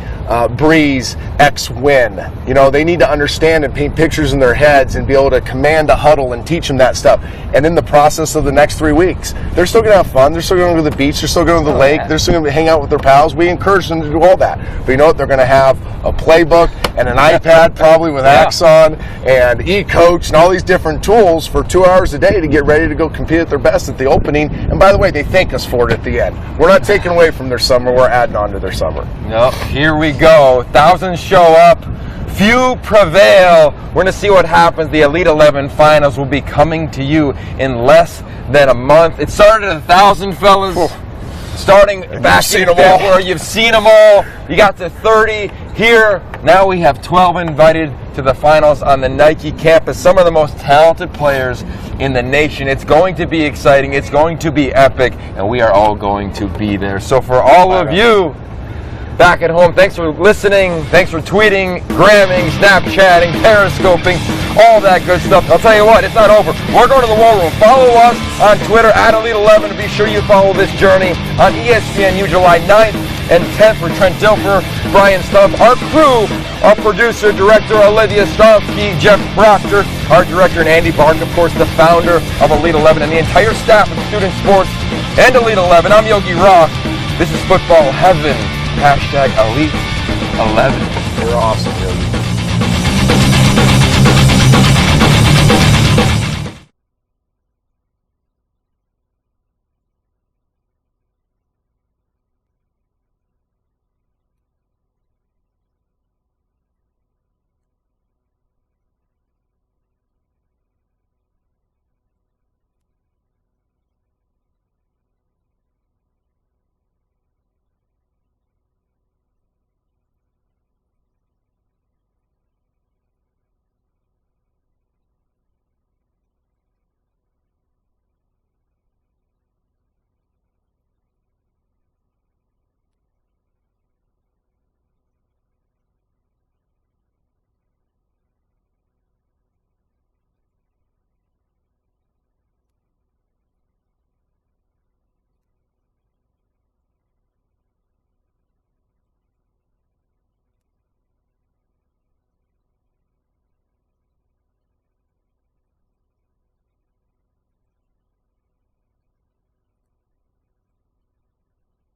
Speaker 6: breeze, X-win. They need to understand and paint pictures in their heads and be able to command a huddle and teach them that stuff. And in the process of the next 3 weeks, they're still going to have fun. They're still going to go to the beach. They're still going to the lake. They're still going to hang out with their pals. We encourage them to do all that. But you know what? They're going to have a playbook and an iPad probably with Axon and eCoach and all these different tools for 2 hours a day to get ready to go compete at their best at the opening. And by the way, they thank us for it at the end. We're not taking away from their summer. We're adding on to their summer.
Speaker 2: Nope. Here we go. Thousands show up. Few prevail. We're going to see what happens. The Elite 11 finals will be coming to you in less than a month. It started at 1,000, fellas. Starting back in February. You've seen them all. You got to 30 here. Now we have 12 invited to the finals on the Nike campus. Some of the most talented players in the nation. It's going to be exciting. It's going to be epic. And we are all going to be there. So for all of you back at home, thanks for listening. Thanks for tweeting, gramming, Snapchatting, Periscoping, all that good stuff. I'll tell you what, it's not over. We're going to the War Room. Follow us on Twitter at Elite11 to be sure you follow this journey on ESPNU July 9th and 10th for Trent Dilfer, Brian Stumpf, our crew, our producer, director, Olivia Stavsky, Jeff Proctor, our director, and Andy Barton, of course, the founder of Elite 11, and the entire staff of Student Sports and Elite 11. I'm Yogi Roth. This is Football Heaven. #Elite 11.
Speaker 12: They were awesome.